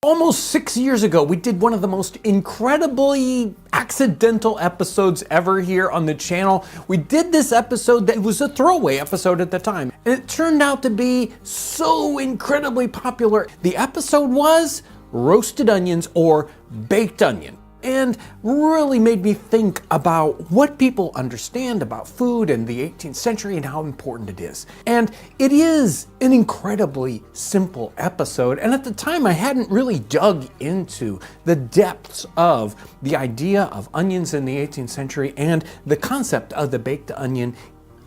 Almost 6 years ago, we did one of the most incredibly accidental episodes ever here on the channel. We did this episode that was a throwaway episode at the time, and it turned out to be so incredibly popular. The episode was roasted onions or baked onion, and really made me think about what people understand about food in the 18th century and how important it is. And it is an incredibly simple episode, and at the time I hadn't really dug into the depths of the idea of onions in the 18th century and the concept of the baked onion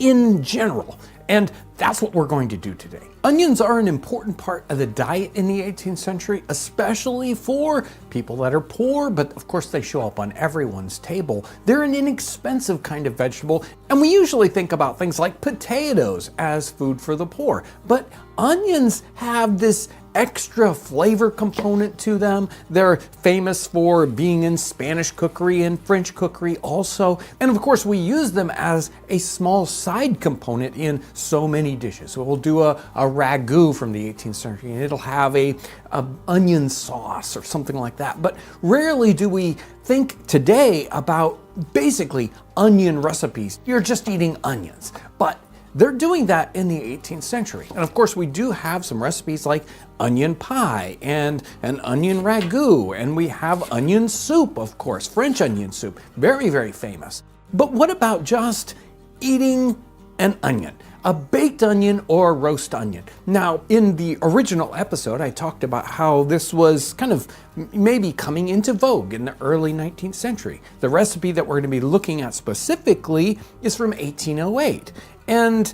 in general. And that's what we're going to do today. Onions are an important part of the diet in the 18th century, especially for people that are poor, but of course they show up on everyone's table. They're an inexpensive kind of vegetable, and we usually think about things like potatoes as food for the poor. But onions have this extra flavor component to them. They're famous for being in Spanish cookery and French cookery also. And of course, we use them as a small side component in so many dishes. So we'll do a ragu from the 18th century, and it'll have a onion sauce or something like that. But rarely do we think today about basically onion recipes. You're just eating onions. But they're doing that in the 18th century. And of course, we do have some recipes like onion pie and an onion ragu, and we have onion soup, of course, French onion soup, very, very famous. But what about just eating an onion? A baked onion or a roast onion. Now, in the original episode, I talked about how this was kind of maybe coming into vogue in the early 19th century. The recipe that we're going to be looking at specifically is from 1808. And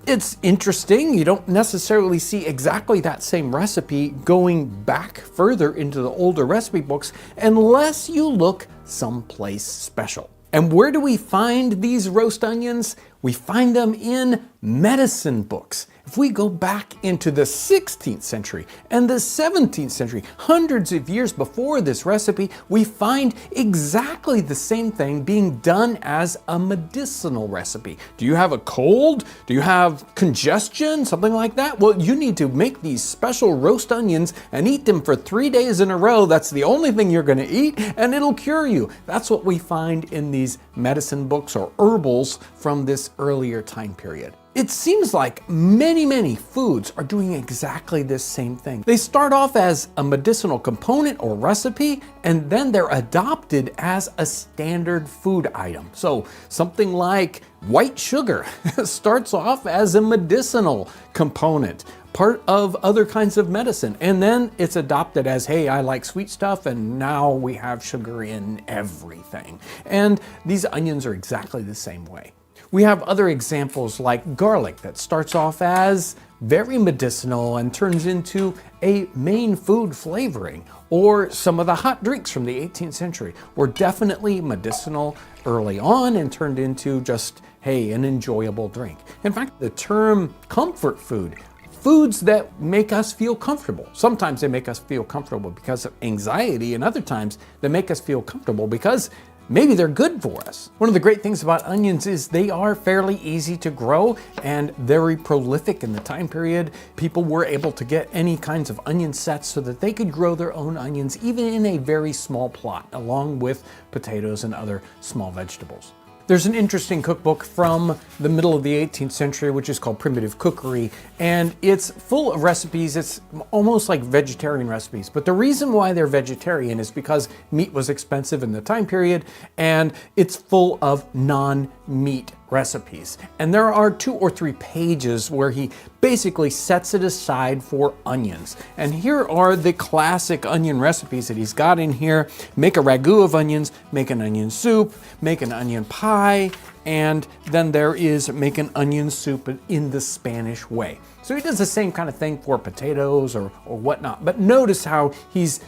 it's interesting, you don't necessarily see exactly that same recipe going back further into the older recipe books unless you look someplace special. And where do we find these roast onions? We find them in medicine books. If we go back into the 16th century and the 17th century, hundreds of years before this recipe, we find exactly the same thing being done as a medicinal recipe. Do you have a cold? Do you have congestion? Something like that? Well, you need to make these special roast onions and eat them for 3 days in a row. That's the only thing you're going to eat, and it'll cure you. That's what we find in these medicine books or herbals from this earlier time period. It seems like many foods are doing exactly this same thing. They start off as a medicinal component or recipe, and then they're adopted as a standard food item. So something like white sugar starts off as a medicinal component, part of other kinds of medicine, and then it's adopted as, hey, I like sweet stuff, and now we have sugar in everything. And these onions are exactly the same way. We have other examples like garlic that starts off as very medicinal and turns into a main food flavoring, or some of the hot drinks from the 18th century were definitely medicinal early on and turned into just, hey, an enjoyable drink. In fact, the term comfort food, foods that make us feel comfortable. Sometimes they make us feel comfortable because of anxiety, and other times they make us feel comfortable because maybe they're good for us. One of the great things about onions is they are fairly easy to grow and very prolific in the time period. People were able to get any kinds of onion sets so that they could grow their own onions even in a very small plot, along with potatoes and other small vegetables. There's an interesting cookbook from the middle of the 18th century, which is called Primitive Cookery, and it's full of recipes. It's almost like vegetarian recipes, but the reason why they're vegetarian is because meat was expensive in the time period, and it's full of non-meat recipes. And there are 2 or 3 pages where he basically sets it aside for onions. And here are the classic onion recipes that he's got in here. Make a ragu of onions, make an onion soup, make an onion pie, and then there is make an onion soup in the Spanish way. So he does the same kind of thing for potatoes or whatnot. But notice how he's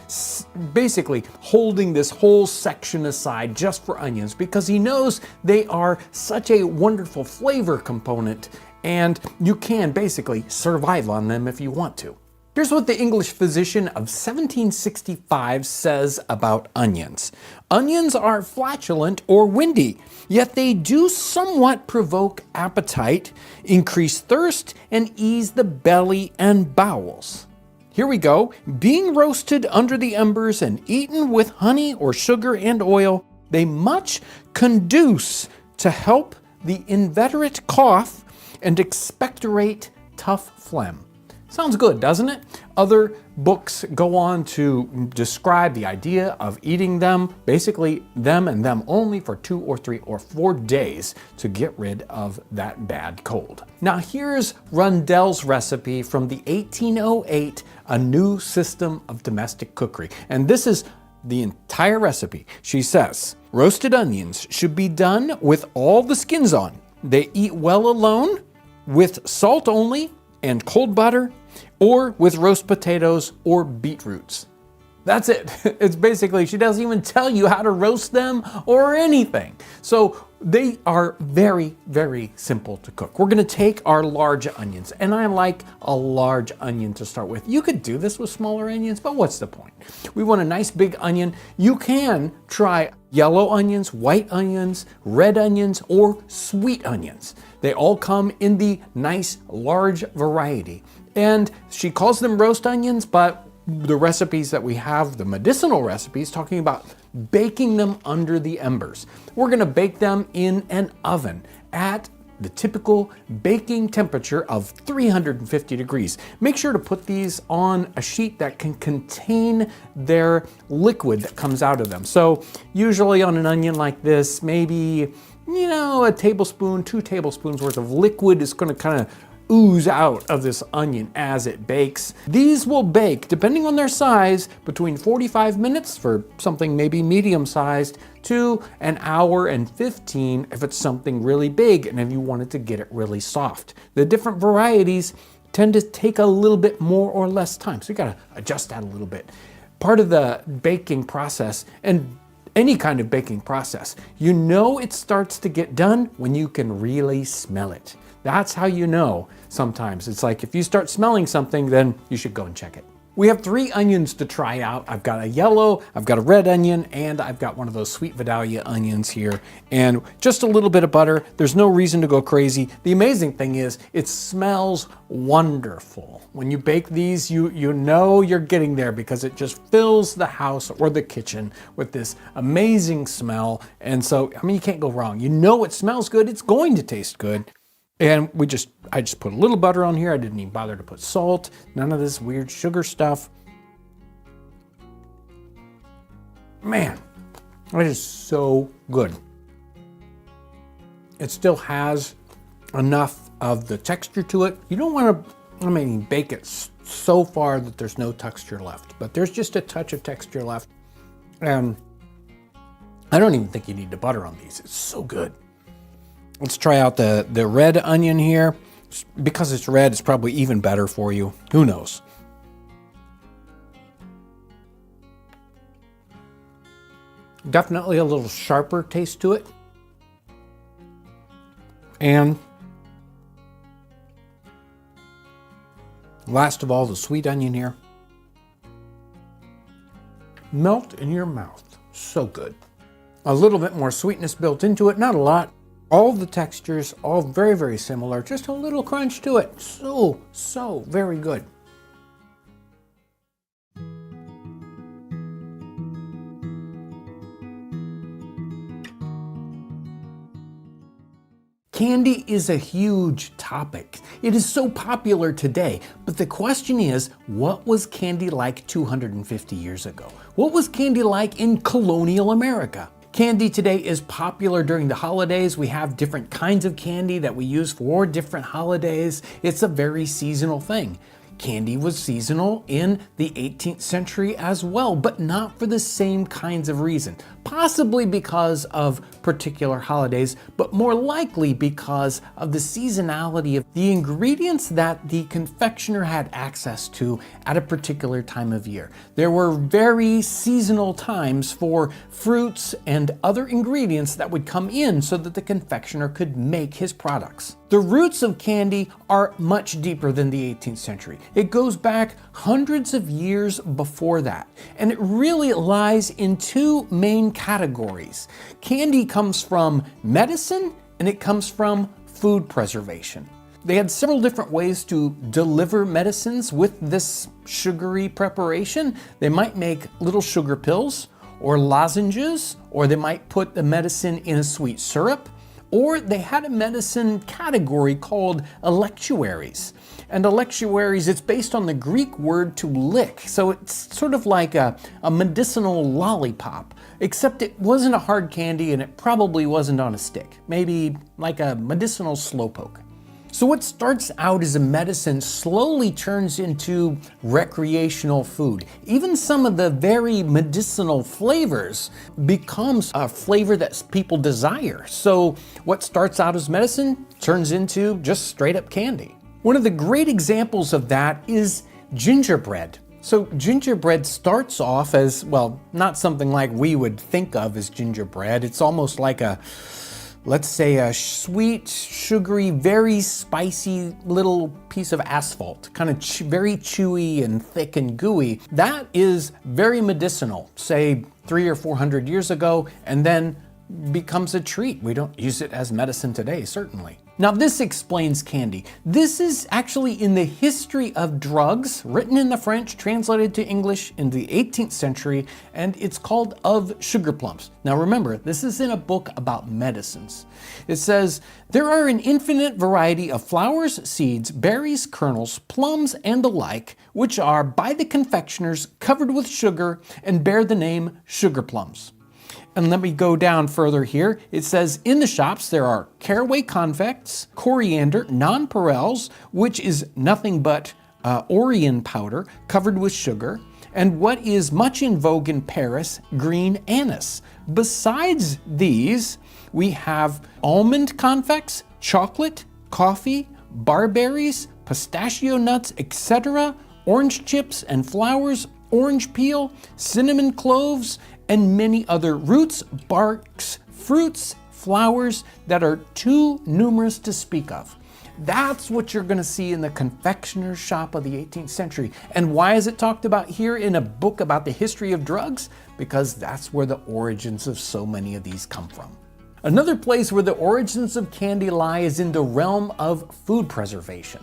basically holding this whole section aside just for onions because he knows they are such a wonderful flavor component, and you can basically survive on them if you want to. Here's what the English physician of 1765 says about onions. Onions are flatulent or windy, yet they do somewhat provoke appetite, increase thirst, and ease the belly and bowels. Here we go. Being roasted under the embers and eaten with honey or sugar and oil, they much conduce to help the inveterate cough and expectorate tough phlegm. Sounds good, doesn't it? Other books go on to describe the idea of eating them, basically them and them only, for 2 or 3 or 4 days to get rid of that bad cold. Now here's Rundell's recipe from the 1808, A New System of Domestic Cookery. And this is the entire recipe. She says, roasted onions should be done with all the skins on. They eat well alone, with salt only and cold butter, or with roast potatoes or beetroots. That's it. It's basically, she doesn't even tell you how to roast them or anything. So they are very, very simple to cook. We're gonna take our large onions, and I like a large onion to start with. You could do this with smaller onions, but what's the point? We want a nice big onion. You can try yellow onions, white onions, red onions, or sweet onions. They all come in the nice large variety. And she calls them roast onions, but the recipes that we have, the medicinal recipes, talking about baking them under the embers. We're gonna bake them in an oven at the typical baking temperature of 350 degrees. Make sure to put these on a sheet that can contain their liquid that comes out of them. So usually on an onion like this, maybe, a tablespoon, 2 tablespoons worth of liquid is gonna kind of ooze out of this onion as it bakes. These will bake, depending on their size, between 45 minutes for something maybe medium sized to an hour and 15 if it's something really big and if you wanted to get it really soft. The different varieties tend to take a little bit more or less time, so you gotta adjust that a little bit. Part of the baking process, and any kind of baking process, it starts to get done when you can really smell it. That's how you know sometimes. It's like if you start smelling something, then you should go and check it. We have 3 onions to try out. I've got a yellow, I've got a red onion, and I've got one of those sweet Vidalia onions here. And just a little bit of butter. There's no reason to go crazy. The amazing thing is it smells wonderful. When you bake these, you know you're getting there because it just fills the house or the kitchen with this amazing smell. And so, you can't go wrong. You know it smells good, it's going to taste good. And I just put a little butter on here. I didn't even bother to put salt, none of this weird sugar stuff. Man, it is so good. It still has enough of the texture to it. You don't want to, bake it so far that there's no texture left, but there's just a touch of texture left. And I don't even think you need the butter on these. It's so good. Let's try out the red onion here. Because it's red, it's probably even better for you. Who knows? Definitely a little sharper taste to it. And last of all, the sweet onion here. Melt in your mouth. So good. A little bit more sweetness built into it, not a lot. All the textures, all very, very similar, just a little crunch to it. So very good. Candy is a huge topic. It is so popular today, but the question is, what was candy like 250 years ago? What was candy like in colonial America? Candy today is popular during the holidays. We have different kinds of candy that we use for different holidays. It's a very seasonal thing. Candy was seasonal in the 18th century as well, but not for the same kinds of reason. Possibly because of particular holidays, but more likely because of the seasonality of the ingredients that the confectioner had access to at a particular time of year. There were very seasonal times for fruits and other ingredients that would come in so that the confectioner could make his products. The roots of candy are much deeper than the 18th century. It goes back hundreds of years before that, and it really lies in 2 main categories. Candy comes from medicine and it comes from food preservation. They had several different ways to deliver medicines with this sugary preparation. They might make little sugar pills or lozenges, or they might put the medicine in a sweet syrup, or they had a medicine category called electuaries. And electuaries, it's based on the Greek word to lick. So it's sort of like a medicinal lollipop, except it wasn't a hard candy and it probably wasn't on a stick. Maybe like a medicinal slowpoke. So what starts out as a medicine slowly turns into recreational food. Even some of the very medicinal flavors becomes a flavor that people desire. So what starts out as medicine turns into just straight up candy. One of the great examples of that is gingerbread. So gingerbread starts off as, well, not something like we would think of as gingerbread. It's almost like let's say a sweet, sugary, very spicy little piece of asphalt, kind of very chewy and thick and gooey. That is very medicinal, say 300 or 400 years ago, and then becomes a treat. We don't use it as medicine today, certainly. Now this explains candy. This is actually in the history of drugs, written in the French, translated to English in the 18th century, and it's called Of Sugar Plums. Now remember, this is in a book about medicines. It says, there are an infinite variety of flowers, seeds, berries, kernels, plums, and the like, which are by the confectioners covered with sugar and bear the name sugar plums. And let me go down further here. It says, in the shops there are caraway confects, coriander, nonpareils, which is nothing but Orion powder covered with sugar, and what is much in vogue in Paris, green anise. Besides these, we have almond confects, chocolate, coffee, barberries, pistachio nuts, etc., orange chips and flowers, orange peel, cinnamon cloves, and many other roots, barks, fruits, flowers that are too numerous to speak of. That's what you're going to see in the confectioner's shop of the 18th century. And why is it talked about here in a book about the history of drugs? Because that's where the origins of so many of these come from. Another place where the origins of candy lie is in the realm of food preservation.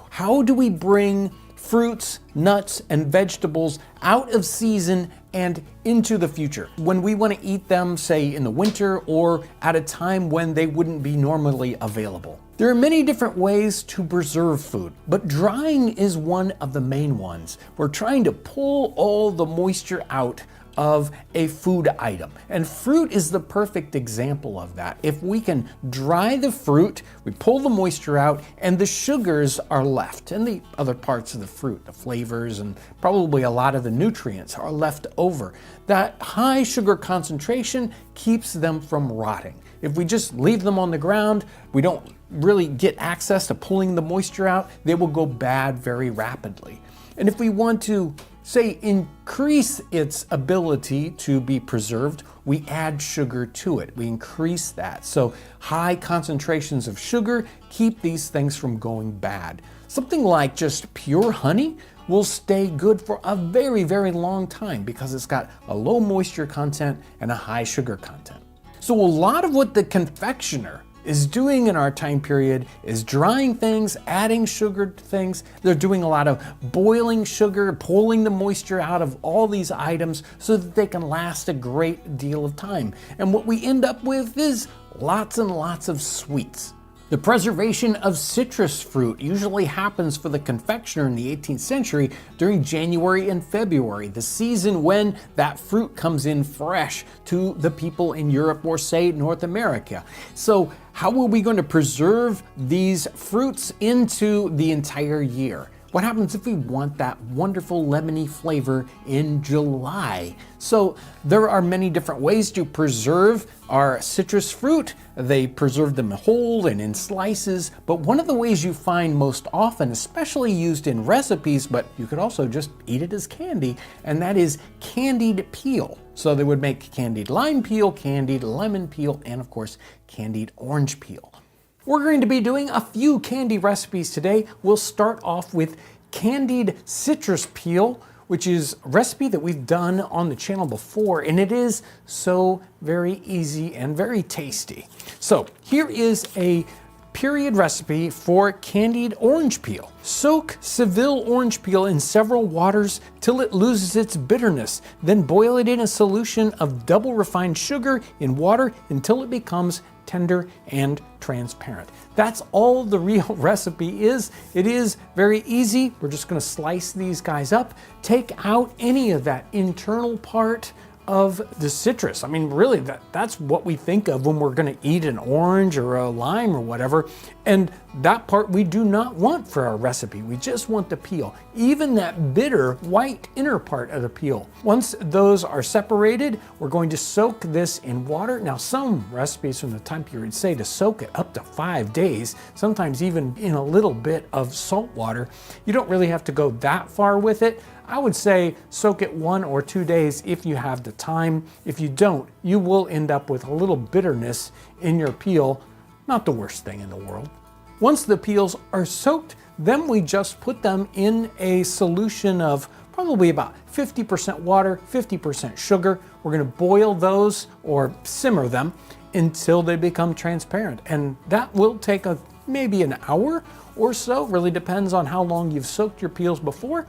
How do we bring fruits, nuts, and vegetables out of season and into the future when we want to eat them, say in the winter or at a time when they wouldn't be normally available? There are many different ways to preserve food, but drying is one of the main ones. We're trying to pull all the moisture out of a food item. And fruit is the perfect example of that. If we can dry the fruit, we pull the moisture out and the sugars are left, and the other parts of the fruit, the flavors and probably a lot of the nutrients are left over. That high sugar concentration keeps them from rotting. If we just leave them on the ground, we don't really get access to pulling the moisture out, they will go bad very rapidly. And if we want to, say, increase its ability to be preserved, we add sugar to it. We increase that. So high concentrations of sugar keep these things from going bad. Something like just pure honey will stay good for a very, very long time because it's got a low moisture content and a high sugar content. So a lot of what the confectioner is doing in our time period is drying things, adding sugar to things. They're doing a lot of boiling sugar, pulling the moisture out of all these items so that they can last a great deal of time. And what we end up with is lots and lots of sweets. The preservation of citrus fruit usually happens for the confectioner in the 18th century during January and February, the season when that fruit comes in fresh to the people in Europe or, say, North America. So how are we going to preserve these fruits into the entire year? What happens if we want that wonderful lemony flavor in July? So there are many different ways to preserve our citrus fruit. They preserve them whole and in slices, but one of the ways you find most often, especially used in recipes, but you could also just eat it as candy, and that is candied peel. So they would make candied lime peel, candied lemon peel, and of course, candied orange peel. We're going to be doing a few candy recipes today. We'll start off with candied citrus peel, which is a recipe that we've done on the channel before, and it is so very easy and very tasty. So here is a period recipe for candied orange peel. Soak Seville orange peel in several waters till it loses its bitterness. Then boil it in a solution of double refined sugar in water until it becomes tender and transparent. That's all the real recipe is. It is very easy. We're just gonna slice these guys up, take out any of that internal part of the citrus. I mean, really, that's what we think of when we're gonna eat an orange or a lime or whatever. And that part we do not want for our recipe. We just want the peel, even that bitter white inner part of the peel. Once those are separated, we're going to soak this in water. Now, some recipes from the time period say to soak it up to 5 days, sometimes even in a little bit of salt water. You don't really have to go that far with it. I would say soak it 1 or 2 days if you have the time. If you don't, you will end up with a little bitterness in your peel. Not the worst thing in the world. Once the peels are soaked, then we just put them in a solution of probably about 50% water, 50% sugar. We're gonna boil those or simmer them until they become transparent. And that will take maybe an hour or so, really depends on how long you've soaked your peels before.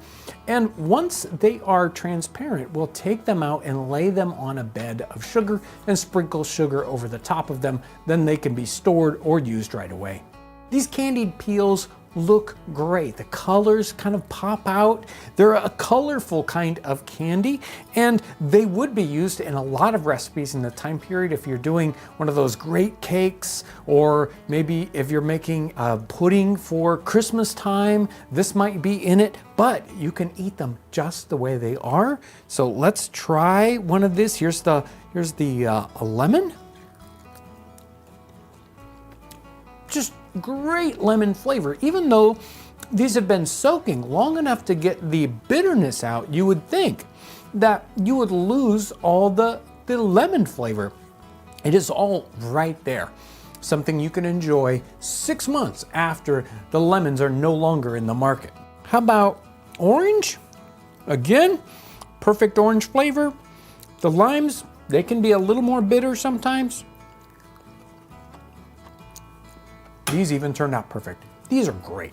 And once they are transparent, we'll take them out and lay them on a bed of sugar and sprinkle sugar over the top of them. Then they can be stored or used right away. These candied peels look great. The colors kind of pop out. They're a colorful kind of candy, and they would be used in a lot of recipes in the time period if you're doing one of those great cakes, or maybe if you're making a pudding for Christmas time, this might be in it, but you can eat them just the way they are. So let's try one of this. Here's the lemon. Just great lemon flavor. Even though these have been soaking long enough to get the bitterness out, you would think that you would lose all the lemon flavor. It is all right there. Something you can enjoy 6 months after the lemons are no longer in the market. How about orange? Again, perfect orange flavor. The limes, they can be a little more bitter sometimes. These even turned out perfect. These are great.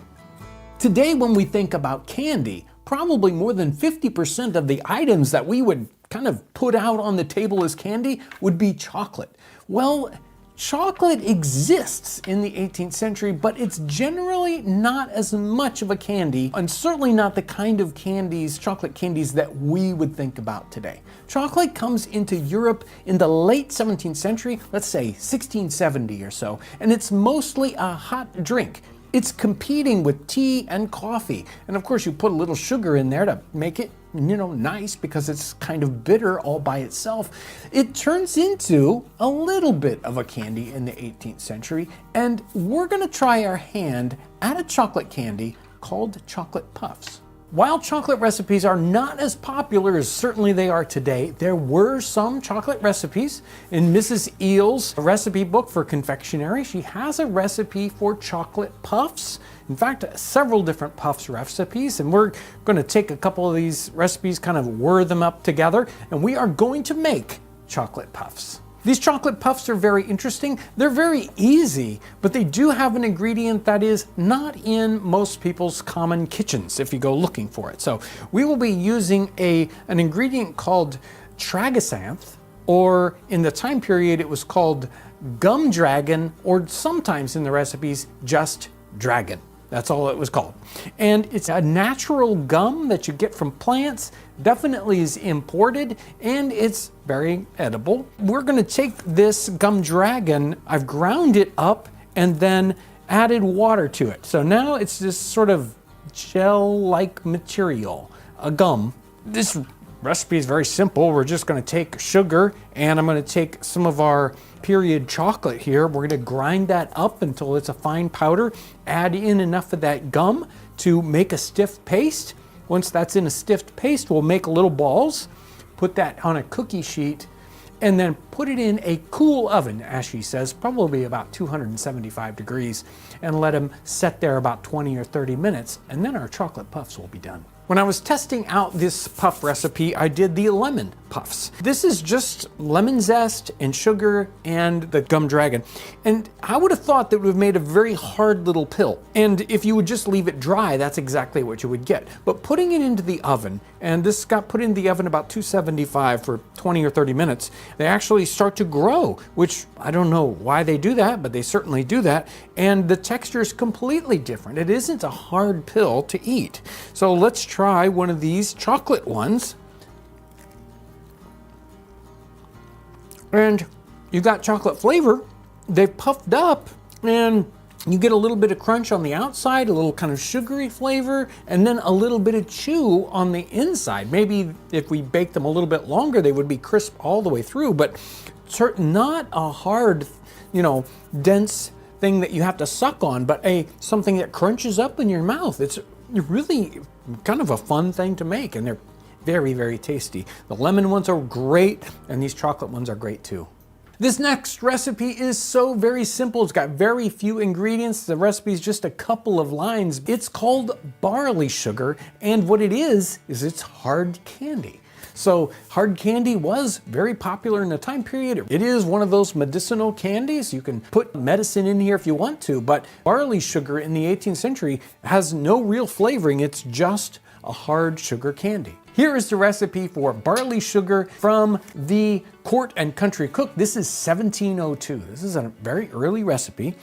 Today, when we think about candy, probably more than 50% of the items that we would kind of put out on the table as candy would be chocolate. Well, chocolate exists in the 18th century, but it's generally not as much of a candy, and certainly not the kind of candies, chocolate candies, that we would think about today. Chocolate comes into Europe in the late 17th century, let's say 1670 or so, and it's mostly a hot drink. It's competing with tea and coffee. And of course, you put a little sugar in there to make it, nice, because it's kind of bitter all by itself. It turns into a little bit of a candy in the 18th century, and we're gonna try our hand at a chocolate candy called chocolate puffs. While chocolate recipes are not as popular as certainly they are today, there were some chocolate recipes. In Mrs. Eel's recipe book for confectionery, she has a recipe for chocolate puffs. In fact, several different puffs recipes, and we're going to take a couple of these recipes, kind of whir them up together, and we are going to make chocolate puffs. These chocolate puffs are very interesting. They're very easy, but they do have an ingredient that is not in most people's common kitchens if you go looking for it. So we will be using an ingredient called tragacanth, or in the time period it was called gum dragon, or sometimes in the recipes just dragon. That's all it was called. And it's a natural gum that you get from plants, definitely is imported, and it's very edible. We're gonna take this gum dragon, I've ground it up and then added water to it. So now it's this sort of gel-like material, a gum. This recipe is very simple. We're just gonna take sugar, and I'm gonna take some of our period chocolate here. We're gonna grind that up until it's a fine powder, add in enough of that gum to make a stiff paste. Once that's in a stiff paste, we'll make little balls, put that on a cookie sheet, and then put it in a cool oven, as she says, probably about 275 degrees, and let them set there about 20 or 30 minutes, and then our chocolate puffs will be done. When I was testing out this puff recipe, I did the lemon puffs. This is just lemon zest and sugar and the gum dragon. And I would have thought that would have made a very hard little pill. And if you would just leave it dry, that's exactly what you would get. But putting it into the oven, and this got put in the oven about 275 for 20 or 30 minutes, they actually start to grow, which I don't know why they do that, but they certainly do that. And the texture is completely different. It isn't a hard pill to eat. So let's try one of these chocolate ones. And you got chocolate flavor. They've puffed up and you get a little bit of crunch on the outside, a little kind of sugary flavor, and then a little bit of chew on the inside. Maybe if we bake them a little bit longer, they would be crisp all the way through, but not a hard, dense thing that you have to suck on, but something that crunches up in your mouth. It's really kind of a fun thing to make, and they're very, very tasty. The lemon ones are great, and these chocolate ones are great too. This next recipe is so very simple. It's got very few ingredients. The recipe is just a couple of lines. It's called barley sugar, and what it is it's hard candy. So hard candy was very popular in the time period. It is one of those medicinal candies. You can put medicine in here if you want to, but barley sugar in the 18th century has no real flavoring. It's just a hard sugar candy. Here is the recipe for barley sugar from the Court and Country Cook. This is 1702. This is a very early recipe.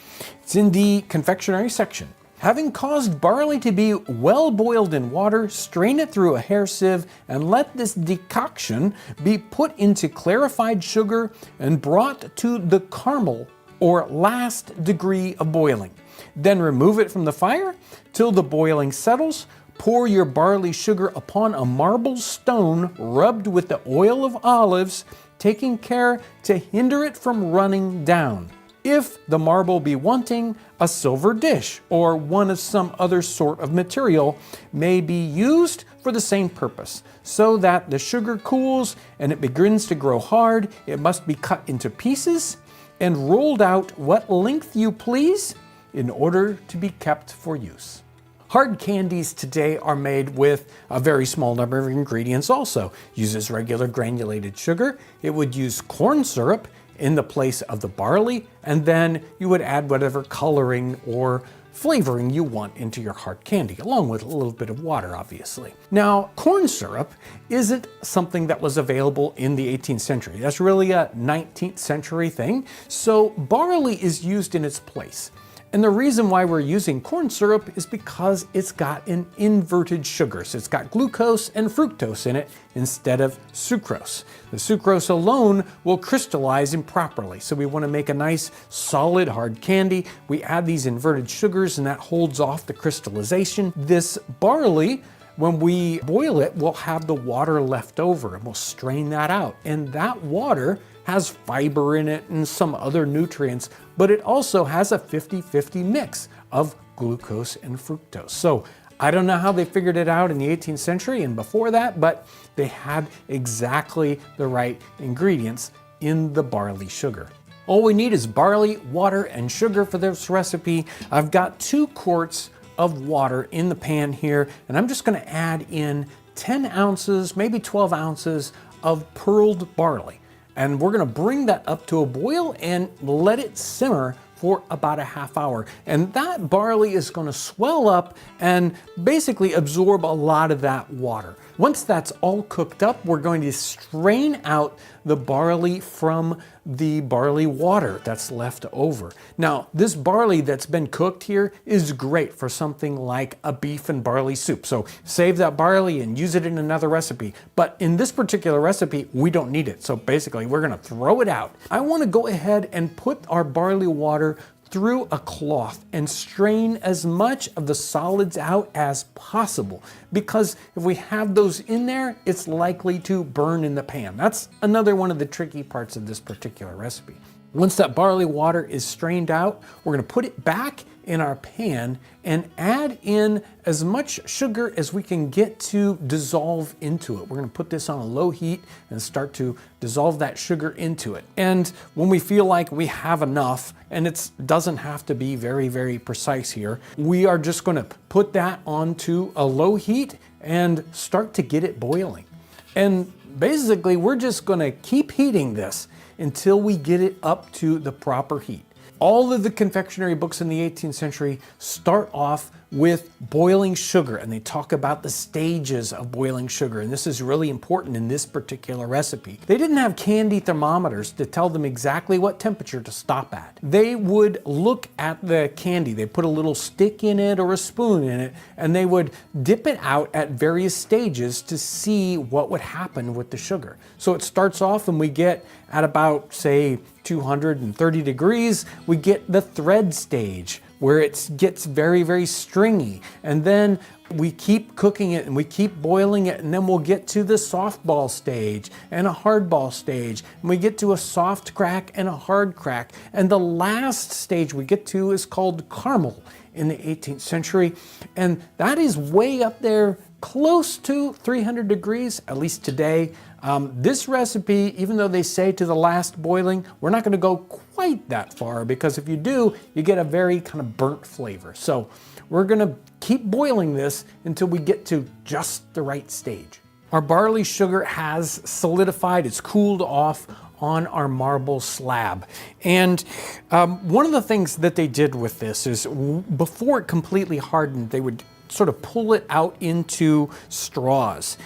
It's in the confectionery section. Having caused barley to be well boiled in water, strain it through a hair sieve and let this decoction be put into clarified sugar and brought to the caramel or last degree of boiling. Then remove it from the fire till the boiling settles. Pour your barley sugar upon a marble stone rubbed with the oil of olives, taking care to hinder it from running down. If the marble be wanting, a silver dish or one of some other sort of material may be used for the same purpose. So that the sugar cools and it begins to grow hard, it must be cut into pieces and rolled out what length you please in order to be kept for use. Hard candies today are made with a very small number of ingredients also. Uses regular granulated sugar. It would use corn syrup in the place of the barley, and then you would add whatever coloring or flavoring you want into your hard candy, along with a little bit of water, obviously. Now, corn syrup isn't something that was available in the 18th century. That's really a 19th century thing. So barley is used in its place. And the reason why we're using corn syrup is because it's got an inverted sugar. So it's got glucose and fructose in it instead of sucrose. The sucrose alone will crystallize improperly. So we want to make a nice solid hard candy. We add these inverted sugars and that holds off the crystallization. This barley, when we boil it, we'll have the water left over and we'll strain that out. And that water has fiber in it and some other nutrients, but it also has a 50-50 mix of glucose and fructose. So I don't know how they figured it out in the 18th century and before that, but they had exactly the right ingredients in the barley sugar. All we need is barley, water, and sugar for this recipe. I've got 2 quarts of water in the pan here, and I'm just gonna add in 10 ounces, maybe 12 ounces of pearled barley. And we're gonna bring that up to a boil and let it simmer for about a half hour. And that barley is gonna swell up and basically absorb a lot of that water. Once that's all cooked up, we're going to strain out the barley from the barley water that's left over. Now, this barley that's been cooked here is great for something like a beef and barley soup. So save that barley and use it in another recipe. But in this particular recipe, we don't need it. So basically, we're gonna throw it out. I wanna go ahead and put our barley water through a cloth and strain as much of the solids out as possible, because if we have those in there, it's likely to burn in the pan. That's another one of the tricky parts of this particular recipe. Once that barley water is strained out, we're going to put it back in our pan and add in as much sugar as we can get to dissolve into it. We're going to put this on a low heat and start to dissolve that sugar into it. And when we feel like we have enough, and it doesn't have to be very, very precise here, we are just going to put that onto a low heat and start to get it boiling. And basically, we're just going to keep heating this until we get it up to the proper heat. All of the confectionery books in the 18th century start off with boiling sugar, and they talk about the stages of boiling sugar, and this is really important in this particular recipe. They didn't have candy thermometers to tell them exactly what temperature to stop at. They would look at the candy, they put a little stick in it or a spoon in it, and they would dip it out at various stages to see what would happen with the sugar. So it starts off and we get at about, say, 230 degrees, we get the thread stage, where it gets very, very stringy. And then we keep cooking it and we keep boiling it, and then we'll get to the softball stage and a hardball stage. And we get to a soft crack and a hard crack. And the last stage we get to is called caramel in the 18th century. And that is way up there, close to 300 degrees, at least today. This recipe, even though they say to the last boiling, we're not going to go quite that far, because if you do, you get a very kind of burnt flavor. So we're going to keep boiling this until we get to just the right stage. Our barley sugar has solidified, it's cooled off on our marble slab. And one of the things that they did with this is before it completely hardened, they would sort of pull it out into straws.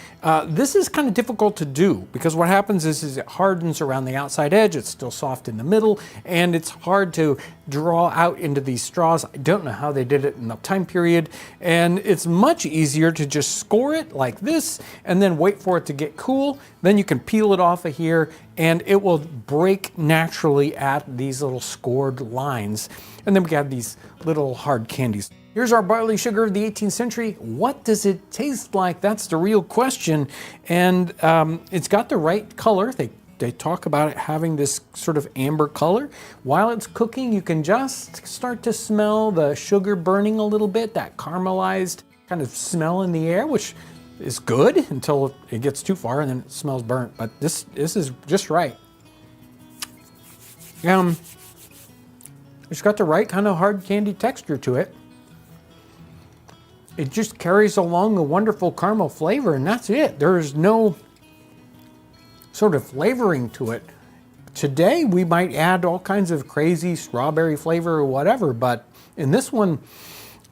This is kind of difficult to do, because what happens is it hardens around the outside edge, it's still soft in the middle, and it's hard to draw out into these straws. I don't know how they did it in the time period, and it's much easier to just score it like this and then wait for it to get cool. Then you can peel it off of here and it will break naturally at these little scored lines. And then we have these little hard candies. Here's our barley sugar of the 18th century. What does it taste like? That's the real question. And it's got the right color. They talk about it having this sort of amber color. While it's cooking, you can just start to smell the sugar burning a little bit, that caramelized kind of smell in the air, which is good until it gets too far and then it smells burnt. But this is just right. It's got the right kind of hard candy texture to it. It just carries along a wonderful caramel flavor, and that's it. There's no sort of flavoring to it. Today, we might add all kinds of crazy strawberry flavor or whatever, but in this one,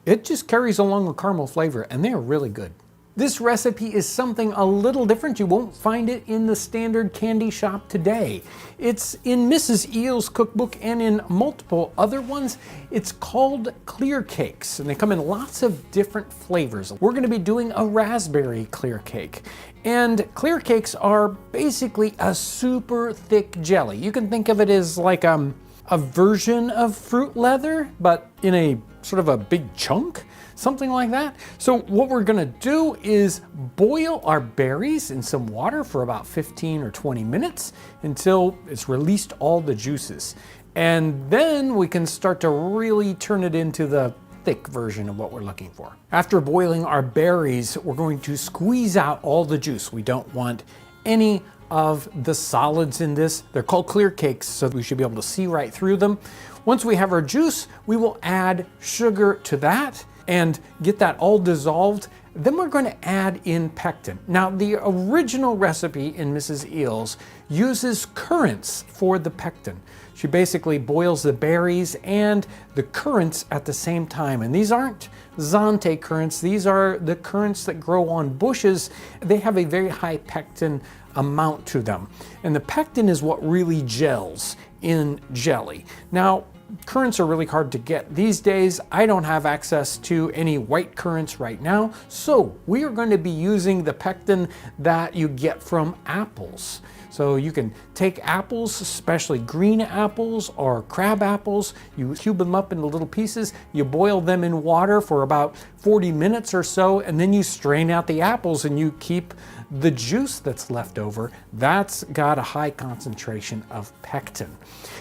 it just carries along a caramel flavor, and they're really good. This recipe is something a little different. You won't find it in the standard candy shop today. It's in Mrs. Eel's cookbook and in multiple other ones. It's called clear cakes, and they come in lots of different flavors. We're going to be doing a raspberry clear cake. And clear cakes are basically a super thick jelly. You can think of it as like a version of fruit leather, but in a sort of a big chunk. Something like that. So what we're gonna do is boil our berries in some water for about 15 or 20 minutes until it's released all the juices. And then we can start to really turn it into the thick version of what we're looking for. After boiling our berries, we're going to squeeze out all the juice. We don't want any of the solids in this. They're called clear cakes, so we should be able to see right through them. Once we have our juice, we will add sugar to that and get that all dissolved. Then we're going to add in pectin. Now, the original recipe in Mrs. Eel's uses currants for the pectin. She basically boils the berries and the currants at the same time. And these aren't Zante currants. These are the currants that grow on bushes. They have a very high pectin amount to them. And the pectin is what really gels in jelly. Now, currants are really hard to get these days. I don't have access to any white currants right now, so we are going to be using the pectin that you get from apples. So you can take apples, especially green apples or crab apples, you cube them up into little pieces, you boil them in water for about 40 minutes or so, and then you strain out the apples and you keep the juice that's left over. That's got a high concentration of pectin.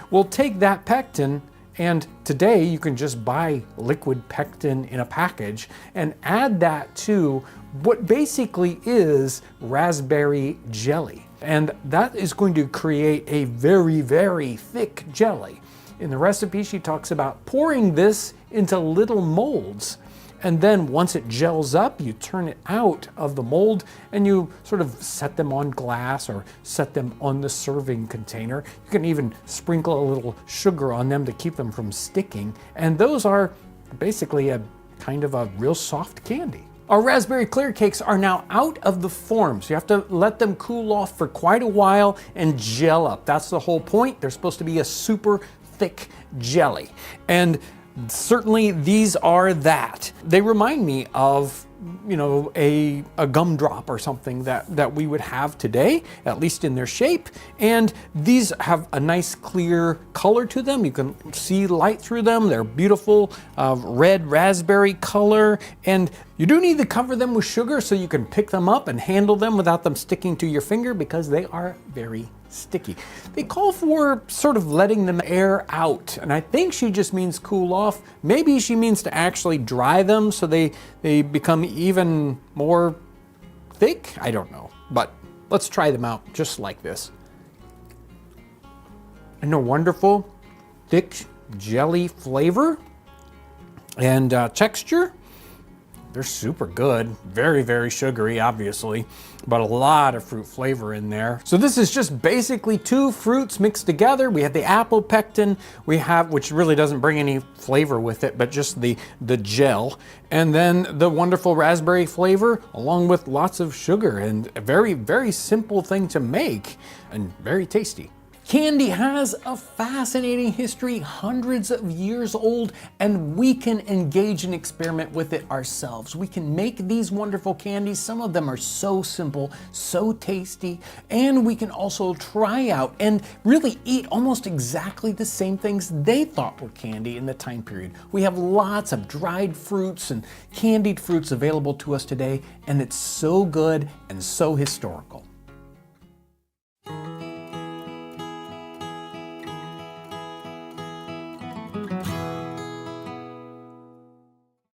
We'll take that pectin, and today you can just buy liquid pectin in a package and add that to what basically is raspberry jelly. And that is going to create a very, very thick jelly. In the recipe, she talks about pouring this into little molds. And then once it gels up, you turn it out of the mold and you sort of set them on glass or set them on the serving container. You can even sprinkle a little sugar on them to keep them from sticking. And those are basically a kind of a real soft candy. Our raspberry clear cakes are now out of the form, so you have to let them cool off for quite a while and gel up. That's the whole point. They're supposed to be a super thick jelly. And certainly these are that. They remind me of, you know, a gumdrop or something that we would have today, at least in their shape. And these have a nice clear color to them. You can see light through them. They're beautiful red raspberry color. And you do need to cover them with sugar so you can pick them up and handle them without them sticking to your finger, because they are very sticky. They call for sort of letting them air out, and I think she just means cool off. Maybe she means to actually dry them so they become even more thick. I don't know, but let's try them out just like this. And a wonderful thick jelly flavor and texture. They're super good, very, very sugary, obviously, but a lot of fruit flavor in there. So this is just basically two fruits mixed together. We have the apple pectin, which really doesn't bring any flavor with it, but just the gel. And then the wonderful raspberry flavor, along with lots of sugar, and a very, very simple thing to make and very tasty. Candy has a fascinating history, hundreds of years old, and we can engage and experiment with it ourselves. We can make these wonderful candies. Some of them are so simple, so tasty, and we can also try out and really eat almost exactly the same things they thought were candy in the time period. We have lots of dried fruits and candied fruits available to us today, and it's so good and so historical.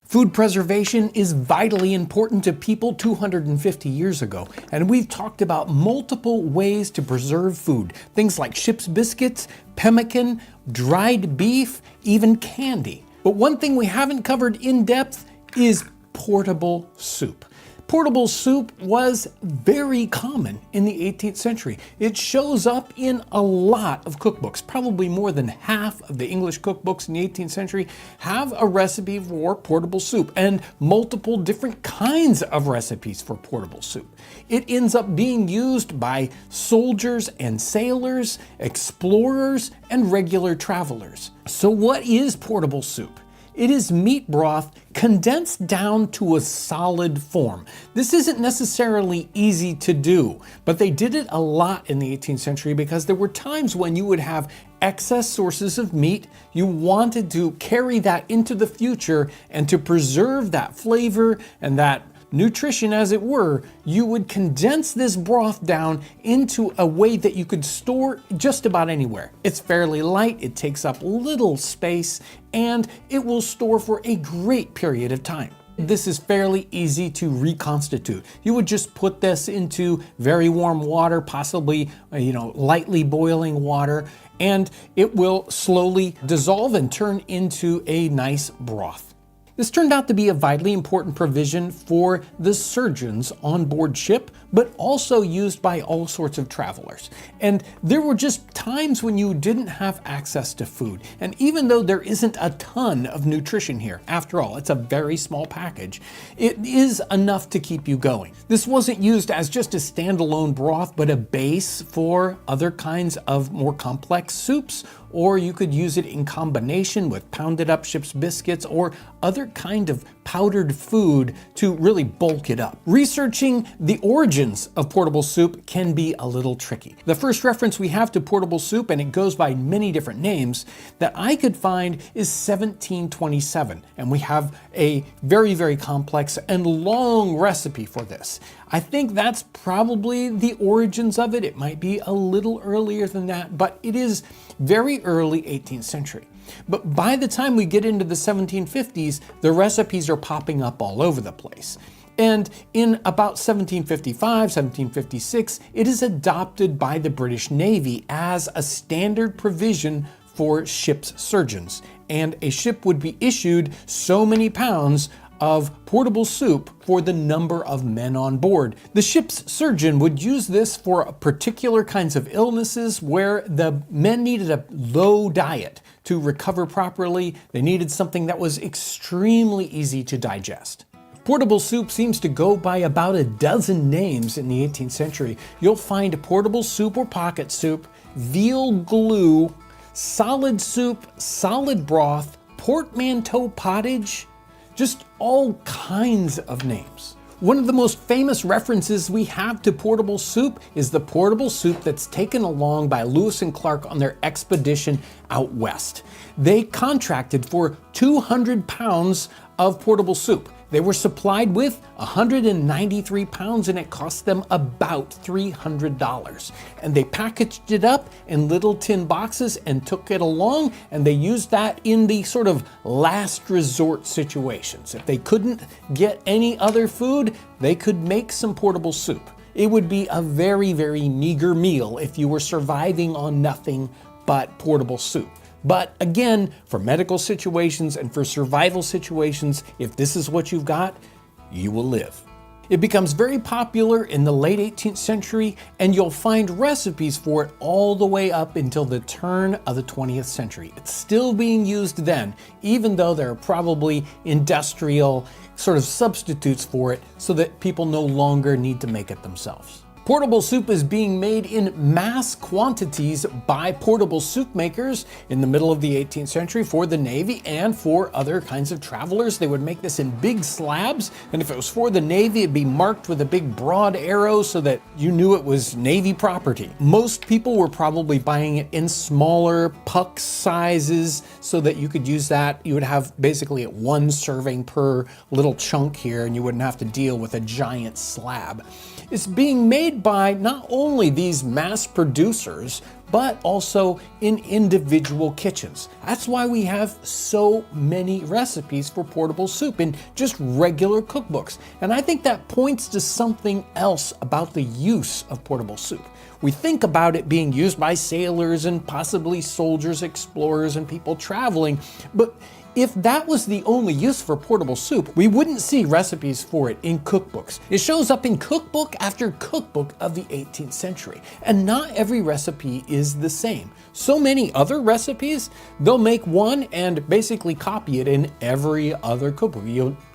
Food preservation is vitally important to people 250 years ago, and we've talked about multiple ways to preserve food. Things like ship's biscuits, pemmican, dried beef, even candy. But one thing we haven't covered in depth is portable soup. Portable soup was very common in the 18th century. It shows up in a lot of cookbooks. Probably more than half of the English cookbooks in the 18th century have a recipe for portable soup, and multiple different kinds of recipes for portable soup. It ends up being used by soldiers and sailors, explorers, and regular travelers. So what is portable soup? It is meat broth condensed down to a solid form. This isn't necessarily easy to do, but they did it a lot in the 18th century because there were times when you would have excess sources of meat. You wanted to carry that into the future, and to preserve that flavor and that nutrition, as it were, you would condense this broth down into a way that you could store just about anywhere. It's fairly light, it takes up little space, and it will store for a great period of time. This is fairly easy to reconstitute. You would just put this into very warm water, possibly, lightly boiling water, and it will slowly dissolve and turn into a nice broth. This turned out to be a vitally important provision for the surgeons on board ship, but also used by all sorts of travelers. And there were just times when you didn't have access to food. And even though there isn't a ton of nutrition here, after all, it's a very small package, it is enough to keep you going. This wasn't used as just a standalone broth, but a base for other kinds of more complex soups, or you could use it in combination with pounded up ship's biscuits or other kind of powdered food to really bulk it up. Researching the origins origins of portable soup can be a little tricky. The first reference we have to portable soup, and it goes by many different names, that I could find is 1727. And we have a very, very complex and long recipe for this. I think that's probably the origins of it. It might be a little earlier than that, but it is very early 18th century. But by the time we get into the 1750s, the recipes are popping up all over the place. And in about 1755, 1756, it is adopted by the British Navy as a standard provision for ship's surgeons. And a ship would be issued so many pounds of portable soup for the number of men on board. The ship's surgeon would use this for particular kinds of illnesses where the men needed a low diet to recover properly. They needed something that was extremely easy to digest. Portable soup seems to go by about a dozen names in the 18th century. You'll find portable soup or pocket soup, veal glue, solid soup, solid broth, portmanteau pottage, just all kinds of names. One of the most famous references we have to portable soup is the portable soup that's taken along by Lewis and Clark on their expedition out west. They contracted for 200 pounds of portable soup. They were supplied with 193 pounds and it cost them about $300. And they packaged it up in little tin boxes and took it along, and they used that in the sort of last resort situations. If they couldn't get any other food, they could make some portable soup. It would be a very, very meager meal if you were surviving on nothing but portable soup. But again, for medical situations and for survival situations, if this is what you've got, you will live. It becomes very popular in the late 18th century, and you'll find recipes for it all the way up until the turn of the 20th century. It's still being used then, even though there are probably industrial sort of substitutes for it so that people no longer need to make it themselves. Portable soup is being made in mass quantities by portable soup makers in the middle of the 18th century for the Navy and for other kinds of travelers. They would make this in big slabs, and if it was for the Navy, it'd be marked with a big broad arrow so that you knew it was Navy property. Most people were probably buying it in smaller puck sizes so that you could use that. You would have basically one serving per little chunk here, and you wouldn't have to deal with a giant slab. It's being made by not only these mass producers, but also in individual kitchens. That's why we have so many recipes for portable soup in just regular cookbooks. And I think that points to something else about the use of portable soup. We think about it being used by sailors and possibly soldiers, explorers, and people traveling, but if that was the only use for portable soup, we wouldn't see recipes for it in cookbooks. It shows up in cookbook after cookbook of the 18th century, and not every recipe is the same. So many other recipes, they'll make one and basically copy it in every other cookbook.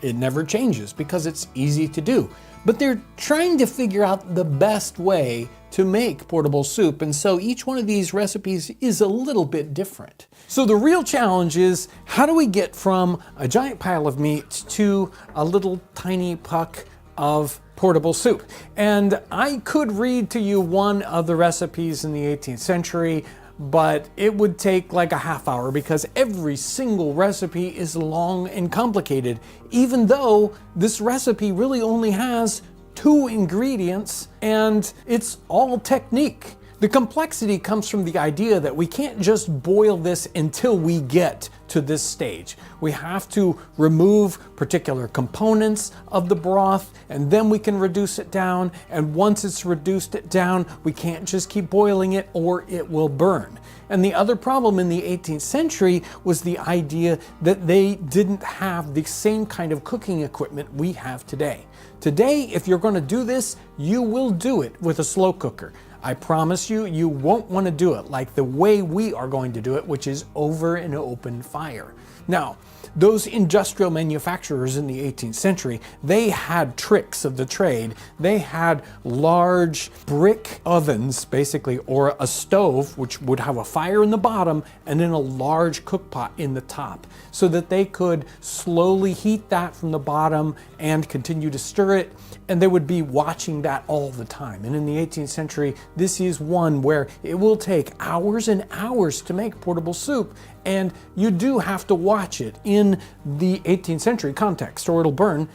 It never changes because it's easy to do. But they're trying to figure out the best way to make portable soup, and so each one of these recipes is a little bit different. So the real challenge is, how do we get from a giant pile of meat to a little tiny puck of portable soup? And I could read to you one of the recipes in the 18th century, but it would take like a half hour because every single recipe is long and complicated, even though this recipe really only has 2 ingredients and it's all technique. The complexity comes from the idea that we can't just boil this until we get to this stage. We have to remove particular components of the broth, and then we can reduce it down. And once it's reduced it down, we can't just keep boiling it or it will burn. And the other problem in the 18th century was the idea that they didn't have the same kind of cooking equipment we have today. Today, if you're going to do this, you will do it with a slow cooker. I promise you, you won't want to do it like the way we are going to do it, which is over an open fire. Now, those industrial manufacturers in the 18th century, they had tricks of the trade. They had large brick ovens, basically, or a stove, which would have a fire in the bottom and then a large cook pot in the top, so that they could slowly heat that from the bottom and continue to stir it. And they would be watching that all the time. And in the 18th century, this is one where it will take hours and hours to make portable soup. And you do have to watch it in the 18th century context or it'll burn.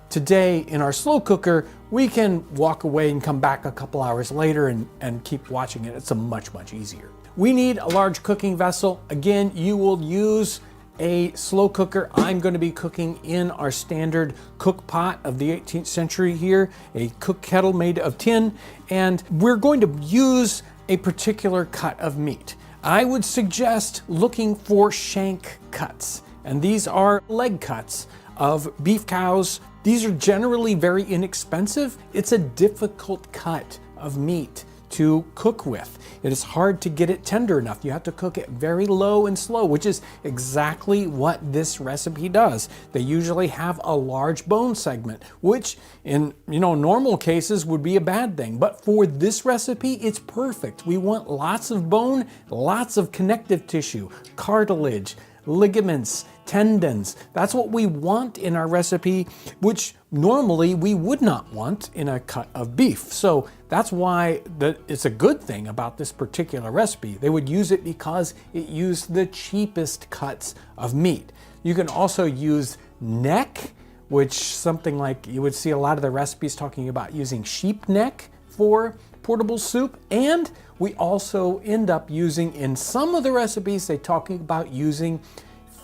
Today, in our slow cooker, we can walk away and come back a couple hours later and keep watching it. It's much easier. We need a large cooking vessel. Again, you will use a slow cooker. I'm going to be cooking in our standard cook pot of the 18th century here, a cook kettle made of tin, and we're going to use a particular cut of meat. I would suggest looking for shank cuts, and these are leg cuts of beef cows. These are generally very inexpensive. It's a difficult cut of meat to cook with. It is hard to get it tender enough. You have to cook it very low and slow, which is exactly what this recipe does. They usually have a large bone segment, which in normal cases would be a bad thing. But for this recipe, it's perfect. We want lots of bone, lots of connective tissue, cartilage, ligaments, tendons. That's what we want in our recipe, which normally we would not want in a cut of beef. So that's why it's a good thing about this particular recipe. They would use it because it used the cheapest cuts of meat. You can also use neck, which something like you would see a lot of the recipes talking about using sheep neck for portable soup. And we also end up using, in some of the recipes, they talking about using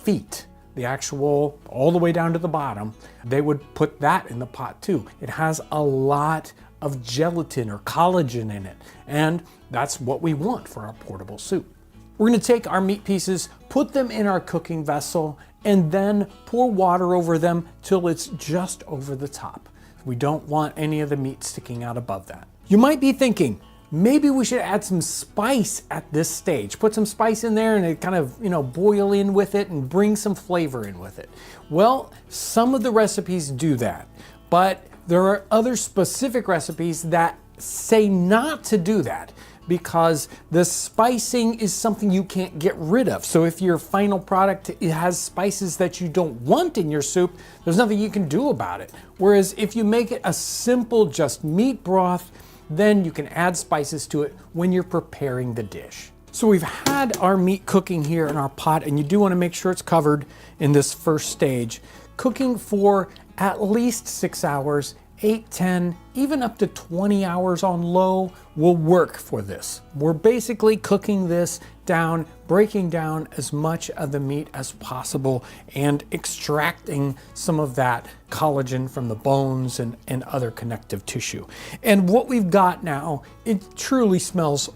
feet, the actual all the way down to the bottom. They would put that in the pot too. It has a lot of gelatin or collagen in it, and that's what we want for our portable soup. We're going to take our meat pieces, put them in our cooking vessel, and then pour water over them till it's just over the top. We don't want any of the meat sticking out above that. You might be thinking, maybe we should add some spice at this stage. Put some spice in there and it kind of, boil in with it and bring some flavor in with it. Well, some of the recipes do that, but there are other specific recipes that say not to do that, because the spicing is something you can't get rid of. So if your final product has spices that you don't want in your soup, there's nothing you can do about it. Whereas if you make it a simple just meat broth, then you can add spices to it when you're preparing the dish. So we've had our meat cooking here in our pot, and you do want to make sure it's covered in this first stage. Cooking for at least 6 hours, 8, 10, even up to 20 hours on low will work for this. We're basically cooking this down, breaking down as much of the meat as possible and extracting some of that collagen from the bones and other connective tissue. And what we've got now, it truly smells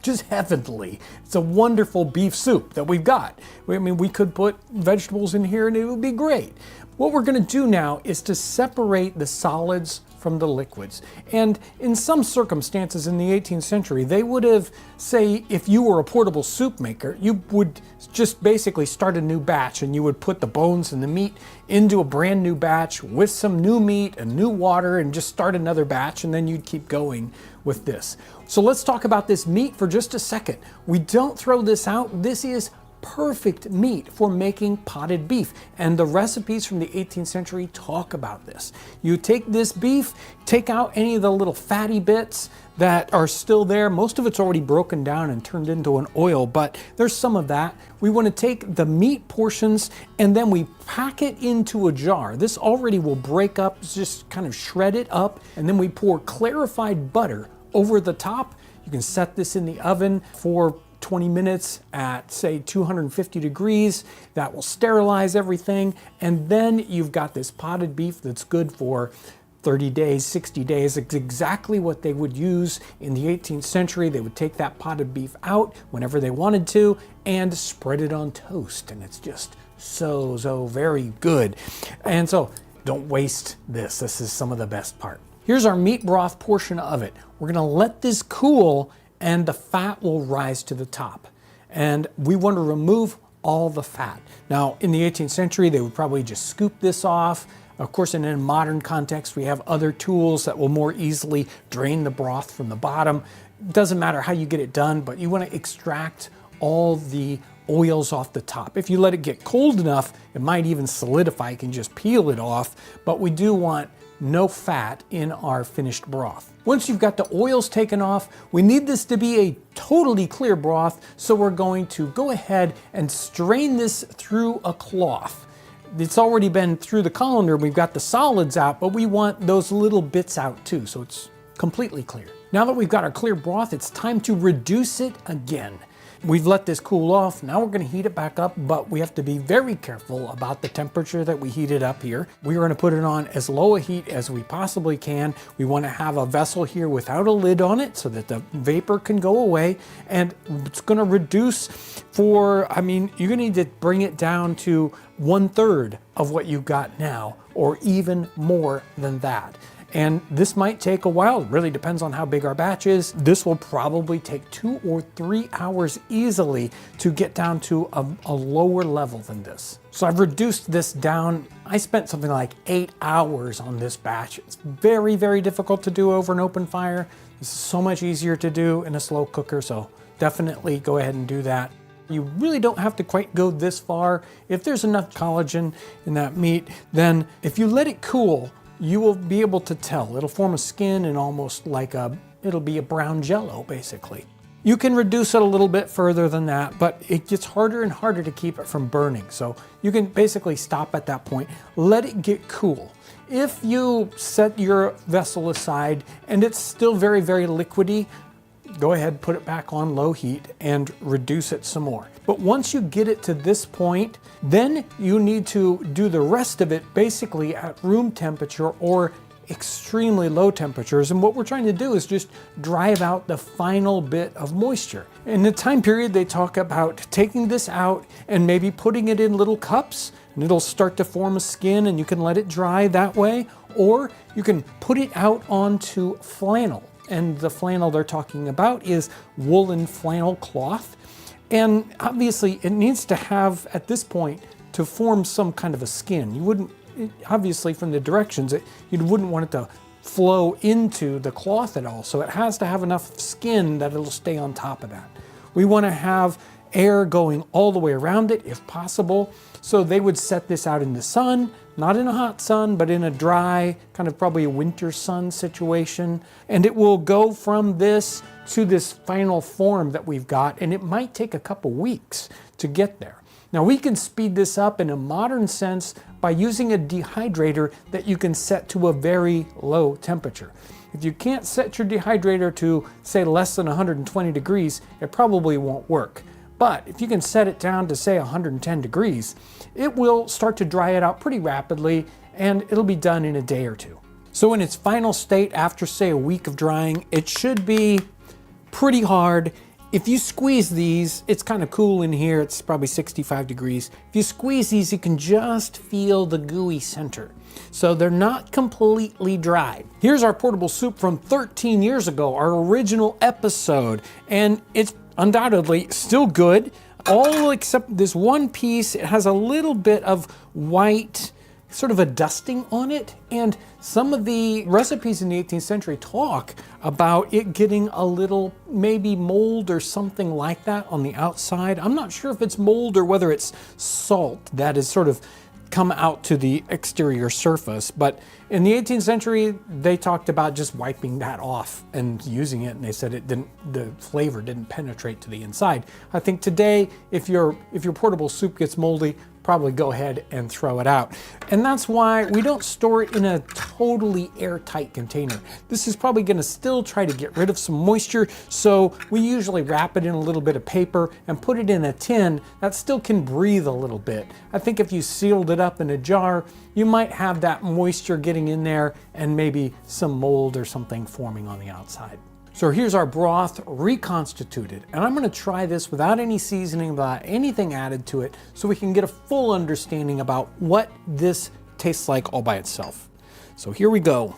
just heavenly. It's a wonderful beef soup that we've got. I mean, we could put vegetables in here and it would be great. What we're going to do now is to separate the solids from the liquids. And in some circumstances in the 18th century, they would have, say, if you were a portable soup maker, you would just basically start a new batch and you would put the bones and the meat into a brand new batch with some new meat and new water and just start another batch, and then you'd keep going with this. So let's talk about this meat for just a second. We don't throw this out. This is perfect meat for making potted beef, and the recipes from the 18th century talk about this. You take this beef, take out any of the little fatty bits that are still there. Most of it's already broken down and turned into an oil, but there's some of that. We want to take the meat portions and then we pack it into a jar. This already will break up, just kind of shred it up, and then we pour clarified butter over the top. You can set this in the oven for 20 minutes at, say, 250 degrees. That will sterilize everything. And then you've got this potted beef that's good for 30 days, 60 days. It's exactly what they would use in the 18th century. They would take that potted beef out whenever they wanted to and spread it on toast. And it's just so very good. And so don't waste this. This is some of the best part. Here's our meat broth portion of it. We're gonna let this cool and the fat will rise to the top. And we want to remove all the fat. Now, in the 18th century, they would probably just scoop this off. Of course, in a modern context, we have other tools that will more easily drain the broth from the bottom. It doesn't matter how you get it done, but you want to extract all the oils off the top. If you let it get cold enough, it might even solidify. You can just peel it off, but we do want no fat in our finished broth. Once you've got the oils taken off, we need this to be a totally clear broth, so we're going to go ahead and strain this through a cloth. It's already been through the colander, we've got the solids out, but we want those little bits out too, so it's completely clear. Now that we've got our clear broth, it's time to reduce it again. We've let this cool off. Now we're going to heat it back up, but we have to be very careful about the temperature that we heat it up here. We're going to put it on as low a heat as we possibly can. We want to have a vessel here without a lid on it so that the vapor can go away, and it's going to reduce for, you're going to need to bring it down to 1/3 of what you've got now, or even more than that. And this might take a while. It really depends on how big our batch is. This will probably take 2 or 3 hours easily to get down to a lower level than this. So I've reduced this down. I spent something like 8 hours on this batch. It's very, very difficult to do over an open fire. This is so much easier to do in a slow cooker, so definitely go ahead and do that. You really don't have to quite go this far. If there's enough collagen in that meat, then if you let it cool, you will be able to tell. It'll form a skin and almost like it'll be a brown jello, basically. You can reduce it a little bit further than that, but it gets harder and harder to keep it from burning. So you can basically stop at that point. Let it get cool. If you set your vessel aside and it's still very, very liquidy, go ahead, put it back on low heat and reduce it some more. But once you get it to this point, then you need to do the rest of it basically at room temperature or extremely low temperatures. And what we're trying to do is just drive out the final bit of moisture. In the time period, they talk about taking this out and maybe putting it in little cups, and it'll start to form a skin and you can let it dry that way, or you can put it out onto flannel. And the flannel they're talking about is woolen flannel cloth. And obviously it needs to have, at this point, to form some kind of a skin. You wouldn't, obviously from the directions, you wouldn't want it to flow into the cloth at all. So it has to have enough skin that it'll stay on top of that. We want to have air going all the way around it if possible. So they would set this out in the sun, not in a hot sun, but in a dry, kind of probably a winter sun situation. And it will go from this to this final form that we've got, and it might take a couple weeks to get there. Now we can speed this up in a modern sense by using a dehydrator that you can set to a very low temperature. If you can't set your dehydrator to, say, less than 120 degrees, it probably won't work. But if you can set it down to, say, 110 degrees, it will start to dry it out pretty rapidly, and it'll be done in a day or two. So in its final state, after, say, a week of drying, it should be pretty hard. If you squeeze these, it's kind of cool in here, it's probably 65 degrees. If you squeeze these, you can just feel the gooey center. So they're not completely dried. Here's our portable soup from 13 years ago, our original episode, and it's undoubtedly still good. All except this one piece, it has a little bit of white, sort of a dusting on it, and some of the recipes in the 18th century talk about it getting a little maybe mold or something like that on the outside. I'm not sure if it's mold or whether it's salt that is sort of come out to the exterior surface, but in the 18th century they talked about just wiping that off and using it, and they said the flavor didn't penetrate to the inside. I think today if your portable soup gets moldy, probably go ahead and throw it out. And that's why we don't store it in a totally airtight container. This is probably gonna still try to get rid of some moisture, so we usually wrap it in a little bit of paper and put it in a tin that still can breathe a little bit. I think if you sealed it up in a jar, you might have that moisture getting in there and maybe some mold or something forming on the outside. So here's our broth reconstituted, and I'm gonna try this without any seasoning, without anything added to it, so we can get a full understanding about what this tastes like all by itself. So here we go.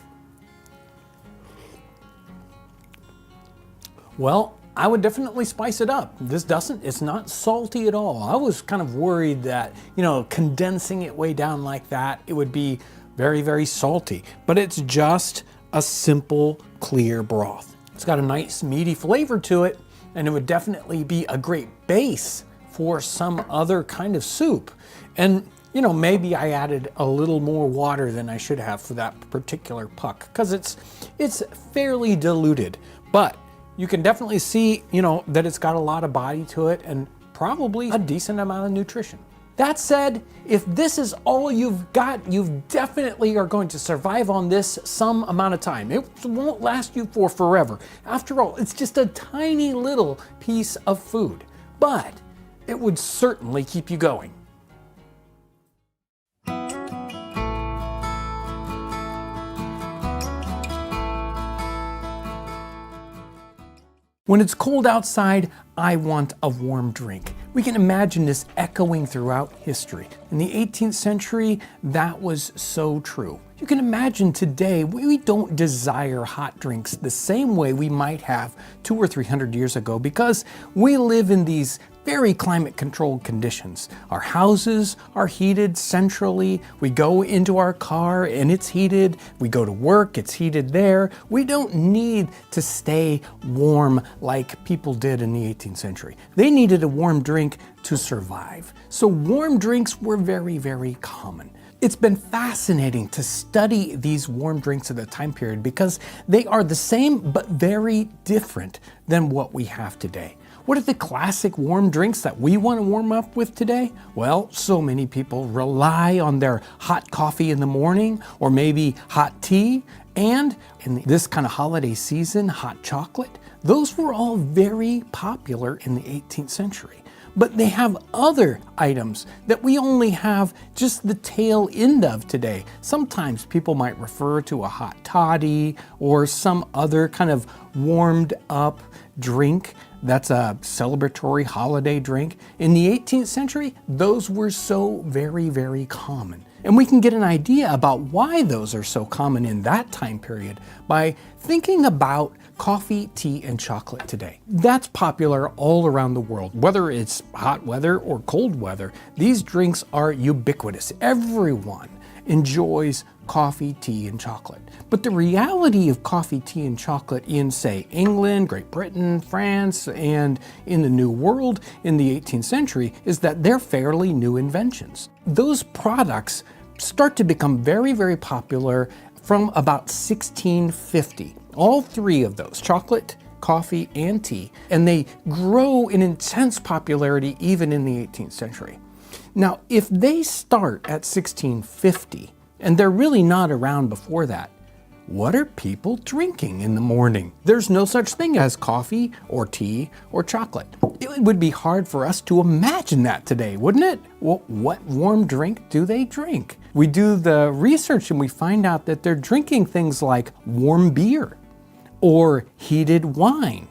Well, I would definitely spice it up. It's not salty at all. I was kind of worried that, condensing it way down like that, it would be very, very salty. But it's just a simple, clear broth. It's got a nice meaty flavor to it, and it would definitely be a great base for some other kind of soup. And maybe I added a little more water than I should have for that particular puck, because it's fairly diluted. But you can definitely see, that it's got a lot of body to it and probably a decent amount of nutrition. That said, if this is all you've got, you definitely are going to survive on this some amount of time. It won't last you for forever. After all, it's just a tiny little piece of food, but it would certainly keep you going. When it's cold outside, I want a warm drink. We can imagine this echoing throughout history. In the 18th century, that was so true. You can imagine today, we don't desire hot drinks the same way we might have 200 or 300 years ago, because we live in these very climate-controlled conditions. Our houses are heated centrally. We go into our car and it's heated. We go to work, it's heated there. We don't need to stay warm like people did in the 18th century. They needed a warm drink to survive. So warm drinks were very, very common. It's been fascinating to study these warm drinks of the time period because they are the same but very different than what we have today. What are the classic warm drinks that we want to warm up with today? Well, so many people rely on their hot coffee in the morning, or maybe hot tea, and in this kind of holiday season, hot chocolate. Those were all very popular in the 18th century. But they have other items that we only have just the tail end of today. Sometimes people might refer to a hot toddy or some other kind of warmed up drink that's a celebratory holiday drink. In the 18th century, those were so very, very common. And we can get an idea about why those are so common in that time period by thinking about coffee, tea, and chocolate today. That's popular all around the world. Whether it's hot weather or cold weather, these drinks are ubiquitous. Everyone enjoys coffee, tea, and chocolate. But the reality of coffee, tea, and chocolate in, say, England, Great Britain, France, and in the New World in the 18th century is that they're fairly new inventions. Those products start to become very, very popular from about 1650. All three of those, chocolate, coffee, and tea, and they grow in intense popularity even in the 18th century. Now, if they start at 1650, and they're really not around before that, what are people drinking in the morning? There's no such thing as coffee or tea or chocolate. It would be hard for us to imagine that today, wouldn't it? Well, what warm drink do they drink? We do the research and we find out that they're drinking things like warm beer or heated wine.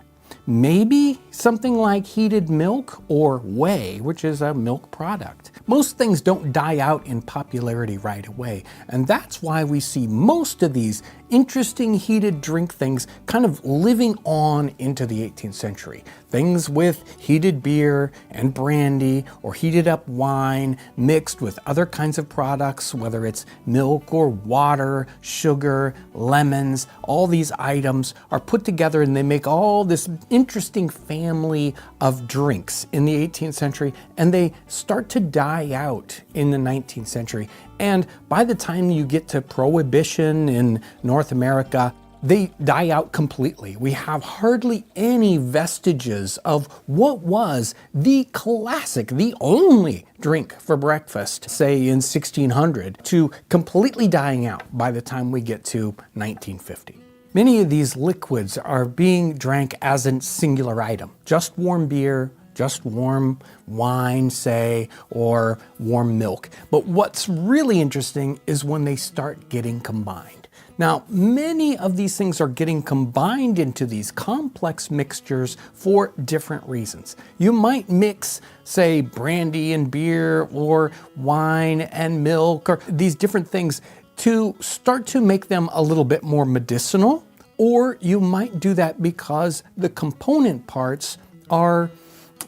Maybe something like heated milk or whey, which is a milk product. Most things don't die out in popularity right away, and that's why we see most of these interesting heated drink things kind of living on into the 18th century. Things with heated beer and brandy or heated up wine mixed with other kinds of products, whether it's milk or water, sugar, lemons, all these items are put together and they make all this interesting family of drinks in the 18th century, and they start to die out in the 19th century. And by the time you get to Prohibition in North America, they die out completely. We have hardly any vestiges of what was the classic, the only drink for breakfast, say in 1600, to completely dying out by the time we get to 1950. Many of these liquids are being drank as a singular item, just warm beer, just warm wine, say, or warm milk. But what's really interesting is when they start getting combined. Now, many of these things are getting combined into these complex mixtures for different reasons. You might mix, say, brandy and beer or wine and milk or these different things to start to make them a little bit more medicinal, Or you might do that because the component parts are,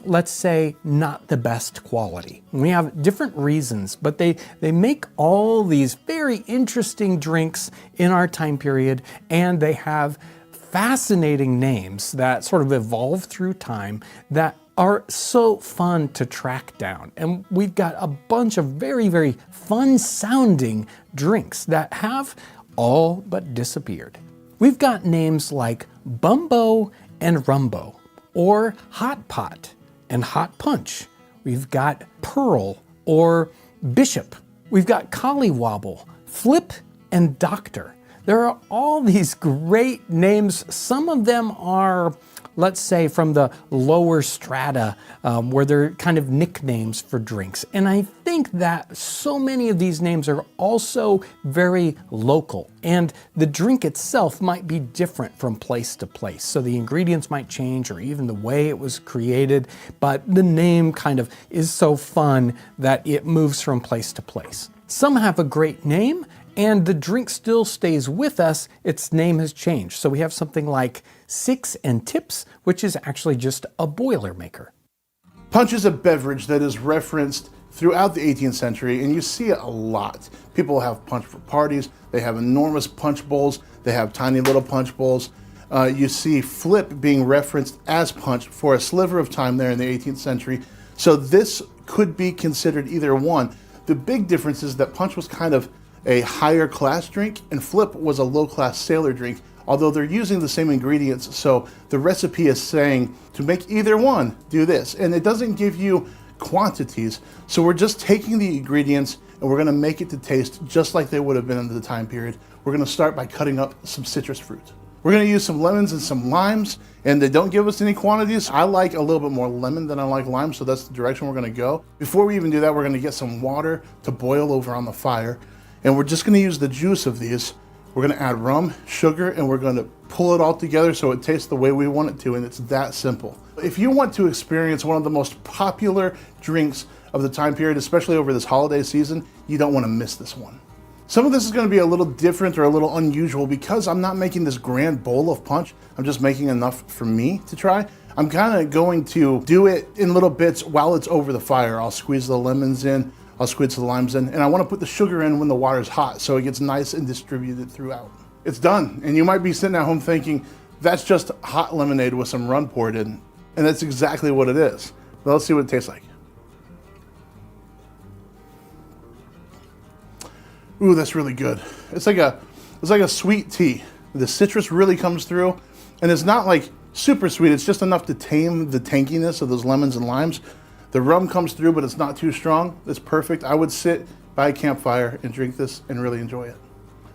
let's say, not the best quality. We have different reasons, but they make all these very interesting drinks in our time period, and they have fascinating names that sort of evolve through time that are so fun to track down. And we've got a bunch of very, very fun sounding drinks that have all but disappeared. We've got names like Bumbo and Rumbo, or Hot Pot and Hot Punch. We've got Pearl or Bishop. We've got Collywobble, Flip, and Doctor. There are all these great names. Some of them are, let's say, from the lower strata, where they're kind of nicknames for drinks. And I think that so many of these names are also very local, and the drink itself might be different from place to place. So the ingredients might change, or even the way it was created, but the name kind of is so fun that it moves from place to place. Some have a great name, and the drink still stays with us, its name has changed. So we have something like Six and Tips, which is actually just a Boilermaker. Punch is a beverage that is referenced throughout the 18th century, and you see it a lot. People have punch for parties, they have enormous punch bowls, they have tiny little punch bowls. You see Flip being referenced as punch for a sliver of time there in the 18th century. So this could be considered either one. The big difference is that punch was kind of a higher class drink, and Flip was a low class sailor drink, although they're using the same ingredients. So the recipe is saying to make either one, do this. And it doesn't give you quantities. So we're just taking the ingredients and we're gonna make it to taste just like they would have been in the time period. We're gonna start by cutting up some citrus fruit. We're gonna use some lemons and some limes, and they don't give us any quantities. I like a little bit more lemon than I like lime, so that's the direction we're gonna go. Before we even do that, we're gonna get some water to boil over on the fire. And we're just gonna use the juice of these. We're gonna add rum, sugar, and we're gonna pull it all together so it tastes the way we want it to, and it's that simple. If you want to experience one of the most popular drinks of the time period, especially over this holiday season, you don't wanna miss this one. Some of this is gonna be a little different or a little unusual because I'm not making this grand bowl of punch. I'm just making enough for me to try. I'm kinda going to do it in little bits while it's over the fire. I'll squeeze the lemons in, I'll squeeze the limes in, and I want to put the sugar in when the water's hot so it gets nice and distributed throughout. It's done, and you might be sitting at home thinking, that's just hot lemonade with some rum poured in, and that's exactly what it is. But let's see what it tastes like. Ooh, that's really good. It's like a sweet tea. The citrus really comes through, and it's not like super sweet, it's just enough to tame the tankiness of those lemons and limes. The rum comes through, but it's not too strong. It's perfect. I would sit by a campfire and drink this and really enjoy it.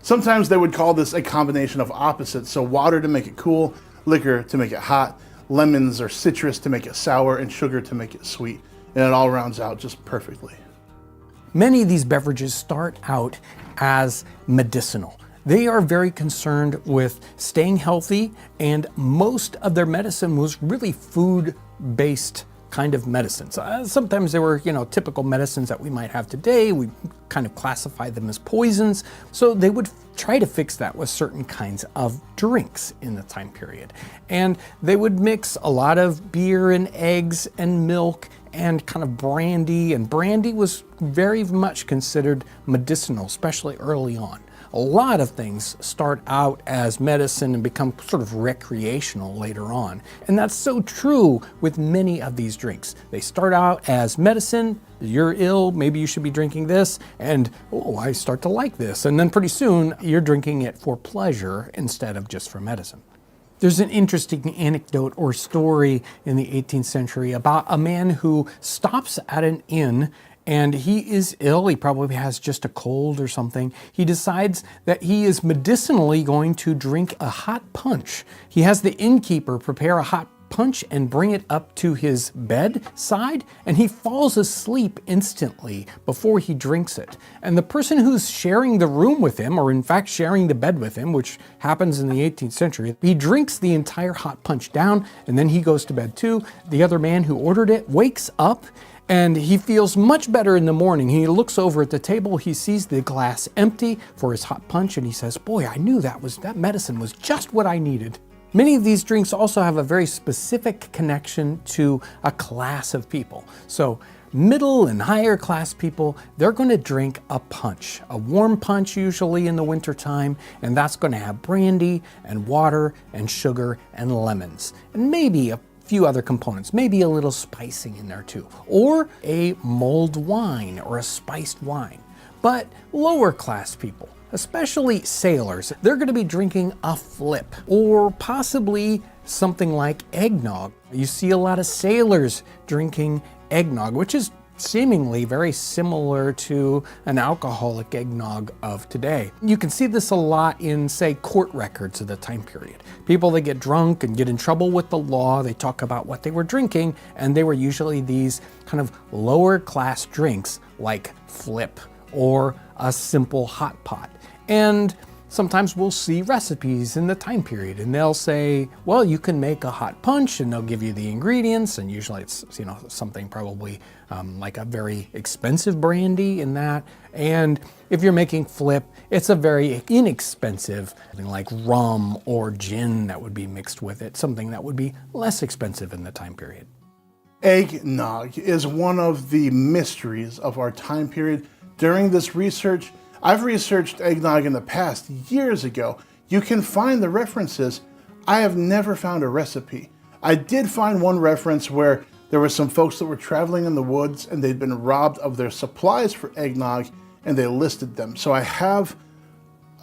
Sometimes they would call this a combination of opposites. So water to make it cool, liquor to make it hot, lemons or citrus to make it sour, and sugar to make it sweet. And it all rounds out just perfectly. Many of these beverages start out as medicinal. They are very concerned with staying healthy, and most of their medicine was really food-based kind of medicines. Sometimes they were, typical medicines that we might have today. We kind of classify them as poisons. So they would try to fix that with certain kinds of drinks in the time period. And they would mix a lot of beer and eggs and milk and kind of brandy. And brandy was very much considered medicinal, especially early on. A lot of things start out as medicine and become sort of recreational later on. And that's so true with many of these drinks. They start out as medicine, you're ill, maybe you should be drinking this, and oh, I start to like this. And then pretty soon you're drinking it for pleasure instead of just for medicine. There's an interesting anecdote or story in the 18th century about a man who stops at an inn and he is ill. He probably has just a cold or something. He decides that he is medicinally going to drink a hot punch. He has the innkeeper prepare a hot punch and bring it up to his bedside, and he falls asleep instantly before he drinks it. And the person who's sharing the room with him, or in fact sharing the bed with him, which happens in the 18th century, he drinks the entire hot punch down, and then he goes to bed too. The other man who ordered it wakes up, And he feels much better in the morning. He looks over at the table, he sees the glass empty for his hot punch, and he says, boy, I knew that medicine was just what I needed. Many of these drinks also have a very specific connection to a class of people. So middle and higher class people, they're going to drink a punch, a warm punch usually in the wintertime, and that's going to have brandy and water and sugar and lemons, and maybe a few other components, maybe a little spicing in there too, or a mulled wine or a spiced wine. But lower class people, especially sailors, they're going to be drinking a flip or possibly something like eggnog. You see a lot of sailors drinking eggnog, which is seemingly very similar to an alcoholic eggnog of today. You can see this a lot in, say, court records of the time period. People that get drunk and get in trouble with the law, they talk about what they were drinking, and they were usually these kind of lower class drinks like flip or a simple hot pot. And sometimes we'll see recipes in the time period and they'll say, well, you can make a hot punch, and they'll give you the ingredients, and usually it's, you know, something probably like a very expensive brandy in that. And if you're making flip, it's a very inexpensive, something like rum or gin that would be mixed with it, something that would be less expensive in the time period. Eggnog is one of the mysteries of our time period. During this research, I've researched eggnog in the past, years ago. You can find the references. I have never found a recipe. I did find one reference where there were some folks that were traveling in the woods and they'd been robbed of their supplies for eggnog, and they listed them. So I have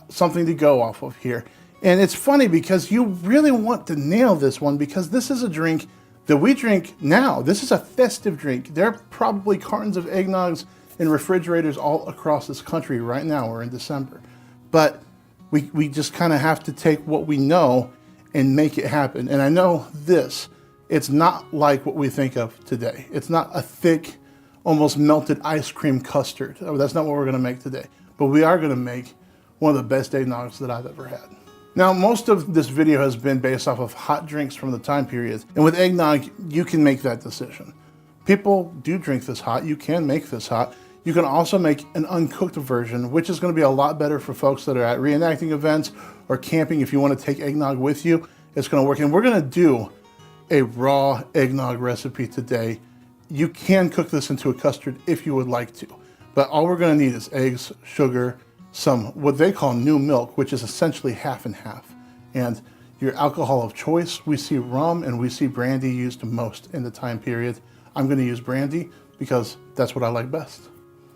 something to go off of here. And it's funny because you really want to nail this one, because this is a drink that we drink now. This is a festive drink. There are probably cartons of eggnogs in refrigerators all across this country right now. We're in December. But we just kind of have to take what we know and make it happen. And I know this, it's not like what we think of today. It's not a thick, almost melted ice cream custard. Oh, that's not what we're gonna make today. But we are gonna make one of the best eggnogs that I've ever had. Now, most of this video has been based off of hot drinks from the time period. And with eggnog, you can make that decision. People do drink this hot. You can make this hot. You can also make an uncooked version, which is going to be a lot better for folks that are at reenacting events or camping. If you want to take eggnog with you, it's going to work. And we're going to do a raw eggnog recipe today. You can cook this into a custard if you would like to, but all we're going to need is eggs, sugar, some what they call new milk, which is essentially half and half, and your alcohol of choice. We see rum and we see brandy used most in the time period. I'm going to use brandy because that's what I like best.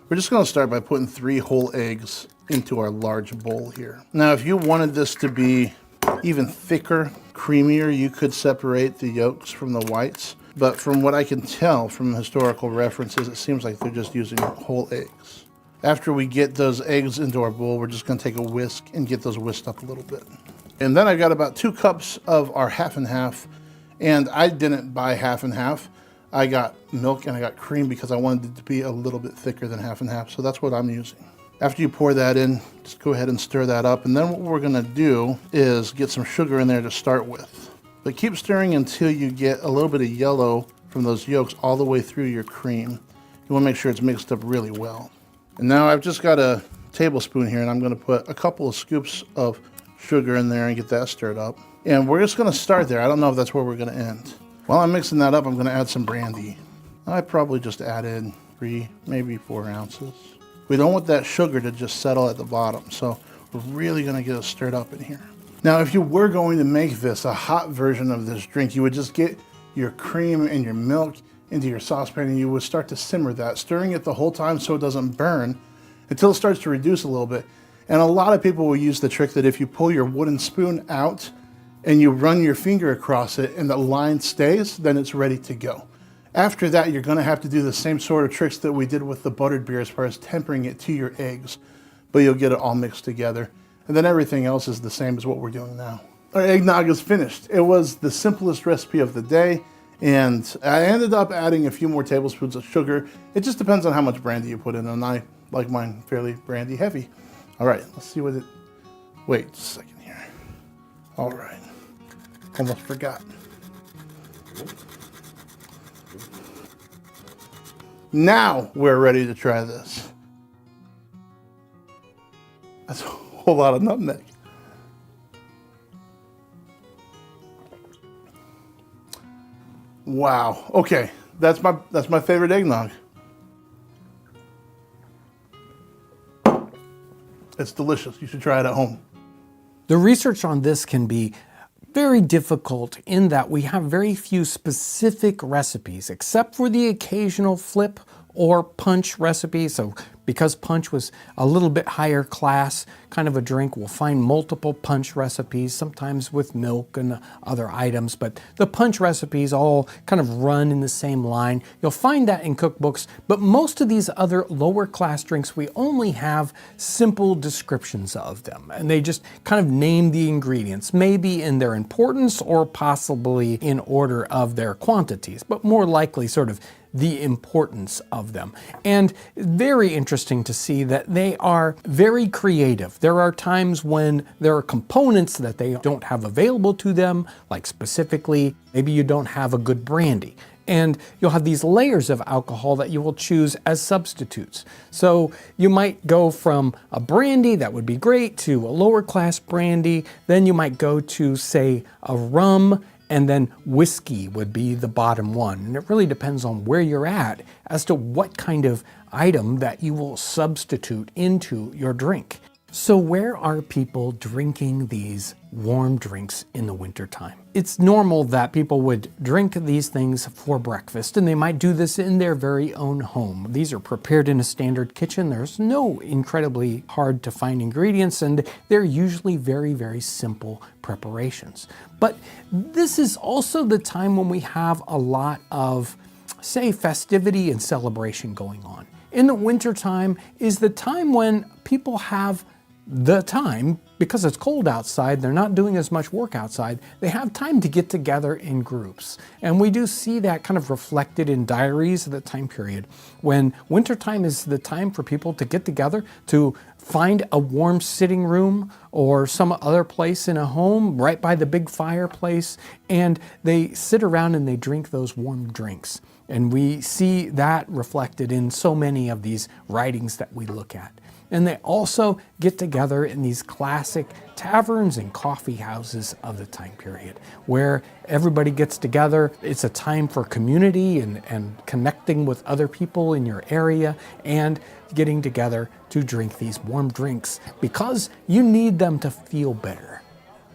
We're just going to start by putting 3 whole eggs into our large bowl here. Now, if you wanted this to be even thicker, creamier, you could separate the yolks from the whites. But from what I can tell from historical references, it seems like they're just using whole eggs. After we get those eggs into our bowl, we're just going to take a whisk and get those whisked up a little bit. And then I got about 2 cups of our half and half. And I didn't buy half and half. I got milk and I got cream because I wanted it to be a little bit thicker than half and half. So that's what I'm using. After you pour that in, just go ahead and stir that up. And then what we're gonna do is get some sugar in there to start with. But keep stirring until you get a little bit of yellow from those yolks all the way through your cream. You wanna make sure it's mixed up really well. And now I've just got a tablespoon here, and I'm gonna put a couple of scoops of sugar in there and get that stirred up. And we're just gonna start there. I don't know if that's where we're gonna end. While I'm mixing that up, I'm gonna add some brandy. I probably just added 3, maybe 4 ounces. We don't want that sugar to just settle at the bottom, so we're really gonna get it stirred up in here. Now, if you were going to make this a hot version of this drink, you would just get your cream and your milk into your saucepan, and you would start to simmer that, stirring it the whole time so it doesn't burn until it starts to reduce a little bit. And a lot of people will use the trick that if you pull your wooden spoon out and you run your finger across it and the line stays, then it's ready to go. After that, you're gonna have to do the same sort of tricks that we did with the buttered beer as far as tempering it to your eggs, but you'll get it all mixed together. And then everything else is the same as what we're doing now. Our eggnog is finished. It was the simplest recipe of the day, and I ended up adding a few more tablespoons of sugar. It just depends on how much brandy you put in, and I like mine fairly brandy heavy. All right, let's see what it, wait a second here. All right, almost forgot. Now we're ready to try this. That's a whole lot of nutmeg. Wow. Okay, that's my favorite eggnog. It's delicious. You should try it at home. The research on this can be very difficult in that we have very few specific recipes, except for the occasional flip or punch recipe. So because punch was a little bit higher class kind of a drink, we'll find multiple punch recipes, sometimes with milk and other items, but the punch recipes all kind of run in the same line. You'll find that in cookbooks, but most of these other lower class drinks, we only have simple descriptions of them, and they just kind of name the ingredients, maybe in their importance or possibly in order of their quantities, but more likely sort of the importance of them. And very interesting to see that they are very creative. There are times when there are components that they don't have available to them, like specifically, maybe you don't have a good brandy. And you'll have these layers of alcohol that you will choose as substitutes. So you might go from a brandy that would be great to a lower class brandy. Then you might go to, say, a rum, and then whiskey would be the bottom one. And it really depends on where you're at as to what kind of item that you will substitute into your drink. So where are people drinking these warm drinks in the wintertime? It's normal that people would drink these things for breakfast, and they might do this in their very own home. These are prepared in a standard kitchen. There's no incredibly hard to find ingredients, and they're usually very, very simple preparations. But this is also the time when we have a lot of, say, festivity and celebration going on. In the wintertime is the time when people have the time, because it's cold outside, they're not doing as much work outside, they have time to get together in groups. And we do see that kind of reflected in diaries of the time period, when wintertime is the time for people to get together, to find a warm sitting room or some other place in a home right by the big fireplace, and they sit around and they drink those warm drinks. And we see that reflected in so many of these writings that we look at. And they also get together in these classic taverns and coffee houses of the time period, where everybody gets together. It's a time for community and connecting with other people in your area and getting together to drink these warm drinks because you need them to feel better.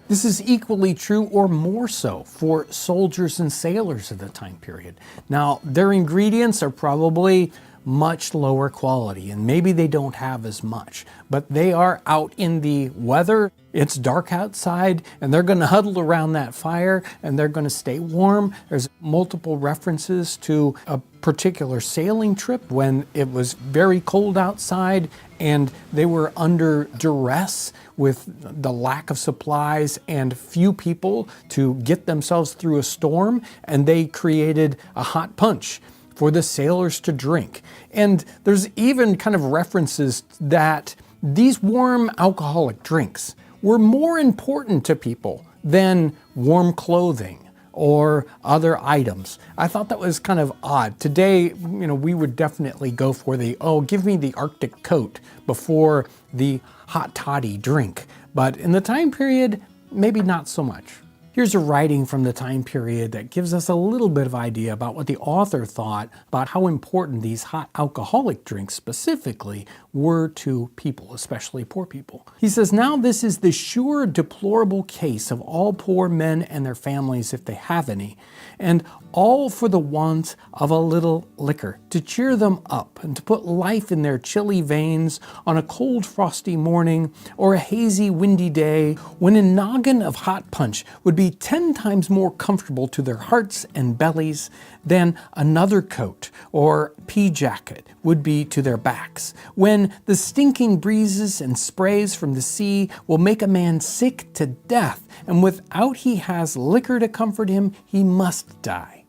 This is equally true or more so for soldiers and sailors of the time period. Now, their ingredients are probably much lower quality, and maybe they don't have as much, but they are out in the weather. It's dark outside, and they're going to huddle around that fire, and they're going to stay warm. There's multiple references to a particular sailing trip when it was very cold outside, and they were under duress with the lack of supplies and few people to get themselves through a storm, and they created a hot punch for the sailors to drink. And there's even kind of references that these warm alcoholic drinks were more important to people than warm clothing or other items. I thought that was kind of odd. Today, we would definitely go for the, oh, give me the Arctic coat before the hot toddy drink. But in the time period, maybe not so much. Here's a writing from the time period that gives us a little bit of idea about what the author thought about how important these hot alcoholic drinks specifically were to people, especially poor people. He says, "Now this is the sure deplorable case of all poor men and their families, if they have any, and all for the want of a little liquor to cheer them up and to put life in their chilly veins on a cold frosty morning or a hazy windy day, when a noggin of hot punch would be 10 times more comfortable to their hearts and bellies than another coat or pea jacket would be to their backs, when the stinking breezes and sprays from the sea will make a man sick to death, and without he has liquor to comfort him, he must die."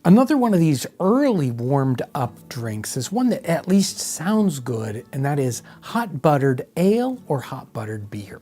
Another one of these early warmed up drinks is one that at least sounds good, and that is hot buttered ale or hot buttered beer.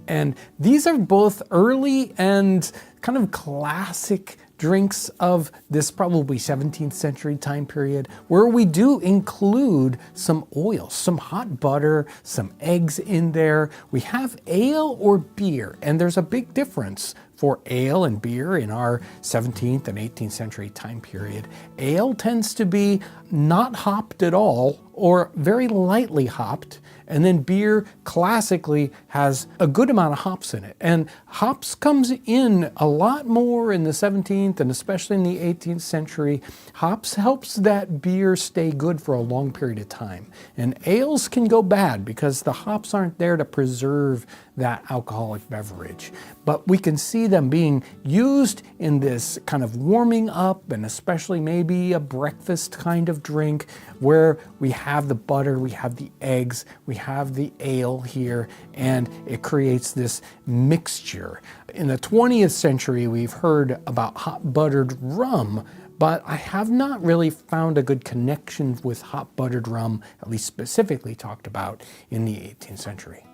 And these are both early and kind of classic drinks of this probably 17th century time period, where we do include some oil, some hot butter, some eggs in there. We have ale or beer, and there's a big difference for ale and beer in our 17th and 18th century time period. Ale tends to be not hopped at all or very lightly hopped, and then beer classically has a good amount of hops in it. And hops comes in a lot more in the 17th and especially in the 18th century. Hops helps that beer stay good for a long period of time. And ales can go bad because the hops aren't there to preserve that alcoholic beverage. But we can see them being used in this kind of warming up and especially maybe a breakfast kind of drink where we have the butter, we have the eggs, we have the ale here, and it creates this mixture. In the 20th century, we've heard about hot buttered rum, but I have not really found a good connection with hot buttered rum, at least specifically talked about in the 18th century.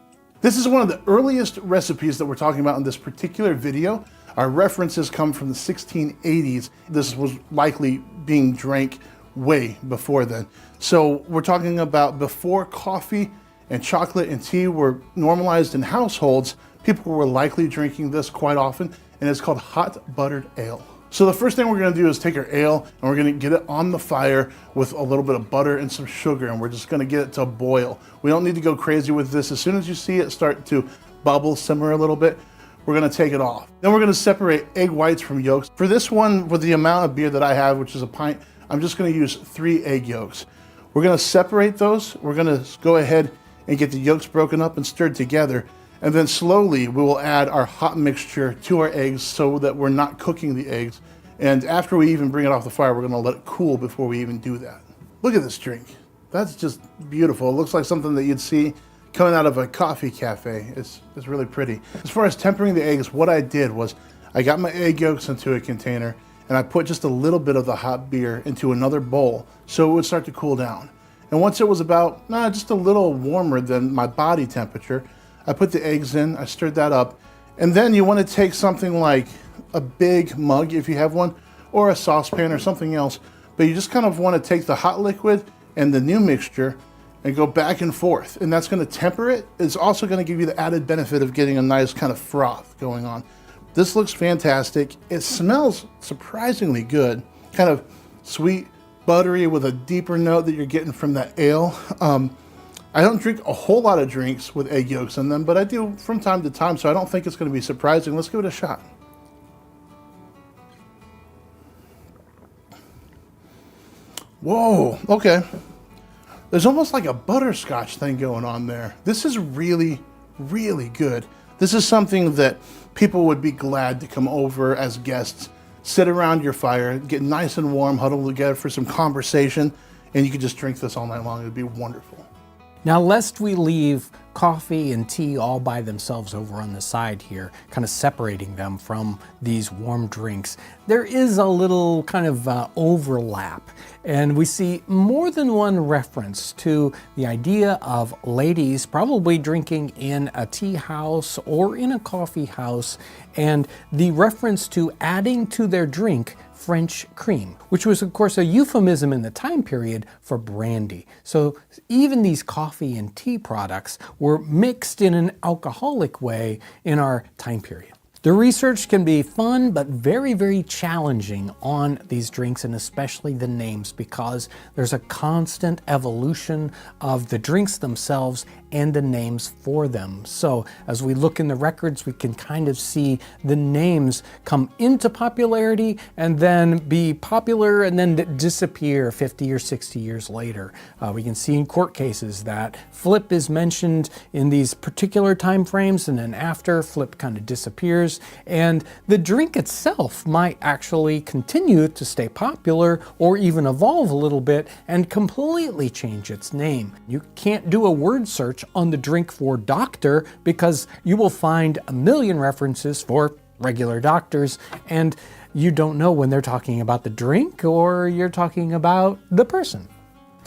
This is one of the earliest recipes that we're talking about in this particular video. Our references come from the 1680s. This was likely being drank way before then. So we're talking about before coffee and chocolate and tea were normalized in households, people were likely drinking this quite often, and it's called hot buttered ale. So the first thing we're gonna do is take our ale and we're gonna get it on the fire with a little bit of butter and some sugar, and we're just gonna get it to boil. We don't need to go crazy with this. As soon as you see it start to bubble, simmer a little bit, we're gonna take it off. Then we're gonna separate egg whites from yolks. For this one, with the amount of beer that I have, which is a pint, I'm just gonna use 3 egg yolks. We're gonna separate those. We're gonna go ahead and get the yolks broken up and stirred together. And then slowly we will add our hot mixture to our eggs so that we're not cooking the eggs. And after we even bring it off the fire, we're gonna let it cool before we even do that. Look at this drink. That's just beautiful. It looks like something that you'd see coming out of a coffee cafe. It's really pretty. As far as tempering the eggs, what I did was I got my egg yolks into a container and I put just a little bit of the hot beer into another bowl so it would start to cool down. And once it was about just a little warmer than my body temperature, I put the eggs in, I stirred that up, and then you want to take something like a big mug if you have one, or a saucepan or something else, but you just kind of want to take the hot liquid and the new mixture and go back and forth, and that's going to temper it. It's also going to give you the added benefit of getting a nice kind of froth going on. This looks fantastic. It smells surprisingly good, kind of sweet, buttery with a deeper note that you're getting from that ale. I don't drink a whole lot of drinks with egg yolks in them, but I do from time to time, so I don't think it's going to be surprising. Let's give it a shot. Whoa, okay. There's almost like a butterscotch thing going on there. This is really, really good. This is something that people would be glad to come over as guests, sit around your fire, get nice and warm, huddle together for some conversation, and you could just drink this all night long. It would be wonderful. Now, lest we leave coffee and tea all by themselves over on the side here, kind of separating them from these warm drinks, there is a little kind of overlap. And we see more than one reference to the idea of ladies probably drinking in a tea house or in a coffee house, and the reference to adding to their drink French cream, which was of course a euphemism in the time period for brandy. So even these coffee and tea products were mixed in an alcoholic way in our time period. The research can be fun, but very, very challenging on these drinks, and especially the names, because there's a constant evolution of the drinks themselves and the names for them. So as we look in the records, we can kind of see the names come into popularity and then be popular and then disappear 50 or 60 years later. We can see in court cases that flip is mentioned in these particular time frames, and then after, flip kind of disappears. And the drink itself might actually continue to stay popular or even evolve a little bit and completely change its name. You can't do a word search on the drink for doctor because you will find a million references for regular doctors, and you don't know when they're talking about the drink or you're talking about the person.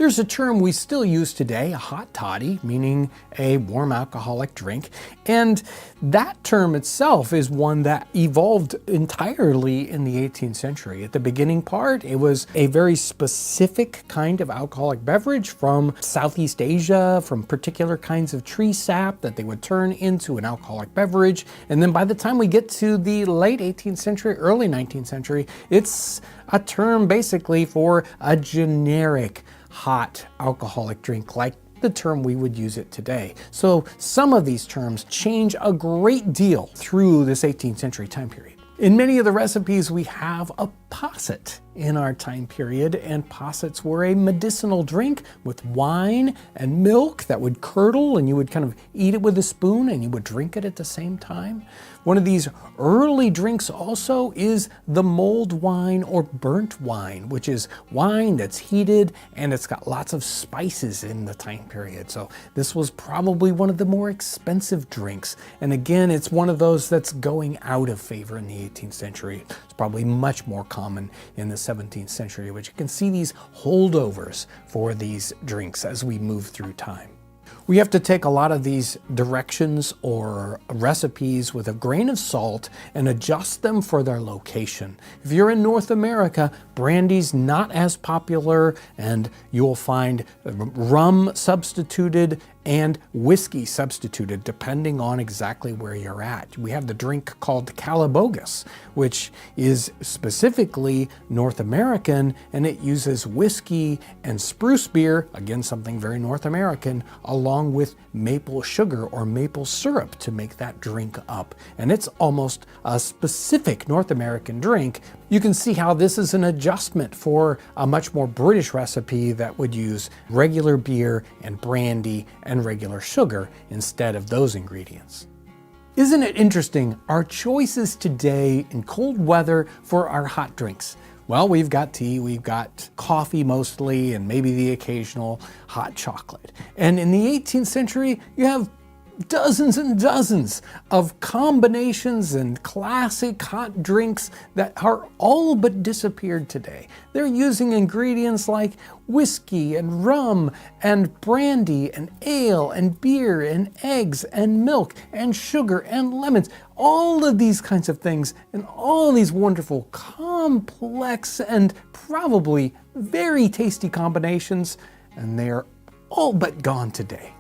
There's a term we still use today, a hot toddy, meaning a warm alcoholic drink. And that term itself is one that evolved entirely in the 18th century. At the beginning part, it was a very specific kind of alcoholic beverage from Southeast Asia, from particular kinds of tree sap that they would turn into an alcoholic beverage. And then by the time we get to the late 18th century, early 19th century, it's a term basically for a generic hot alcoholic drink, like the term we would use it today. So some of these terms change a great deal through this 18th century time period. In many of the recipes, we have a posset in our time period, and possets were a medicinal drink with wine and milk that would curdle, and you would kind of eat it with a spoon and you would drink it at the same time. One of these early drinks also is the mulled wine or burnt wine, which is wine that's heated and it's got lots of spices in the time period. So this was probably one of the more expensive drinks. And again, it's one of those that's going out of favor in the 18th century. It's probably much more common in the 17th century, which you can see these holdovers for these drinks as we move through time. We have to take a lot of these directions or recipes with a grain of salt and adjust them for their location. If you're in North America, brandy's not as popular, and you'll find rum substituted and whiskey substituted depending on exactly where you're at. We have the drink called calabogus, which is specifically North American, and it uses whiskey and spruce beer, again something very North American, along with maple sugar or maple syrup to make that drink up. And it's almost a specific North American drink. You can see how this is an adjustment for a much more British recipe that would use regular beer and brandy and regular sugar instead of those ingredients. Isn't it interesting, our choices today in cold weather for our hot drinks? Well, we've got tea, we've got coffee mostly, and maybe the occasional hot chocolate. And in the 18th century, you have dozens and dozens of combinations and classic hot drinks that are all but disappeared today. They're using ingredients like whiskey and rum and brandy and ale and beer and eggs and milk and sugar and lemons. All of these kinds of things and all these wonderful, complex, and probably very tasty combinations, and they are all but gone today.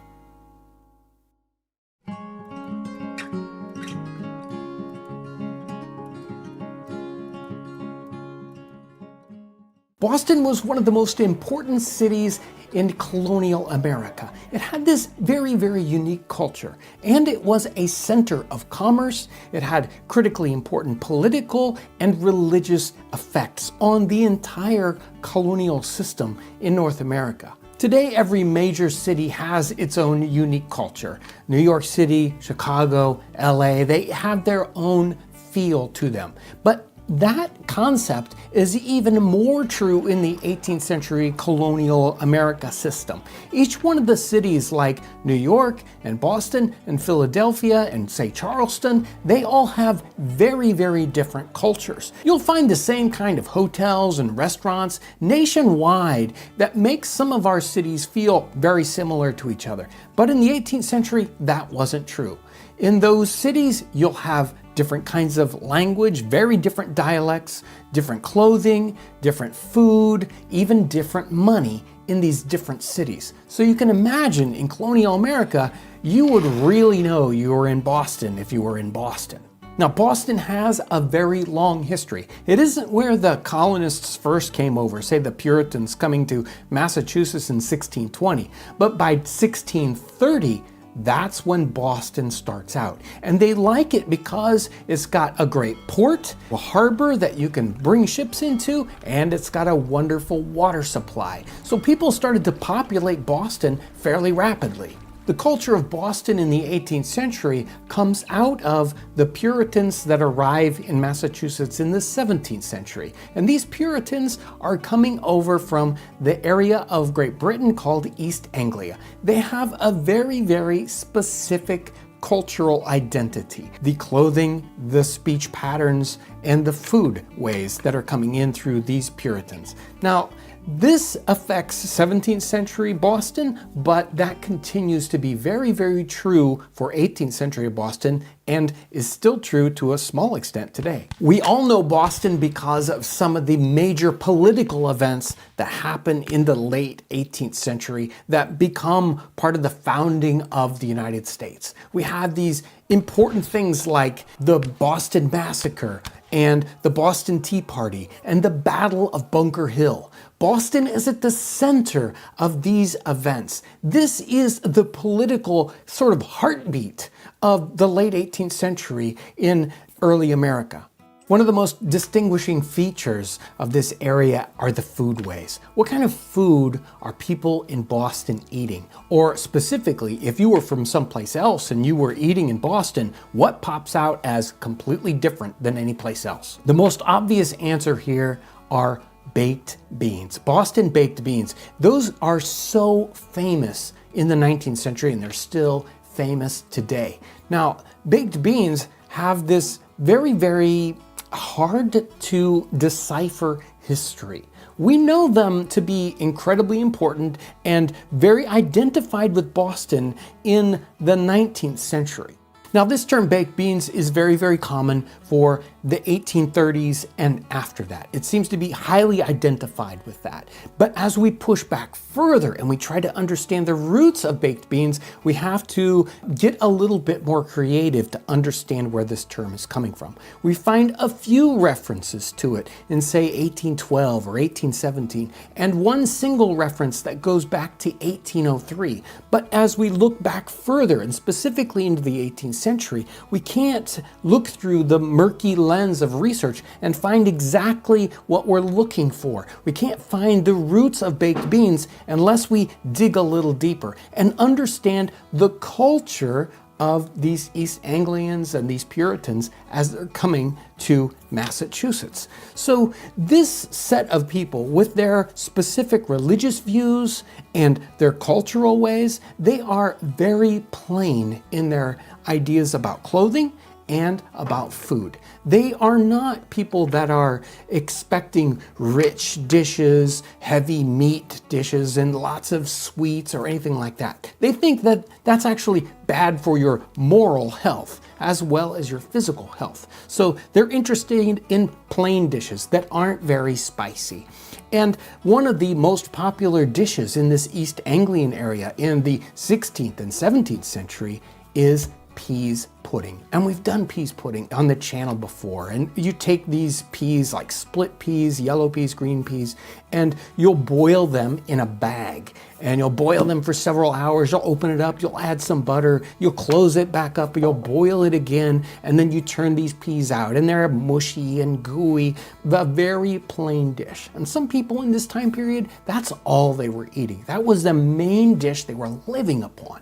Boston was one of the most important cities in colonial America. It had this very, very unique culture, and it was a center of commerce. It had critically important political and religious effects on the entire colonial system in North America. Today, every major city has its own unique culture. New York City, Chicago, LA, they have their own feel to them. But that concept is even more true in the 18th century colonial America system. Each one of the cities like New York and Boston and Philadelphia and say Charleston, they all have very, very different cultures. You'll find the same kind of hotels and restaurants nationwide that make some of our cities feel very similar to each other. But in the 18th century, that wasn't true. In those cities, you'll have different kinds of language, very different dialects, different clothing, different food, even different money in these different cities. So you can imagine in colonial America, you would really know you were in Boston if you were in Boston. Now, Boston has a very long history. It isn't where the colonists first came over, say the Puritans coming to Massachusetts in 1620, but by 1630, that's when Boston starts out. And they like it because it's got a great port, a harbor that you can bring ships into, and it's got a wonderful water supply. So people started to populate Boston fairly rapidly. The culture of Boston in the 18th century comes out of the Puritans that arrive in Massachusetts in the 17th century. And these Puritans are coming over from the area of Great Britain called East Anglia. They have a very, very specific cultural identity. The clothing, the speech patterns, and the food ways that are coming in through these Puritans. Now, This affects 17th century Boston, but that continues to be very, very true for 18th century Boston and is still true to a small extent today. We all know Boston because of some of the major political events that happen in the late 18th century that become part of the founding of the United States. We have these important things like the Boston Massacre and the Boston Tea Party and the Battle of Bunker Hill. Boston is at the center of these events. This is the political sort of heartbeat of the late 18th century in early America. One of the most distinguishing features of this area are the foodways. What kind of food are people in Boston eating? Or specifically, if you were from someplace else and you were eating in Boston, what pops out as completely different than any place else? The most obvious answer here are baked beans. Boston baked beans. Those are so famous in the 19th century and they're still famous today. Now, baked beans have this very, very hard to decipher history. We know them to be incredibly important and very identified with Boston in the 19th century. Now, this term baked beans is very, very common for the 1830s and after that. It seems to be highly identified with that. But as we push back further and we try to understand the roots of baked beans, we have to get a little bit more creative to understand where this term is coming from. We find a few references to it in, say, 1812 or 1817, and one single reference that goes back to 1803. But as we look back further, and specifically into the 18th century, we can't look through the murky lens of research and find exactly what we're looking for. We can't find the roots of baked beans unless we dig a little deeper and understand the culture of these East Anglians and these Puritans as they're coming to Massachusetts. So this set of people with their specific religious views and their cultural ways, they are very plain in their ideas about clothing and about food. They are not people that are expecting rich dishes, heavy meat dishes, and lots of sweets or anything like that. They think that that's actually bad for your moral health as well as your physical health. So they're interested in plain dishes that aren't very spicy. And one of the most popular dishes in this East Anglian area in the 16th and 17th century is peas pudding. And we've done peas pudding on the channel before. And you take these peas, like split peas, yellow peas, green peas, and you'll boil them in a bag. And you'll boil them for several hours. You'll open it up, you'll add some butter, you'll close it back up, you'll boil it again, and then you turn these peas out. And they're mushy and gooey, a very plain dish. And some people in this time period, that's all they were eating. That was the main dish they were living upon.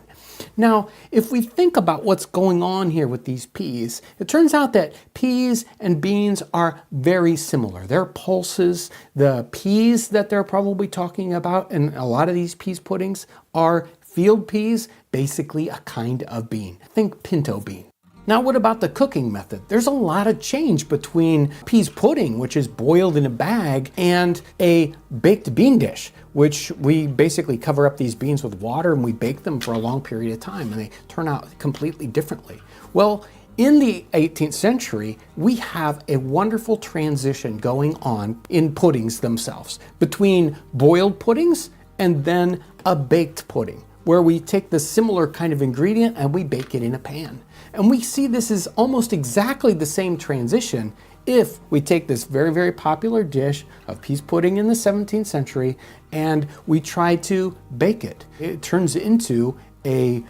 Now, if we think about what's going on here with these peas, it turns out that peas and beans are very similar. They're pulses. The peas that they're probably talking about in a lot of these peas puddings are field peas, basically a kind of bean. Think pinto bean. Now, what about the cooking method? There's a lot of change between peas pudding, which is boiled in a bag, and a baked bean dish, which we basically cover up these beans with water and we bake them for a long period of time, and they turn out completely differently. Well, in the 18th century, we have a wonderful transition going on in puddings themselves between boiled puddings and then a baked pudding, where we take the similar kind of ingredient and we bake it in a pan. And we see this is almost exactly the same transition if we take this very, very popular dish of peas pudding in the 17th century and we try to bake it. It turns into a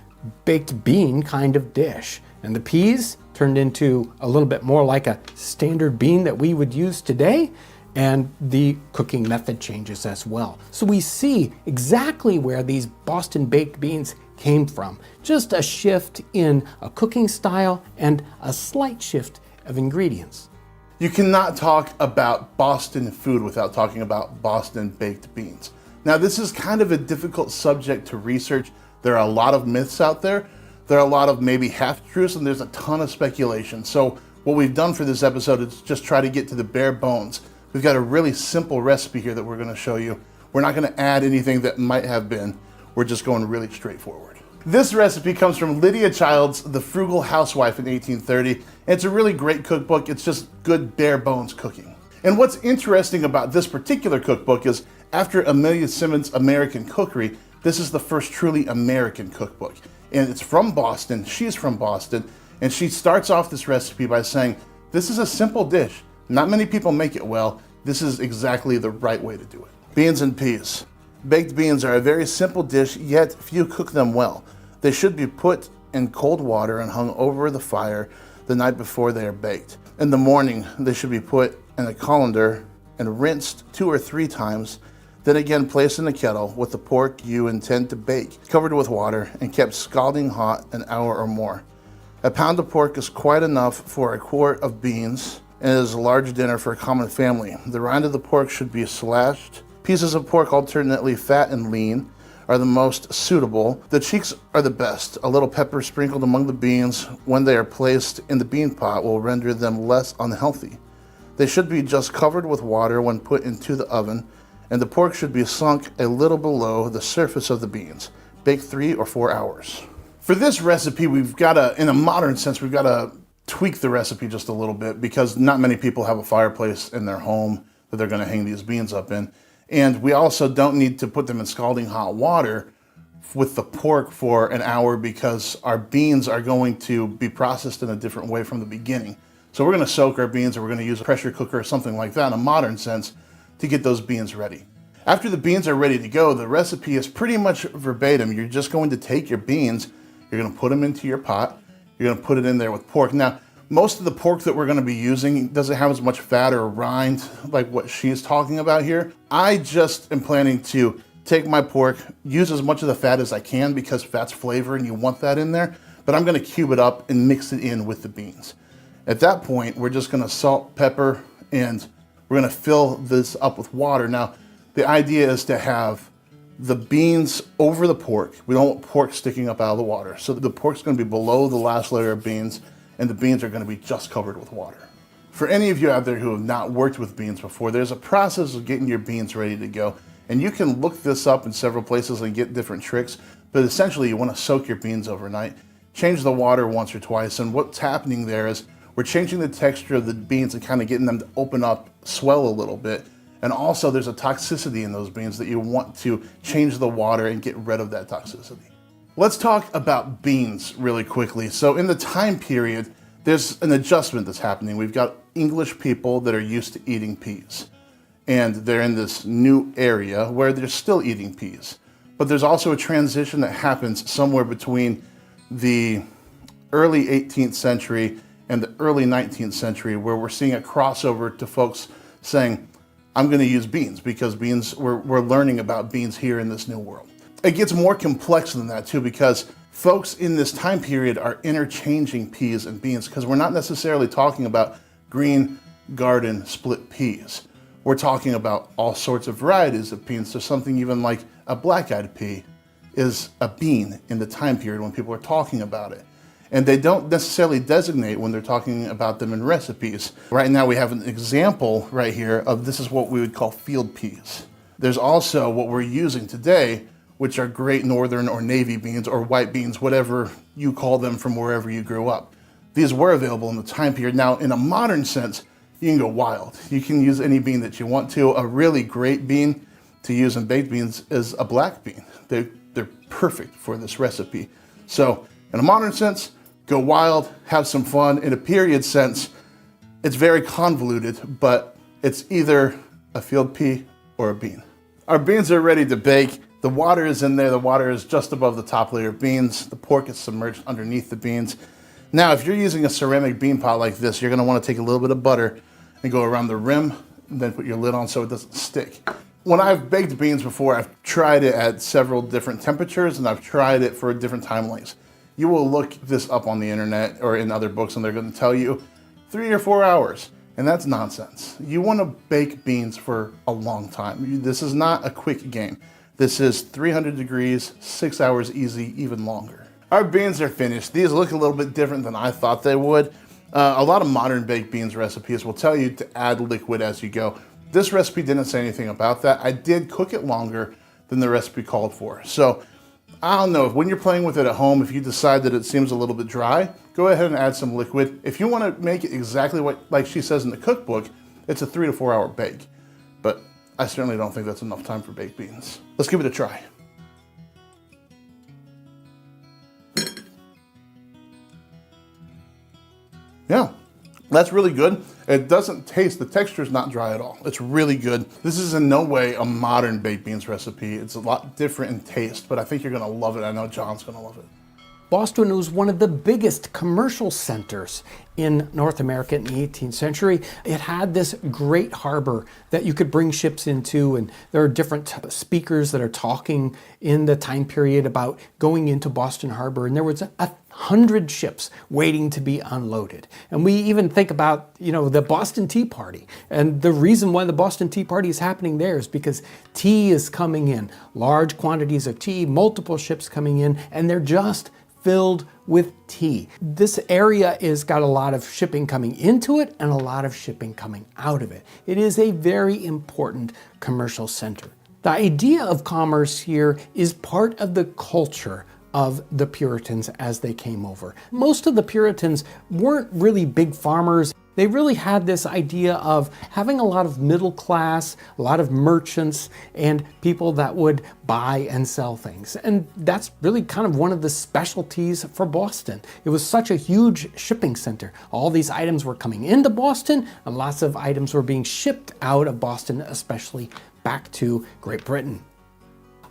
baked bean kind of dish. And the peas turned into a little bit more like a standard bean that we would use today. And the cooking method changes as well. So we see exactly where these Boston baked beans came from. Just a shift in a cooking style and a slight shift of ingredients. You cannot talk about Boston food without talking about Boston baked beans. Now, this is kind of a difficult subject to research. There are a lot of myths out there. There are a lot of maybe half-truths, and there's a ton of speculation. So what we've done for this episode is just try to get to the bare bones. We've got a really simple recipe here that we're going to show you. We're not gonna add anything that might have been. We're just going really straightforward. This recipe comes from Lydia Childs' The Frugal Housewife in 1830. And it's a really great cookbook. It's just good bare bones cooking. And what's interesting about this particular cookbook is after Amelia Simmons' American Cookery, this is the first truly American cookbook. And it's from Boston, she's from Boston, and she starts off this recipe by saying, this is a simple dish. Not many people make it well. This is exactly the right way to do it. Beans and peas. Baked beans are a very simple dish, yet few cook them well. They should be put in cold water and hung over the fire the night before they are baked. In the morning, they should be put in a colander and rinsed 2 or 3 times, then again placed in a kettle with the pork you intend to bake, covered with water and kept scalding hot an hour or more. A pound of pork is quite enough for a quart of beans, and it is a large dinner for a common family. The rind of the pork should be slashed. Pieces of pork, alternately fat and lean, are the most suitable. The cheeks are the best. A little pepper sprinkled among the beans when they are placed in the bean pot will render them less unhealthy. They should be just covered with water when put into the oven, and the pork should be sunk a little below the surface of the beans. Bake 3 or 4 hours. For this recipe, we've got to, in a modern sense, we've got to tweak the recipe just a little bit because not many people have a fireplace in their home that they're going to hang these beans up in. And we also don't need to put them in scalding hot water with the pork for an hour because our beans are going to be processed in a different way from the beginning. So we're going to soak our beans, or we're going to use a pressure cooker or something like that in a modern sense to get those beans ready. After the beans are ready to go, the recipe is pretty much verbatim. You're just going to take your beans, you're going to put them into your pot, you're going to put it in there with pork. Now, most of the pork that we're going to be using doesn't have as much fat or rind like what she's talking about here. I just am planning to take my pork, use as much of the fat as I can because fat's flavor and you want that in there, but I'm going to cube it up and mix it in with the beans. At that point, we're just going to salt, pepper, and we're going to fill this up with water. Now, the idea is to have the beans over the pork. We don't want pork sticking up out of the water. So the pork's going to be below the last layer of beans, and the beans are going to be just covered with water. For any of you out there who have not worked with beans before, there's a process of getting your beans ready to go. And you can look this up in several places and get different tricks, but essentially you want to soak your beans overnight, change the water once or twice, and what's happening there is we're changing the texture of the beans and kind of getting them to open up, swell a little bit. And also there's a toxicity in those beans that you want to change the water and get rid of that toxicity. Let's talk about beans really quickly. So in the time period, there's an adjustment that's happening. We've got English people that are used to eating peas, and they're in this new area where they're still eating peas. But there's also a transition that happens somewhere between the early 18th century and the early 19th century where we're seeing a crossover to folks saying, I'm going to use beans because beans, we're learning about beans here in this new world. It gets more complex than that too because folks in this time period are interchanging peas and beans because we're not necessarily talking about green garden split peas. We're talking about all sorts of varieties of beans. So something even like a black-eyed pea is a bean in the time period when people are talking about it. And they don't necessarily designate when they're talking about them in recipes. Right now we have an example right here of this is what we would call field peas. There's also what we're using today, which are great northern or navy beans or white beans, whatever you call them from wherever you grew up. These were available in the time period. Now, in a modern sense, you can go wild. You can use any bean that you want to. A really great bean to use in baked beans is a black bean. They're perfect for this recipe. So, in a modern sense, go wild, have some fun. In a period sense, it's very convoluted, but it's either a field pea or a bean. Our beans are ready to bake. The water is in there. The water is just above the top layer of beans. The pork is submerged underneath the beans. Now, if you're using a ceramic bean pot like this, you're going to want to take a little bit of butter and go around the rim and then put your lid on so it doesn't stick. When I've baked beans before, I've tried it at several different temperatures and I've tried it for different time lengths. You will look this up on the internet or in other books and they're going to tell you 3 or 4 hours. And that's nonsense. You want to bake beans for a long time. This is not a quick game. This is 300 degrees, 6 hours easy, even longer. Our beans are finished. These look a little bit different than I thought they would. A lot of modern baked beans recipes will tell you to add liquid as you go. This recipe didn't say anything about that. I did cook it longer than the recipe called for. So I don't know, if when you're playing with it at home, if you decide that it seems a little bit dry, go ahead and add some liquid. If you want to make it exactly like she says in the cookbook, it's a 3 to 4 hour bake. But I certainly don't think that's enough time for baked beans. Let's give it a try. Yeah, that's really good. It doesn't taste, the texture is not dry at all. It's really good. This is in no way a modern baked beans recipe. It's a lot different in taste, but I think you're gonna love it. I know John's gonna love it. Boston was one of the biggest commercial centers in North America in the 18th century. It had this great harbor that you could bring ships into, and there are different speakers that are talking in the time period about going into Boston Harbor, and there was 100 ships waiting to be unloaded. And we even think about, the Boston Tea Party. And the reason why the Boston Tea Party is happening there is because tea is coming in, large quantities of tea, multiple ships coming in, and they're just filled with tea. This area is got a lot of shipping coming into it and a lot of shipping coming out of it. It is a very important commercial center. The idea of commerce here is part of the culture of the Puritans as they came over. Most of the Puritans weren't really big farmers. They really had this idea of having a lot of middle class, a lot of merchants, and people that would buy and sell things. And that's really kind of one of the specialties for Boston. It was such a huge shipping center. All these items were coming into Boston, and lots of items were being shipped out of Boston, especially back to Great Britain.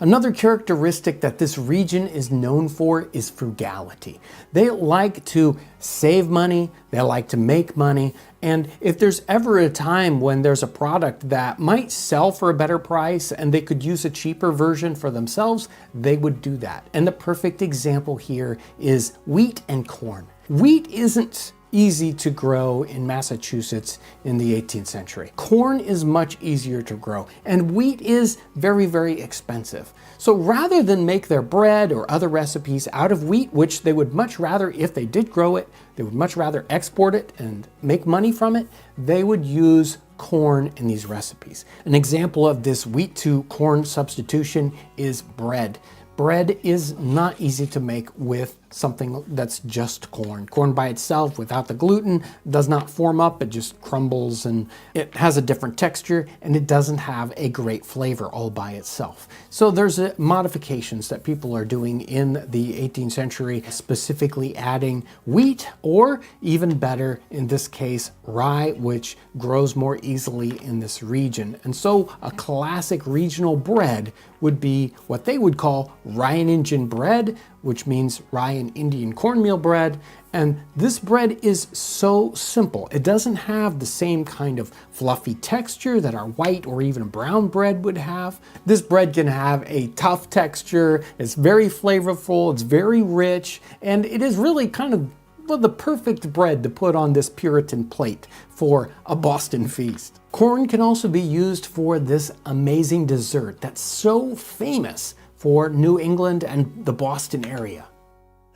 Another characteristic that this region is known for is frugality. They like to save money, they like to make money, and if there's ever a time when there's a product that might sell for a better price and they could use a cheaper version for themselves, they would do that. And the perfect example here is wheat and corn. Wheat isn't easy to grow in Massachusetts in the 18th century. Corn is much easier to grow, and wheat is very, very expensive. So rather than make their bread or other recipes out of wheat, which they would much rather, if they did grow it, they would much rather export it and make money from it, they would use corn in these recipes. An example of this wheat to corn substitution is bread. Bread is not easy to make with something that's just corn. Corn by itself without the gluten does not form up, it just crumbles, and it has a different texture, and it doesn't have a great flavor all by itself. So there's modifications that people are doing in the 18th century, specifically adding wheat, or even better in this case, rye, which grows more easily in this region. And so a classic regional bread would be what they would call rye and Indian bread, which means rye and Indian cornmeal bread. And this bread is so simple. It doesn't have the same kind of fluffy texture that our white or even brown bread would have. This bread can have a tough texture. It's very flavorful. It's very rich. And it is really kind of the perfect bread to put on this Puritan plate for a Boston feast. Corn can also be used for this amazing dessert that's so famous for New England and the Boston area.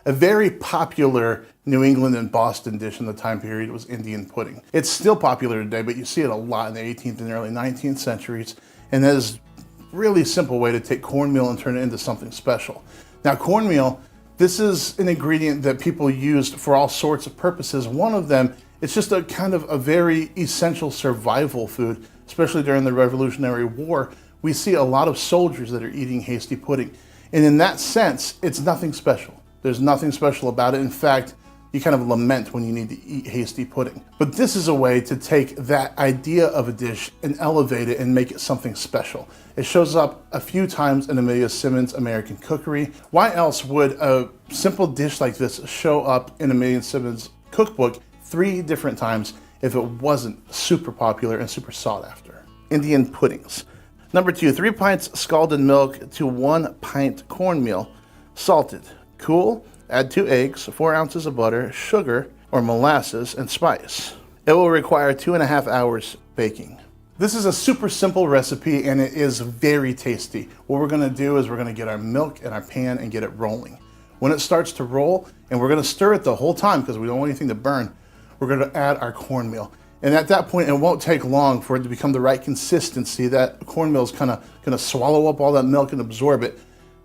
A very popular New England and Boston dish in the time period was Indian pudding. It's still popular today, but you see it a lot in the 18th and early 19th centuries, and that is a really simple way to take cornmeal and turn it into something special. Now, cornmeal, this is an ingredient that people used for all sorts of purposes. One of them, it's just a kind of a very essential survival food, especially during the Revolutionary War. We see a lot of soldiers that are eating hasty pudding. And in that sense, it's nothing special. There's nothing special about it. In fact, you kind of lament when you need to eat hasty pudding. But this is a way to take that idea of a dish and elevate it and make it something special. It shows up a few times in Amelia Simmons' American Cookery. Why else would a simple dish like this show up in Amelia Simmons' cookbook 3 different times if it wasn't super popular and super sought after? Indian puddings. Number 2, 3 pints scalded milk to 1 pint cornmeal, salted. Cool, add 2 eggs, 4 ounces of butter, sugar or molasses, and spice. It will require 2.5 hours baking. This is a super simple recipe and it is very tasty. What we're gonna do is we're gonna get our milk in our pan and get it rolling. When it starts to roll, and we're gonna stir it the whole time because we don't want anything to burn, we're gonna add our cornmeal. And at that point, it won't take long for it to become the right consistency. That cornmeal is kind of going to swallow up all that milk and absorb it.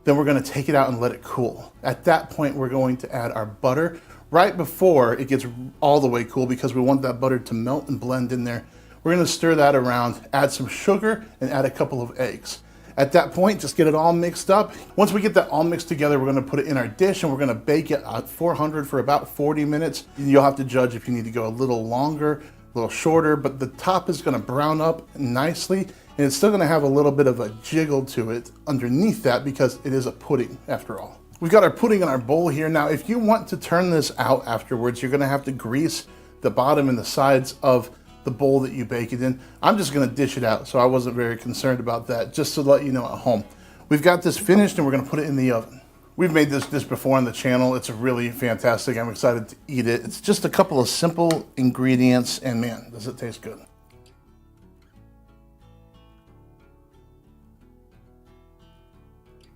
Then we're going to take it out and let it cool. At that point, we're going to add our butter right before it gets all the way cool, because we want that butter to melt and blend in there. We're going to stir that around, add some sugar, and add a couple of eggs. At that point, just get it all mixed up. Once we get that all mixed together, we're going to put it in our dish, and we're going to bake it at 400 for about 40 minutes. You'll have to judge if you need to go a little longer, a little shorter, but the top is going to brown up nicely, and it's still going to have a little bit of a jiggle to it underneath that, because it is a pudding after all. We've got our pudding in our bowl here. Now, if you want to turn this out afterwards, you're going to have to grease the bottom and the sides of the bowl that you bake it in. I'm just going to dish it out, so I wasn't very concerned about that, just to let you know at home. We've got this finished, and we're going to put it in the oven. We've made this dish before on the channel. It's really fantastic. I'm excited to eat it. It's just a couple of simple ingredients, and man, does it taste good.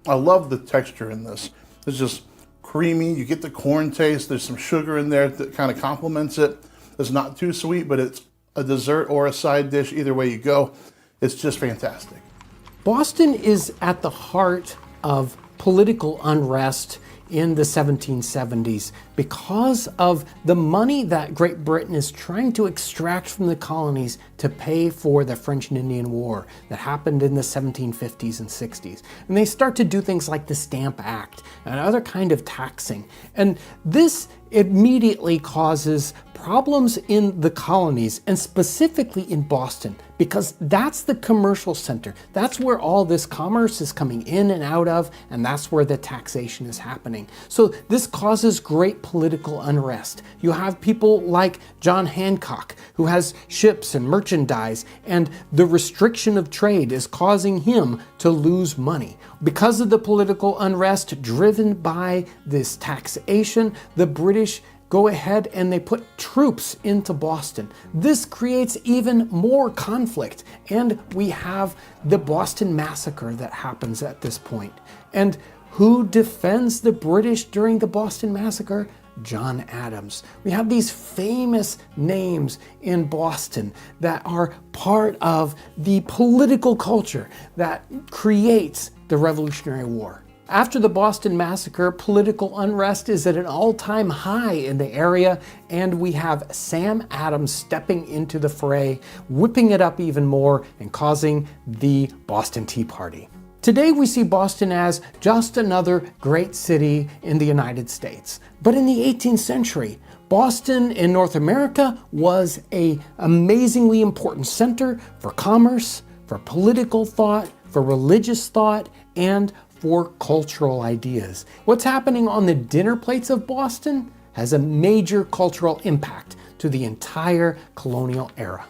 I love the texture in this. It's just creamy. You get the corn taste. There's some sugar in there that kind of complements it. It's not too sweet, but it's a dessert or a side dish. Either way you go, it's just fantastic. Boston is at the heart of political unrest in the 1770s because of the money that Great Britain is trying to extract from the colonies to pay for the French and Indian War that happened in the 1750s and 60s. And they start to do things like the Stamp Act and other kind of taxing. And this immediately causes problems in the colonies, and specifically in Boston, because that's the commercial center. That's where all this commerce is coming in and out of, and that's where the taxation is happening. So this causes great political unrest. You have people like John Hancock, who has ships and merchandise, and the restriction of trade is causing him to lose money. Because of the political unrest driven by this taxation, the British go ahead and they put troops into Boston. This creates even more conflict, and we have the Boston Massacre that happens at this point. And who defends the British during the Boston Massacre? John Adams. We have these famous names in Boston that are part of the political culture that creates the Revolutionary War. After the Boston Massacre, political unrest is at an all-time high in the area, and we have Sam Adams stepping into the fray, whipping it up even more and causing the Boston Tea Party. Today we see Boston as just another great city in the United States. But in the 18th century, Boston in North America was an amazingly important center for commerce, for political thought, for religious thought, and for cultural ideas. What's happening on the dinner plates of Boston has a major cultural impact to the entire colonial era.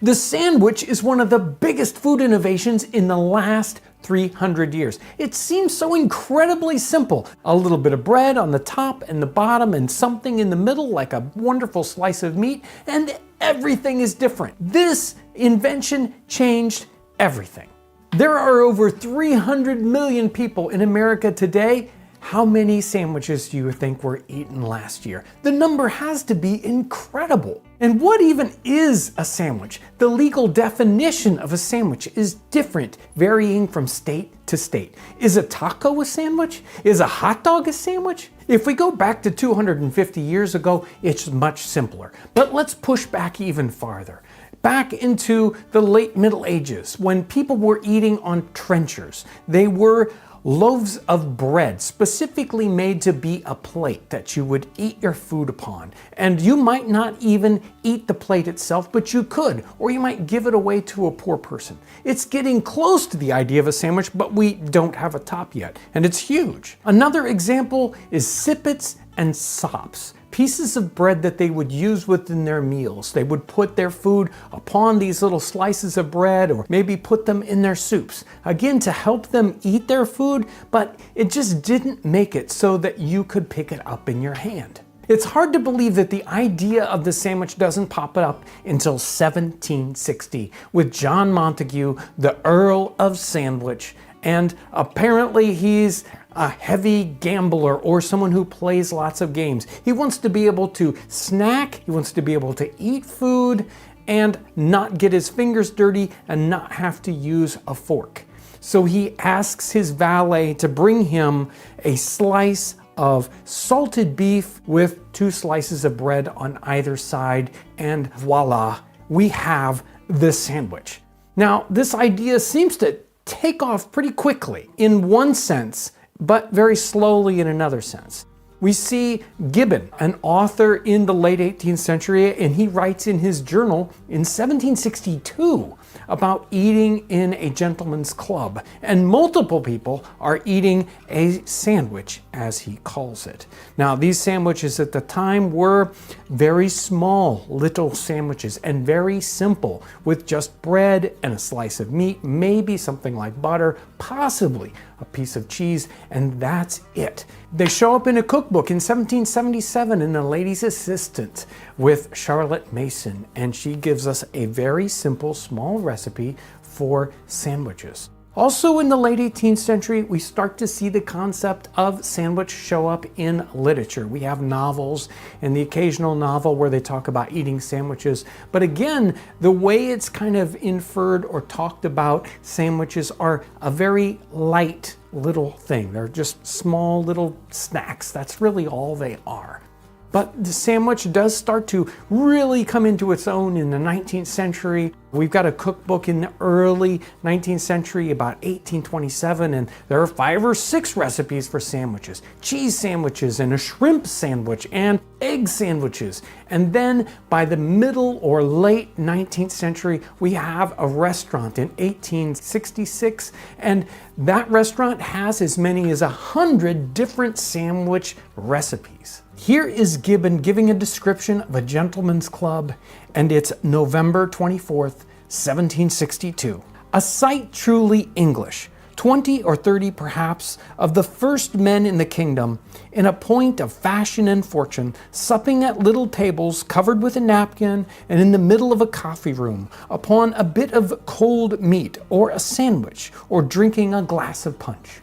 The sandwich is one of the biggest food innovations in the last 300 years. It seems so incredibly simple. A little bit of bread on the top and the bottom and something in the middle like a wonderful slice of meat, and everything is different. This invention changed everything. There are over 300 million people in America today. How many sandwiches do you think were eaten last year? The number has to be incredible. And what even is a sandwich? The legal definition of a sandwich is different, varying from state to state. Is a taco a sandwich? Is a hot dog a sandwich? If we go back to 250 years ago, it's much simpler. But let's push back even farther. Back into the late Middle Ages, when people were eating on trenchers, they were loaves of bread specifically made to be a plate that you would eat your food upon. And you might not even eat the plate itself, but you could, or you might give it away to a poor person. It's getting close to the idea of a sandwich, but we don't have a top yet, and it's huge. Another example is sippets and sops. Pieces of bread that they would use within their meals. They would put their food upon these little slices of bread, or maybe put them in their soups. Again, to help them eat their food, but it just didn't make it so that you could pick it up in your hand. It's hard to believe that the idea of the sandwich doesn't pop up until 1760 with John Montagu, the Earl of Sandwich, And apparently he's a heavy gambler or someone who plays lots of games. He wants to be able to snack, he wants to be able to eat food and not get his fingers dirty and not have to use a fork. So he asks his valet to bring him a slice of salted beef with 2 slices of bread on either side, and voila, we have the sandwich. Now, this idea seems to take off pretty quickly in one sense, but very slowly in another sense. We see Gibbon, an author in the late 18th century, and he writes in his journal in 1762 about eating in a gentleman's club, and multiple people are eating a sandwich, as he calls it. Now, these sandwiches at the time were very small little sandwiches and very simple, with just bread and a slice of meat, maybe something like butter, possibly a piece of cheese, and that's it. They show up in a cookbook in 1777 in The Lady's Assistant with Charlotte Mason, and she gives us a very simple, small recipe for sandwiches. Also in the late 18th century, we start to see the concept of sandwich show up in literature. We have novels and the occasional novel where they talk about eating sandwiches. But again, the way it's kind of inferred or talked about, sandwiches are a very light little thing. They're just small little snacks. That's really all they are. But the sandwich does start to really come into its own in the 19th century. We've got a cookbook in the early 19th century, about 1827, and there are 5 or 6 recipes for sandwiches. Cheese sandwiches and a shrimp sandwich and egg sandwiches. And then by the middle or late 19th century, we have a restaurant in 1866, and that restaurant has as many as 100 different sandwich recipes. Here is Gibbon giving a description of a gentleman's club, and it's November 24th, 1762. A sight truly English, 20 or 30 perhaps of the first men in the kingdom, in a point of fashion and fortune, supping at little tables covered with a napkin, and in the middle of a coffee room, upon a bit of cold meat, or a sandwich, or drinking a glass of punch.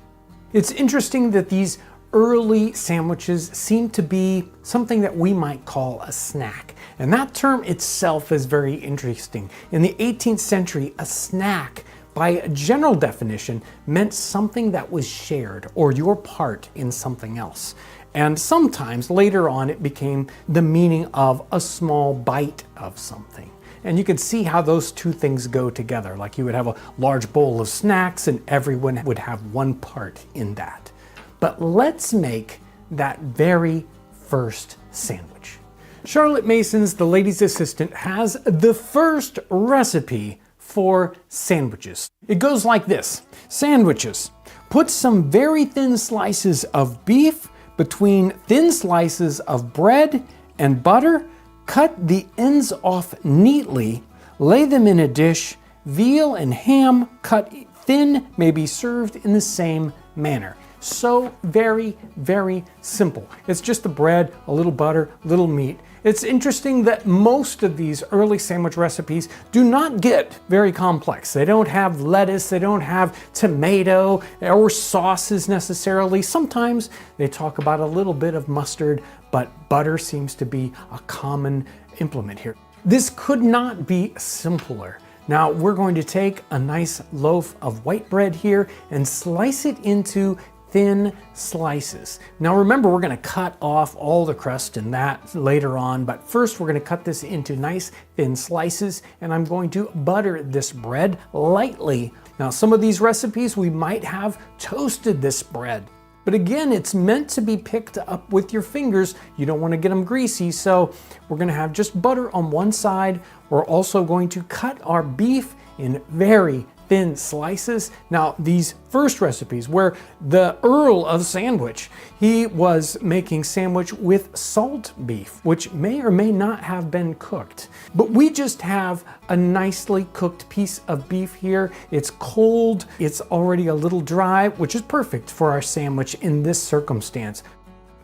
It's interesting that these early sandwiches seem to be something that we might call a snack. And that term itself is very interesting. In the 18th century, a snack, by a general definition, meant something that was shared or your part in something else. And sometimes later on it became the meaning of a small bite of something. And you could see how those two things go together. Like you would have a large bowl of snacks and everyone would have one part in that. But let's make that very first sandwich. Charlotte Mason's The Lady's Assistant has the first recipe for sandwiches. It goes like this. Sandwiches. Put some very thin slices of beef between thin slices of bread and butter. Cut the ends off neatly. Lay them in a dish. Veal and ham cut thin may be served in the same manner. So very, very simple. It's just the bread, a little butter, a little meat. It's interesting that most of these early sandwich recipes do not get very complex. They don't have lettuce, they don't have tomato or sauces necessarily. Sometimes they talk about a little bit of mustard, but butter seems to be a common implement here. This could not be simpler. Now we're going to take a nice loaf of white bread here and slice it into thin slices. Now remember, we're going to cut off all the crust and that later on, but first we're going to cut this into nice thin slices, and I'm going to butter this bread lightly. Now some of these recipes we might have toasted this bread, but again, it's meant to be picked up with your fingers. You don't want to get them greasy, so we're going to have just butter on one side. We're also going to cut our beef in very thin slices. Now these first recipes, where the Earl of Sandwich, he was making sandwich with salt beef, which may or may not have been cooked. But we just have a nicely cooked piece of beef here. It's cold, it's already a little dry, which is perfect for our sandwich in this circumstance.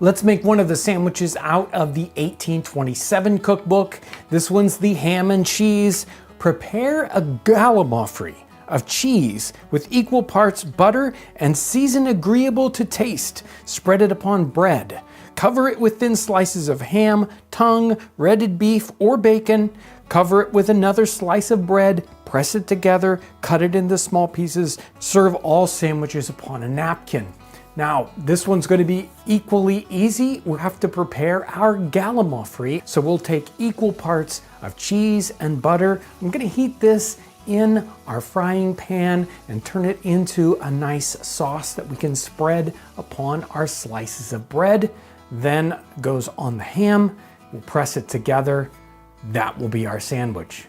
Let's make one of the sandwiches out of the 1827 cookbook. This one's the ham and cheese. Prepare a gallimaufry, of cheese with equal parts butter and season agreeable to taste. Spread it upon bread. Cover it with thin slices of ham, tongue, breaded beef, or bacon. Cover it with another slice of bread, press it together, cut it into small pieces. Serve all sandwiches upon a napkin. Now, this one's going to be equally easy. We'll have to prepare our gallimaufry. So we'll take equal parts of cheese and butter. I'm going to heat this in our frying pan and turn it into a nice sauce that we can spread upon our slices of bread. Then goes on the ham. We'll press it together. That will be our sandwich.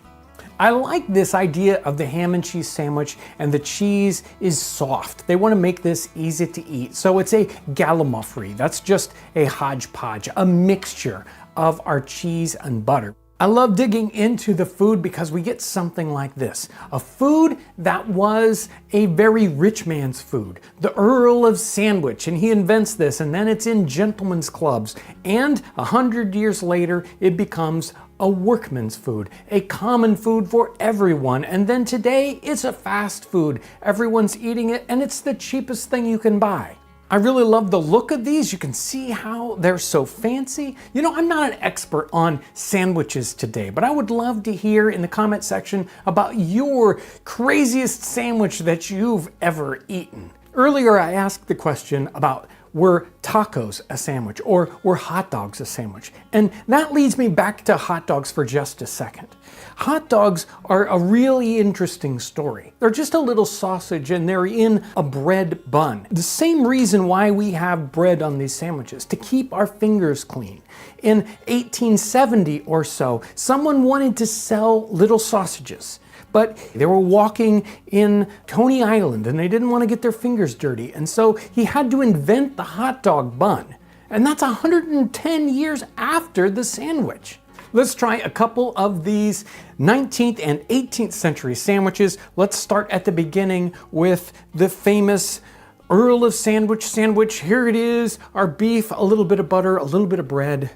I like this idea of the ham and cheese sandwich, and the cheese is soft. They want to make this easy to eat. So it's a gallimaufry. That's just a hodgepodge, a mixture of our cheese and butter. I love digging into the food because we get something like this. A food that was a very rich man's food. The Earl of Sandwich, and he invents this, and then it's in gentlemen's clubs. And 100 years later, it becomes a workman's food, a common food for everyone. And then today, it's a fast food. Everyone's eating it, and it's the cheapest thing you can buy. I really love the look of these. You can see how they're so fancy. You know, I'm not an expert on sandwiches today, but I would love to hear in the comment section about your craziest sandwich that you've ever eaten. Earlier, I asked the question about were tacos a sandwich or were hot dogs a sandwich? And that leads me back to hot dogs for just a second. Hot dogs are a really interesting story. They're just a little sausage and they're in a bread bun. The same reason why we have bread on these sandwiches, to keep our fingers clean. In 1870 or so, someone wanted to sell little sausages. But they were walking in Coney Island and they didn't want to get their fingers dirty. And so he had to invent the hot dog bun. And that's 110 years after the sandwich. Let's try a couple of these 19th and 18th century sandwiches. Let's start at the beginning with the famous Earl of Sandwich sandwich. Here it is, our beef, a little bit of butter, a little bit of bread.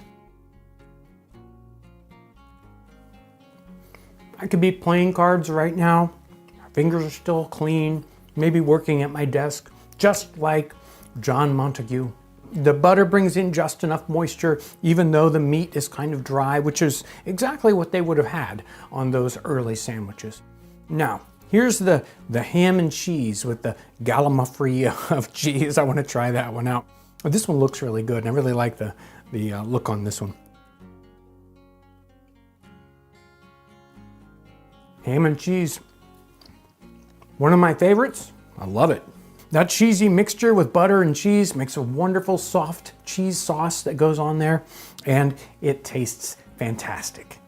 I could be playing cards right now. My fingers are still clean, maybe working at my desk, just like John Montague. The butter brings in just enough moisture, even though the meat is kind of dry, which is exactly what they would have had on those early sandwiches. Now, here's the ham and cheese with the gallimaufry of cheese. I want to try that one out. This one looks really good, and I really like the look on this one. Ham and cheese, one of my favorites. I love it. That cheesy mixture with butter and cheese makes a wonderful soft cheese sauce that goes on there, and it tastes fantastic.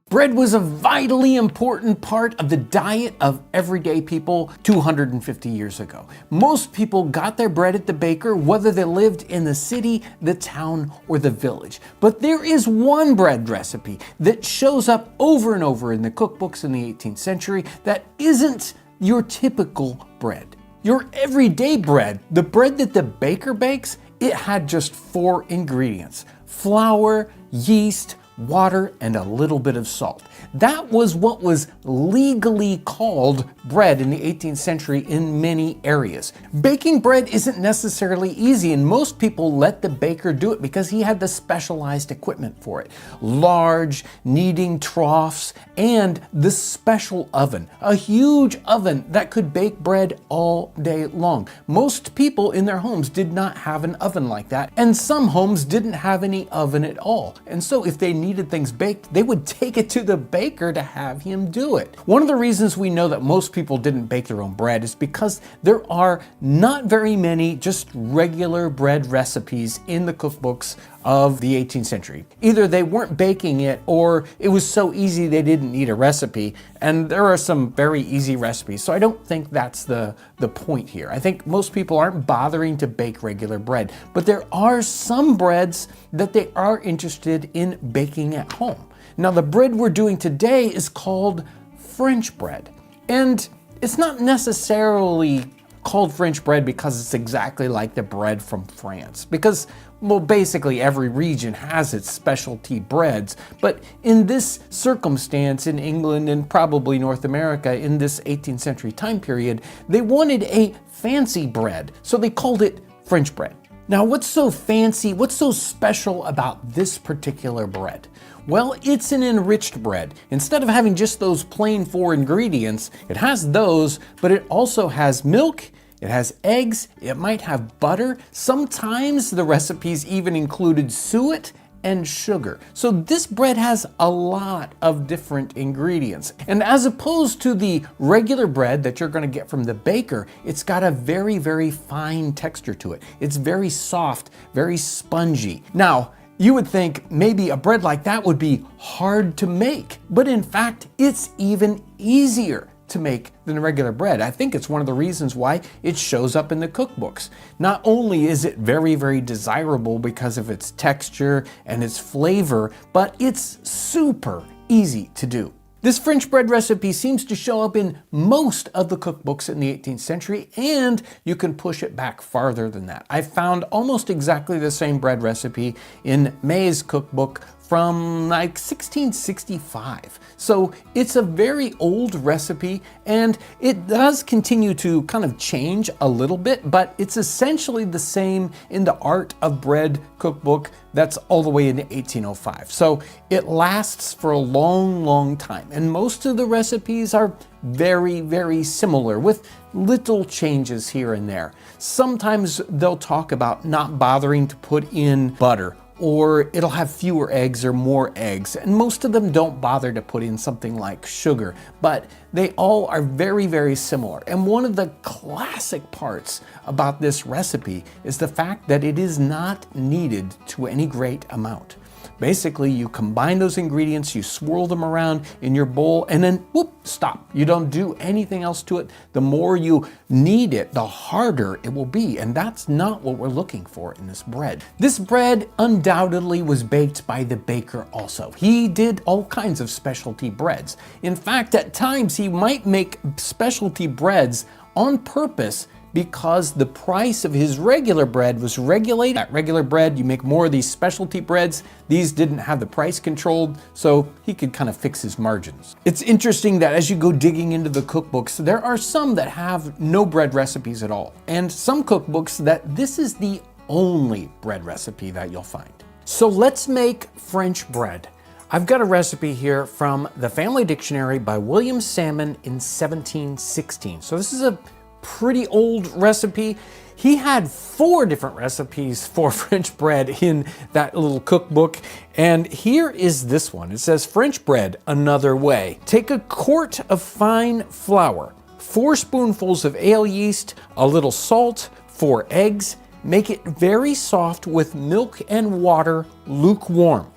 Bread was a vitally important part of the diet of everyday people 250 years ago. Most people got their bread at the baker, whether they lived in the city, the town, or the village. But there is one bread recipe that shows up over and over in the cookbooks in the 18th century that isn't your typical bread. Your everyday bread, the bread that the baker bakes, it had just 4 ingredients: flour, yeast, water, and a little bit of salt. That was what was legally called bread in the 18th century in many areas. Baking bread isn't necessarily easy, and most people let the baker do it because he had the specialized equipment for it. Large kneading troughs and the special oven, a huge oven that could bake bread all day long. Most people in their homes did not have an oven like that, and some homes didn't have any oven at all. And so if they needed things baked, they would take it to the baker to have him do it. One of the reasons we know that most people didn't bake their own bread is because there are not very many just regular bread recipes in the cookbooks of the 18th century. Either they weren't baking it or it was so easy they didn't need a recipe, and there are some very easy recipes, so I don't think that's the point here. I think most people aren't bothering to bake regular bread, but there are some breads that they are interested in baking at home. Now, the bread we're doing today is called French bread, and it's not necessarily called French bread because it's exactly like the bread from France. Because, well, basically every region has its specialty breads, but in this circumstance in England and probably North America in this 18th century time period, they wanted a fancy bread, so they called it French bread. Now, what's so fancy, what's so special about this particular bread? Well, it's an enriched bread. Instead of having just those plain 4 ingredients, it has those, but it also has milk, it has eggs, it might have butter. Sometimes the recipes even included suet and sugar. So this bread has a lot of different ingredients. And as opposed to the regular bread that you're gonna get from the baker, it's got a very, very fine texture to it. It's very soft, very spongy. Now, you would think maybe a bread like that would be hard to make, but in fact, it's even easier to make than regular bread. I think it's one of the reasons why it shows up in the cookbooks. Not only is it very, very desirable because of its texture and its flavor, but it's super easy to do. This French bread recipe seems to show up in most of the cookbooks in the 18th century, and you can push it back farther than that. I found almost exactly the same bread recipe in May's cookbook from like 1665. So it's a very old recipe, and it does continue to kind of change a little bit, but it's essentially the same in the Art of Bread cookbook that's all the way into 1805. So it lasts for a long, long time. And most of the recipes are very, very similar with little changes here and there. Sometimes they'll talk about not bothering to put in butter, or it'll have fewer eggs or more eggs. And most of them don't bother to put in something like sugar, but they all are very, very similar. And one of the classic parts about this recipe is the fact that it is not needed to any great amount. Basically, you combine those ingredients, you swirl them around in your bowl, and then whoop, stop. You don't do anything else to it. The more you knead it, the harder it will be, and that's not what we're looking for in this bread. This bread undoubtedly was baked by the baker also. He did all kinds of specialty breads. In fact, at times he might make specialty breads on purpose because the price of his regular bread was regulated. At regular bread, you make more of these specialty breads. These didn't have the price controlled, so he could kind of fix his margins. It's interesting that as you go digging into the cookbooks, there are some that have no bread recipes at all, and some cookbooks that this is the only bread recipe that you'll find. So let's make French bread. I've got a recipe here from the Family Dictionary by William Salmon in 1716. So this is a pretty old recipe. He had 4 different recipes for French bread in that little cookbook, and here is this one. It says French bread another way. Take a quart of fine flour, 4 spoonfuls of ale yeast, a little salt, 4 eggs. Make it very soft with milk and water lukewarm.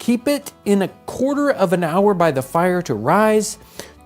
Keep it in a quarter of an hour by the fire to rise.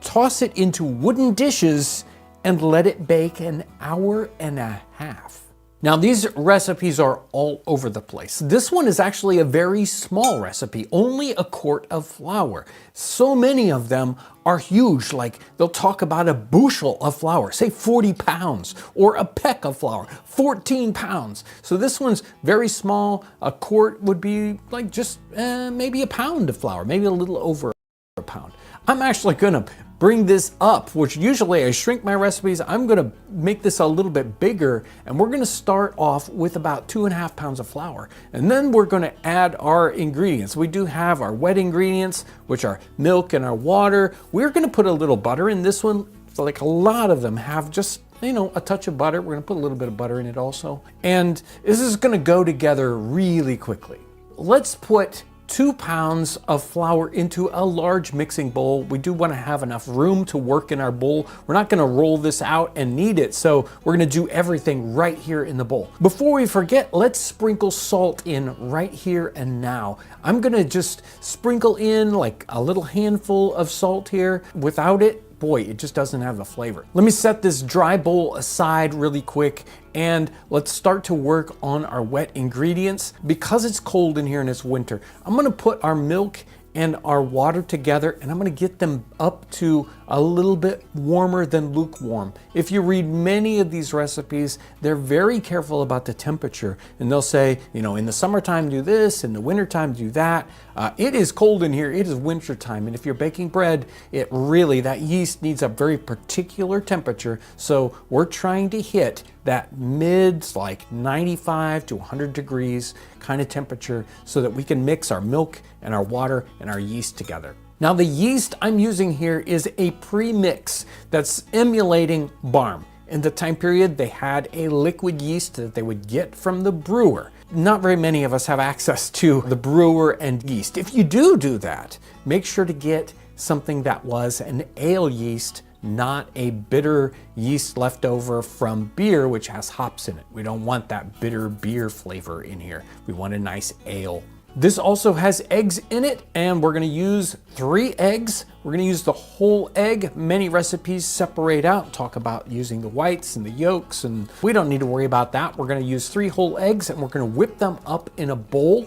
Toss it into wooden dishes and let it bake an hour and a half. Now, these recipes are all over the place. This one is actually a very small recipe, only a quart of flour. So many of them are huge, like they'll talk about a bushel of flour, say 40 pounds, or a peck of flour, 14 pounds. So this one's very small. A quart would be like just maybe a pound of flour, maybe a little over a pound. I'm actually gonna bring this up, which usually I shrink my recipes. I'm gonna make this a little bit bigger, and we're gonna start off with about 2.5 pounds of flour. And then we're gonna add our ingredients. We do have our wet ingredients, which are milk and our water. We're gonna put a little butter in this one. So like a lot of them have just, you know, a touch of butter. We're gonna put a little bit of butter in it also. And this is gonna go together really quickly. Let's put 2 pounds of flour into a large mixing bowl. We do want to have enough room to work in our bowl. We're not going to roll this out and knead it, so we're going to do everything right here in the bowl. Before we forget, let's sprinkle salt in right here and now. I'm going to just sprinkle in like a little handful of salt here. Without it, boy, it just doesn't have the flavor. Let me set this dry bowl aside really quick, and let's start to work on our wet ingredients. Because it's cold in here and it's winter, I'm gonna put our milk and our water together, and I'm gonna get them up to a little bit warmer than lukewarm. If you read many of these recipes, they're very careful about the temperature, and they'll say, you know, in the summertime do this, in the wintertime do that. It is cold in here, it is wintertime, and if you're baking bread, that yeast needs a very particular temperature, so we're trying to hit that mids, like 95 to 100 degrees kind of temperature so that we can mix our milk and our water and our yeast together. Now the yeast I'm using here is a pre-mix that's emulating barm. In the time period, they had a liquid yeast that they would get from the brewer. Not very many of us have access to the brewer and yeast. If you do that, make sure to get something that was an ale yeast, not a bitter yeast left over from beer, which has hops in it. We don't want that bitter beer flavor in here. We want a nice ale. This also has eggs in it, and we're gonna use 3 eggs. We're gonna use the whole egg. Many recipes separate out, talk about using the whites and the yolks, and we don't need to worry about that. We're gonna use 3 whole eggs, and we're gonna whip them up in a bowl.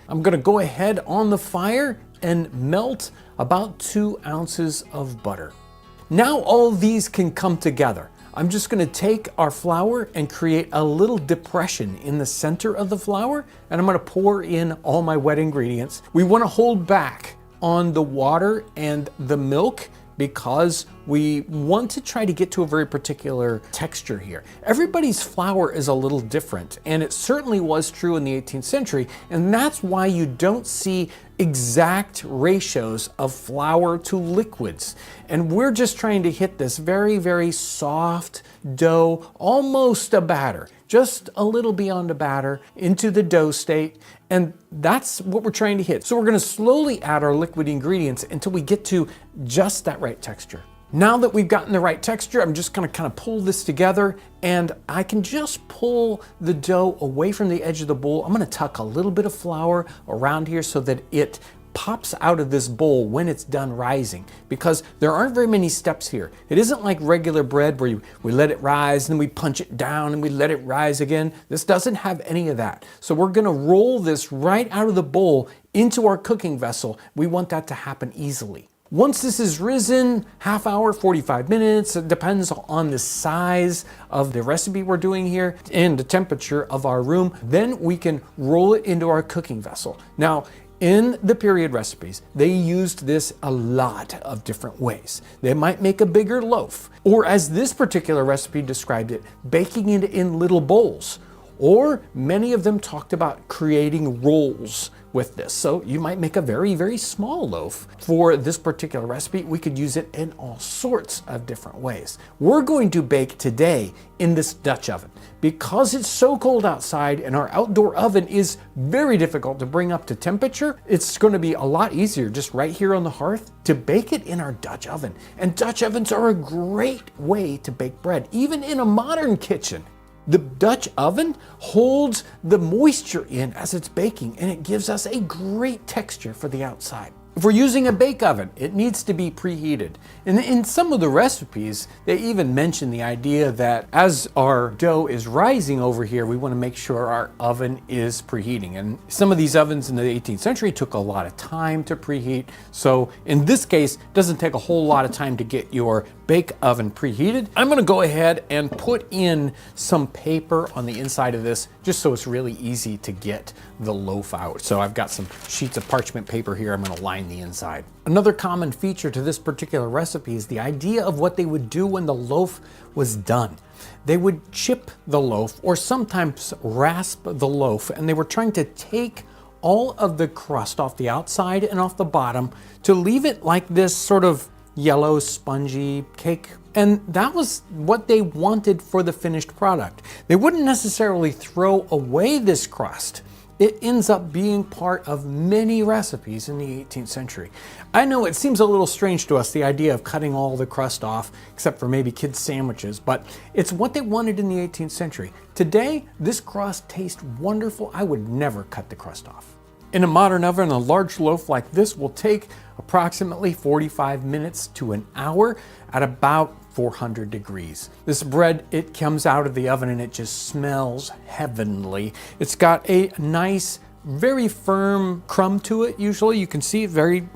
I'm gonna go ahead on the fire and melt about 2 ounces of butter. Now all these can come together. I'm just gonna take our flour and create a little depression in the center of the flour, and I'm gonna pour in all my wet ingredients. We wanna hold back on the water and the milk because we want to try to get to a very particular texture here. Everybody's flour is a little different, and it certainly was true in the 18th century, and that's why you don't see exact ratios of flour to liquids. And we're just trying to hit this very, very soft dough, almost a batter, just a little beyond a batter into the dough state. And that's what we're trying to hit. So we're gonna slowly add our liquid ingredients until we get to just that right texture. Now that we've gotten the right texture, I'm just gonna kind of pull this together, and I can just pull the dough away from the edge of the bowl. I'm gonna tuck a little bit of flour around here so that it pops out of this bowl when it's done rising, because there aren't very many steps here. It isn't like regular bread where we let it rise and then we punch it down and we let it rise again. This doesn't have any of that. So we're gonna roll this right out of the bowl into our cooking vessel. We want that to happen easily. Once this is risen, half hour, 45 minutes, it depends on the size of the recipe we're doing here and the temperature of our room, then we can roll it into our cooking vessel. Now, in the period recipes, they used this a lot of different ways. They might make a bigger loaf, or as this particular recipe described it, baking it in little bowls. Or many of them talked about creating rolls with this. So you might make a very, very small loaf. For this particular recipe, we could use it in all sorts of different ways. We're going to bake today in this Dutch oven. Because it's so cold outside and our outdoor oven is very difficult to bring up to temperature, it's going to be a lot easier just right here on the hearth to bake it in our Dutch oven. And Dutch ovens are a great way to bake bread, even in a modern kitchen. The Dutch oven holds the moisture in as it's baking, and it gives us a great texture for the outside. If we're using a bake oven, it needs to be preheated. And in some of the recipes, they even mention the idea that as our dough is rising over here, we want to make sure our oven is preheating. And some of these ovens in the 18th century took a lot of time to preheat. So in this case, it doesn't take a whole lot of time to get your bake oven preheated. I'm going to go ahead and put in some paper on the inside of this just so it's really easy to get the loaf out. So I've got some sheets of parchment paper here. I'm going to line the inside. Another common feature to this particular recipe is the idea of what they would do when the loaf was done. They would chip the loaf or sometimes rasp the loaf, and they were trying to take all of the crust off the outside and off the bottom to leave it like this sort of yellow spongy cake. And that was what they wanted for the finished product. They wouldn't necessarily throw away this crust. It ends up being part of many recipes in the 18th century. I know it seems a little strange to us, the idea of cutting all the crust off, except for maybe kids' sandwiches, but it's what they wanted in the 18th century. Today, this crust tastes wonderful. I would never cut the crust off. In a modern oven, a large loaf like this will take approximately 45 minutes to an hour at about 400 degrees. This bread, it comes out of the oven and it just smells heavenly. It's got a nice very firm crumb to it usually. You can see very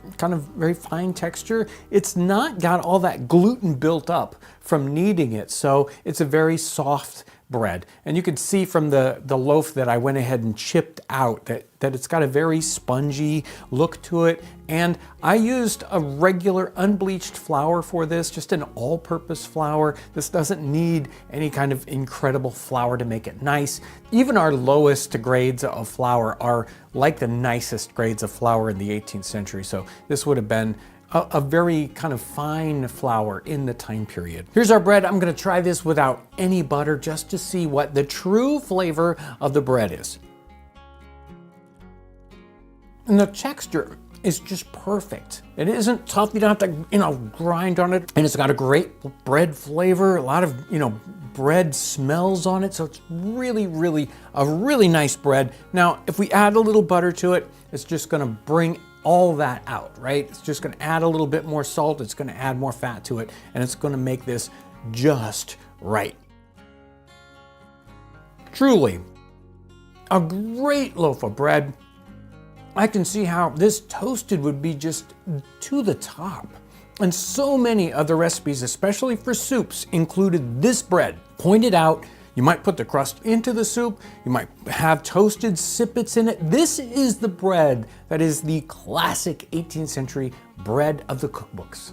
fine texture. It's not got all that gluten built up from kneading it, so it's a very soft bread. And you can see from the loaf that I went ahead and chipped out that it's got a very spongy look to it. And I used a regular unbleached flour for this, just an all-purpose flour. This doesn't need any kind of incredible flour to make it nice. Even our lowest grades of flour are like the nicest grades of flour in the 18th century. So this would have been a very kind of fine flour in the time period. Here's our bread. I'm gonna try this without any butter just to see what the true flavor of the bread is. And the texture is just perfect. It isn't tough, you don't have to, grind on it. And it's got a great bread flavor, a lot of, bread smells on it. So it's really, really, a really nice bread. Now, if we add a little butter to it, it's just gonna bring all that out, right? It's just gonna add a little bit more salt, it's gonna add more fat to it, and it's gonna make this just right. Truly, a great loaf of bread. I can see how this toasted would be just to the top. And so many other recipes, especially for soups, included this bread. Pointed out, you might put the crust into the soup, you might have toasted sippets in it. This is the bread that is the classic 18th century bread of the cookbooks.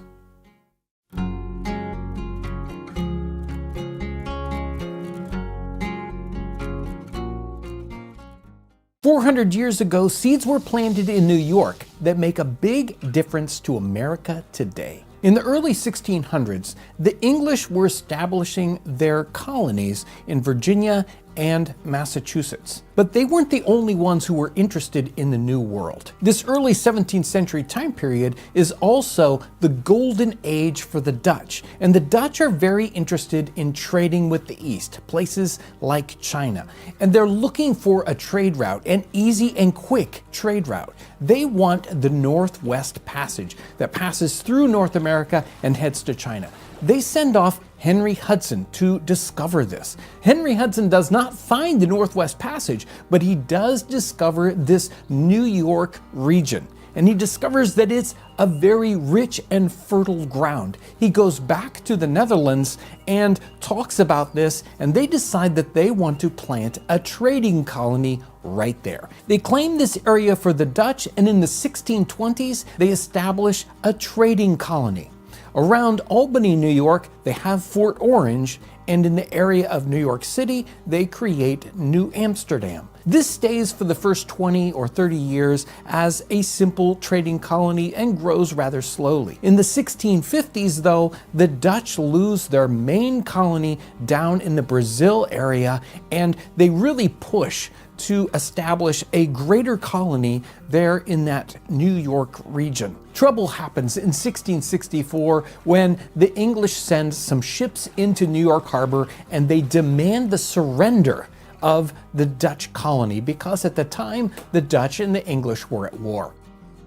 400 years ago, seeds were planted in New York that make a big difference to America today. In the early 1600s, the English were establishing their colonies in Virginia and Massachusetts. But they weren't the only ones who were interested in the New World. This early 17th century time period is also the golden age for the Dutch. And the Dutch are very interested in trading with the East, places like China. And they're looking for a trade route, an easy and quick trade route. They want the Northwest Passage that passes through North America and heads to China. They send off Henry Hudson to discover this. Henry Hudson does not find the Northwest Passage, but he does discover this New York region. And he discovers that it's a very rich and fertile ground. He goes back to the Netherlands and talks about this, and they decide that they want to plant a trading colony right there. They claim this area for the Dutch, and in the 1620s, they establish a trading colony. Around Albany, New York, they have Fort Orange, and in the area of New York City, they create New Amsterdam. This stays for the first 20 or 30 years as a simple trading colony and grows rather slowly. In the 1650s, though, the Dutch lose their main colony down in the Brazil area, and they really push to establish a greater colony there in that New York region. Trouble happens in 1664 when the English send some ships into New York Harbor and they demand the surrender of the Dutch colony because at the time the Dutch and the English were at war.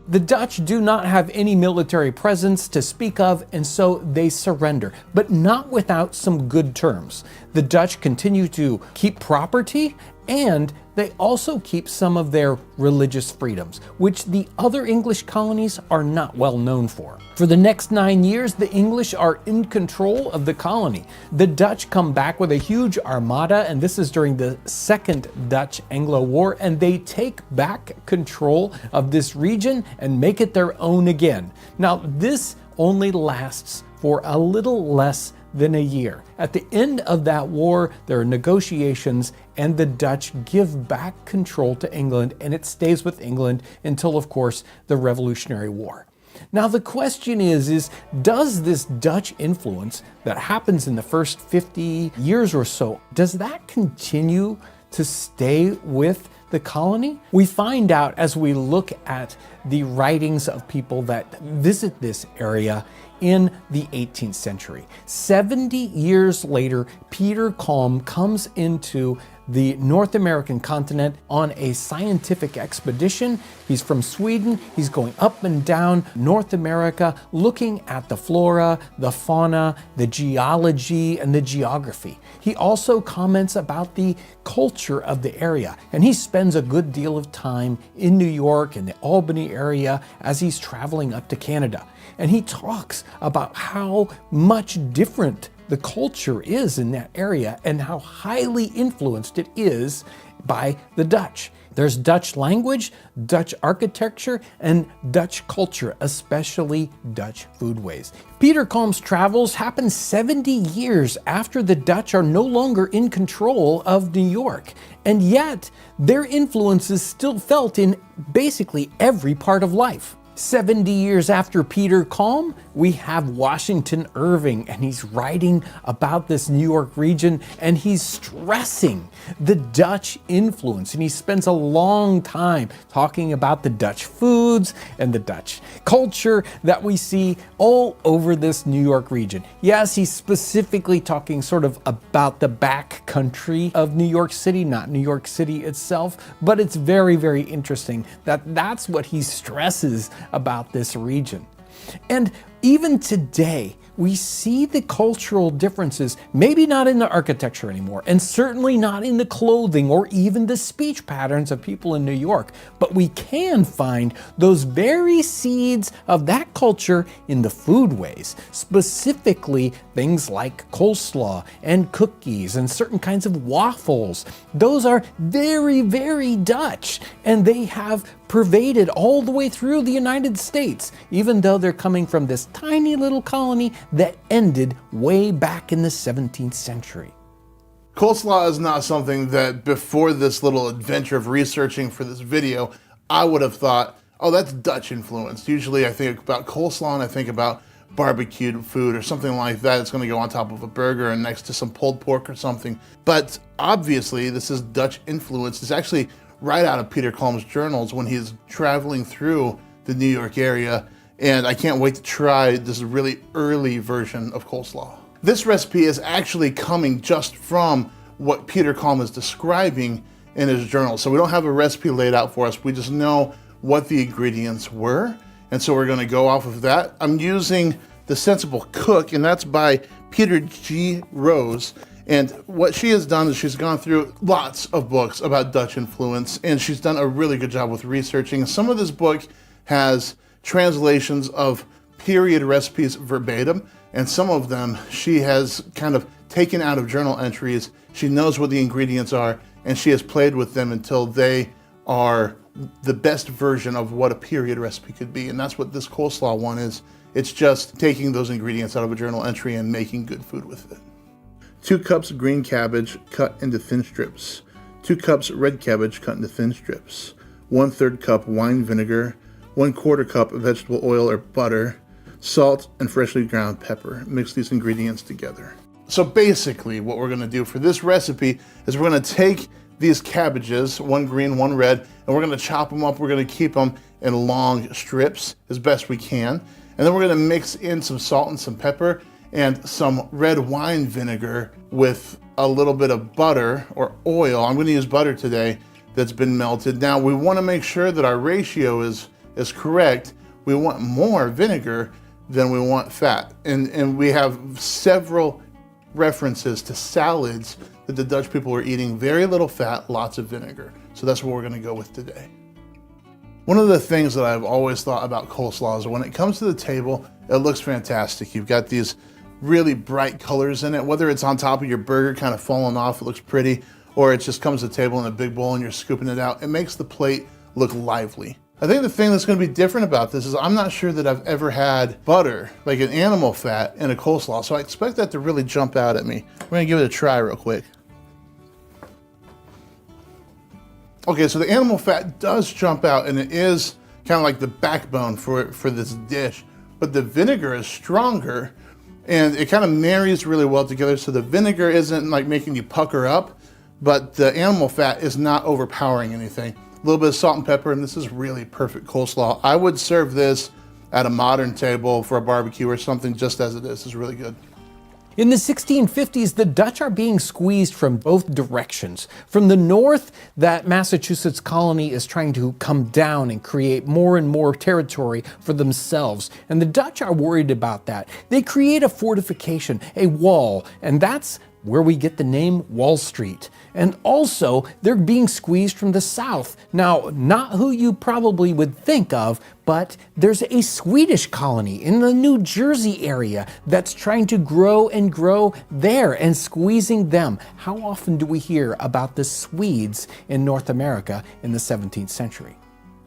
The Dutch do not have any military presence to speak of, and so they surrender, but not without some good terms. The Dutch continue to keep property, and they also keep some of their religious freedoms, which the other English colonies are not well known for. For the next 9 years, the English are in control of the colony. The Dutch come back with a huge armada, and this is during the Second Dutch-Anglo War, and they take back control of this region and make it their own again. Now, this only lasts for a little less than a year. At the end of that war, there are negotiations and the Dutch give back control to England, and it stays with England until, of course, the Revolutionary War. Now the question is does this Dutch influence that happens in the first 50 years or so, does that continue to stay with the colony? We find out as we look at the writings of people that visit this area in the 18th century. 70 years later, Peter Kalm comes into the North American continent on a scientific expedition. He's from Sweden. He's going up and down North America, looking at the flora, the fauna, the geology, and the geography. He also comments about the culture of the area, and he spends a good deal of time in New York and the Albany area as he's traveling up to Canada. And he talks about how much different the culture is in that area and how highly influenced it is by the Dutch. There's Dutch language, Dutch architecture, and Dutch culture, especially Dutch foodways. Peter Kalm's travels happen 70 years after the Dutch are no longer in control of New York, and yet their influence is still felt in basically every part of life. 70 years after Peter Kalm, we have Washington Irving, and he's writing about this New York region, and he's stressing the Dutch influence, and he spends a long time talking about the Dutch foods and the Dutch culture that we see all over this New York region. Yes, he's specifically talking sort of about the back country of New York City, not New York City itself, but it's very, very interesting that that's what he stresses about this region. And even today, we see the cultural differences, maybe not in the architecture anymore, and certainly not in the clothing or even the speech patterns of people in New York, but we can find those very seeds of that culture in the foodways, specifically things like coleslaw and cookies and certain kinds of waffles. Those are very, very Dutch, and they have pervaded all the way through the United States, even though they're coming from this tiny little colony that ended way back in the 17th century. Coleslaw is not something that before this little adventure of researching for this video, I would have thought, oh, that's Dutch influenced. Usually I think about coleslaw and I think about barbecued food or something like that. It's going to go on top of a burger and next to some pulled pork or something. But obviously this is Dutch influence. It's actually right out of Peter Kalm's journals when he's traveling through the New York area. And I can't wait to try this really early version of coleslaw. This recipe is actually coming just from what Peter Kalm is describing in his journal. So we don't have a recipe laid out for us. We just know what the ingredients were. And so we're going to go off of that. I'm using The Sensible Cook, and that's by Peter G. Rose. And what she has done is she's gone through lots of books about Dutch influence, and she's done a really good job with researching. Some of this book has translations of period recipes verbatim, and some of them she has kind of taken out of journal entries. She knows what the ingredients are, and she has played with them until they are the best version of what a period recipe could be. And that's what this coleslaw one is. It's just taking those ingredients out of a journal entry and making good food with it. 2 cups green cabbage cut into thin strips. 2 cups red cabbage cut into thin strips. 1/3 cup wine vinegar. 1/4 cup vegetable oil or butter. Salt and freshly ground pepper. Mix these ingredients together. So basically what we're going to do for this recipe is we're going to take these cabbages, one green, one red, and we're going to chop them up. We're going to keep them in long strips as best we can. And then we're going to mix in some salt and some pepper and some red wine vinegar with a little bit of butter or oil. I'm going to use butter today that's been melted. Now we want to make sure that our ratio is correct. We want more vinegar than we want fat. And we have several references to salads that the Dutch people were eating very little fat, lots of vinegar. So that's what we're going to go with today. One of the things that I've always thought about coleslaw is when it comes to the table, it looks fantastic. You've got these really bright colors in it, whether it's on top of your burger kind of falling off, it looks pretty, or it just comes to the table in a big bowl and you're scooping it out. It makes the plate look lively. I think the thing that's going to be different about this is I'm not sure that I've ever had butter, like an animal fat, in a coleslaw, so I expect that to really jump out at me. We're going to give it a try real quick. Okay, so the animal fat does jump out, and it is kind of like the backbone for this dish, but the vinegar is stronger, and it kind of marries really well together, so the vinegar isn't like making you pucker up, but the animal fat is not overpowering anything. A little bit of salt and pepper, and this is really perfect coleslaw. I would serve this at a modern table for a barbecue or something just as it is. It's really good. In the 1650s, the Dutch are being squeezed from both directions. From the north, that Massachusetts colony is trying to come down and create more and more territory for themselves. And the Dutch are worried about that. They create a fortification, a wall, and that's where we get the name Wall Street. And also, they're being squeezed from the south. Now, not who you probably would think of, but there's a Swedish colony in the New Jersey area that's trying to grow and grow there and squeezing them. How often do we hear about the Swedes in North America in the 17th century?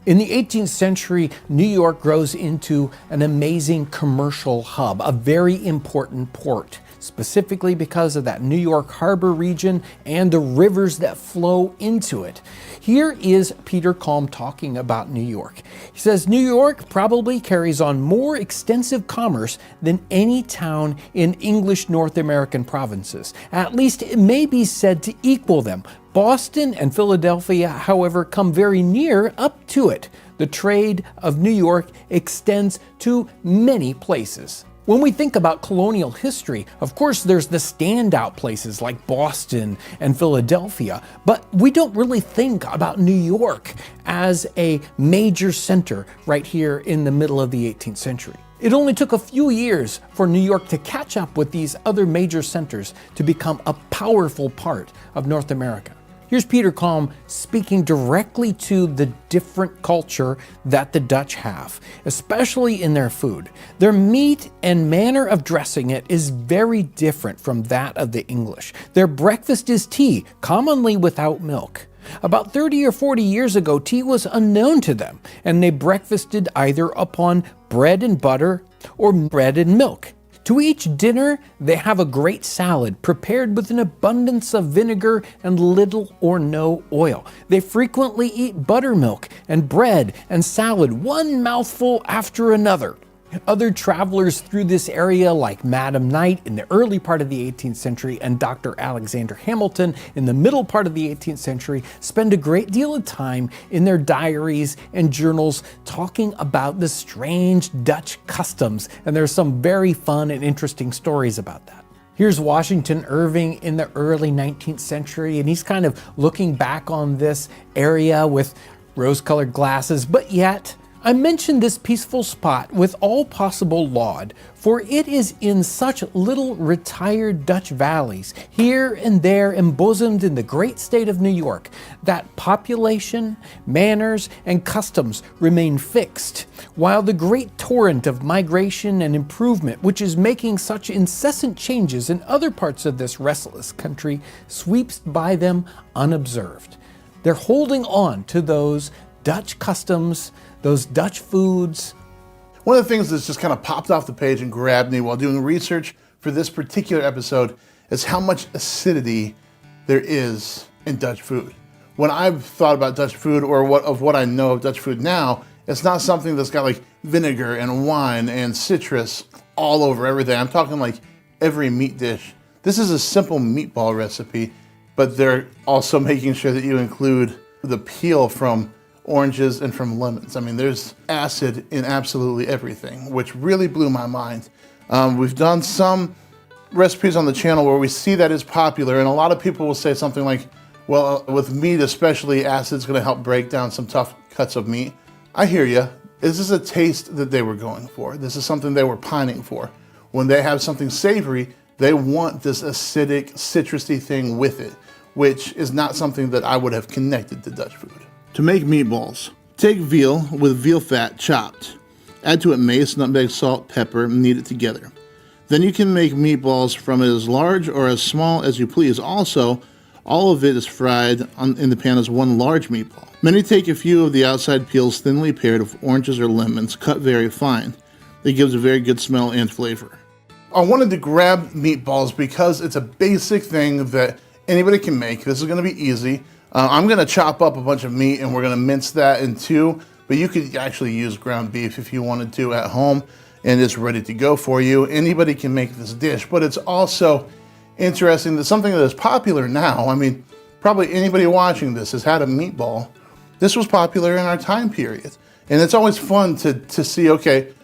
In the 18th century, New York grows into an amazing commercial hub, a very important port, specifically because of that New York Harbor region and the rivers that flow into it. Here is Peter Kalm talking about New York. He says, New York probably carries on more extensive commerce than any town in English North American provinces. At least it may be said to equal them. Boston and Philadelphia, however, come very near up to it. The trade of New York extends to many places. When we think about colonial history, of course, there's the standout places like Boston and Philadelphia, but we don't really think about New York as a major center right here in the middle of the 18th century. It only took a few years for New York to catch up with these other major centers to become a powerful part of North America. Here's Peter Kalm speaking directly to the different culture that the Dutch have, especially in their food. Their meat and manner of dressing it is very different from that of the English. Their breakfast is tea, commonly without milk. About 30 or 40 years ago, tea was unknown to them, and they breakfasted either upon bread and butter or bread and milk. To each dinner, they have a great salad prepared with an abundance of vinegar and little or no oil. They frequently eat buttermilk and bread and salad, one mouthful after another. Other travelers through this area, like Madam Knight in the early part of the 18th century and Dr. Alexander Hamilton in the middle part of the 18th century, spend a great deal of time in their diaries and journals talking about the strange Dutch customs, and there's some very fun and interesting stories about that. Here's Washington Irving in the early 19th century, and he's kind of looking back on this area with rose-colored glasses, but yet I mention this peaceful spot with all possible laud, for it is in such little retired Dutch valleys, here and there embosomed in the great state of New York, that population, manners, and customs remain fixed, while the great torrent of migration and improvement, which is making such incessant changes in other parts of this restless country, sweeps by them unobserved. They're holding on to those Dutch customs, those Dutch foods. One of the things that's just kind of popped off the page and grabbed me while doing research for this particular episode is how much acidity there is in Dutch food. When I've thought about Dutch food or what I know of Dutch food now, it's not something that's got like vinegar and wine and citrus all over everything. I'm talking like every meat dish. This is a simple meatball recipe, but they're also making sure that you include the peel from oranges and from lemons. I mean, there's acid in absolutely everything, which really blew my mind. We've done some recipes on the channel where we see that is popular, and a lot of people will say something like, well, with meat especially, acid's gonna help break down some tough cuts of meat. I hear you. This is a taste that they were going for. This is something they were pining for. When they have something savory, they want this acidic, citrusy thing with it, which is not something that I would have connected to Dutch food. To make meatballs, take veal with veal fat chopped. Add to it mace, nutmeg, salt, pepper, and knead it together. Then you can make meatballs from as large or as small as you please. Also, all of it is fried in the pan as one large meatball. Many take a few of the outside peels thinly pared with oranges or lemons, cut very fine. It gives a very good smell and flavor. I wanted to grab meatballs because it's a basic thing that anybody can make. This is going to be easy. I'm going to chop up a bunch of meat and we're going to mince that in two, but you could actually use ground beef if you wanted to at home and it's ready to go for you. Anybody can make this dish, but it's also interesting that something that is popular now, I mean, probably anybody watching this has had a meatball. This was popular in our time period. And it's always fun to see, okay,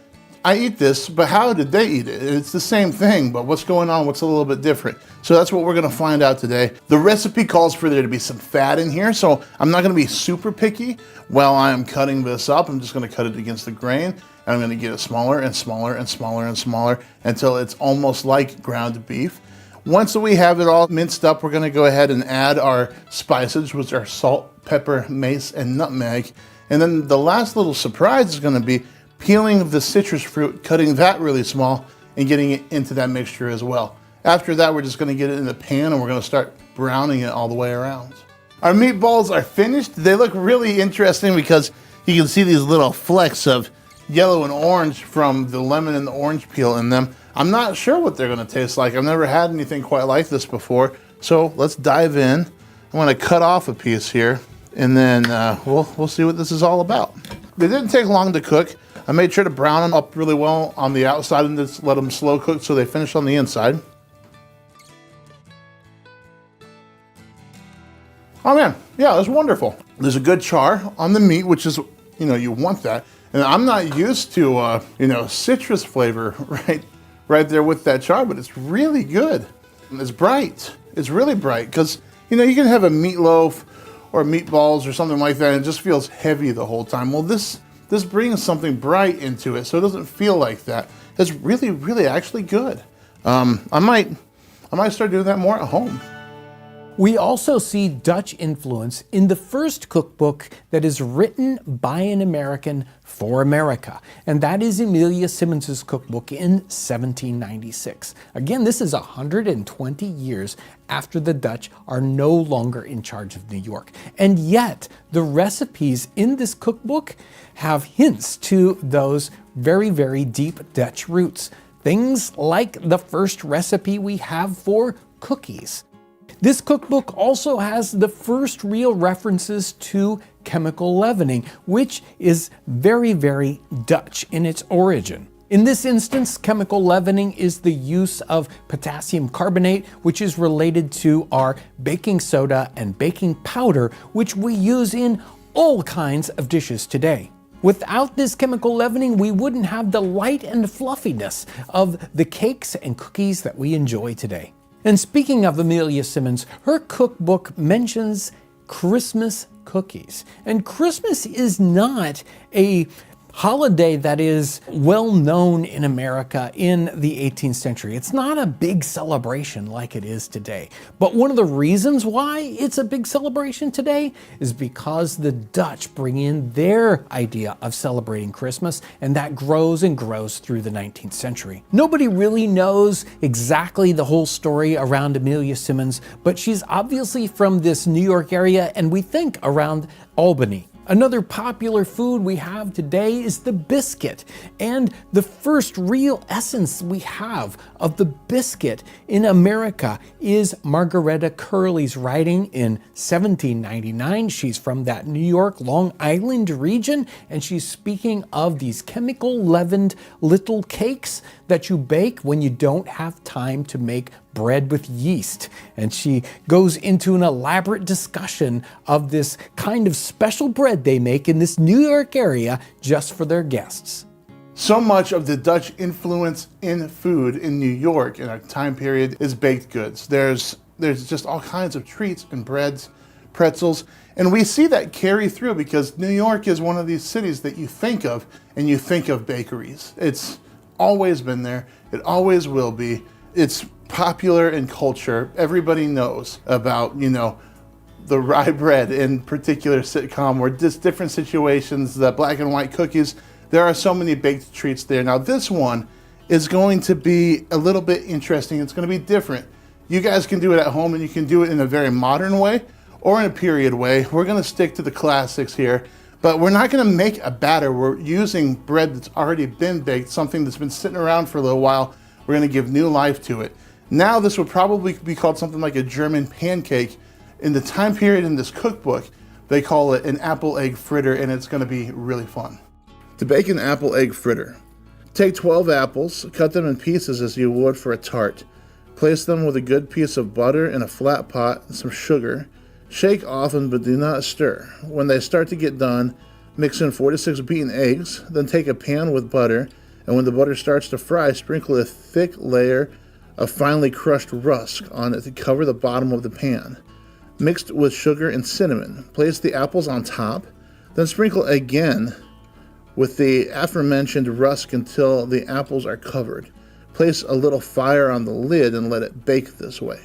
I eat this, but how did they eat it? It's the same thing, but what's going on? What's a little bit different? So that's what we're gonna find out today. The recipe calls for there to be some fat in here, so I'm not gonna be super picky while I'm cutting this up. I'm just gonna cut it against the grain, and I'm gonna get it smaller and smaller and smaller and smaller until it's almost like ground beef. Once we have it all minced up, we're gonna go ahead and add our spices, which are salt, pepper, mace, and nutmeg. And then the last little surprise is gonna be peeling the citrus fruit, cutting that really small, and getting it into that mixture as well. After that, we're just gonna get it in the pan and we're gonna start browning it all the way around. Our meatballs are finished. They look really interesting because you can see these little flecks of yellow and orange from the lemon and the orange peel in them. I'm not sure what they're gonna taste like. I've never had anything quite like this before. So let's dive in. I'm gonna cut off a piece here and then we'll see what this is all about. They didn't take long to cook. I made sure to brown them up really well on the outside and just let them slow cook so they finish on the inside. Oh man, yeah, that's wonderful. There's a good char on the meat, which is, you want that. And I'm not used to, citrus flavor right there with that char, but it's really good. And it's bright. It's really bright because, you can have a meatloaf or meatballs or something like that and it just feels heavy the whole time. Well, this brings something bright into it, so it doesn't feel like that. It's really, really actually good. I might start doing that more at home. We also see Dutch influence in the first cookbook that is written by an American for America, and that is Amelia Simmons's cookbook in 1796. Again, this is 120 years after the Dutch are no longer in charge of New York. And yet, the recipes in this cookbook have hints to those very, very deep Dutch roots. Things like the first recipe we have for cookies. This cookbook also has the first real references to chemical leavening, which is very, very Dutch in its origin. In this instance, chemical leavening is the use of potassium carbonate, which is related to our baking soda and baking powder, which we use in all kinds of dishes today. Without this chemical leavening, we wouldn't have the light and fluffiness of the cakes and cookies that we enjoy today. And speaking of Amelia Simmons, her cookbook mentions Christmas cookies. And Christmas is not a holiday that is well known in America in the 18th century. It's not a big celebration like it is today. But one of the reasons why it's a big celebration today is because the Dutch bring in their idea of celebrating Christmas, and that grows and grows through the 19th century. Nobody really knows exactly the whole story around Amelia Simmons, but she's obviously from this New York area, and we think around Albany. Another popular food we have today is the biscuit, and the first real essence we have of the biscuit in America is Margaretta Curley's writing in 1799. She's from that New York, Long Island region, and she's speaking of these chemical leavened little cakes that you bake when you don't have time to make bread with yeast. And she goes into an elaborate discussion of this kind of special bread they make in this New York area just for their guests. So much of the Dutch influence in food in New York in our time period is baked goods. There's just all kinds of treats and breads, pretzels, and we see that carry through because New York is one of these cities that you think of and you think of bakeries. It's always been there. It always will be. It's popular in culture. Everybody knows about, the rye bread in particular sitcom or just different situations, the black and white cookies. There are so many baked treats there. Now this one is going to be a little bit interesting. It's going to be different. You guys can do it at home and you can do it in a very modern way or in a period way. We're going to stick to the classics here, but we're not going to make a batter. We're using bread that's already been baked, something that's been sitting around for a little while. We're going to give new life to it. Now this would probably be called something like a German pancake. In the time period in this cookbook, they call it an apple egg fritter, and it's going to be really fun. To bake an apple egg fritter, take 12 apples, cut them in pieces as you would for a tart. Place them with a good piece of butter in a flat pot and some sugar. Shake often but do not stir. When they start to get done, mix in 4 to 6 beaten eggs, then take a pan with butter And when the butter starts to fry, sprinkle a thick layer of finely crushed rusk on it to cover the bottom of the pan, mixed with sugar and cinnamon. Place the apples on top, then sprinkle again with the aforementioned rusk until the apples are covered. Place a little fire on the lid and let it bake this way.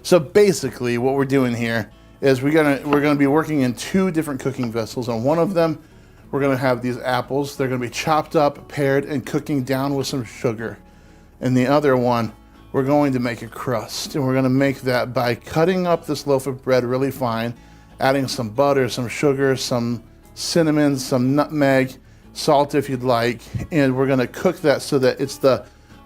So basically what we're doing here is we're gonna be working in 2 different cooking vessels. On one of them, we're gonna have these apples. They're gonna be chopped up, pared, and cooking down with some sugar. And the other one, we're going to make a crust. And we're gonna make that by cutting up this loaf of bread really fine, adding some butter, some sugar, some cinnamon, some nutmeg, salt if you'd like. And we're gonna cook that so that it's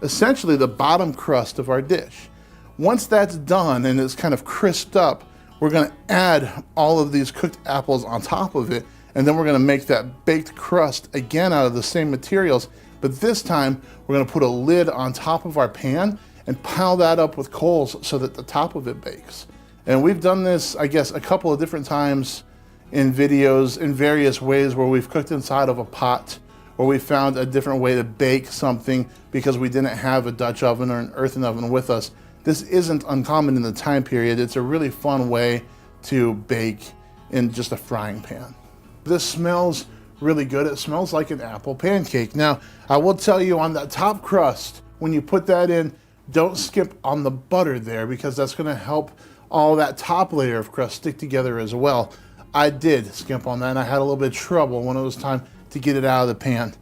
essentially the bottom crust of our dish. Once that's done and it's kind of crisped up, we're gonna add all of these cooked apples on top of it, and then we're gonna make that baked crust again out of the same materials, but this time we're gonna put a lid on top of our pan and pile that up with coals so that the top of it bakes. And we've done this, I guess, a couple of different times in videos in various ways where we've cooked inside of a pot, or we found a different way to bake something because we didn't have a Dutch oven or an earthen oven with us. This isn't uncommon in the time period. It's a really fun way to bake in just a frying pan. This smells really good. It smells like an apple pancake. Now, I will tell you on that top crust, when you put that in, don't skip on the butter there because that's gonna help all that top layer of crust stick together as well. I did skimp on that and I had a little bit of trouble when it was time to get it out of the pan.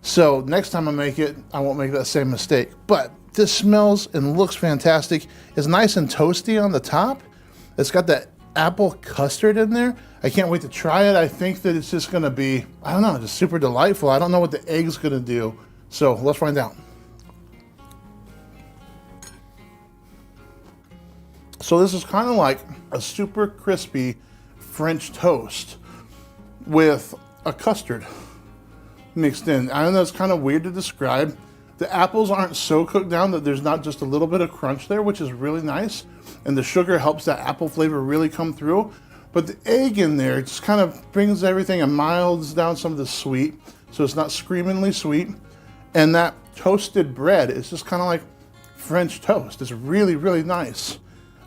So next time I make it, I won't make that same mistake. But this smells and looks fantastic. It's nice and toasty on the top. It's got that apple custard in there. I can't wait to try it. I think that it's just gonna be, I don't know, just super delightful. I don't know what the egg's gonna do. So let's find out. So this is kind of like a super crispy French toast with a custard mixed in. I know it's kind of weird to describe. The apples aren't so cooked down that there's not just a little bit of crunch there, which is really nice. And the sugar helps that apple flavor really come through. But the egg in there just kind of brings everything and milds down some of the sweet. So it's not screamingly sweet. And that toasted bread is just kind of like French toast. It's really, really nice.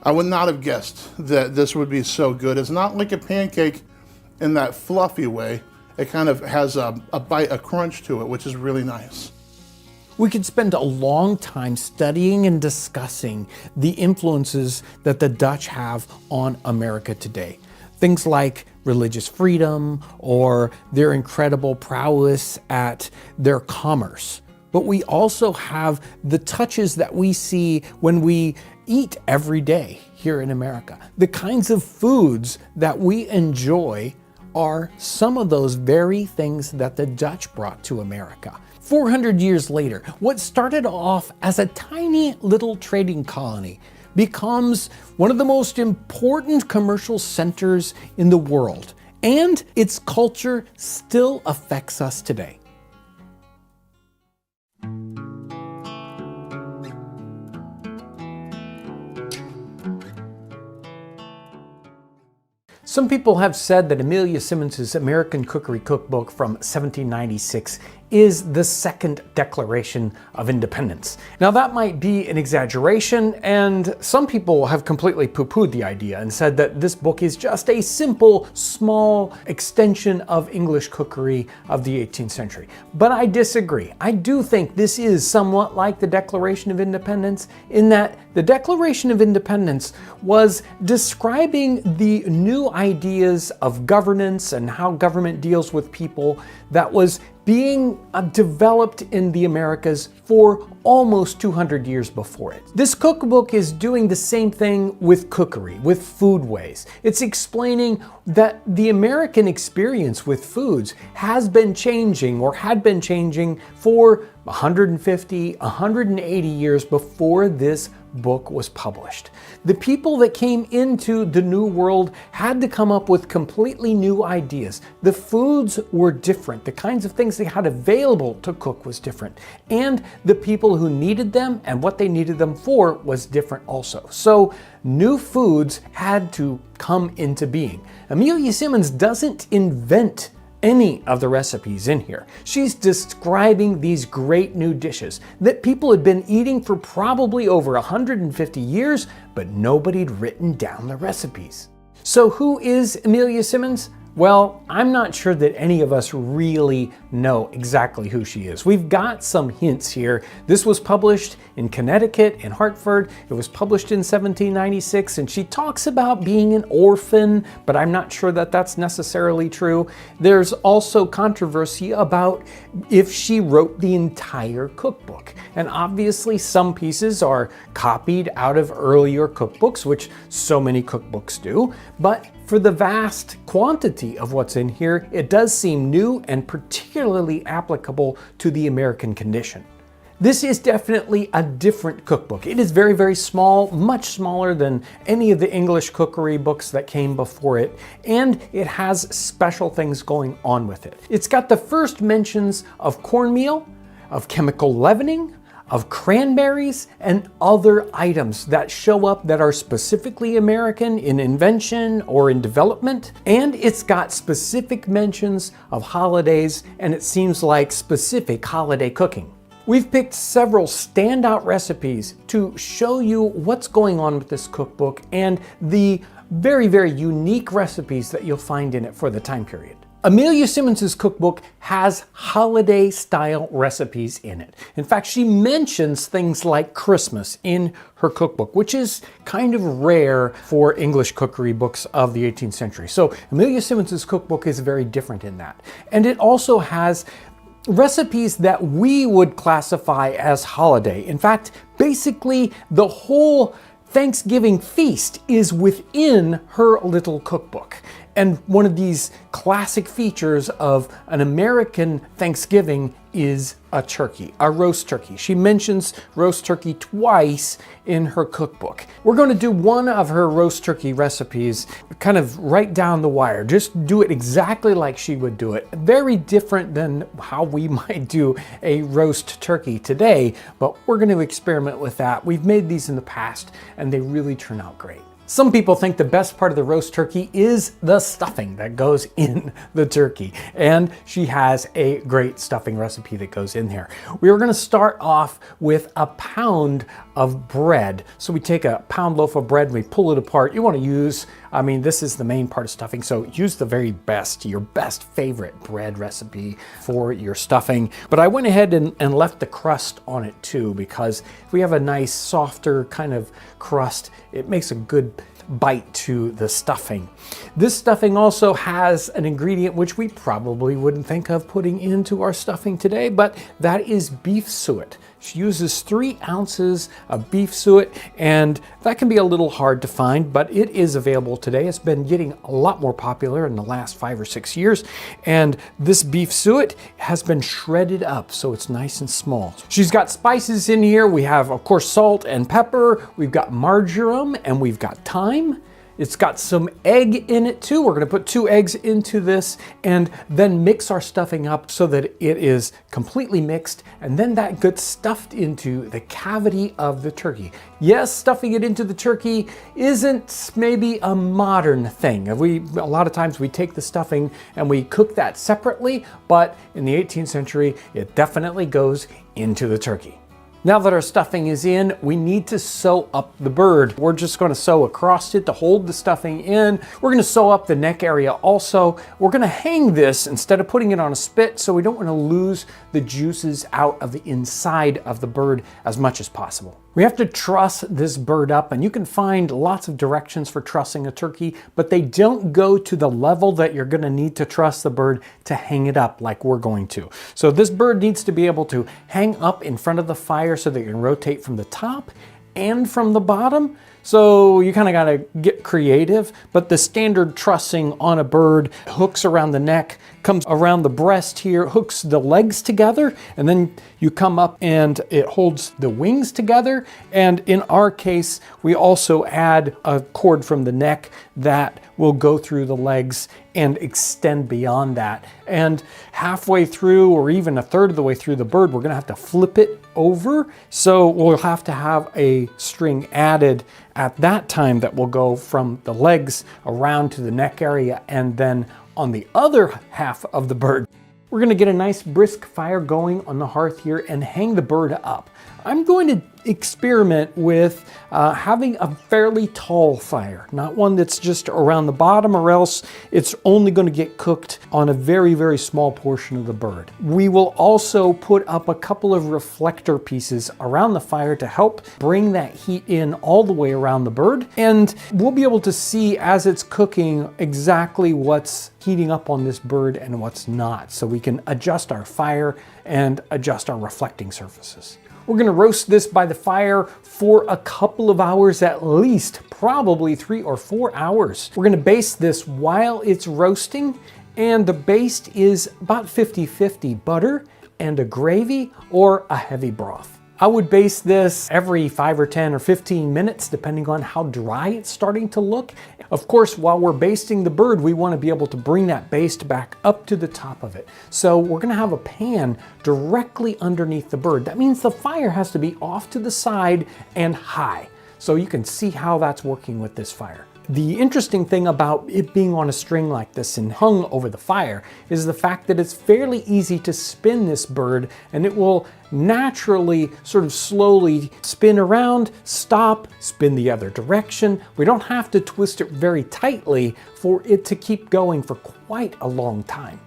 I would not have guessed that this would be so good. It's not like a pancake in that fluffy way. It kind of has a bite, a crunch to it, which is really nice. We could spend a long time studying and discussing the influences that the Dutch have on America today. Things like religious freedom or their incredible prowess at their commerce. But we also have the touches that we see when we eat every day here in America. The kinds of foods that we enjoy are some of those very things that the Dutch brought to America. 400 years later, what started off as a tiny little trading colony becomes one of the most important commercial centers in the world, and its culture still affects us today. Some people have said that Amelia Simmons's American Cookery Cookbook from 1796 is the second Declaration of Independence. Now that might be an exaggeration, and some people have completely poo-pooed the idea and said that this book is just a simple, small extension of English cookery of the 18th century. But I disagree. I do think this is somewhat like the Declaration of Independence in that the Declaration of Independence was describing the new ideas of governance and how government deals with people that was being developed in the Americas for almost 200 years before it. This cookbook is doing the same thing with cookery, with foodways. It's explaining that the American experience with foods has been changing or had been changing for 150, 180 years before this book was published. The people that came into the New World had to come up with completely new ideas. The foods were different. The kinds of things they had available to cook was different. And the people who needed them and what they needed them for was different also. So new foods had to come into being. Amelia Simmons doesn't invent any of the recipes in here. She's describing these great new dishes that people had been eating for probably over 150 years, but nobody'd written down the recipes. So who is Amelia Simmons? Well, I'm not sure that any of us really know exactly who she is. We've got some hints here. This was published in Connecticut, in Hartford. It was published in 1796, and she talks about being an orphan, but I'm not sure that that's necessarily true. There's also controversy about if she wrote the entire cookbook. And obviously some pieces are copied out of earlier cookbooks, which so many cookbooks do, but for the vast quantity of what's in here, it does seem new and particularly applicable to the American condition. This is definitely a different cookbook. It is very, very small, much smaller than any of the English cookery books that came before it, and it has special things going on with it. It's got the first mentions of cornmeal, of chemical leavening, of cranberries, and other items that show up that are specifically American in invention or in development. And it's got specific mentions of holidays, and it seems like specific holiday cooking. We've picked several standout recipes to show you what's going on with this cookbook and the very, very unique recipes that you'll find in it for the time period. Amelia Simmons's cookbook has holiday style recipes in it. In fact, she mentions things like Christmas in her cookbook, which is kind of rare for English cookery books of the 18th century. So Amelia Simmons's cookbook is very different in that. And it also has recipes that we would classify as holiday. In fact, basically the whole Thanksgiving feast is within her little cookbook. And one of these classic features of an American Thanksgiving is a turkey, a roast turkey. She mentions roast turkey twice in her cookbook. We're going to do one of her roast turkey recipes kind of right down the wire. Just do it exactly like she would do it. Very different than how we might do a roast turkey today, but we're going to experiment with that. We've made these in the past and they really turn out great. Some people think the best part of the roast turkey is the stuffing that goes in the turkey, and she has a great stuffing recipe that goes in there. We are going to start off with a pound of bread. So we take a pound loaf of bread and we pull it apart. You want to use, this is the main part of stuffing, so use the very best, your best favorite bread recipe for your stuffing. But I went ahead and left the crust on it too, because if we have a nice softer kind of crust, it makes a good bite to the stuffing. This stuffing also has an ingredient which we probably wouldn't think of putting into our stuffing today, but that is beef suet. She uses 3 ounces of beef suet, and that can be a little hard to find, but it is available today. It's been getting a lot more popular in the last 5 or 6 years, and this beef suet has been shredded up so it's nice and small. She's got spices in here. We have, of course, salt and pepper. We've got marjoram, and we've got thyme. It's got some egg in it too. We're gonna put 2 eggs into this and then mix our stuffing up so that it is completely mixed, and then that gets stuffed into the cavity of the turkey. Yes, stuffing it into the turkey isn't maybe a modern thing. A lot of times we take the stuffing and we cook that separately, but in the 18th century, it definitely goes into the turkey. Now that our stuffing is in, we need to sew up the bird. We're just going to sew across it to hold the stuffing in. We're going to sew up the neck area also. We're going to hang this instead of putting it on a spit, so we don't want to lose the juices out of the inside of the bird as much as possible. We have to truss this bird up, and you can find lots of directions for trussing a turkey, but they don't go to the level that you're going to need to truss the bird to hang it up like we're going to. So this bird needs to be able to hang up in front of the fire so that you can rotate from the top and from the bottom. So you kind of got to get creative, but the standard trussing on a bird hooks around the neck, comes around the breast here, hooks the legs together, and then you come up and it holds the wings together. And in our case, we also add a cord from the neck that will go through the legs and extend beyond that. And halfway through, or even a third of the way through the bird, we're gonna have to flip it over. So we'll have to have a string added at that time that will go from the legs around to the neck area and then on the other half of the bird. We're gonna get a nice brisk fire going on the hearth here and hang the bird up. I'm going to experiment with having a fairly tall fire, not one that's just around the bottom, or else it's only going to get cooked on a very, very small portion of the bird. We will also put up a couple of reflector pieces around the fire to help bring that heat in all the way around the bird. And we'll be able to see as it's cooking exactly what's heating up on this bird and what's not, so we can adjust our fire and adjust our reflecting surfaces. We're gonna roast this by the fire for a couple of hours at least, probably 3 or 4 hours. We're gonna baste this while it's roasting, and the baste is about 50-50 butter and a gravy or a heavy broth. I would baste this every 5 or 10 or 15 minutes, depending on how dry it's starting to look. Of course, while we're basting the bird, we want to be able to bring that baste back up to the top of it. So we're going to have a pan directly underneath the bird. That means the fire has to be off to the side and high. So you can see how that's working with this fire. The interesting thing about it being on a string like this and hung over the fire is the fact that it's fairly easy to spin this bird, and it will naturally sort of slowly spin around, stop, spin the other direction. We don't have to twist it very tightly for it to keep going for quite a long time.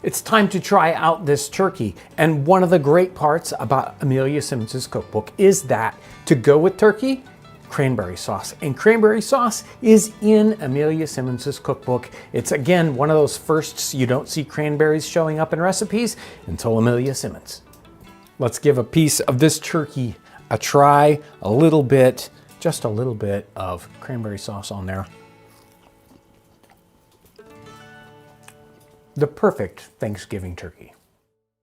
It's time to try out this turkey. And one of the great parts about Amelia Simmons's cookbook is that to go with turkey, cranberry sauce. And cranberry sauce is in Amelia Simmons's cookbook. It's again one of those firsts. You don't see cranberries showing up in recipes until Amelia Simmons. Let's give a piece of this turkey a try. A little bit, just a little bit of cranberry sauce on there. The perfect Thanksgiving turkey.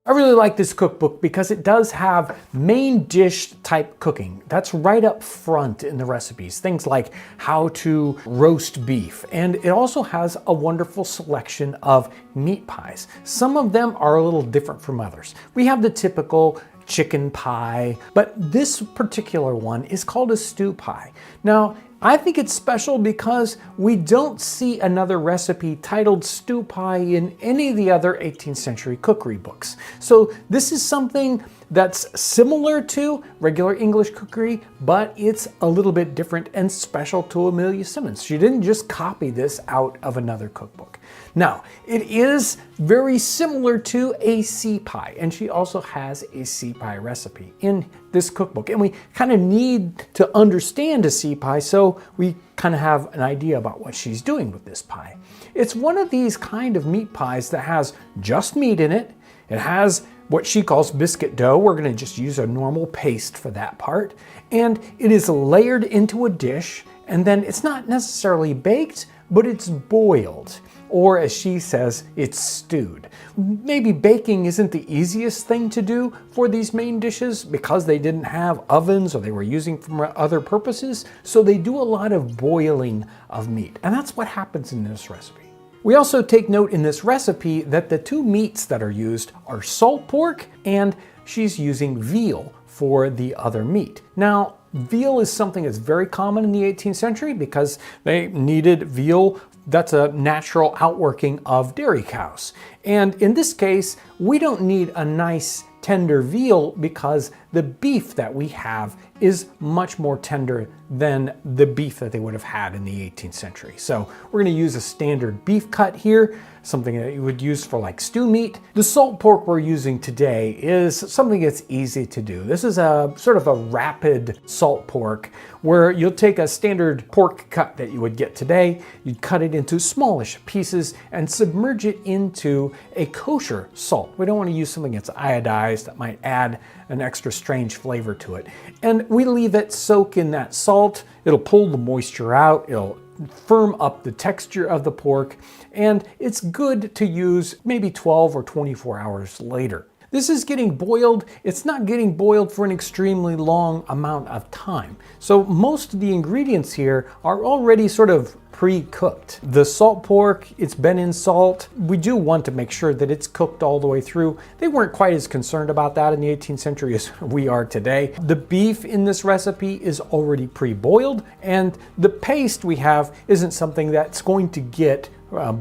I really like this cookbook because it does have main dish type cooking. That's right up front in the recipes. Things like how to roast beef. And it also has a wonderful selection of meat pies. Some of them are a little different from others. We have the typical chicken pie, but this particular one is called a stew pie. Now, I think it's special because we don't see another recipe titled stew pie in any of the other 18th century cookery books. So this is something that's similar to regular English cookery, but it's a little bit different and special to Amelia Simmons. She didn't just copy this out of another cookbook. Now, it is very similar to a sea pie, and she also has a sea pie recipe in this cookbook. And we kind of need to understand a sea pie so we kind of have an idea about what she's doing with this pie. It's one of these kind of meat pies that has just meat in it. It has what she calls biscuit dough. We're going to just use a normal paste for that part. And it is layered into a dish, and then it's not necessarily baked, but it's boiled. Or as she says, it's stewed. Maybe baking isn't the easiest thing to do for these main dishes because they didn't have ovens or they were using for other purposes. So they do a lot of boiling of meat. And that's what happens in this recipe. We also take note in this recipe that the two meats that are used are salt pork, and she's using veal for the other meat. Now, veal is something that's very common in the 18th century because they needed veal. That's a natural outworking of dairy cows. And in this case, we don't need a nice tender veal because the beef that we have is much more tender than the beef that they would have had in the 18th century. So we're going to use a standard beef cut here, something that you would use for like stew meat. The salt pork we're using today is something that's easy to do. This is a sort of a rapid salt pork where you'll take a standard pork cut that you would get today, you'd cut it into smallish pieces and submerge it into a kosher salt. We don't want to use something that's iodized that might add an extra strange flavor to it. And we leave it soak in that salt. It'll pull the moisture out. It'll firm up the texture of the pork. And it's good to use maybe 12 or 24 hours later. This is getting boiled. It's not getting boiled for an extremely long amount of time. So most of the ingredients here are already sort of pre-cooked. The salt pork, it's been in salt. We do want to make sure that it's cooked all the way through. They weren't quite as concerned about that in the 18th century as we are today. The beef in this recipe is already pre-boiled, and the paste we have isn't something that's going to get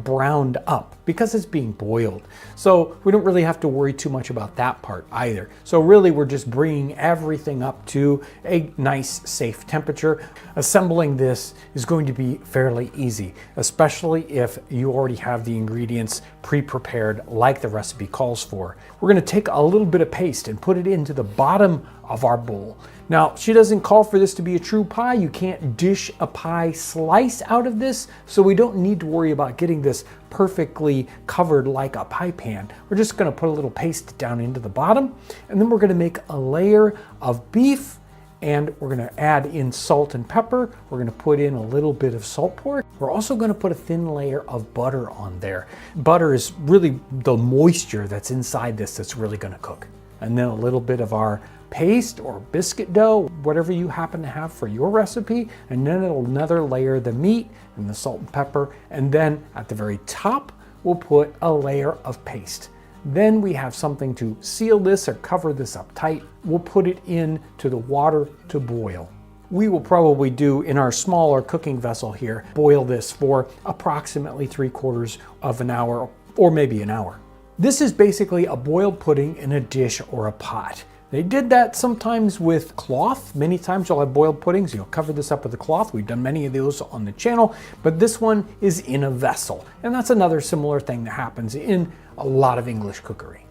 browned up because it's being boiled. So we don't really have to worry too much about that part either. So really we're just bringing everything up to a nice safe temperature. Assembling this is going to be fairly easy, especially if you already have the ingredients pre-prepared like the recipe calls for. We're going to take a little bit of paste and put it into the bottom of our bowl. Now, she doesn't call for this to be a true pie. You can't dish a pie slice out of this, so we don't need to worry about getting this perfectly covered like a pie pan. We're just gonna put a little paste down into the bottom, and then we're gonna make a layer of beef, and we're gonna add in salt and pepper. We're gonna put in a little bit of salt pork. We're also gonna put a thin layer of butter on there. Butter is really the moisture that's inside this that's really gonna cook. And then a little bit of our paste or biscuit dough, whatever you happen to have for your recipe, and then another layer of the meat and the salt and pepper, and then at the very top we'll put a layer of paste. Then we have something to seal this or cover this up tight. We'll put it in to the water to boil. We will probably do, in our smaller cooking vessel here, boil this for approximately 3/4 of an hour or maybe an hour. This is basically a boiled pudding in a dish or a pot. They did that sometimes with cloth. Many times you'll have boiled puddings, you'll cover this up with a cloth. We've done many of those on the channel, but this one is in a vessel. And that's another similar thing that happens in a lot of English cookery.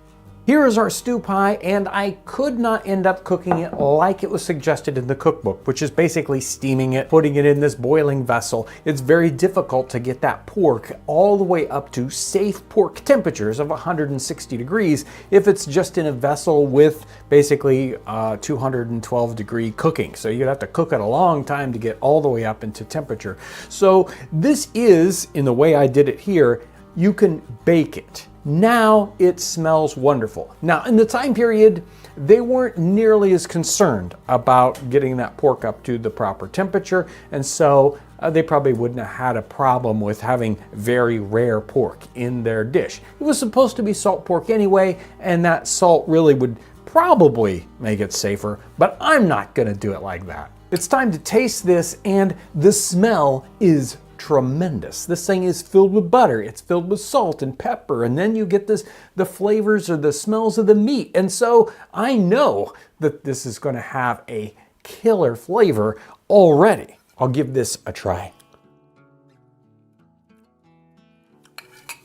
Here is our stew pie, and I could not end up cooking it like it was suggested in the cookbook, which is basically steaming it, putting it in this boiling vessel. It's very difficult to get that pork all the way up to safe pork temperatures of 160 degrees if it's just in a vessel with basically 212 degree cooking. So you'd have to cook it a long time to get all the way up into temperature. So this is, in the way I did it here, you can bake it. Now it smells wonderful. Now in the time period, they weren't nearly as concerned about getting that pork up to the proper temperature, and so they probably wouldn't have had a problem with having very rare pork in their dish. It was supposed to be salt pork anyway, and that salt really would probably make it safer, but I'm not gonna do it like that. It's time to taste this, and the smell is tremendous. This thing is filled with butter, it's filled with salt and pepper, and then you get the flavors or the smells of the meat. And so I know that this is going to have a killer flavor already. I'll give this a try.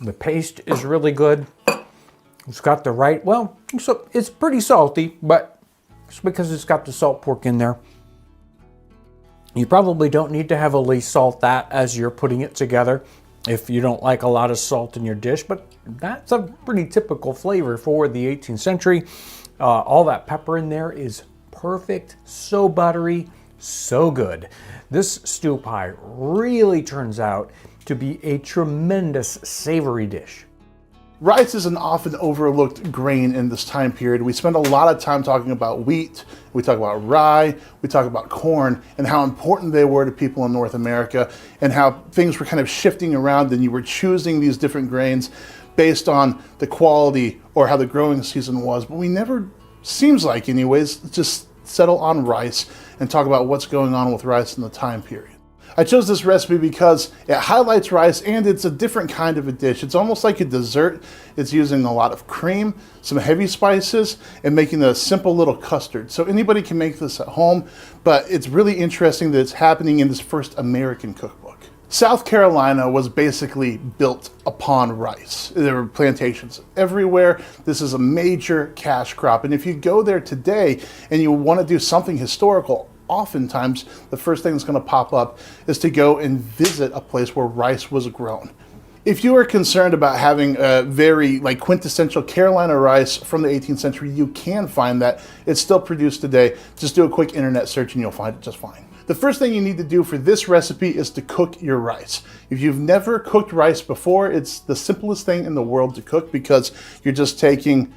The paste is really good. It's got the right, well, so it's pretty salty, but it's because it's got the salt pork in there. You probably don't need to heavily salt that as you're putting it together if you don't like a lot of salt in your dish, but that's a pretty typical flavor for the 18th century. All that pepper in there is perfect, so buttery, so good. This stew pie really turns out to be a tremendous savory dish. Rice is an often overlooked grain in this time period. We spend a lot of time talking about wheat, we talk about rye, we talk about corn, and how important they were to people in North America, and how things were kind of shifting around and you were choosing these different grains based on the quality or how the growing season was. But we never, seems like anyways, just settle on rice and talk about what's going on with rice in the time period. I chose this recipe because it highlights rice and it's a different kind of a dish. It's almost like a dessert. It's using a lot of cream, some heavy spices, and making a simple little custard. So anybody can make this at home, but it's really interesting that it's happening in this first American cookbook. South Carolina was basically built upon rice. There were plantations everywhere. This is a major cash crop. And if you go there today and you want to do something historical, oftentimes the first thing that's going to pop up is to go and visit a place where rice was grown. If you are concerned about having a very quintessential Carolina rice from the 18th century, you can find that. It's still produced today. Just do a quick internet search and you'll find it just fine. The first thing you need to do for this recipe is to cook your rice. If you've never cooked rice before, it's the simplest thing in the world to cook because you're just taking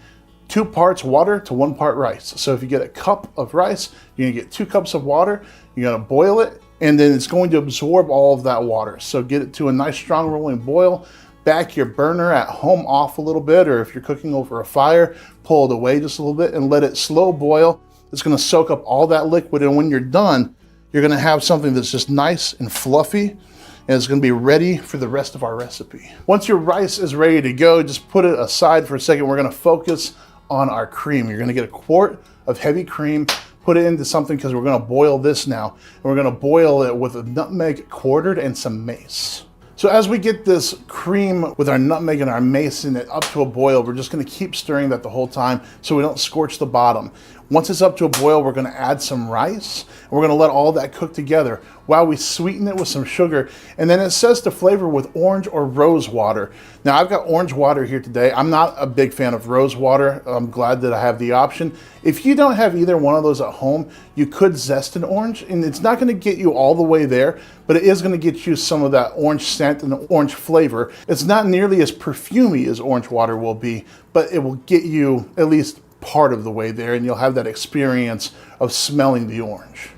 2 parts water to 1 part rice. So if you get a cup of rice, you're gonna get 2 cups of water, you're gonna boil it, and then it's going to absorb all of that water. So get it to a nice strong rolling boil. Back your burner at home off a little bit, or if you're cooking over a fire, pull it away just a little bit and let it slow boil. It's going to soak up all that liquid, and when you're done, you're going to have something that's just nice and fluffy, and it's going to be ready for the rest of our recipe. Once your rice is ready to go, just put it aside for a second. We're going to focus on our cream. You're going to get a quart of heavy cream, put it into something because we're going to boil this now, and we're going to boil it with a nutmeg quartered and some mace. So as we get this cream with our nutmeg and our mace in it up to a boil, we're just going to keep stirring that the whole time so we don't scorch the bottom. Once it's up to a boil, we're going to add some rice, and we're going to let all that cook together while we sweeten it with some sugar. And then it says to flavor with orange or rose water. Now I've got orange water here today. I'm not a big fan of rose water. I'm glad that I have the option. If you don't have either one of those at home, you could zest an orange, and it's not going to get you all the way there, but it is going to get you some of that orange scent and the orange flavor. It's not nearly as perfumey as orange water will be, but it will get you at least part of the way there, and you'll have that experience of smelling the orange.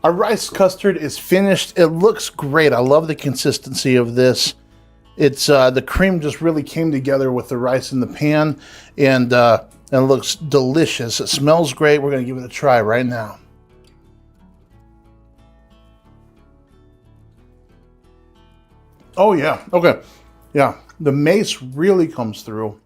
Our rice custard is finished. It looks great. I love the consistency of this. It's the cream just really came together with the rice in the pan, and it looks delicious. It smells great. We're going to give it a try right now. Oh yeah, okay. Yeah, the mace really comes through.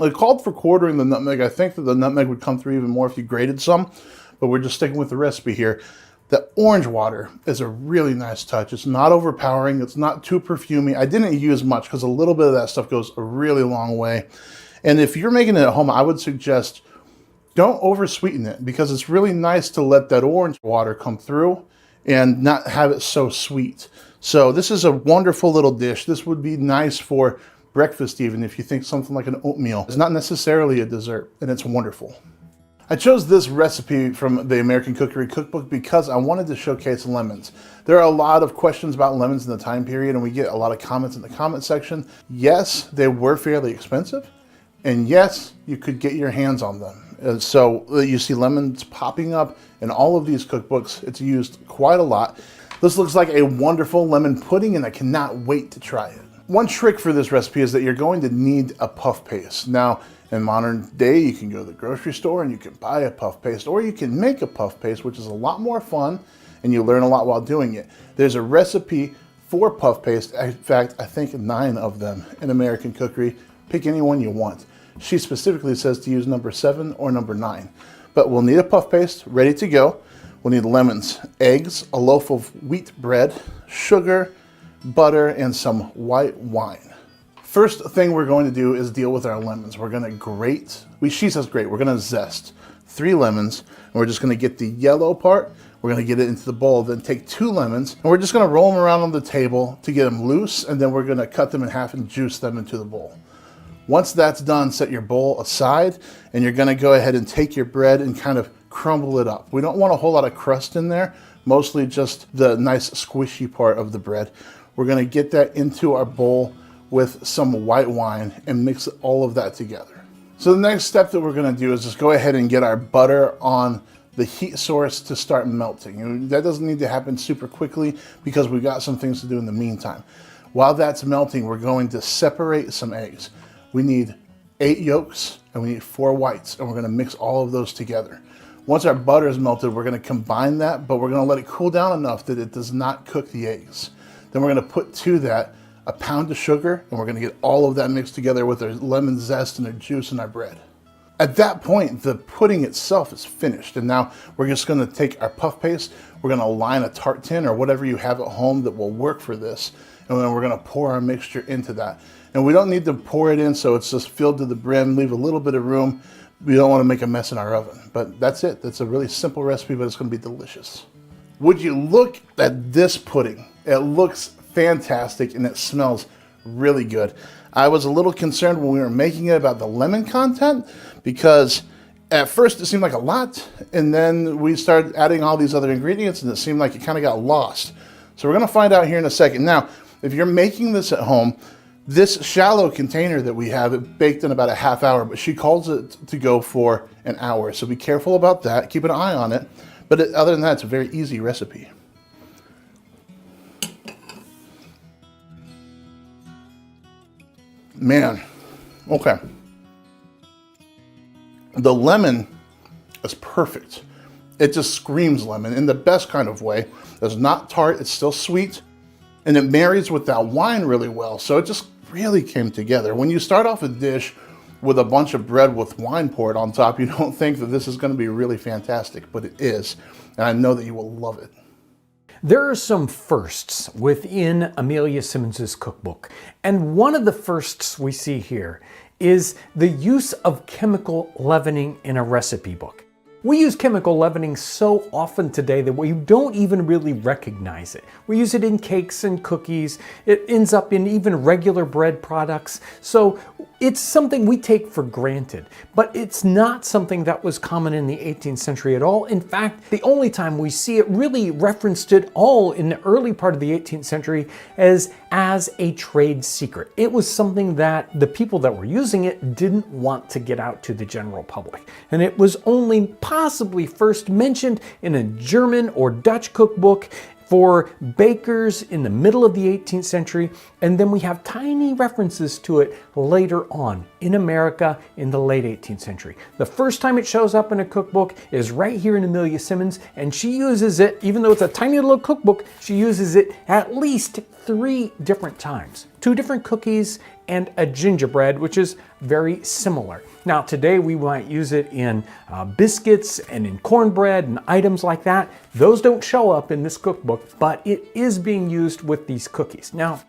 It called for quartering the nutmeg. I think that the nutmeg would come through even more if you grated some, but we're just sticking with the recipe here. The orange water is a really nice touch. It's not overpowering. It's not too perfumey. I didn't use much because a little bit of that stuff goes a really long way. And if you're making it at home, I would suggest don't over sweeten it, because it's really nice to let that orange water come through and not have it so sweet. So this is a wonderful little dish. This would be nice for breakfast, even if you think something like an oatmeal. It's not necessarily a dessert, and it's wonderful. I chose this recipe from the American Cookery Cookbook because I wanted to showcase lemons. There are a lot of questions about lemons in the time period, and we get a lot of comments in the comment section. Yes, they were fairly expensive, and yes, you could get your hands on them. So you see lemons popping up in all of these cookbooks. It's used quite a lot. This looks like a wonderful lemon pudding, and I cannot wait to try it. One trick for this recipe is that you're going to need a puff paste. Now, in modern day, you can go to the grocery store and you can buy a puff paste, or you can make a puff paste, which is a lot more fun, and you learn a lot while doing it. There's a recipe for puff paste. In fact, I think 9 of them in American Cookery. Pick any one you want. She specifically says to use number 7 or number 9. But we'll need a puff paste ready to go. We'll need lemons, eggs, a loaf of wheat bread, sugar, butter, and some white wine. First thing we're going to do is deal with our lemons. We're going to grate, she says grate, we're going to zest 3 lemons, and we're just going to get the yellow part, we're going to get it into the bowl, then take 2 lemons, and we're just going to roll them around on the table to get them loose, and then we're going to cut them in half and juice them into the bowl. Once that's done, set your bowl aside, and you're going to go ahead and take your bread and kind of crumble it up. We don't want a whole lot of crust in there, mostly just the nice squishy part of the bread. We're going to get that into our bowl with some white wine and mix all of that together. So the next step that we're going to do is just go ahead and get our butter on the heat source to start melting. And that doesn't need to happen super quickly because we've got some things to do in the meantime. While that's melting, we're going to separate some eggs. We need 8 yolks and we need 4 whites, and we're going to mix all of those together. Once our butter is melted, we're going to combine that, but we're going to let it cool down enough that it does not cook the eggs. Then we're going to put to that a pound of sugar, and we're going to get all of that mixed together with our lemon zest and our juice and our bread. At that point, the pudding itself is finished, and now we're just going to take our puff paste, we're going to line a tart tin or whatever you have at home that will work for this, and then we're going to pour our mixture into that. And we don't need to pour it in so it's just filled to the brim, leave a little bit of room. We don't want to make a mess in our oven, but that's it. That's a really simple recipe, but it's going to be delicious. Would you look at this pudding? It looks fantastic and it smells really good. I was a little concerned when we were making it about the lemon content, because at first it seemed like a lot, and then we started adding all these other ingredients and it seemed like it kind of got lost. So we're going to find out here in a second. Now, if you're making this at home, this shallow container that we have, it baked in about a half hour, but she calls it to go for an hour. So be careful about that. Keep an eye on it. But other than that, it's a very easy recipe. Man, okay. The lemon is perfect. It just screams lemon in the best kind of way. It's not tart, it's still sweet, and it marries with that wine really well. So it just really came together. When you start off a dish with a bunch of bread with wine poured on top, you don't think that this is going to be really fantastic, but it is. And I know that you will love it. There are some firsts within Amelia Simmons's cookbook, and one of the firsts we see here is the use of chemical leavening in a recipe book. We use chemical leavening so often today that we don't even really recognize it. We use it in cakes and cookies. It ends up in even regular bread products. So it's something we take for granted, but it's not something that was common in the 18th century at all. In fact, the only time we see it really referenced at all in the early part of the 18th century as a trade secret. It was something that the people that were using it didn't want to get out to the general public. And it was only possibly first mentioned in a German or Dutch cookbook for bakers in the middle of the 18th century, and then we have tiny references to it later on in America in the late 18th century. The first time it shows up in a cookbook is right here in Amelia Simmons, and she uses it, even though it's a tiny little cookbook, she uses it at least 3 different times. 2 different cookies and a gingerbread, which is very similar. Now today we might use it in biscuits and in cornbread and items like that. Those don't show up in this cookbook, but it is being used with these cookies. Now,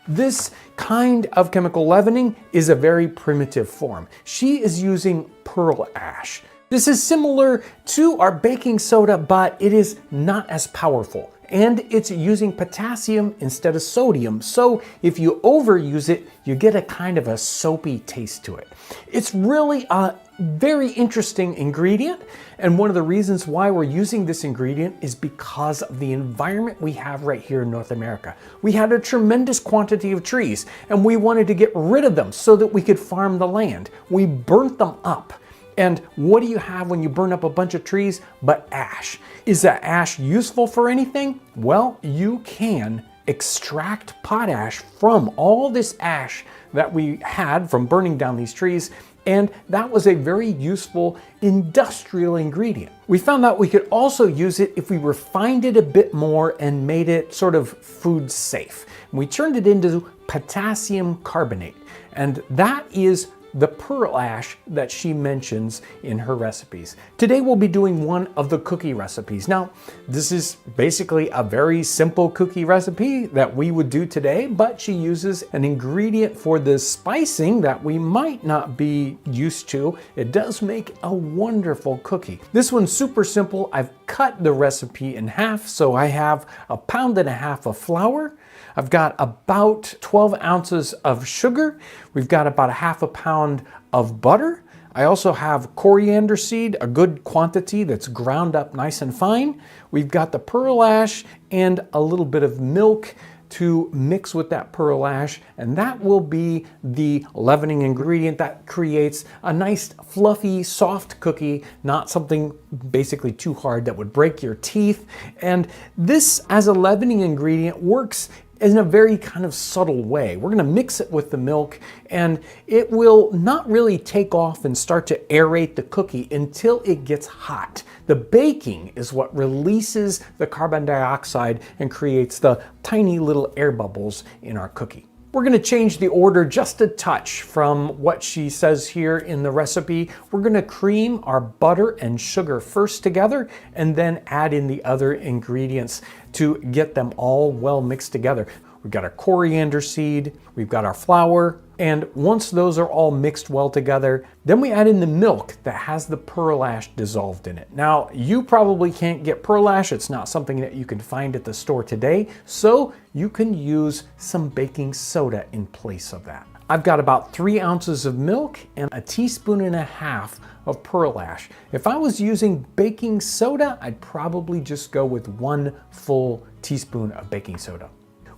this kind of chemical leavening is a very primitive form. She is using pearl ash. This is similar to our baking soda, but it is not as powerful. And it's using potassium instead of sodium. So if you overuse it, you get a kind of a soapy taste to it. It's really a very interesting ingredient. And one of the reasons why we're using this ingredient is because of the environment we have right here in North America. We had a tremendous quantity of trees and we wanted to get rid of them so that we could farm the land. We burnt them up. And what do you have when you burn up a bunch of trees but ash? Is that ash useful for anything? Well, you can extract potash from all this ash that we had from burning down these trees, and that was a very useful industrial ingredient. We found out we could also use it if we refined it a bit more and made it sort of food safe. We turned it into potassium carbonate, and that is the pearl ash that she mentions in her recipes. Today we'll be doing one of the cookie recipes. Now, this is basically a very simple cookie recipe that we would do today, but she uses an ingredient for the spicing that we might not be used to. It does make a wonderful cookie. This one's super simple. I've cut the recipe in half, so I have 1.5 pounds of flour. I've got about 12 ounces of sugar. We've got about 1/2 pound of butter. I also have coriander seed, a good quantity that's ground up nice and fine. We've got the pearl ash and a little bit of milk to mix with that pearl ash, and that will be the leavening ingredient that creates a nice fluffy, soft cookie, not something basically too hard that would break your teeth. And this as a leavening ingredient works in a very kind of subtle way. We're gonna mix it with the milk and it will not really take off and start to aerate the cookie until it gets hot. The baking is what releases the carbon dioxide and creates the tiny little air bubbles in our cookie. We're gonna change the order just a touch from what she says here in the recipe. We're gonna cream our butter and sugar first together and then add in the other ingredients to get them all well mixed together. We've got our coriander seed, we've got our flour, and once those are all mixed well together, then we add in the milk that has the pearl ash dissolved in it. Now, you probably can't get pearl ash. It's not something that you can find at the store today, so you can use some baking soda in place of that. I've got about 3 ounces of milk and 1.5 teaspoons of pearl ash. If I was using baking soda, I'd probably just go with 1 full teaspoon of baking soda.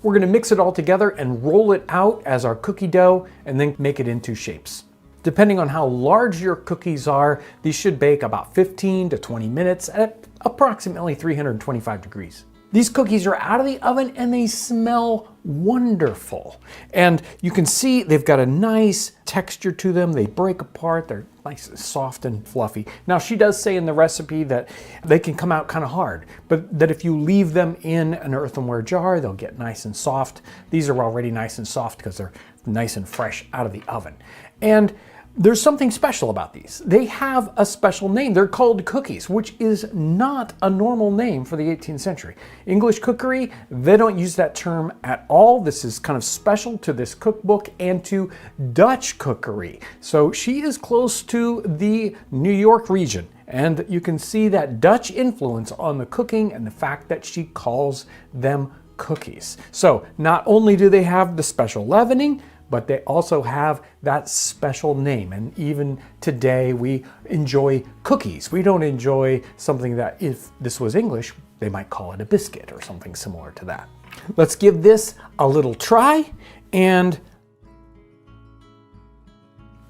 We're gonna mix it all together and roll it out as our cookie dough and then make it into shapes. Depending on how large your cookies are, these should bake about 15 to 20 minutes at approximately 325 degrees. These cookies are out of the oven and they smell wonderful. And you can see they've got a nice texture to them. They break apart. They're nice, soft and fluffy. Now, she does say in the recipe that they can come out kind of hard, but that if you leave them in an earthenware jar, they'll get nice and soft. These are already nice and soft because they're nice and fresh out of the oven. And there's something special about these. They have a special name. They're called cookies, which is not a normal name for the 18th century. English cookery, they don't use that term at all. This is kind of special to this cookbook and to Dutch cookery. So she is close to the New York region, and you can see that Dutch influence on the cooking and the fact that she calls them cookies. So not only do they have the special leavening, but they also have that special name. And even today we enjoy cookies. We don't enjoy something that, if this was English, they might call it a biscuit or something similar to that. Let's give this a little try, and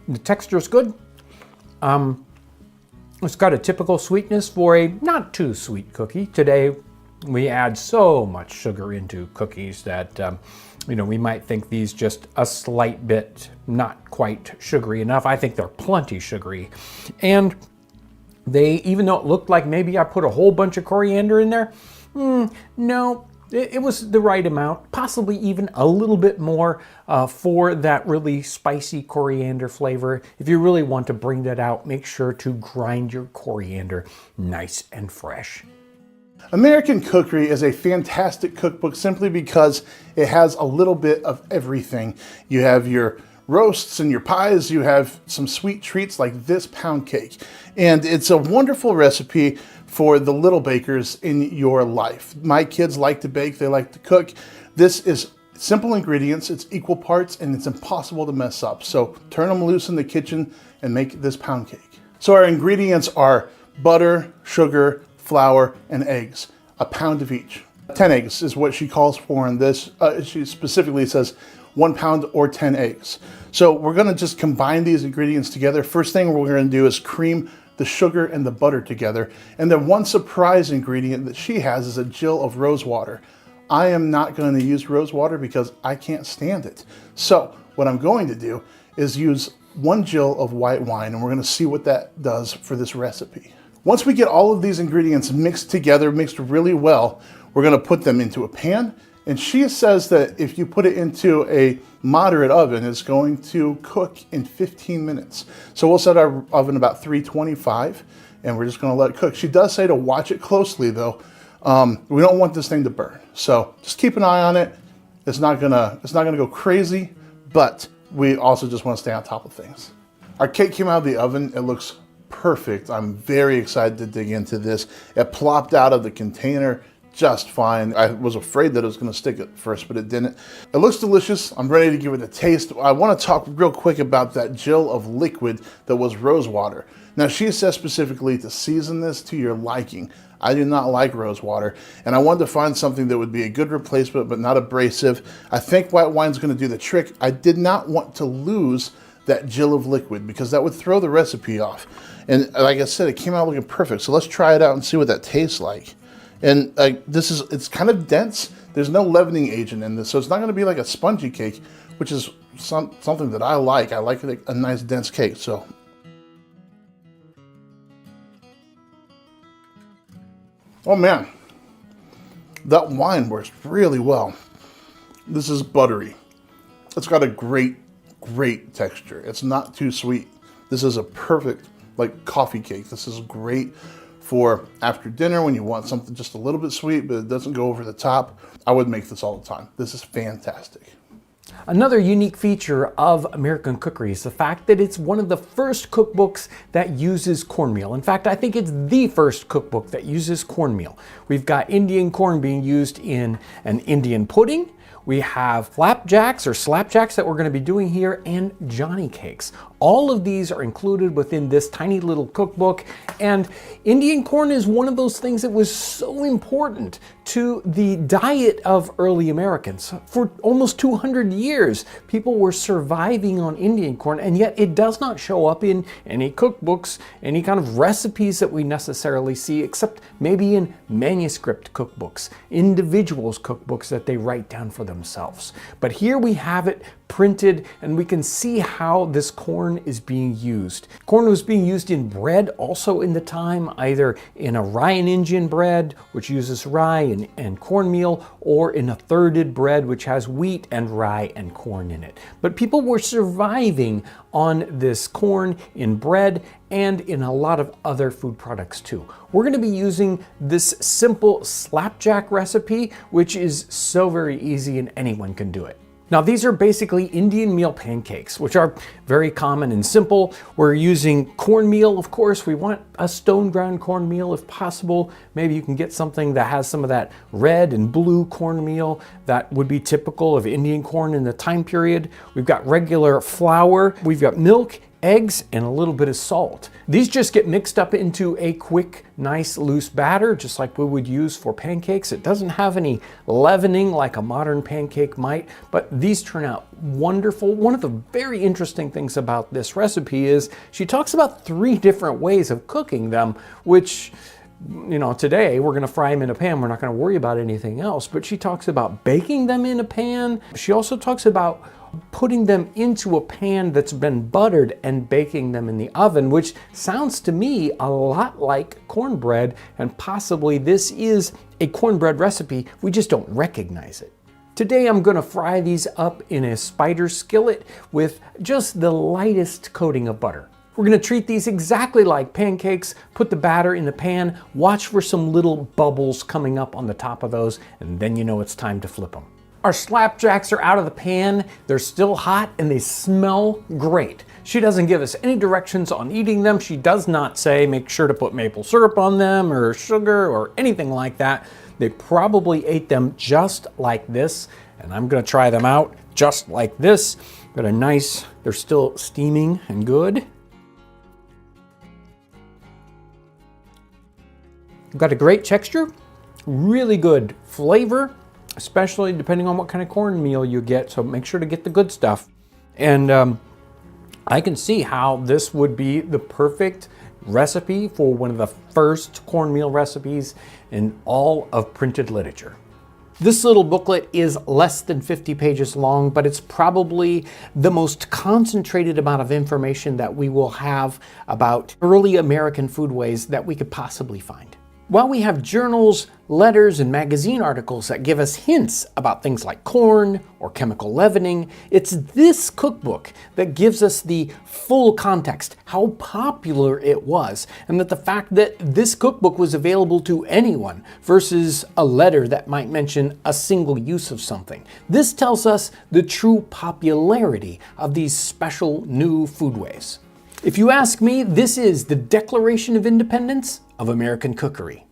the texture is good. It's got a typical sweetness for a not too sweet cookie. Today we add so much sugar into cookies that we might think these just a slight bit not quite sugary enough. I think they're plenty sugary. And they, even though it looked like maybe I put a whole bunch of coriander in there, no, it was the right amount, possibly even a little bit more for that really spicy coriander flavor. If you really want to bring that out, make sure to grind your coriander nice and fresh. American Cookery is a fantastic cookbook simply because it has a little bit of everything. You have your roasts and your pies, you have some sweet treats like this pound cake. And it's a wonderful recipe for the little bakers in your life. My kids like to bake, they like to cook. This is simple ingredients, it's equal parts, and it's impossible to mess up. So turn them loose in the kitchen and make this pound cake. So our ingredients are butter, sugar, flour, and eggs, a pound of each. 10 eggs is what she calls for in this. She specifically says 1 pound or 10 eggs. So we're gonna just combine these ingredients together. First thing we're gonna do is cream the sugar and the butter together. And then one surprise ingredient that she has is a gill of rose water. I am not going to use rose water because I can't stand it. So what I'm going to do is use 1 gill of white wine, and we're gonna see what that does for this recipe. Once we get all of these ingredients mixed together, mixed really well, we're gonna put them into a pan. And she says that if you put it into a moderate oven, it's going to cook in 15 minutes. So we'll set our oven about 325, and we're just gonna let it cook. She does say to watch it closely though. We don't want this thing to burn. So just keep an eye on it. It's not gonna go crazy, but we also just wanna stay on top of things. Our cake came out of the oven. It looks perfect. I'm very excited to dig into this. It plopped out of the container just fine. I was afraid that it was going to stick at first, but it didn't. It looks delicious. I'm ready to give it a taste. I want to talk real quick about that gill of liquid that was rose water. Now, she says specifically to season this to your liking. I do not like rose water, and I wanted to find something that would be a good replacement but not abrasive. I think white wine's going to do the trick. I did not want to lose that gill of liquid because that would throw the recipe off. And like I said, it came out looking perfect. So let's try it out and see what that tastes like. And it's kind of dense. There's no leavening agent in this, so it's not going to be like a spongy cake, which is something that I like. I like a nice dense cake. So oh man, that wine works really well. This is buttery. It's got a great texture. It's not too sweet. This is a perfect coffee cake. This is great for after dinner when you want something just a little bit sweet, but it doesn't go over the top. I would make this all the time. This is fantastic. Another unique feature of American Cookery is the fact that it's one of the first cookbooks that uses cornmeal. In fact, I think it's the first cookbook that uses cornmeal. We've got Indian corn being used in an Indian pudding. we have flapjacks or slapjacks that we're going to be doing here, and Johnny cakes. All of these are included within this tiny little cookbook, and Indian corn is one of those things that was so important to the diet of early Americans. For almost 200 years, people were surviving on Indian corn, and yet it does not show up in any cookbooks, any kind of recipes that we necessarily see, except maybe in manuscript cookbooks, individuals' cookbooks that they write down for themselves. But here we have it printed, and we can see how this corn is being used. Corn was being used in bread also in the time, either in a rye and Indian bread, which uses rye and cornmeal, or in a thirded bread, which has wheat and rye and corn in it. But people were surviving on this corn in bread and in a lot of other food products too. We're going to be using this simple slapjack recipe, which is so very easy and anyone can do it. Now, these are basically Indian meal pancakes, which are very common and simple. We're using cornmeal, of course. We want a stone ground cornmeal if possible. Maybe you can get something that has some of that red and blue cornmeal that would be typical of Indian corn in the time period. We've got regular flour. We've got milk, eggs, and a little bit of salt. These just get mixed up into a quick, nice, loose batter, just like we would use for pancakes. It doesn't have any leavening like a modern pancake might, but these turn out wonderful. One of the very interesting things about this recipe is she talks about 3 different ways of cooking them, which, you know, today we're going to fry them in a pan. We're not going to worry about anything else, but she talks about baking them in a pan. She also talks about putting them into a pan that's been buttered and baking them in the oven, which sounds to me a lot like cornbread, and possibly this is a cornbread recipe. We just don't recognize it. Today I'm going to fry these up in a spider skillet with just the lightest coating of butter. We're going to treat these exactly like pancakes, put the batter in the pan, watch for some little bubbles coming up on the top of those, and then you know it's time to flip them. Our slapjacks are out of the pan, they're still hot, and they smell great. She doesn't give us any directions on eating them. She does not say make sure to put maple syrup on them or sugar or anything like that. They probably ate them just like this, and I'm gonna try them out just like this. Got a nice, they're still steaming and good. Got a great texture, really good flavor, especially depending on what kind of cornmeal you get, so make sure to get the good stuff. And I can see how this would be the perfect recipe for one of the first cornmeal recipes in all of printed literature. This little booklet is less than 50 pages long, but it's probably the most concentrated amount of information that we will have about early American foodways that we could possibly find. While we have journals, letters, and magazine articles that give us hints about things like corn or chemical leavening, it's this cookbook that gives us the full context, how popular it was, and that the fact that this cookbook was available to anyone versus a letter that might mention a single use of something. This tells us the true popularity of these special new foodways. If you ask me, this is the Declaration of Independence of American cookery.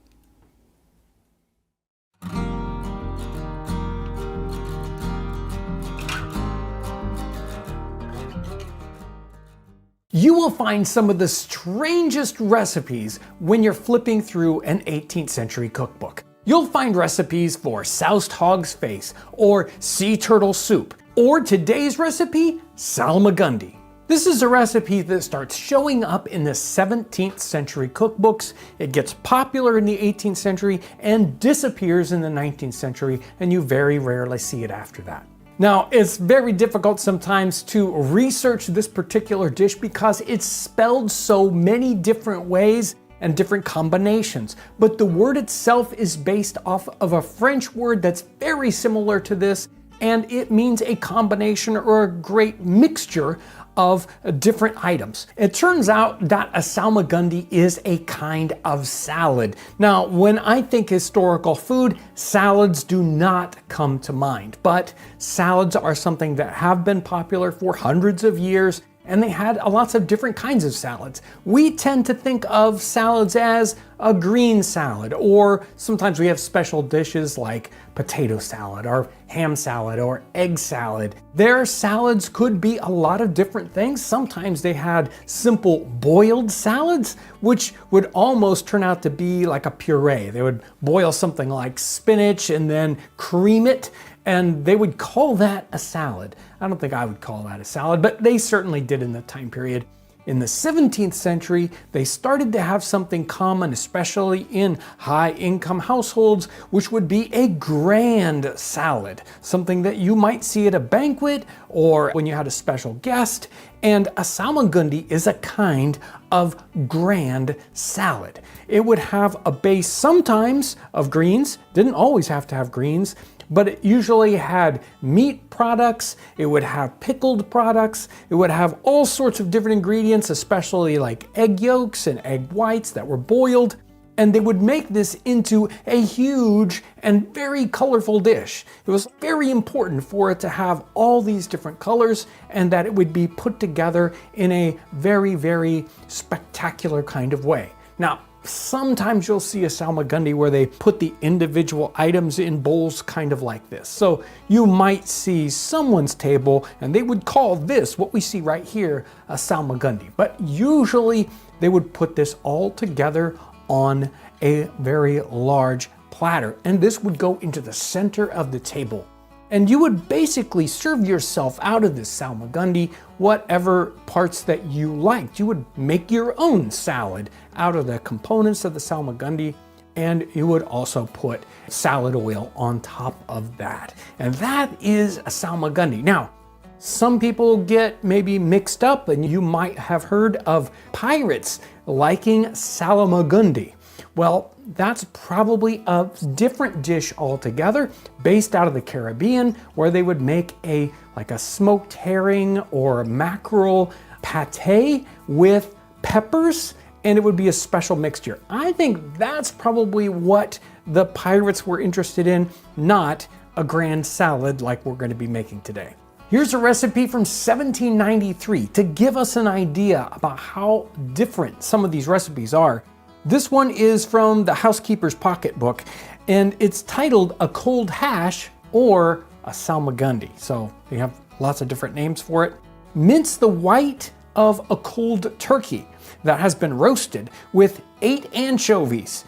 You will find some of the strangest recipes when you're flipping through an 18th century cookbook. You'll find recipes for soused hog's face or sea turtle soup, or today's recipe, Salagundi. This is a recipe that starts showing up in the 17th century cookbooks. It gets popular in the 18th century and disappears in the 19th century, and you very rarely see it after that. Now, it's very difficult sometimes to research this particular dish because it's spelled so many different ways and different combinations, but the word itself is based off of a French word that's very similar to this, and it means a combination or a great mixture of different items. It turns out that a salmagundi is a kind of salad. Now, when I think historical food, salads do not come to mind, but salads are something that have been popular for hundreds of years, and they had lots of different kinds of salads. We tend to think of salads as a green salad, or sometimes we have special dishes like potato salad or ham salad or egg salad. Their salads could be a lot of different things. Sometimes they had simple boiled salads, which would almost turn out to be like a puree. They would boil something like spinach and then cream it, and they would call that a salad. I don't think I would call that a salad, but they certainly did in the time period. In the 17th century, they started to have something common, especially in high-income households, which would be a grand salad, something that you might see at a banquet or when you had a special guest. And a Salagundi is a kind of grand salad. It would have a base sometimes of greens, didn't always have to have greens, but it usually had meat products, it would have pickled products, it would have all sorts of different ingredients, especially like egg yolks and egg whites that were boiled, and they would make this into a huge and very colorful dish. It was very important for it to have all these different colors and that it would be put together in a very, very spectacular kind of way. Now, sometimes you'll see a Salagundi where they put the individual items in bowls kind of like this. So you might see someone's table and they would call this, what we see right here, a Salagundi. But usually they would put this all together on a very large platter, and this would go into the center of the table. And you would basically serve yourself out of this Salagundi whatever parts that you liked. You would make your own salad out of the components of the Salagundi, and you would also put salad oil on top of that. And that is a Salagundi. Now, some people get maybe mixed up, and you might have heard of pirates liking Salagundi. Well, that's probably a different dish altogether, based out of the Caribbean, where they would make a smoked herring or mackerel pate with peppers, and it would be a special mixture. I think that's probably what the pirates were interested in, not a grand salad like we're going to be making today. Here's a recipe from 1793 to give us an idea about how different some of these recipes are. This one is from the Housekeeper's Pocketbook, and it's titled A Cold Hash or a Salagundi. So they have lots of different names for it. Mince the white of a cold turkey that has been roasted with 8 anchovies,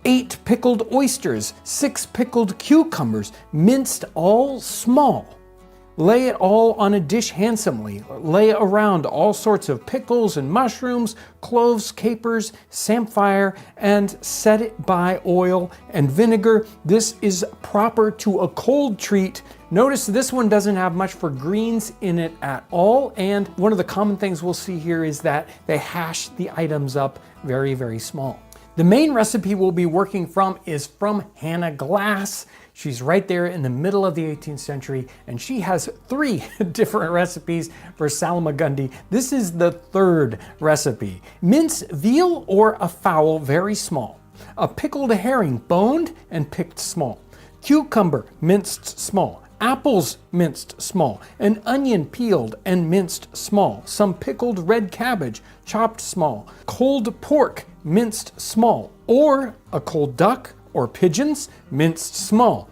8 pickled oysters, 6 pickled cucumbers, minced all small. Lay it all on a dish handsomely. Lay around all sorts of pickles and mushrooms, cloves, capers, samphire, and set it by oil and vinegar. This is proper to a cold treat. Notice this one doesn't have much for greens in it at all. And one of the common things we'll see here is that they hash the items up very, very small. The main recipe we'll be working from is from Hannah Glass. She's right there in the middle of the 18th century, and she has 3 different recipes for Salagundi. This is the 3rd recipe. Mince veal or a fowl very small. A pickled herring boned and picked small. Cucumber minced small. Apples minced small. An onion peeled and minced small. Some pickled red cabbage chopped small. Cold pork minced small. Or a cold duck or pigeons minced small.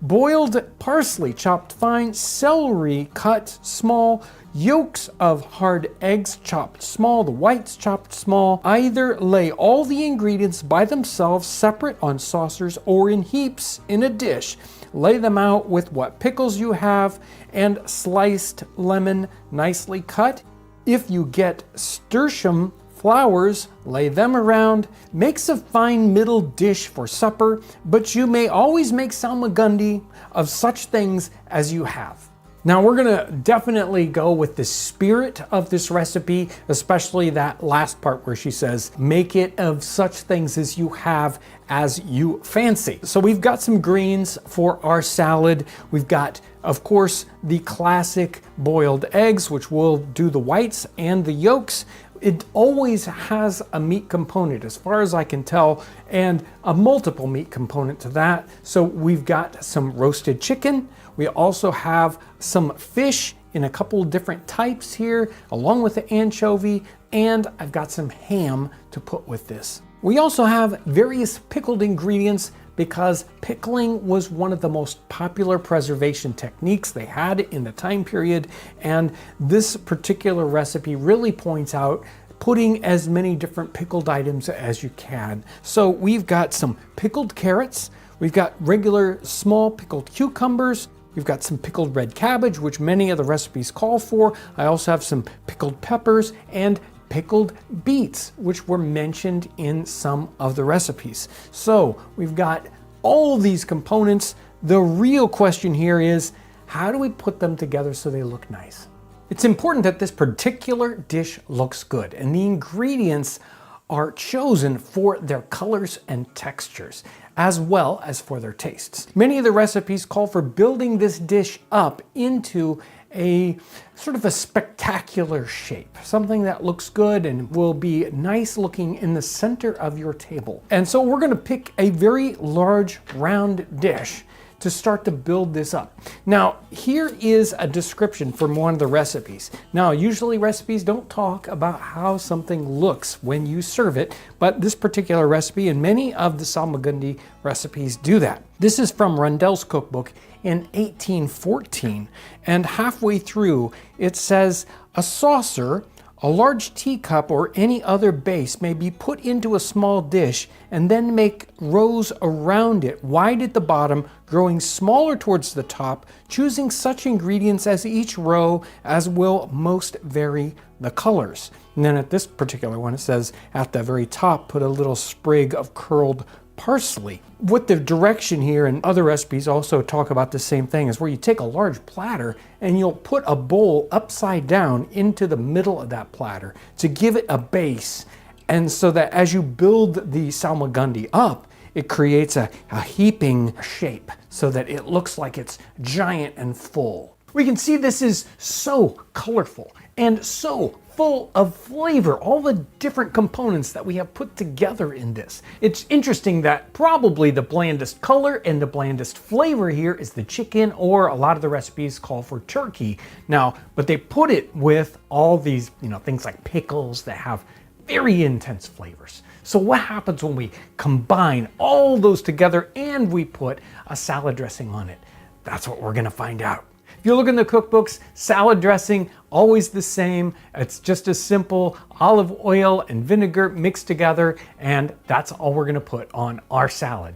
Boiled parsley chopped fine. Celery cut small. Yolks of hard eggs chopped small, the whites chopped small. Either lay all the ingredients by themselves separate on saucers or in heaps in a dish. Lay them out with what pickles you have and sliced lemon nicely cut. If you get sturtium flowers, lay them around. Makes a fine middle dish for supper, but you may always make Salagundi of such things as you have. Now we're gonna definitely go with the spirit of this recipe, especially that last part where she says, make it of such things as you have as you fancy. So we've got some greens for our salad. We've got, of course, the classic boiled eggs, which we'll do the whites and the yolks. It always has a meat component as far as I can tell, and a multiple meat component to that. So we've got some roasted chicken. We also have some fish in a couple of different types here, along with the anchovy, and I've got some ham to put with this. We also have various pickled ingredients because pickling was one of the most popular preservation techniques they had in the time period, and this particular recipe really points out putting as many different pickled items as you can. So we've got some pickled carrots, we've got regular small pickled cucumbers, we've got some pickled red cabbage, which many of the recipes call for. I also have some pickled peppers and pickled beets, which were mentioned in some of the recipes. So we've got all of these components. The real question here is, how do we put them together so they look nice? It's important that this particular dish looks good, and the ingredients are chosen for their colors and textures, as well as for their tastes. Many of the recipes call for building this dish up into a sort of a spectacular shape, something that looks good and will be nice looking in the center of your table. And so we're going to pick a very large round dish to start to build this up. Now, here is a description from one of the recipes. Now, usually recipes don't talk about how something looks when you serve it, but this particular recipe and many of the Salagundi recipes do that. This is from Rundell's cookbook in 1814, and halfway through it says, "A saucer, a large teacup, or any other base may be put into a small dish and then make rows around it, wide at the bottom, growing smaller towards the top, choosing such ingredients as each row as will most vary the colors." And then at this particular one, it says at the very top, put a little sprig of curled parsley. What the direction here and other recipes also talk about the same thing is where you take a large platter and you'll put a bowl upside down into the middle of that platter to give it a base. And so that as you build the Salagundi up, it creates a heaping shape so that it looks like it's giant and full. We can see this is so colorful and so full of flavor, all the different components that we have put together in this. It's interesting that probably the blandest color and the blandest flavor here is the chicken, or a lot of the recipes call for turkey. Now, but they put it with all these, things like pickles that have very intense flavors. So what happens when we combine all those together and we put a salad dressing on it? That's what we're gonna find out. If you look in the cookbooks, salad dressing, always the same. It's just as simple, olive oil and vinegar mixed together, and that's all we're gonna put on our salad.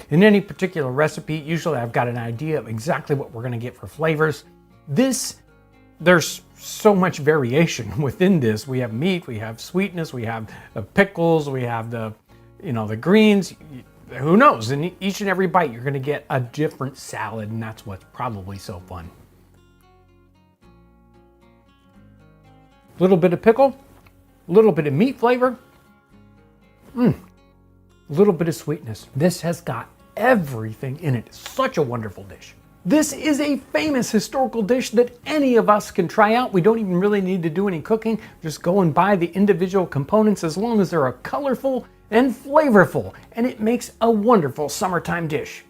In any particular recipe, usually I've got an idea of exactly what we're gonna get for flavors. There's so much variation within this. We have meat, we have sweetness, we have the pickles, we have the greens. Who knows? In each and every bite, you're gonna get a different salad, and that's what's probably so fun. A little bit of pickle, a little bit of meat flavor, a little bit of sweetness. This has got everything in it. It's such a wonderful dish. This is a famous historical dish that any of us can try out. We don't even really need to do any cooking. Just go and buy the individual components as long as they're colorful and flavorful, and it makes a wonderful summertime dish.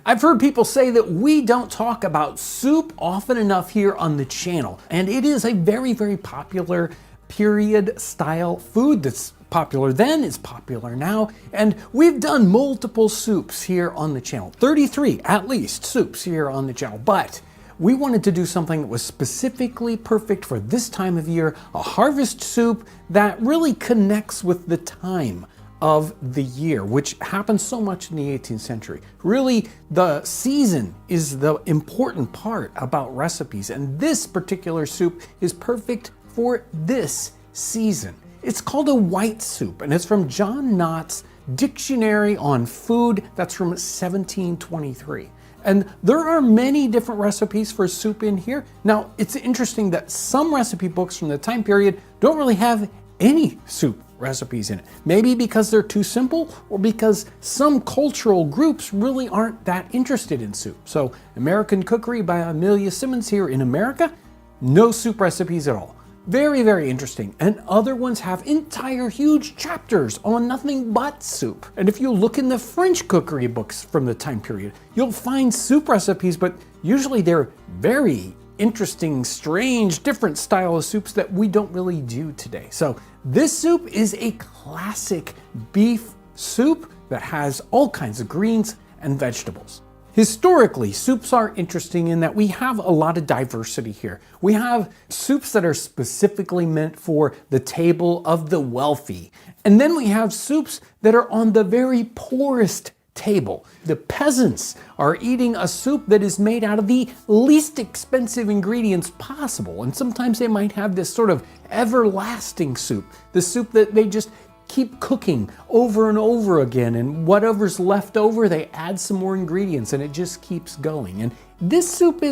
I've heard people say that we don't talk about soup often enough here on the channel, and it is a very, very popular period style food that's popular then, is popular now, and we've done multiple soups here on the channel, 33 at least soups here on the channel, but we wanted to do something that was specifically perfect for this time of year, a harvest soup that really connects with the time of the year, which happens so much in the 18th century. Really, the season is the important part about recipes, and this particular soup is perfect for this season. It's called a white soup, and it's from John Knott's Dictionary on Food. That's from 1723. And there are many different recipes for soup in here. Now, it's interesting that some recipe books from the time period don't really have any soup recipes in it. Maybe because they're too simple, or because some cultural groups really aren't that interested in soup. So American Cookery by Amelia Simmons here in America, no soup recipes at all. Very, very interesting. And other ones have entire huge chapters on nothing but soup. And if you look in the French cookery books from the time period, you'll find soup recipes, but usually they're very interesting, strange, different style of soups that we don't really do today. So this soup is a classic beef soup that has all kinds of greens and vegetables. Historically, soups are interesting in that we have a lot of diversity here. We have soups that are specifically meant for the table of the wealthy. And then we have soups that are on the very poorest table. The peasants are eating a soup that is made out of the least expensive ingredients possible. And sometimes they might have this sort of everlasting soup, the soup that they just keep cooking over and over again, and whatever's left over, they add some more ingredients and it just keeps going. And this soup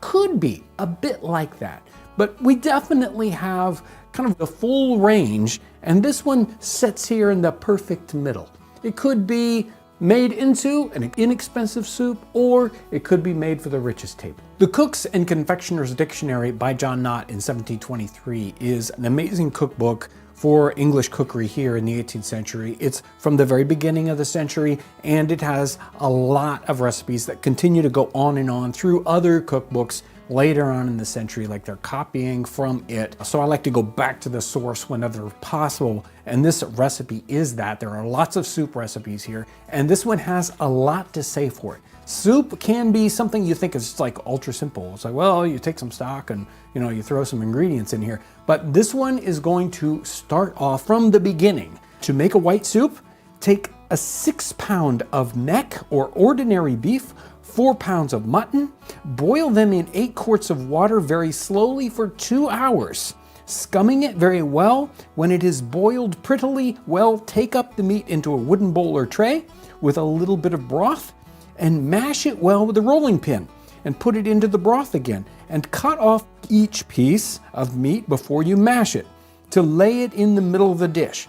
could be a bit like that, but we definitely have kind of the full range, and this one sits here in the perfect middle. It could be made into an inexpensive soup, or it could be made for the richest table. The Cook's and Confectioner's Dictionary by John Knott in 1723 is an amazing cookbook for English cookery here in the 18th century. It's from the very beginning of the century, and it has a lot of recipes that continue to go on through other cookbooks later on in the century, like they're copying from it. So I like to go back to the source whenever possible, and this recipe is that. There are lots of soup recipes here, and this one has a lot to say for it. Soup can be something you think is just like ultra simple. It's like, well, you take some stock and you throw some ingredients in here. But this one is going to start off from the beginning. To make a white soup, take a 6-pound of neck or ordinary beef, 4 pounds of mutton, boil them in 8 quarts of water very slowly for 2 hours. Scumming it very well, when it is boiled prettily well, take up the meat into a wooden bowl or tray with a little bit of broth, and mash it well with a rolling pin, and put it into the broth again, and cut off each piece of meat before you mash it, to lay it in the middle of the dish.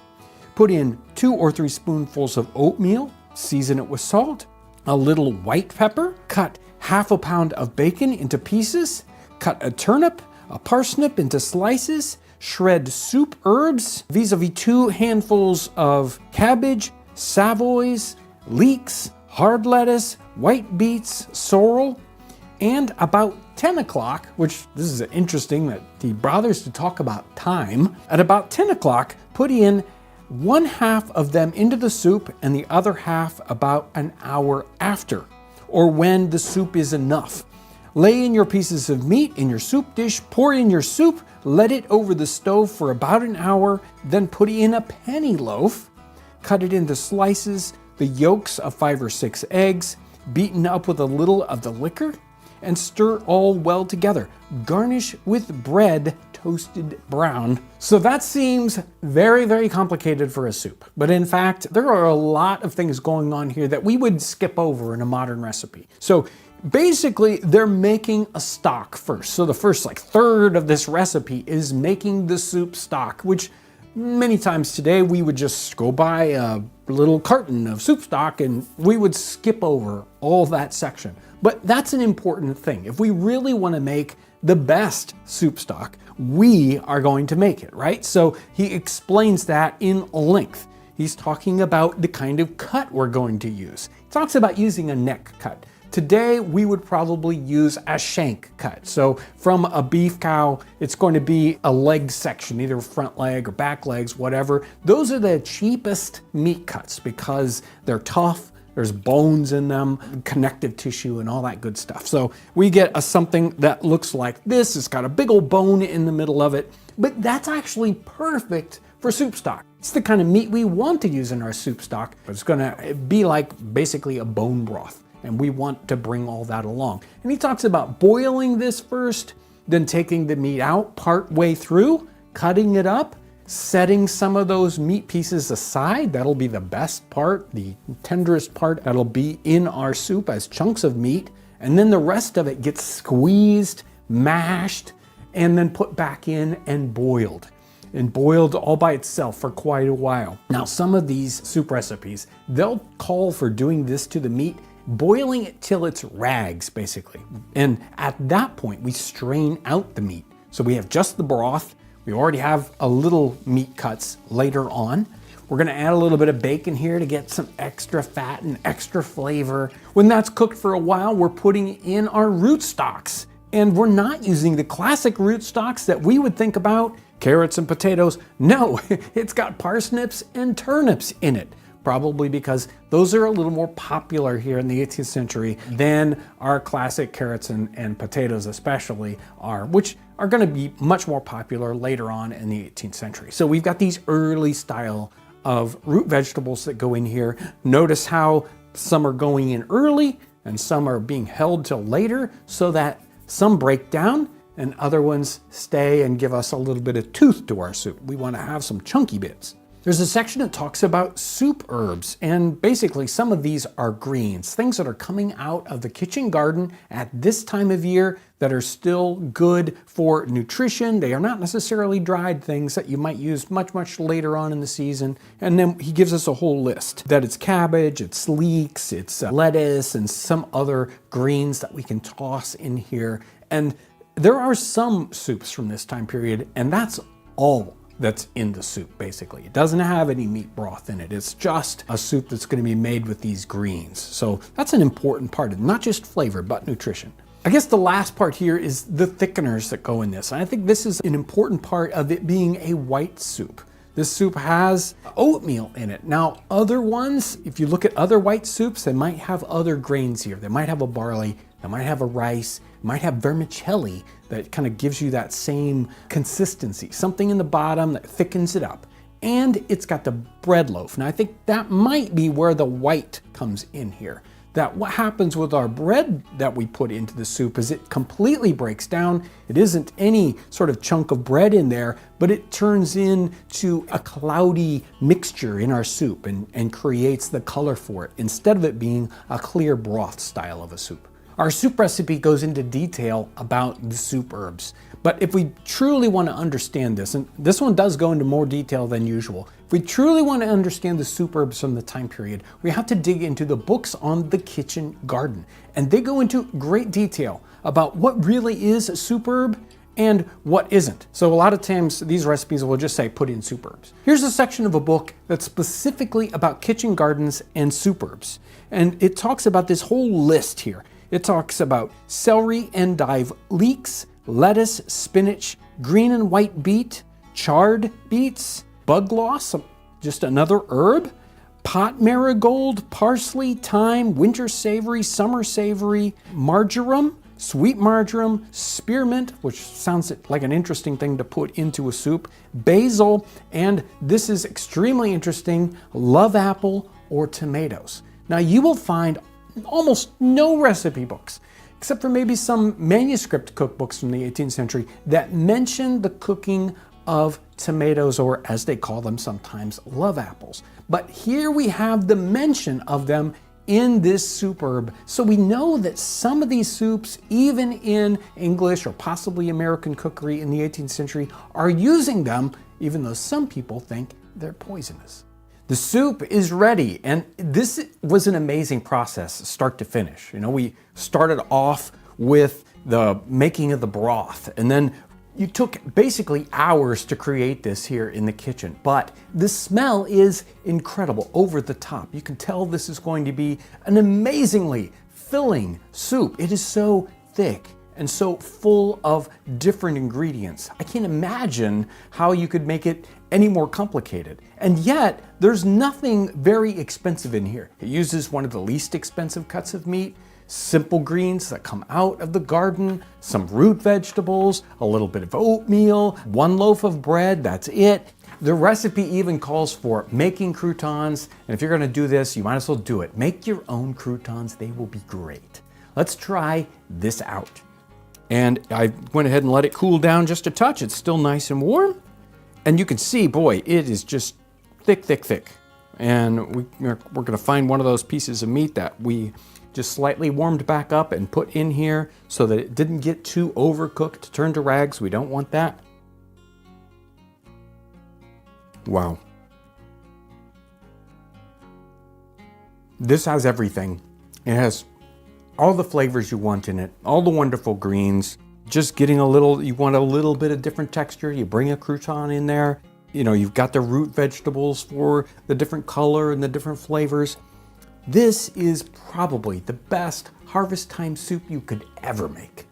Put in 2 or 3 spoonfuls of oatmeal, season it with salt, a little white pepper, cut half a pound of bacon into pieces, cut a turnip, a parsnip into slices, shred soup herbs, vis-a-vis 2 handfuls of cabbage, savoys, leeks, hard lettuce, white beets, sorrel, and about 10 o'clock, which this is interesting that he bothers to talk about time. At about 10 o'clock, put in 1/2 of them into the soup and the other half about an hour after, or when the soup is enough. Lay in your pieces of meat in your soup dish, pour in your soup, let it over the stove for about an hour, then put in a penny loaf, cut it into slices, the yolks of 5 or 6 eggs, beaten up with a little of the liquor, and stir all well together. Garnish with bread toasted brown. So that seems very, very complicated for a soup. But in fact, there are a lot of things going on here that we would skip over in a modern recipe. So basically, they're making a stock first. So the first third of this recipe is making the soup stock, which many times today we would just go buy a little carton of soup stock and we would skip over all that section. But that's an important thing. If we really want to make the best soup stock, we are going to make it, right? So he explains that in length. He's talking about the kind of cut we're going to use. He talks about using a neck cut. Today, we would probably use a shank cut. So from a beef cow, it's going to be a leg section, either front leg or back legs, whatever. Those are the cheapest meat cuts because they're tough, there's bones in them, connective tissue and all that good stuff. So we get something that looks like this. It's got a big old bone in the middle of it, but that's actually perfect for soup stock. It's the kind of meat we want to use in our soup stock, but it's gonna be like basically a bone broth. And we want to bring all that along. And he talks about boiling this first, then taking the meat out part way through, cutting it up, setting some of those meat pieces aside. That'll be the best part, the tenderest part. That'll be in our soup as chunks of meat. And then the rest of it gets squeezed, mashed, and then put back in and boiled. And boiled all by itself for quite a while. Now, some of these soup recipes, they'll call for doing this to the meat, boiling it till it's rags, basically. And at that point, we strain out the meat. So we have just the broth. We already have a little meat cuts later on. We're gonna add a little bit of bacon here to get some extra fat and extra flavor. When that's cooked for a while, we're putting in our root stocks. And we're not using the classic root stocks that we would think about, carrots and potatoes. No, it's got parsnips and turnips in it. Probably because those are a little more popular here in the 18th century than our classic carrots and potatoes especially are, which are gonna be much more popular later on in the 18th century. So we've got these early style of root vegetables that go in here. Notice how some are going in early and some are being held till later so that some break down and other ones stay and give us a little bit of tooth to our soup. We wanna have some chunky bits. There's a section that talks about soup herbs, and basically some of these are greens, things that are coming out of the kitchen garden at this time of year that are still good for nutrition. They are not necessarily dried things that you might use much later on in the season. And then he gives us a whole list that it's cabbage, it's leeks, it's lettuce, and some other greens that we can toss in here. And there are some soups from this time period, and that's all that's in the soup, basically. It doesn't have any meat broth in it. It's just a soup that's going to be made with these greens. So that's an important part of it, not just flavor, but nutrition. I guess the last part here is the thickeners that go in this. And I think this is an important part of it being a white soup. This soup has oatmeal in it. Now, other ones, if you look at other white soups, they might have other grains here. They might have a barley, they might have a rice, might have vermicelli that kind of gives you that same consistency, something in the bottom that thickens it up. And it's got the bread loaf. Now I think that might be where the white comes in here. That what happens with our bread that we put into the soup is it completely breaks down. It isn't any sort of chunk of bread in there, but it turns into a cloudy mixture in our soup and creates the color for it, instead of it being a clear broth style of a soup. Our soup recipe goes into detail about the soup herbs, but if we truly want to understand this, and this one does go into more detail than usual, if we truly want to understand the soup herbs from the time period, we have to dig into the books on the kitchen garden. And they go into great detail about what really is a soup herb and what isn't. So a lot of times these recipes will just say put in soup herbs. Here's a section of a book that's specifically about kitchen gardens and soup herbs. And it talks about this whole list here. It talks about celery, endive, leeks, lettuce, spinach, green and white beet, chard beets, bugloss, just another herb, pot marigold, parsley, thyme, winter savory, summer savory, marjoram, sweet marjoram, spearmint, which sounds like an interesting thing to put into a soup, basil, and this is extremely interesting, love apple or tomatoes. Now you will find almost no recipe books, except for maybe some manuscript cookbooks from the 18th century that mention the cooking of tomatoes, or as they call them sometimes, love apples. But here we have the mention of them in this soup herb. So we know that some of these soups, even in English or possibly American cookery in the 18th century, are using them, even though some people think they're poisonous. The soup is ready, and this was an amazing process, start to finish. You know, we started off with the making of the broth, and then you took basically hours to create this here in the kitchen, but the smell is incredible, over the top. You can tell this is going to be an amazingly filling soup. It is so thick and so full of different ingredients. I can't imagine how you could make it any more complicated. And yet, there's nothing very expensive in here. It uses one of the least expensive cuts of meat, simple greens that come out of the garden, some root vegetables, a little bit of oatmeal, one loaf of bread, that's it. The recipe even calls for making croutons, and if you're gonna do this, you might as well do it. Make your own croutons, they will be great. Let's try this out. And I went ahead and let it cool down just a touch. It's still nice and warm. And you can see, boy, it is just thick, thick, thick. And we're gonna find one of those pieces of meat that we just slightly warmed back up and put in here so that it didn't get too overcooked to turn to rags. We don't want that. Wow. This has everything. It has all the flavors you want in it, all the wonderful greens. just getting a little, you want a little bit of different texture, you bring a crouton in there. You know, you've got the root vegetables for the different color and the different flavors. This is probably the best harvest time soup you could ever make.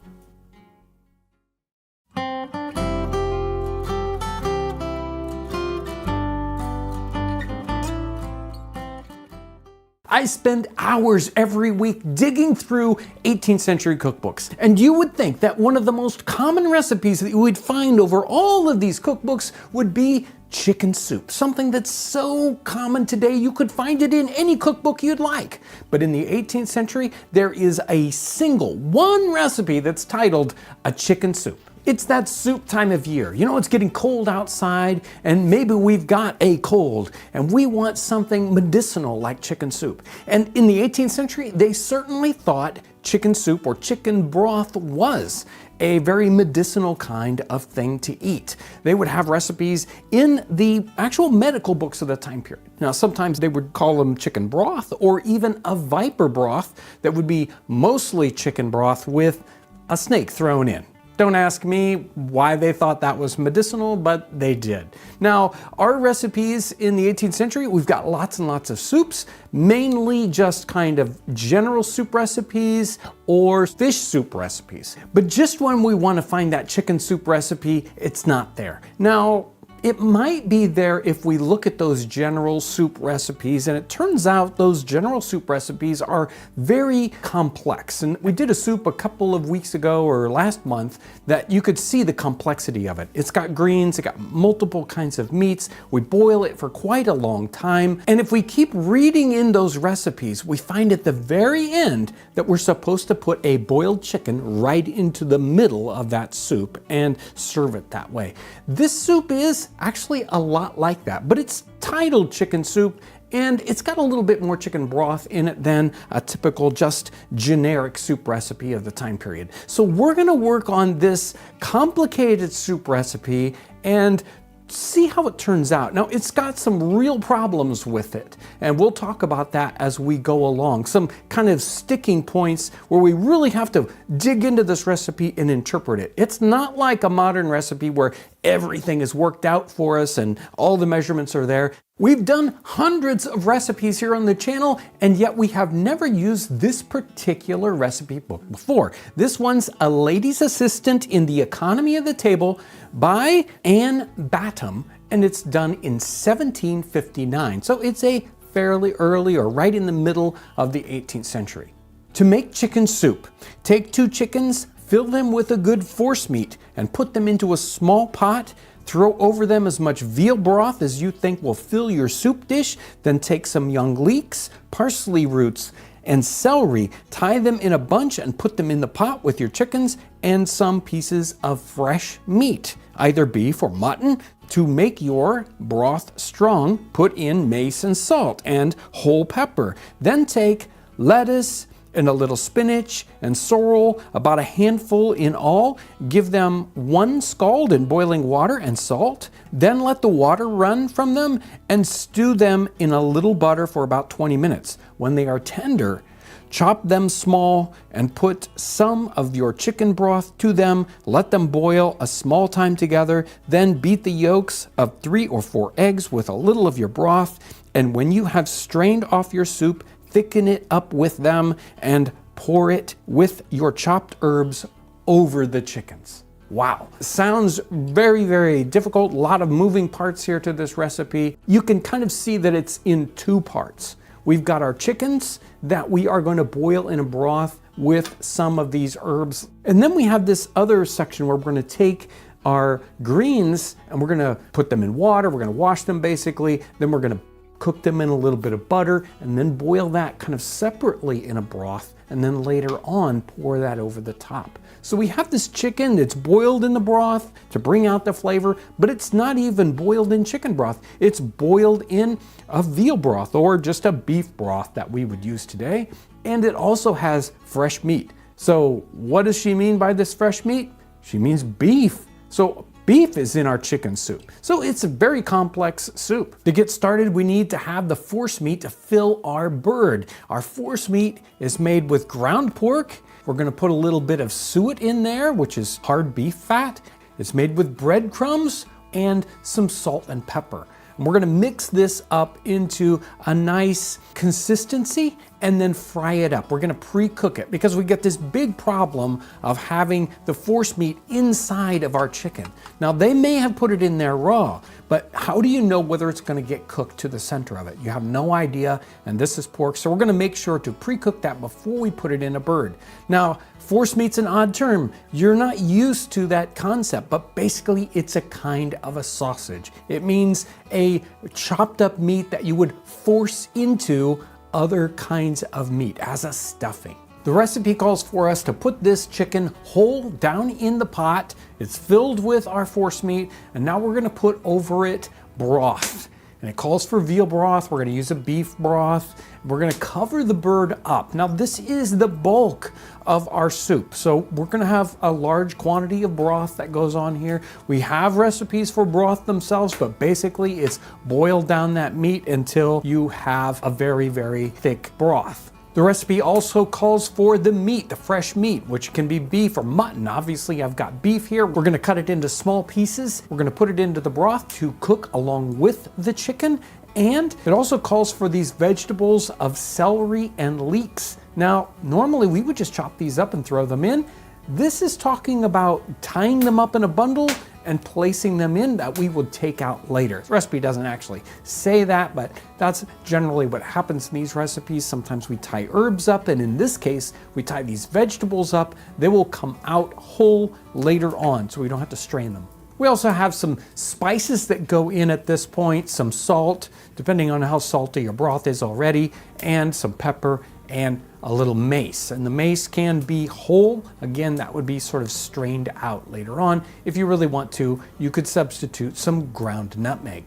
I spend hours every week digging through 18th century cookbooks. And you would think that one of the most common recipes that you would find over all of these cookbooks would be chicken soup, something that's so common today you could find it in any cookbook you'd like. But in the 18th century, there is a single one recipe that's titled a chicken soup. It's that soup time of year. You know, it's getting cold outside and maybe we've got a cold and we want something medicinal like chicken soup. And in the 18th century, they certainly thought chicken soup or chicken broth was a very medicinal kind of thing to eat. They would have recipes in the actual medical books of the time period. Now, sometimes they would call them chicken broth or even a viper broth that would be mostly chicken broth with a snake thrown in. Don't ask me why they thought that was medicinal, but they did. Now, our recipes in the 18th century, we've got lots and lots of soups, mainly just kind of general soup recipes or fish soup recipes. But just when we want to find that chicken soup recipe, it's not there. Now, it might be there if we look at those general soup recipes, and it turns out those general soup recipes are very complex. And we did a soup a couple of weeks ago or last month that you could see the complexity of it. It's got greens, it's got multiple kinds of meats. We boil it for quite a long time. And if we keep reading in those recipes, we find at the very end that we're supposed to put a boiled chicken right into the middle of that soup and serve it that way. This soup is actually a lot like that, but it's titled chicken soup and it's got a little bit more chicken broth in it than a typical just generic soup recipe of the time period. So we're gonna work on this complicated soup recipe and see how it turns out. Now, it's got some real problems with it, and we'll talk about that as we go along. Some kind of sticking points where we really have to dig into this recipe and interpret it. It's not like a modern recipe where everything is worked out for us and all the measurements are there. We've done hundreds of recipes here on the channel, and yet we have never used this particular recipe book before. This one's A Lady's Assistant in the Economy of the Table by Anne Batham, and it's done in 1759. So it's a fairly early or right in the middle of the 18th century. To make chicken soup, take 2 chickens, fill them with a good forcemeat, and put them into a small pot. Throw over them as much veal broth as you think will fill your soup dish. Then take some young leeks, parsley roots, and celery. Tie them in a bunch and put them in the pot with your chickens and some pieces of fresh meat, either beef or mutton. To make your broth strong, put in mace and salt and whole pepper. Then take lettuce and a little spinach and sorrel, about a handful in all. Give them 1 scald in boiling water and salt. Then let the water run from them and stew them in a little butter for about 20 minutes. When they are tender, chop them small and put some of your chicken broth to them. Let them boil a small time together. Then beat the yolks of 3 or 4 eggs with a little of your broth. And when you have strained off your soup, thicken it up with them and pour it with your chopped herbs over the chickens. Wow, sounds very, very difficult. A lot of moving parts here to this recipe. You can kind of see that it's in 2 parts. We've got our chickens that we are going to boil in a broth with some of these herbs. And then we have this other section where we're going to take our greens and we're going to put them in water. We're going to wash them basically. Then we're going to cook them in a little bit of butter and then boil that kind of separately in a broth, and then later on pour that over the top. So we have this chicken that's boiled in the broth to bring out the flavor, but it's not even boiled in chicken broth. It's boiled in a veal broth or just a beef broth that we would use today. And it also has fresh meat. So what does she mean by this fresh meat? She means beef. So Beef is in our chicken soup, so it's a very complex soup. To get started, we need to have the force meat to fill our bird. Our force meat is made with ground pork. We're gonna put a little bit of suet in there, which is hard beef fat. It's made with breadcrumbs and some salt and pepper. And we're gonna mix this up into a nice consistency and then fry it up. We're gonna pre-cook it because we get this big problem of having the force meat inside of our chicken. Now they may have put it in there raw, but how do you know whether it's gonna get cooked to the center of it? You have no idea, and this is pork, so we're gonna make sure to pre-cook that before we put it in a bird. Now, force meat's an odd term. You're not used to that concept, but basically it's a kind of a sausage. It means a chopped up meat that you would force into other kinds of meat as a stuffing. The recipe calls for us to put this chicken whole down in the pot. It's filled with our force meat, and now we're gonna put over it broth. And it calls for veal broth. We're gonna use a beef broth. We're gonna cover the bird up. Now this is the bulk of our soup. So we're gonna have a large quantity of broth that goes on here. We have recipes for broth themselves, but basically it's boil down that meat until you have a very, very thick broth. The recipe also calls for the meat, the fresh meat, which can be beef or mutton. Obviously, I've got beef here. We're gonna cut it into small pieces. We're gonna put it into the broth to cook along with the chicken. And it also calls for these vegetables of celery and leeks. Now, normally we would just chop these up and throw them in. This is talking about tying them up in a bundle and placing them in that we would take out later. The recipe doesn't actually say that, but that's generally what happens in these recipes. Sometimes we tie herbs up, and in this case, we tie these vegetables up. They will come out whole later on, so we don't have to strain them. We also have some spices that go in at this point, some salt, depending on how salty your broth is already, and some pepper and a little mace. And the mace can be whole. Again, that would be sort of strained out later on. If you really want to, you could substitute some ground nutmeg.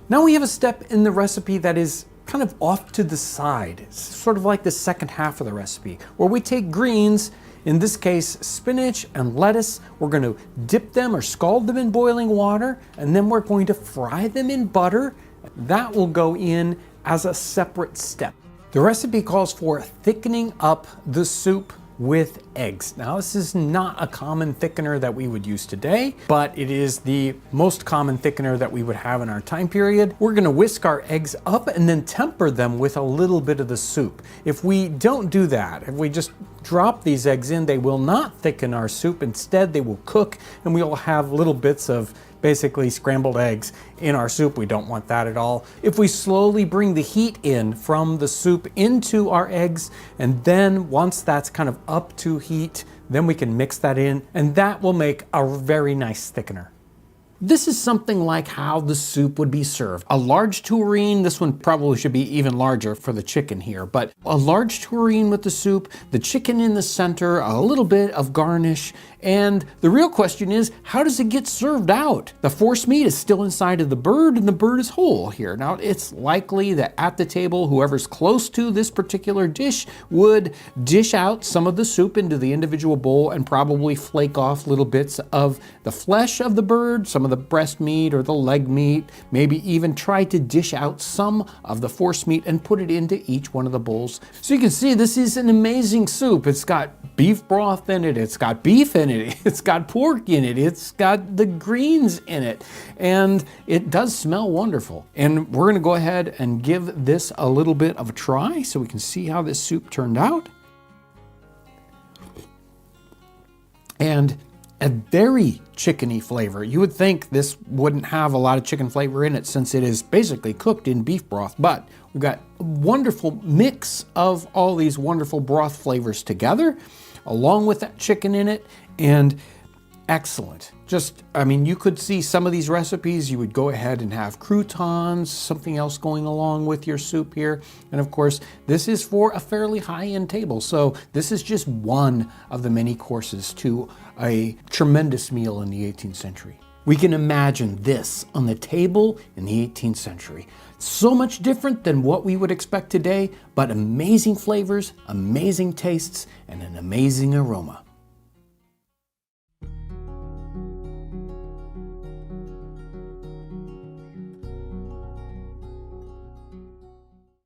Now we have a step in the recipe that is kind of off to the side. It's sort of like the second half of the recipe, where we take greens, in this case, spinach and lettuce. We're going to dip them or scald them in boiling water, and then we're going to fry them in butter. That will go in as a separate step. The recipe calls for thickening up the soup with eggs. Now, this is not a common thickener that we would use today, but it is the most common thickener that we would have in our time period. We're gonna whisk our eggs up and then temper them with a little bit of the soup. If we don't do that, if we just drop these eggs in, they will not thicken our soup. Instead, they will cook, and we'll have little bits of basically scrambled eggs in our soup. We don't want that at all. If we slowly bring the heat in from the soup into our eggs, and then once that's kind of up to heat, then we can mix that in, and that will make a very nice thickener. This is something like how the soup would be served. A large tureen, this one probably should be even larger for the chicken here, but a large tureen with the soup, the chicken in the center, a little bit of garnish, and the real question is, how does it get served out? The force meat is still inside of the bird, and the bird is whole here. Now, it's likely that at the table, whoever's close to this particular dish would dish out some of the soup into the individual bowl and probably flake off little bits of the flesh of the bird, some of the breast meat or the leg meat, maybe even try to dish out some of the force meat and put it into each one of the bowls. So you can see this is an amazing soup. It's got beef broth in it, it's got beef in it, it's got pork in it, it's got the greens in it, and it does smell wonderful. And we're gonna go ahead and give this a little bit of a try so we can see how this soup turned out. And a very chickeny flavor. You would think this wouldn't have a lot of chicken flavor in it since it is basically cooked in beef broth, but we've got a wonderful mix of all these wonderful broth flavors together, along with that chicken in it, and excellent. Just, I mean, you could see some of these recipes, you would go ahead and have croutons, something else going along with your soup here. And of course, this is for a fairly high-end table. So this is just one of the many courses to a tremendous meal in the 18th century. We can imagine this on the table in the 18th century. So much different than what we would expect today, but amazing flavors, amazing tastes, and an amazing aroma.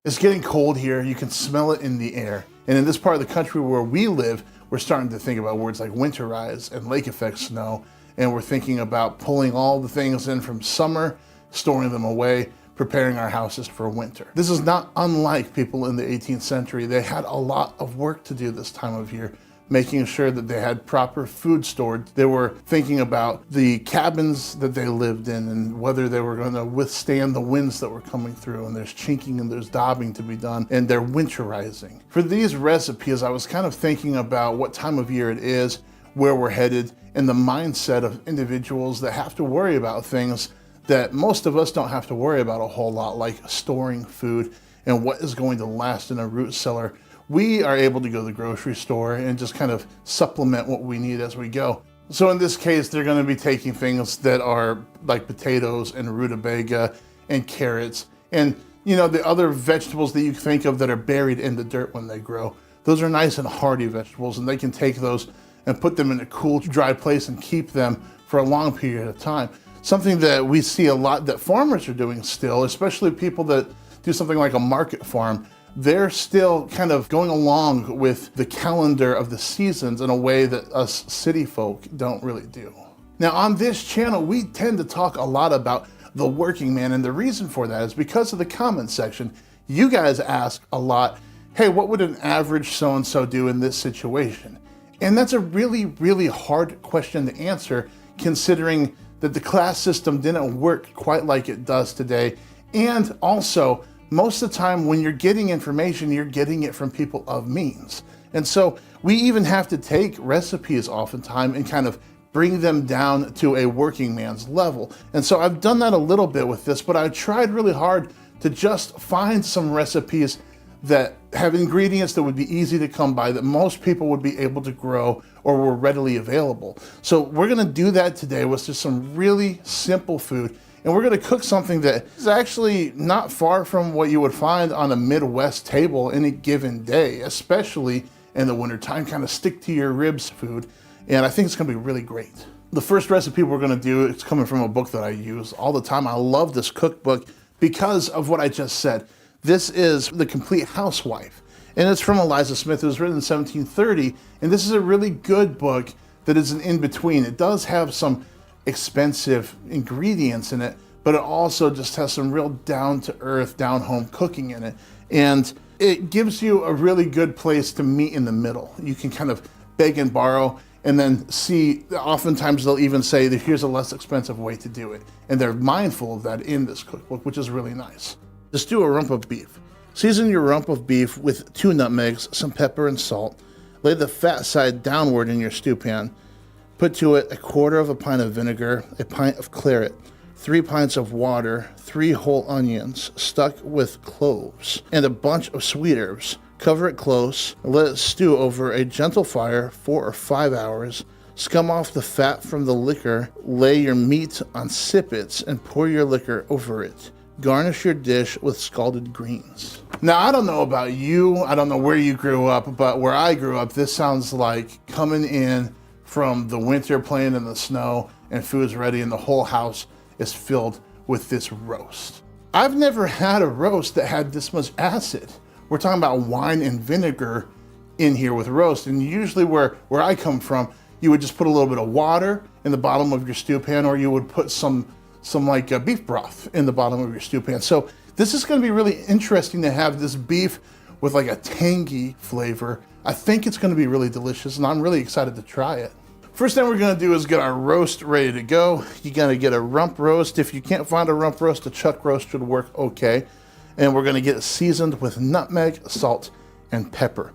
It's getting cold here. You can smell it in the air. And in this part of the country where we live, we're starting to think about words like winterize and lake effect snow. And we're thinking about pulling all the things in from summer, storing them away, preparing our houses for winter. This is not unlike people in the 18th century. They had a lot of work to do this time of year, making sure that they had proper food stored. They were thinking about the cabins that they lived in and whether they were going to withstand the winds that were coming through, and there's chinking and there's daubing to be done, and they're winterizing. For these recipes, I was kind of thinking about what time of year it is, where we're headed, and the mindset of individuals that have to worry about things that most of us don't have to worry about a whole lot, like storing food and what is going to last in a root cellar. We are able to go to the grocery store and just kind of supplement what we need as we go. So in this case, they're going to be taking things that are like potatoes and rutabaga and carrots and, you know, the other vegetables that you think of that are buried in the dirt when they grow. Those are nice and hardy vegetables, and they can take those and put them in a cool, dry place and keep them for a long period of time. Something that we see a lot that farmers are doing still, especially people that do something like a market farm. They're still kind of going along with the calendar of the seasons in a way that us city folk don't really do. Now on this channel, we tend to talk a lot about the working man, and the reason for that is because of the comment section. You guys ask a lot, hey, what would an average so-and-so do in this situation? And that's a really, really hard question to answer, considering that the class system didn't work quite like it does today. And also, most of the time when you're getting information, you're getting it from people of means. And so we even have to take recipes oftentimes and kind of bring them down to a working man's level. And so I've done that a little bit with this, but I tried really hard to just find some recipes that have ingredients that would be easy to come by, that most people would be able to grow or were readily available. So we're gonna do that today with just some really simple food. And we're gonna cook something that is actually not far from what you would find on a Midwest table any given day, especially in the wintertime, kind of stick to your ribs food. And I think it's gonna be really great. The first recipe we're gonna do, it's coming from a book that I use all the time. I love this cookbook because of what I just said. This is The Complete Housewife, and it's from Eliza Smith. It was written in 1730, and this is a really good book that is an in-between. It does have some expensive ingredients in it, but it also just has some real down-to-earth, down-home cooking in it. And it gives you a really good place to meet in the middle. You can kind of beg and borrow, and then see, oftentimes they'll even say that here's a less expensive way to do it. And they're mindful of that in this cookbook, which is really nice. Just do a rump of beef. Season your rump of beef with 2 nutmegs, some pepper and salt. Lay the fat side downward in your stew pan. Put to it 1/4 pint of vinegar, a pint of claret, 3 pints of water, 3 whole onions stuck with cloves, and a bunch of sweet herbs. Cover it close, and let it stew over a gentle fire 4 or 5 hours. Scum off the fat from the liquor, lay your meat on sippets, and pour your liquor over it. Garnish your dish with scalded greens. Now, I don't know about you, I don't know where you grew up, but where I grew up, this sounds like coming in from the winter, playing in the snow, and food's ready, and the whole house is filled with this roast. I've never had a roast that had this much acid. We're talking about wine and vinegar in here with roast, and usually where I come from, you would just put a little bit of water in the bottom of your stew pan, or you would put some like beef broth in the bottom of your stew pan. So this is gonna be really interesting to have this beef with like a tangy flavor. I think it's gonna be really delicious, and I'm really excited to try it. First thing we're gonna do is get our roast ready to go. You're gonna get a rump roast. If you can't find a rump roast, a chuck roast should work okay. And we're gonna get it seasoned with nutmeg, salt, and pepper.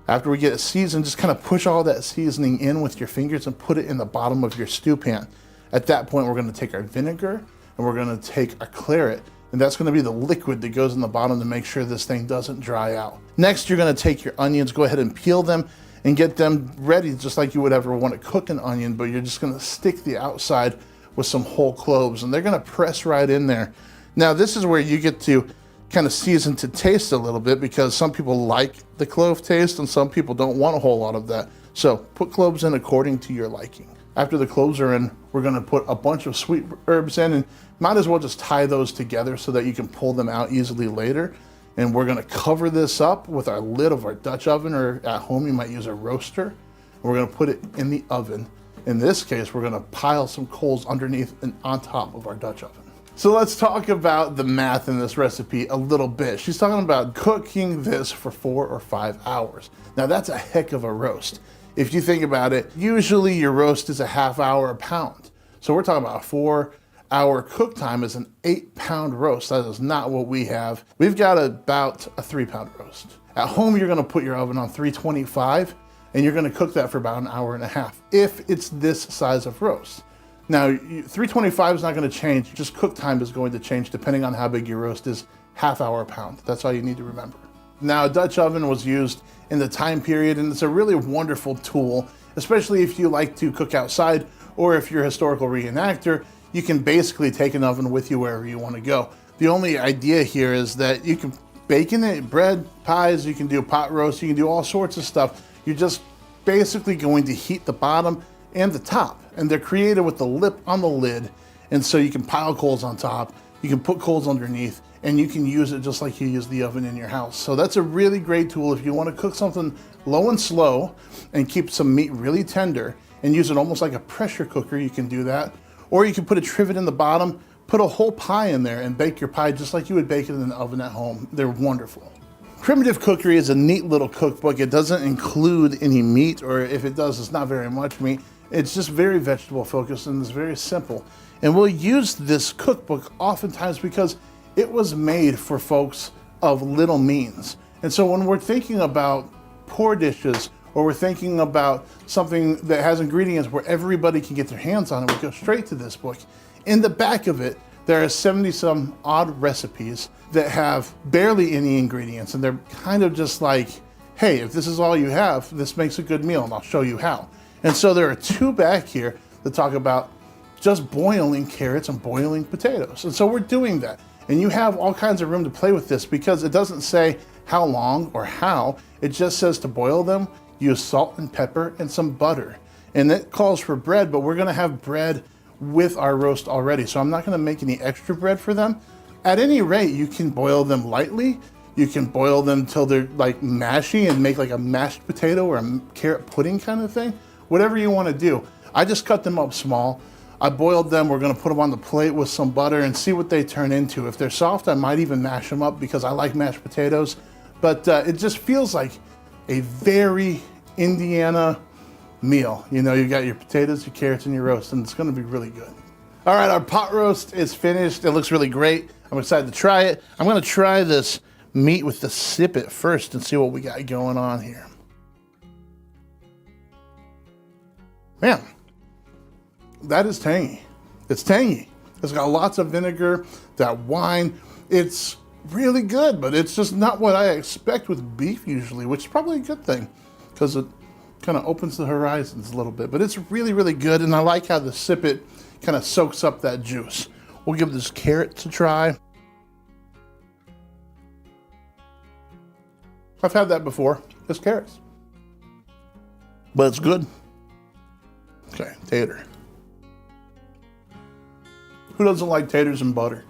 After we get it seasoned, just kind of push all that seasoning in with your fingers and put it in the bottom of your stew pan. At that point, we're gonna take our vinegar and we're gonna take our claret, and that's gonna be the liquid that goes in the bottom to make sure this thing doesn't dry out. Next, you're gonna take your onions, go ahead and peel them and get them ready just like you would ever want to cook an onion, but you're just gonna stick the outside with some whole cloves, and they're gonna press right in there. Now, this is where you get to kind of season to taste a little bit, because some people like the clove taste and some people don't want a whole lot of that. So put cloves in according to your liking. After the cloves are in, we're gonna put a bunch of sweet herbs in, and might as well just tie those together so that you can pull them out easily later. And we're gonna cover this up with our lid of our Dutch oven, or at home you might use a roaster. And we're gonna put it in the oven. In this case, we're gonna pile some coals underneath and on top of our Dutch oven. So let's talk about the math in this recipe a little bit. She's talking about cooking this for 4 or 5 hours. Now that's a heck of a roast. If you think about it, usually your roast is a half hour a pound. So we're talking about a 4-hour cook time is an 8-pound roast. That is not what we have. We've got about a 3-pound roast. At home, you're gonna put your oven on 325 and you're gonna cook that for about an hour and a half, if it's this size of roast. Now, 325 is not gonna change, just cook time is going to change depending on how big your roast is, half hour a pound. That's all you need to remember. Now, a Dutch oven was used in the time period, and it's a really wonderful tool, especially if you like to cook outside, or if you're a historical reenactor, you can basically take an oven with you wherever you wanna go. The only idea here is that you can bake in it, bread, pies, you can do pot roast, you can do all sorts of stuff. You're just basically going to heat the bottom and the top. And they're created with the lip on the lid. And so you can pile coals on top, you can put coals underneath, and you can use it just like you use the oven in your house. So that's a really great tool if you want to cook something low and slow and keep some meat really tender and use it almost like a pressure cooker. You can do that. Or you can put a trivet in the bottom, put a whole pie in there and bake your pie just like you would bake it in an oven at home. They're wonderful. Primitive Cookery is a neat little cookbook. It doesn't include any meat, or if it does, it's not very much meat. It's just very vegetable focused and it's very simple. And we'll use this cookbook oftentimes because it was made for folks of little means. And so when we're thinking about poor dishes, or we're thinking about something that has ingredients where everybody can get their hands on it, we go straight to this book. In the back of it, there are 70 some odd recipes that have barely any ingredients, and they're kind of just like, hey, if this is all you have, this makes a good meal, and I'll show you how. And so there are 2 back here that talk about just boiling carrots and boiling potatoes. And so we're doing that. And you have all kinds of room to play with this because it doesn't say how long or how, it just says to boil them, use salt and pepper and some butter. And it calls for bread, but we're gonna have bread with our roast already. So I'm not gonna make any extra bread for them. At any rate, you can boil them lightly. You can boil them till they're like mashy and make like a mashed potato or a carrot pudding kind of thing. Whatever you wanna do. I just cut them up small. I boiled them. We're gonna put them on the plate with some butter and see what they turn into. If they're soft, I might even mash them up because I like mashed potatoes. But it just feels like a very Indiana meal. You know, you got your potatoes, your carrots, and your roast, and it's gonna be really good. All right, our pot roast is finished. It looks really great. I'm excited to try it. I'm gonna try this meat with the sippet first and see what we got going on here. Man, that is tangy. It's tangy. It's got lots of vinegar, that wine. It's really good, but it's just not what I expect with beef usually, which is probably a good thing because it kind of opens the horizons a little bit. But it's really, really good, and I like how the sippet kind of soaks up that juice. We'll give this carrot a try. I've had that before. It's carrots, but it's good. Okay, tater. Who doesn't like taters and butter?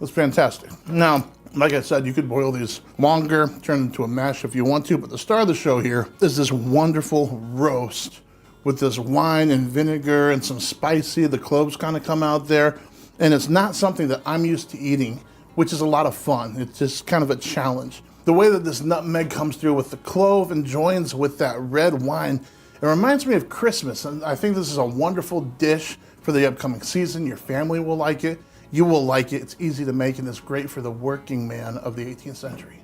It's fantastic. Now, like I said, you could boil these longer, turn them into a mash if you want to, but the star of the show here is this wonderful roast with this wine and vinegar and some spicy. The cloves kind of come out there, and it's not something that I'm used to eating, which is a lot of fun. It's just kind of a challenge. The way that this nutmeg comes through with the clove and joins with that red wine, it reminds me of Christmas, and I think this is a wonderful dish for the upcoming season. Your family will like it. You will like it. It's easy to make, and it's great for the working man of the 18th century.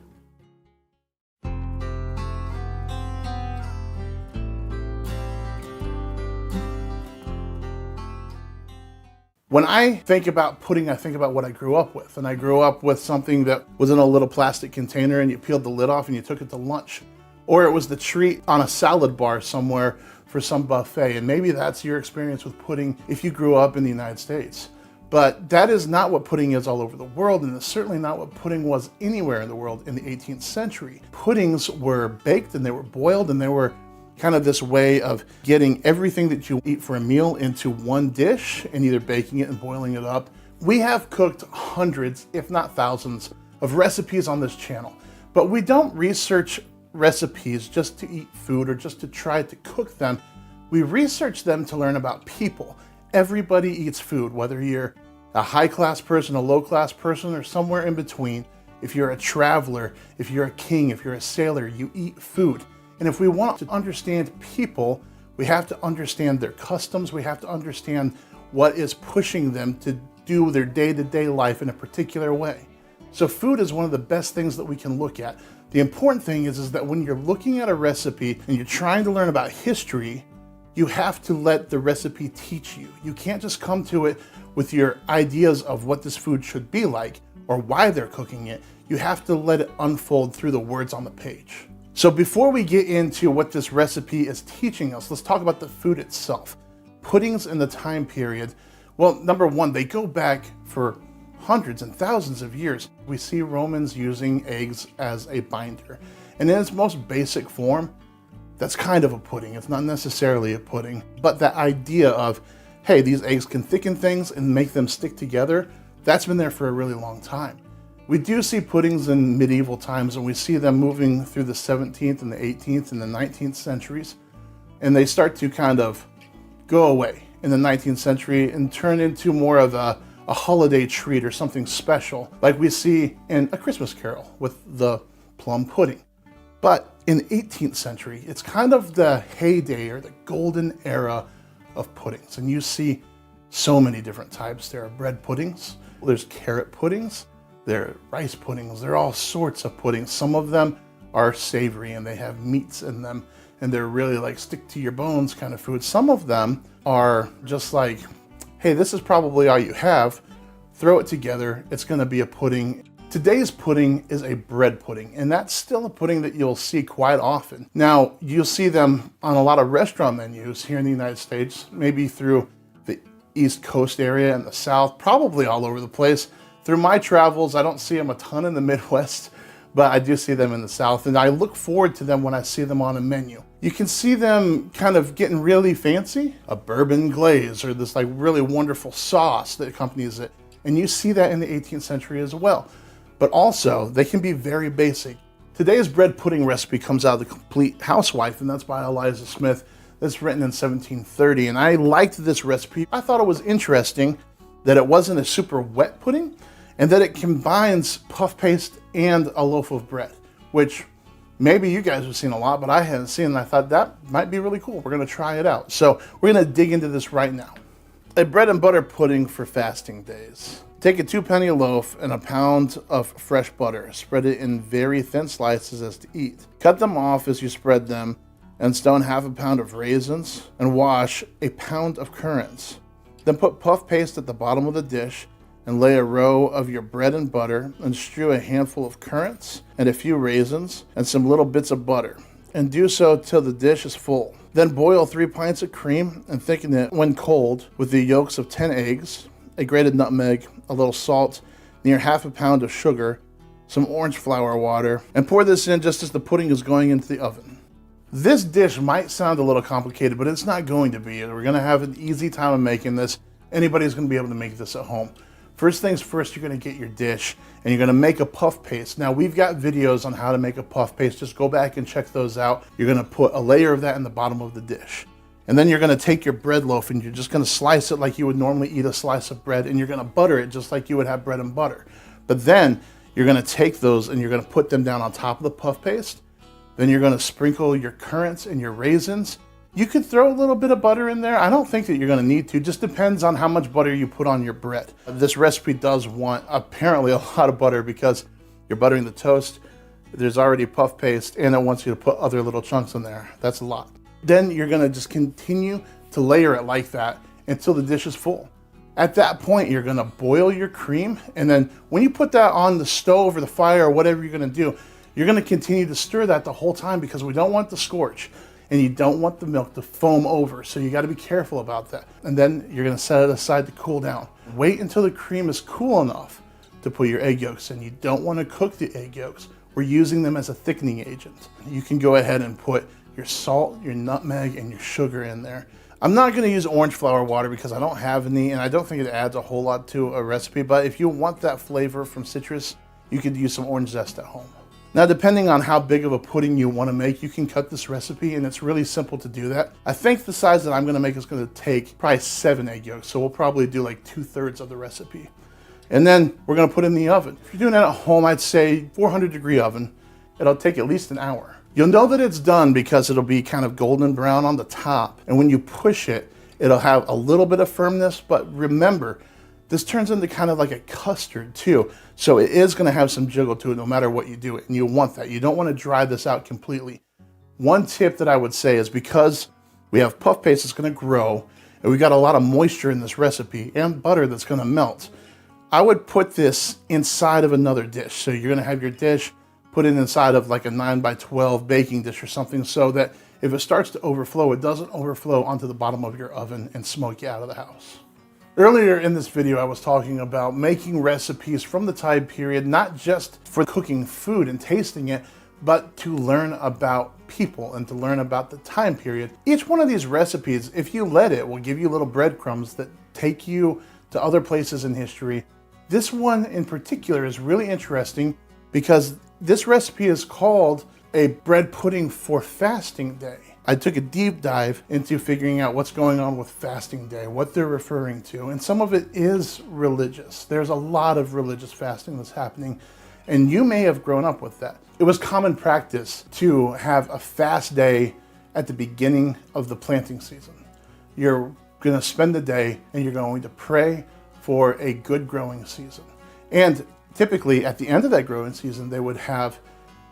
When I think about pudding, I think about what I grew up with. And I grew up with something that was in a little plastic container and you peeled the lid off and you took it to lunch. Or it was the treat on a salad bar somewhere for some buffet. And maybe that's your experience with pudding if you grew up in the United States. But that is not what pudding is all over the world, and it's certainly not what pudding was anywhere in the world in the 18th century. Puddings were baked and they were boiled, and they were kind of this way of getting everything that you eat for a meal into one dish and either baking it and boiling it up. We have cooked hundreds, if not thousands, of recipes on this channel. But we don't research recipes just to eat food or just to try to cook them. We research them to learn about people. Everybody eats food, whether you're a high-class person, a low-class person, or somewhere in between. If you're a traveler, if you're a king, if you're a sailor, you eat food. And if we want to understand people, we have to understand their customs. We have to understand what is pushing them to do their day-to-day life in a particular way. So food is one of the best things that we can look at. The important thing is that when you're looking at a recipe and you're trying to learn about history, you have to let the recipe teach you. You can't just come to it with your ideas of what this food should be like or why they're cooking it. You have to let it unfold through the words on the page. So before we get into what this recipe is teaching us, let's talk about the food itself. Puddings in the time period, well, number one, they go back for hundreds and thousands of years. We see Romans using eggs as a binder. And in its most basic form, that's kind of a pudding. It's not necessarily a pudding, but that idea of, hey, these eggs can thicken things and make them stick together, that's been there for a really long time. We do see puddings in medieval times, and we see them moving through the 17th and the 18th and the 19th centuries, and they start to kind of go away in the 19th century and turn into more of a holiday treat or something special, like we see in A Christmas Carol with the plum pudding. But in the 18th century, it's kind of the heyday or the golden era of puddings. And you see so many different types. There are bread puddings, there's carrot puddings, there are rice puddings, there are all sorts of puddings. Some of them are savory and they have meats in them, and they're really like stick to your bones kind of food. Some of them are just like, hey, this is probably all you have, throw it together, it's gonna be a pudding. Today's pudding is a bread pudding, and that's still a pudding that you'll see quite often. Now, you'll see them on a lot of restaurant menus here in the United States, maybe through the East Coast area and the South, probably all over the place. Through my travels, I don't see them a ton in the Midwest, but I do see them in the South, and I look forward to them when I see them on a menu. You can see them kind of getting really fancy, a bourbon glaze or this like really wonderful sauce that accompanies it. And you see that in the 18th century as well. But also, they can be very basic. Today's bread pudding recipe comes out of The Complete Housewife, and that's by Eliza Smith. That's written in 1730, and I liked this recipe. I thought it was interesting that it wasn't a super wet pudding, and that it combines puff paste and a loaf of bread, which maybe you guys have seen a lot, but I hadn't seen, and I thought that might be really cool. We're gonna try it out. So we're gonna dig into this right now. A bread and butter pudding for fasting days. Take a 2-penny loaf and a pound of fresh butter. Spread it in very thin slices as to eat. Cut them off as you spread them, and stone half a pound of raisins, and wash a pound of currants. Then put puff paste at the bottom of the dish, and lay a row of your bread and butter, and strew a handful of currants, and a few raisins, and some little bits of butter, and do so till the dish is full. Then boil 3 pints of cream, and thicken it when cold with the yolks of 10 eggs, a grated nutmeg, a little salt, near half a pound of sugar, some orange flower water, and pour this in just as the pudding is going into the oven. This dish might sound a little complicated, but it's not going to be. We're gonna have an easy time of making this. Anybody's gonna be able to make this at home. First things first, you're gonna get your dish and you're gonna make a puff paste. Now we've got videos on how to make a puff paste. Just go back and check those out. You're gonna put a layer of that in the bottom of the dish. And then you're gonna take your bread loaf and you're just gonna slice it like you would normally eat a slice of bread, and you're gonna butter it just like you would have bread and butter. But then you're gonna take those and you're gonna put them down on top of the puff paste. Then you're gonna sprinkle your currants and your raisins. You could throw a little bit of butter in there. I don't think that you're gonna need to. Just depends on how much butter you put on your bread. This recipe does want apparently a lot of butter because you're buttering the toast. There's already puff paste, and it wants you to put other little chunks in there. That's a lot. Then you're gonna just continue to layer it like that until the dish is full. At that point, you're gonna boil your cream, and then when you put that on the stove or the fire or whatever you're gonna do, you're gonna continue to stir that the whole time because we don't want the scorch, and you don't want the milk to foam over, so you gotta be careful about that. And then you're gonna set it aside to cool down. Wait until the cream is cool enough to put your egg yolks in. You don't wanna cook the egg yolks. We're using them as a thickening agent. You can go ahead and put your salt, your nutmeg, and your sugar in there. I'm not gonna use orange flower water because I don't have any, and I don't think it adds a whole lot to a recipe, but if you want that flavor from citrus, you could use some orange zest at home. Now, depending on how big of a pudding you want to make, you can cut this recipe, and it's really simple to do that. I think the size that I'm going to make is going to take probably 7 egg yolks, so we'll probably do like 2/3 of the recipe. And then we're going to put it in the oven. If you're doing that at home, I'd say 400-degree oven. It'll take at least an hour. You'll know that it's done because it'll be kind of golden brown on the top, and when you push it, it'll have a little bit of firmness, but remember, this turns into kind of like a custard too. So it is going to have some jiggle to it no matter what you do it. And you want that. You don't want to dry this out completely. One tip that I would say is because we have puff paste that's going to grow and we got a lot of moisture in this recipe and butter that's going to melt, I would put this inside of another dish. So you're going to have your dish, put it inside of like a 9x12 baking dish or something so that if it starts to overflow, it doesn't overflow onto the bottom of your oven and smoke you out of the house. Earlier in this video, I was talking about making recipes from the time period, not just for cooking food and tasting it, but to learn about people and to learn about the time period. Each one of these recipes, if you let it, will give you little breadcrumbs that take you to other places in history. This one in particular is really interesting because this recipe is called a bread pudding for fasting day. I took a deep dive into figuring out what's going on with fasting day, what they're referring to, and some of it is religious. There's a lot of religious fasting that's happening, and you may have grown up with that. It was common practice to have a fast day at the beginning of the planting season. You're going to spend the day and you're going to pray for a good growing season. And typically at the end of that growing season, they would have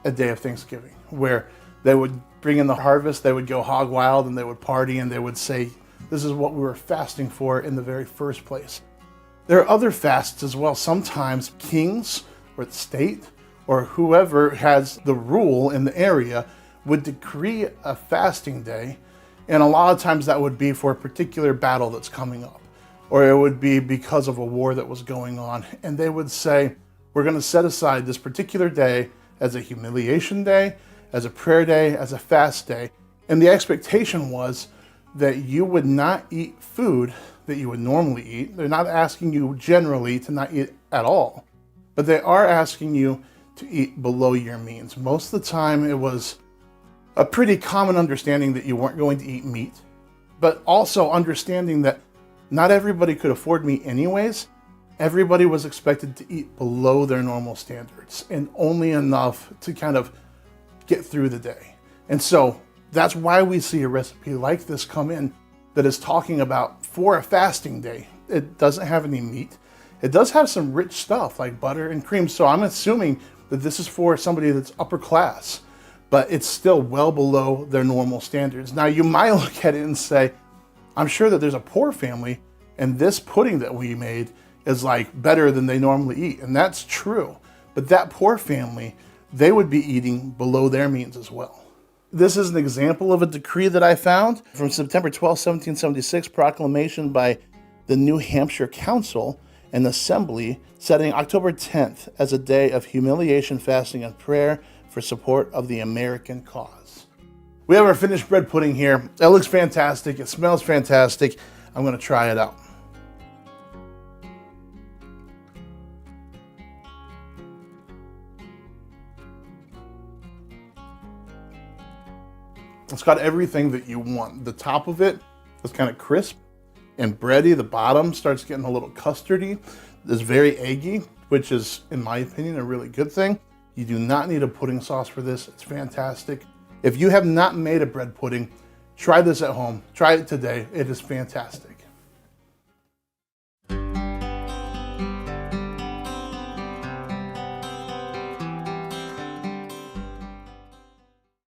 a day of Thanksgiving where they would bring in the harvest, they would go hog wild, and they would party, and they would say, this is what we were fasting for in the very first place. There are other fasts as well. Sometimes kings or the state or whoever has the rule in the area would decree a fasting day, and a lot of times that would be for a particular battle that's coming up, or it would be because of a war that was going on, and they would say, we're going to set aside this particular day as a humiliation day, as a prayer day, as a fast day. And the expectation was that you would not eat food that you would normally eat. They're not asking you generally to not eat at all, but they are asking you to eat below your means. Most of the time it was a pretty common understanding that you weren't going to eat meat, but also understanding that not everybody could afford meat anyways. Everybody was expected to eat below their normal standards and only enough to kind of get through the day. And so that's why we see a recipe like this come in that is talking about for a fasting day. It doesn't have any meat. It does have some rich stuff like butter and cream. So I'm assuming that this is for somebody that's upper class, but it's still well below their normal standards. Now you might look at it and say, I'm sure that there's a poor family and this pudding that we made is like better than they normally eat. And that's true. But that poor family, they would be eating below their means as well. This is an example of a decree that I found from September 12, 1776, proclamation by the New Hampshire Council and Assembly setting October 10th as a day of humiliation, fasting, and prayer for support of the American cause. We have our finished bread pudding here. It looks fantastic. It smells fantastic. I'm going to try it out. It's got everything that you want. The top of it is kind of crisp and bready. The bottom starts getting a little custardy. It's very eggy, which is, in my opinion, a really good thing. You do not need a pudding sauce for this. It's fantastic. If you have not made a bread pudding, try this at home. Try it today. It is fantastic.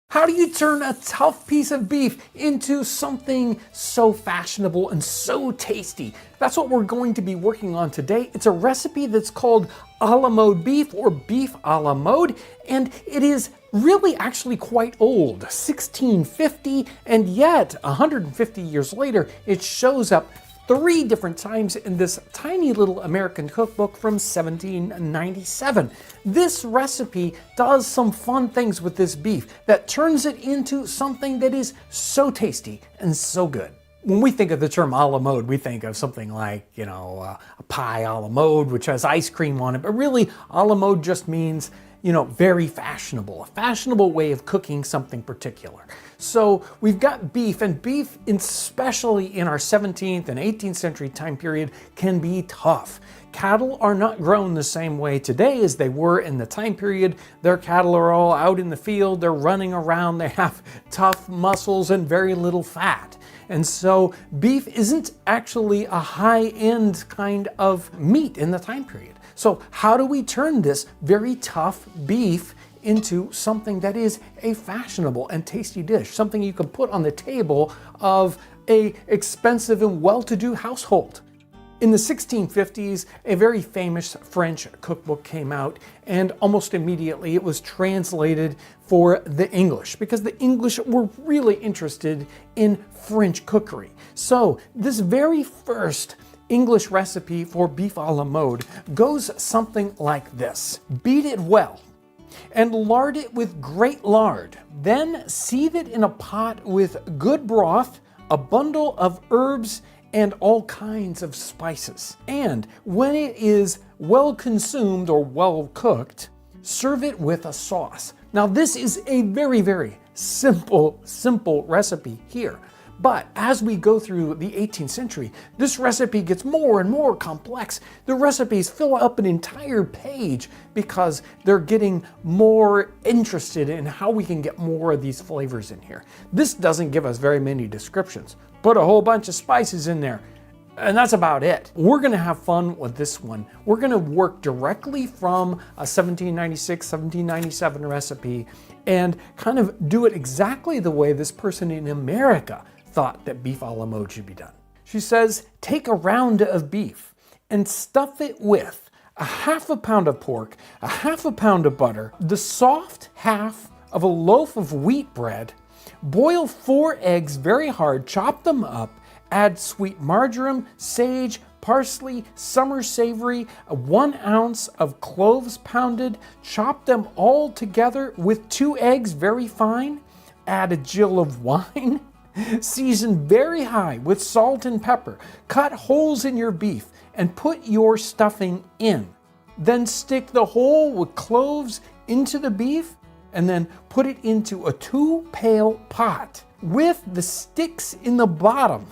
How do you turn a tough piece of beef into something so fashionable and so tasty? That's what we're going to be working on today. It's a recipe that's called a la mode beef or beef a la mode, and it is really actually quite old, 1650, and yet 150 years later, it shows up 3 different times in this tiny little American cookbook from 1797. This recipe does some fun things with this beef that turns it into something that is so tasty and so good. When we think of the term a la mode, we think of something like, a pie a la mode, which has ice cream on it. But really, a la mode just means, very fashionable, a fashionable way of cooking something particular. So we've got beef, and beef, especially in our 17th and 18th century time period, can be tough. Cattle are not grown the same way today as they were in the time period. Their cattle are all out in the field, they're running around, they have tough muscles and very little fat. And so beef isn't actually a high-end kind of meat in the time period. So how do we turn this very tough beef into something that is a fashionable and tasty dish, something you can put on the table of an expensive and well-to-do household? In the 1650s, a very famous French cookbook came out, and almost immediately it was translated for the English because the English were really interested in French cookery. So this very first English recipe for beef a la mode goes something like this. Beat it well and lard it with great lard. Then seethe it in a pot with good broth, a bundle of herbs, and all kinds of spices. And when it is well consumed or well cooked, serve it with a sauce. Now this is a very, very simple recipe here. But as we go through the 18th century, this recipe gets more and more complex. The recipes fill up an entire page because they're getting more interested in how we can get more of these flavors in here. This doesn't give us very many descriptions. Put a whole bunch of spices in there, and that's about it. We're gonna have fun with this one. We're gonna work directly from a 1796, 1797 recipe and kind of do it exactly the way this person in America thought that beef a la mode should be done. She says, take a round of beef and stuff it with a half a pound of pork, a half a pound of butter, the soft half of a loaf of wheat bread. Boil 4 eggs very hard, chop them up, add sweet marjoram, sage, parsley, summer savory, 1 ounce of cloves pounded, chop them all together with 2 eggs very fine, add a gill of wine, season very high with salt and pepper, cut holes in your beef and put your stuffing in. Then stick the whole with cloves into the beef and then put it into a 2-pail pot with the sticks in the bottom.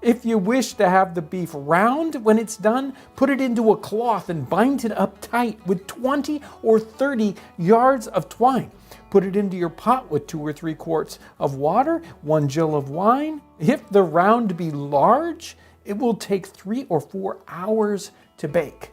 If you wish to have the beef round when it's done, put it into a cloth and bind it up tight with 20 or 30 yards of twine. Put it into your pot with 2 or 3 quarts of water, 1 gill of wine. If the round be large, it will take 3 or 4 hours to bake.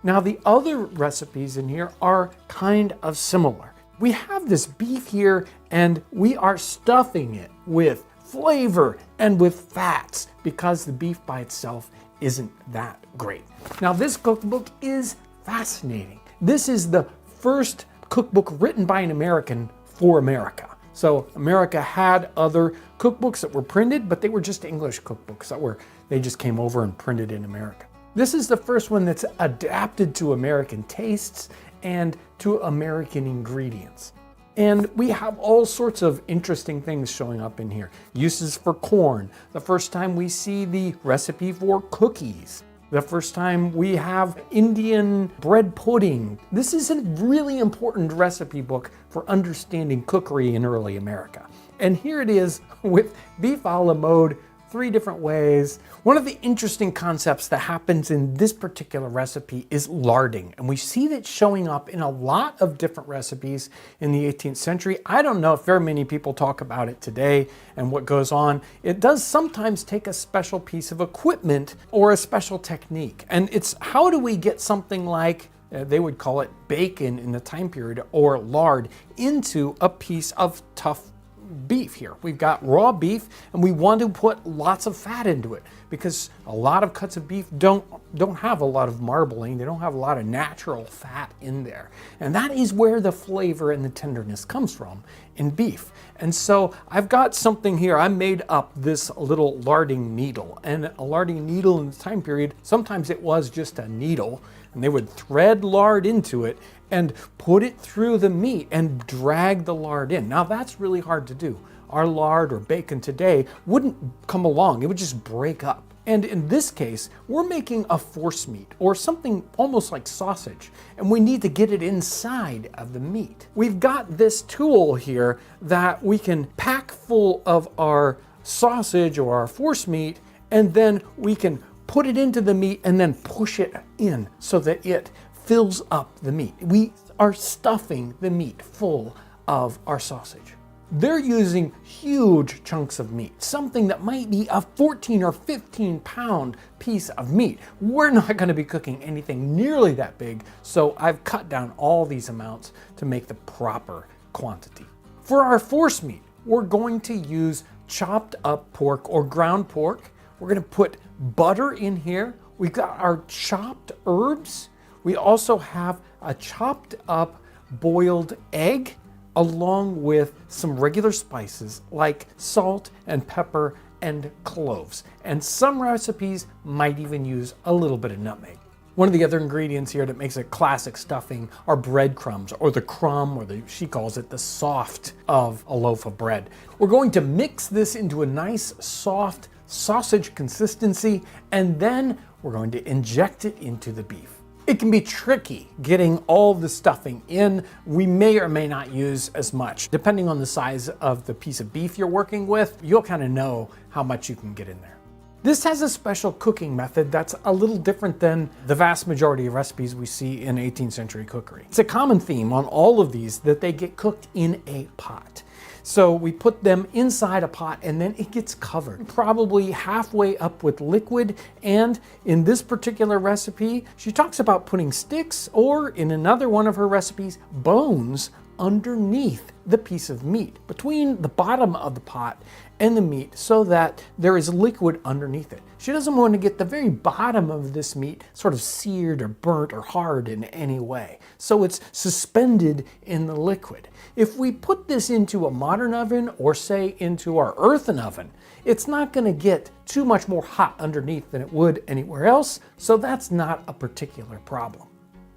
Now the other recipes in here are kind of similar. We have this beef here and we are stuffing it with flavor and with fats because the beef by itself isn't that great. Now this cookbook is fascinating. This is the first cookbook written by an American for America. So America had other cookbooks that were printed, but they were just English cookbooks they just came over and printed in America. This is the first one that's adapted to American tastes and to American ingredients. And we have all sorts of interesting things showing up in here. Uses for corn. The first time we see the recipe for cookies. The first time we have Indian bread pudding. This is a really important recipe book for understanding cookery in early America. And here it is with beef a la mode, 3 different ways. One of the interesting concepts that happens in this particular recipe is larding. And we see that showing up in a lot of different recipes in the 18th century. I don't know if very many people talk about it today and what goes on. It does sometimes take a special piece of equipment or a special technique. And it's how do we get something like they would call it bacon in the time period or lard into a piece of tough beef here. We've got raw beef and we want to put lots of fat into it because a lot of cuts of beef don't have a lot of marbling. They don't have a lot of natural fat in there. And that is where the flavor and the tenderness comes from in beef. And so I've got something here. I made up this little larding needle, and a larding needle in the time period, sometimes it was just a needle and they would thread lard into it and put it through the meat and drag the lard in. Now that's really hard to do. our lard or bacon today wouldn't come along. It would just break up. And in this case, we're making a force meat or something almost like sausage, and we need to get it inside of the meat. We've got this tool here that we can pack full of our sausage or our force meat, and then we can put it into the meat and then push it in so that it fills up the meat. We are stuffing the meat full of our sausage. They're using huge chunks of meat, something that might be a 14 or 15 pound piece of meat. We're not going to be cooking anything nearly that big, so I've cut down all these amounts to make the proper quantity. For our force meat, we're going to use chopped up pork or ground pork. We're going to put butter in here. We've got our chopped herbs. We also have a chopped up boiled egg, along with some regular spices like salt and pepper and cloves. And some recipes might even use a little bit of nutmeg. One of the other ingredients here that makes a classic stuffing are breadcrumbs, or the crumb, or she calls it the soft of a loaf of bread. We're going to mix this into a nice soft sausage consistency, and then we're going to inject it into the beef. It can be tricky getting all the stuffing in. We may or may not use as much. Depending on the size of the piece of beef you're working with, you'll kind of know how much you can get in there. This has a special cooking method that's a little different than the vast majority of recipes we see in 18th century cookery. It's a common theme on all of these that they get cooked in a pot. So we put them inside a pot and then it gets covered, probably halfway up with liquid. And in this particular recipe, she talks about putting sticks, or in another one of her recipes, bones underneath the piece of meat, between the bottom of the pot and the meat, so that there is liquid underneath it. She doesn't want to get the very bottom of this meat sort of seared or burnt or hard in any way. So it's suspended in the liquid. If we put this into a modern oven, or say into our earthen oven, it's not going to get too much more hot underneath than it would anywhere else, so that's not a particular problem.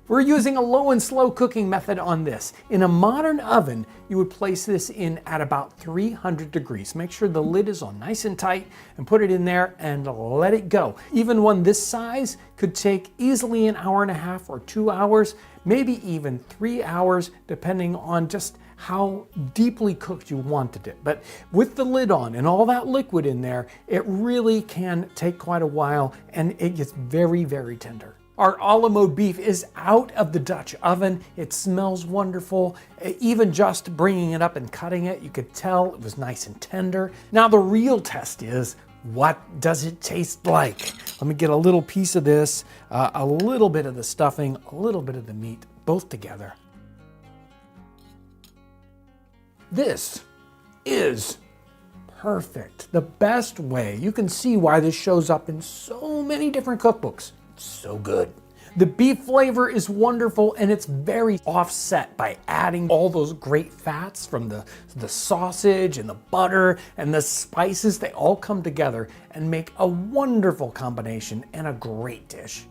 We're using a low and slow cooking method on this. In a modern oven, you would place this in at about 300 degrees. Make sure the lid is on nice and tight and put it in there and let it go. Even one this size could take easily an hour and a half or 2 hours, maybe even 3 hours, depending on just how deeply cooked you wanted it. But with the lid on and all that liquid in there, it really can take quite a while, and it gets very, very tender. Our a la mode beef is out of the Dutch oven. It smells wonderful. Even just bringing it up and cutting it, you could tell it was nice and tender. Now the real test is, what does it taste like? Let me get a little piece of this, a little bit of the stuffing, a little bit of the meat, both together. This is perfect. The best way. You can see why this shows up in so many different cookbooks. So good. The beef flavor is wonderful, and it's very offset by adding all those great fats from the sausage and the butter and the spices. They all come together and make a wonderful combination and a great dish.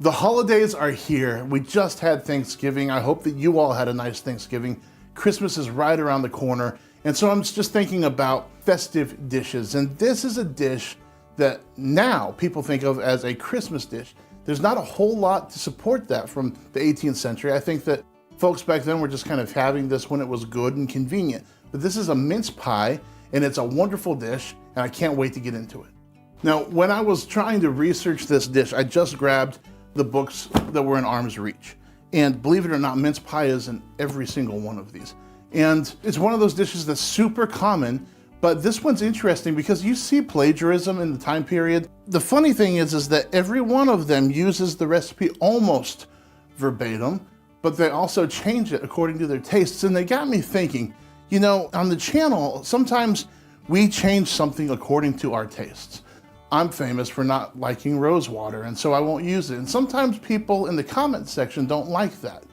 The holidays are here. We just had Thanksgiving. I hope that you all had a nice Thanksgiving. Christmas is right around the corner. And so I'm just thinking about festive dishes. And this is a dish that now people think of as a Christmas dish. There's not a whole lot to support that from the 18th century. I think that folks back then were just kind of having this when it was good and convenient. But this is a mince pie, and it's a wonderful dish, and I can't wait to get into it. Now, when I was trying to research this dish, I just grabbed the books that were in arm's reach. And believe it or not, mince pie is in every single one of these. And it's one of those dishes that's super common, but this one's interesting because you see plagiarism in the time period. The funny thing is that every one of them uses the recipe almost verbatim, but they also change it according to their tastes. And they got me thinking, you know, on the channel, sometimes we change something according to our tastes. I'm famous for not liking rose water, and so I won't use it. And sometimes people in the comments section don't like that.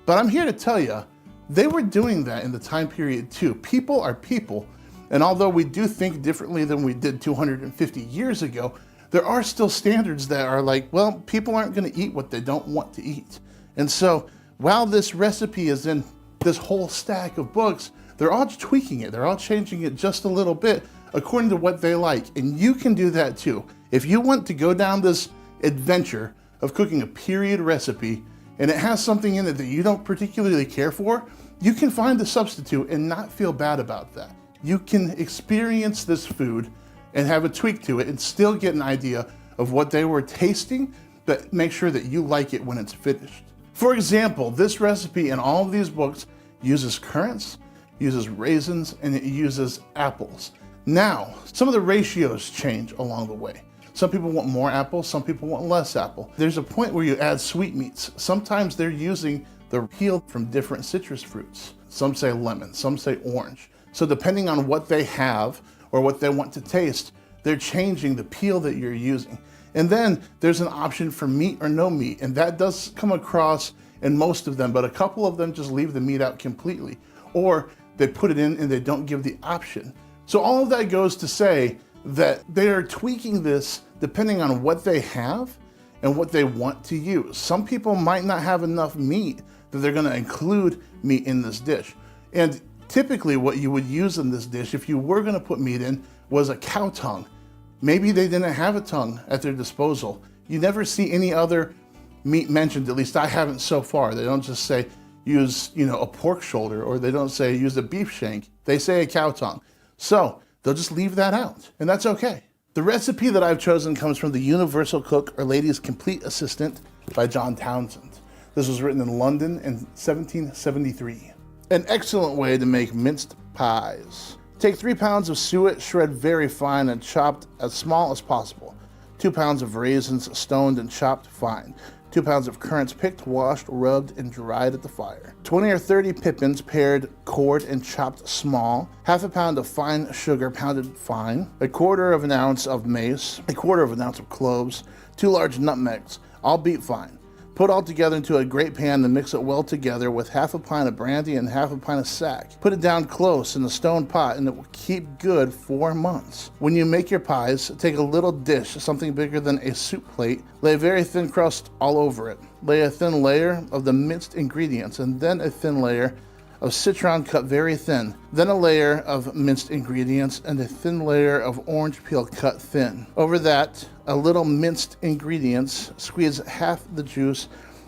But I'm here to tell you, they were doing that in the time period too. People are people, and although we do think differently than we did 250 years ago, there are still standards that are like, well, people aren't going to eat what they don't want to eat. And so while this recipe is in this whole stack of books, they're all tweaking it. They're all changing it just a little bit according to what they like. And you can do that too. If you want to go down this adventure of cooking a period recipe and it has something in it that you don't particularly care for, you can find a substitute and not feel bad about that. You can experience this food and have a tweak to it and still get an idea of what they were tasting, but make sure that you like it when it's finished. For example, this recipe in all of these books uses currants, uses raisins, and it uses apples. Now, some of the ratios change along the way. Some people want more apple, some people want less apple. There's a point where you add sweetmeats. Sometimes they're using the peel from different citrus fruits. Some say lemon, some say orange. So depending on what they have or what they want to taste, they're changing the peel that you're using. And then there's an option for meat or no meat, and that does come across in most of them, but a couple of them just leave the meat out completely, or they put it in and they don't give the option. So all of that goes to say that they are tweaking this depending on what they have and what they want to use. Some people might not have enough meat that they're gonna include meat in this dish. And typically what you would use in this dish, if you were gonna put meat in, was a cow tongue. Maybe they didn't have a tongue at their disposal. You never see any other meat mentioned, at least I haven't so far. They don't just say use, a pork shoulder, or they don't say use a beef shank. They say a cow tongue. So they'll just leave that out, and that's okay. The recipe that I've chosen comes from The Universal Cook or Lady's Complete Assistant by John Townsend. This was written in London in 1773. An excellent way to make minced pies. Take 3 pounds of suet, shred very fine and chopped as small as possible. 2 pounds of raisins, stoned and chopped fine. 2 pounds of currants picked, washed, rubbed, and dried at the fire. 20 or 30 pippins pared, cored, and chopped small. Half a pound of fine sugar pounded fine. 1/4 of an ounce of mace. 1/4 of an ounce of cloves. 2 large nutmegs, all beat fine. Put all together into a great pan and mix it well together with half a pint of brandy and half a pint of sack. Put it down close in the stone pot and it will keep good 4 months. When you make your pies, take a little dish, something bigger than a soup plate, lay a very thin crust all over it. Lay a thin layer of the minced ingredients and then a thin layer of citron cut very thin, then a layer of minced ingredients and a thin layer of orange peel cut thin. Over that, a little minced ingredients, squeeze half the juice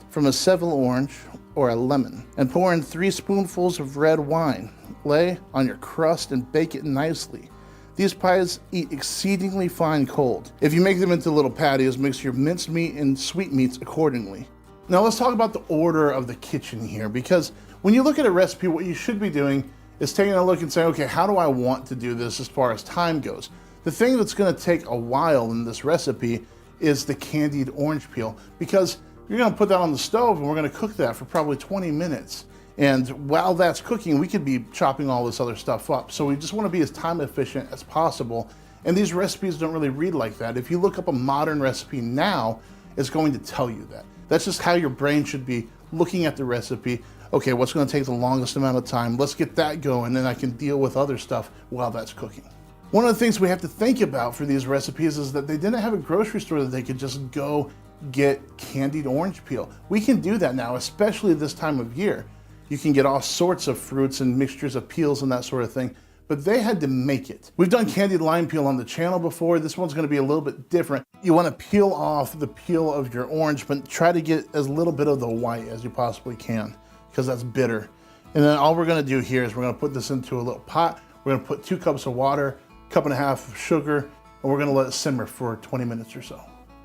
from a Seville orange or a lemon, and pour in 3 spoonfuls of red wine. Lay on your crust and bake it nicely. These pies eat exceedingly fine cold. If you make them into little patties, mix your minced meat and sweetmeats accordingly. Now let's talk about the order of the kitchen here, because when you look at a recipe, what you should be doing is taking a look and saying, okay, how do I want to do this as far as time goes? The thing that's gonna take a while in this recipe is the candied orange peel, because you're gonna put that on the stove and we're gonna cook that for probably 20 minutes. And while that's cooking, we could be chopping all this other stuff up. So we just wanna be as time efficient as possible. And these recipes don't really read like that. If you look up a modern recipe now, it's going to tell you that. That's just how your brain should be looking at the recipe. Okay, what's gonna take the longest amount of time? Let's get that going, and I can deal with other stuff while that's cooking. One of the things we have to think about for these recipes is that they didn't have a grocery store that they could just go get candied orange peel. We can do that now, especially this time of year. You can get all sorts of fruits and mixtures of peels and that sort of thing, but they had to make it. We've done candied lime peel on the channel before. This one's gonna be a little bit different. You wanna peel off the peel of your orange, but try to get as little bit of the white as you possibly can, because that's bitter. And then all we're gonna do here is we're gonna put this into a little pot. We're gonna put 2 cups of water, 1.5 cups of sugar, and we're gonna let it simmer for 20 minutes or so.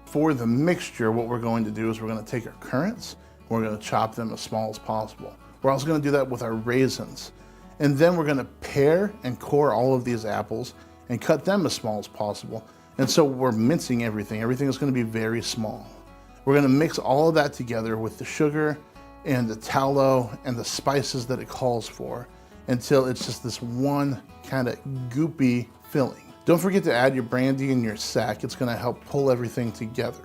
For the mixture, what we're going to do is we're gonna take our currants, and we're gonna chop them as small as possible. We're also gonna do that with our raisins. And then we're gonna pare and core all of these apples and cut them as small as possible. And so we're mincing everything. Everything is gonna be very small. We're gonna mix all of that together with the sugar and the tallow and the spices that it calls for until it's just this one kind of goopy filling. Don't forget to add your brandy and your sack. It's gonna help pull everything together.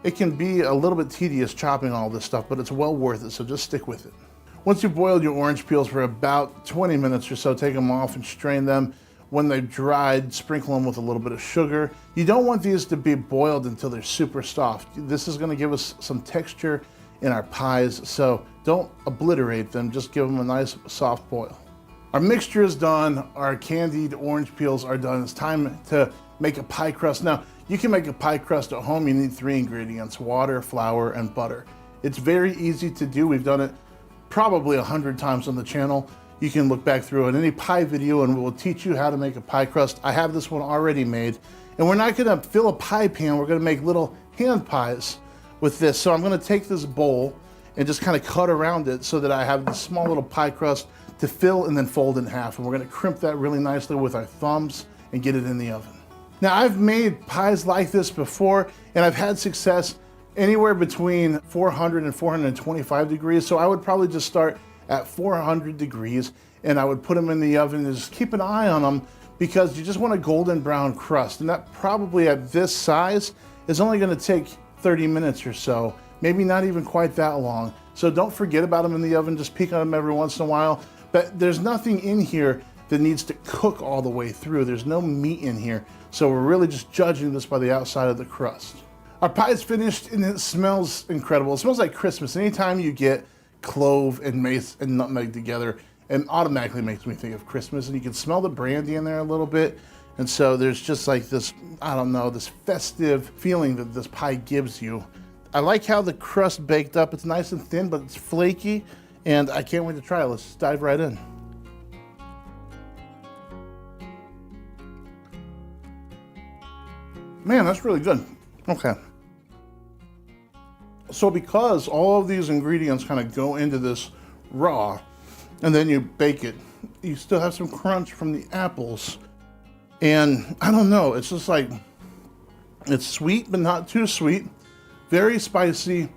It can be a little bit tedious chopping all this stuff, but it's well worth it, so just stick with it. Once you've boiled your orange peels for about 20 minutes or so, take them off and strain them. When they've dried, sprinkle them with a little bit of sugar. You don't want these to be boiled until they're super soft. This is gonna give us some texture in our pies, so don't obliterate them, just give them a nice soft boil. Our mixture is done, our candied orange peels are done. It's time to make a pie crust. Now, you can make a pie crust at home. You need 3 ingredients, water, flour, and butter. It's very easy to do. We've done it probably 100 times on the channel. You can look back through at any pie video and we'll teach you how to make a pie crust. I have this one already made. And we're not gonna fill a pie pan, we're gonna make little hand pies with this. So I'm gonna take this bowl and just kind of cut around it so that I have this small little pie crust to fill and then fold in half. And we're gonna crimp that really nicely with our thumbs and get it in the oven. Now I've made pies like this before and I've had success anywhere between 400 and 425 degrees. So I would probably just start at 400 degrees and I would put them in the oven and just keep an eye on them because you just want a golden brown crust. And that probably at this size is only gonna take 30 minutes or so, maybe not even quite that long. So don't forget about them in the oven, just peek on them every once in a while. But there's nothing in here that needs to cook all the way through. There's no meat in here. So we're really just judging this by the outside of the crust. Our pie is finished and it smells incredible. It smells like Christmas. Anytime you get clove and mace and nutmeg together, it automatically makes me think of Christmas. And you can smell the brandy in there a little bit. And so there's just like this, I don't know, this festive feeling that this pie gives you. I like how the crust baked up. It's nice and thin, but it's flaky. And I can't wait to try it. Let's dive right in. Man, that's really good. Okay. So because all of these ingredients kind of go into this raw, and then you bake it, you still have some crunch from the apples. And I don't know, it's just like, it's sweet, but not too sweet. Very spicy.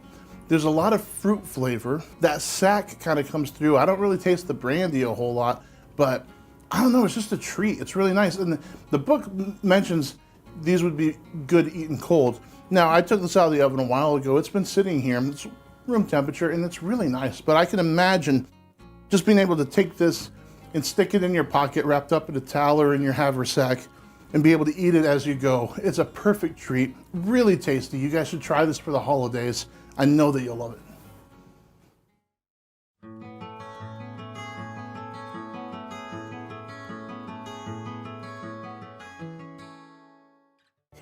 There's a lot of fruit flavor. That sack kind of comes through. I don't really taste the brandy a whole lot, but I don't know, it's just a treat. It's really nice. And the book mentions these would be good eaten cold. Now, I took this out of the oven a while ago. It's been sitting here. It's room temperature, and it's really nice. But I can imagine just being able to take this and stick it in your pocket, wrapped up in a towel or in your haversack, and be able to eat it as you go. It's a perfect treat, really tasty. You guys should try this for the holidays. I know that you'll love it.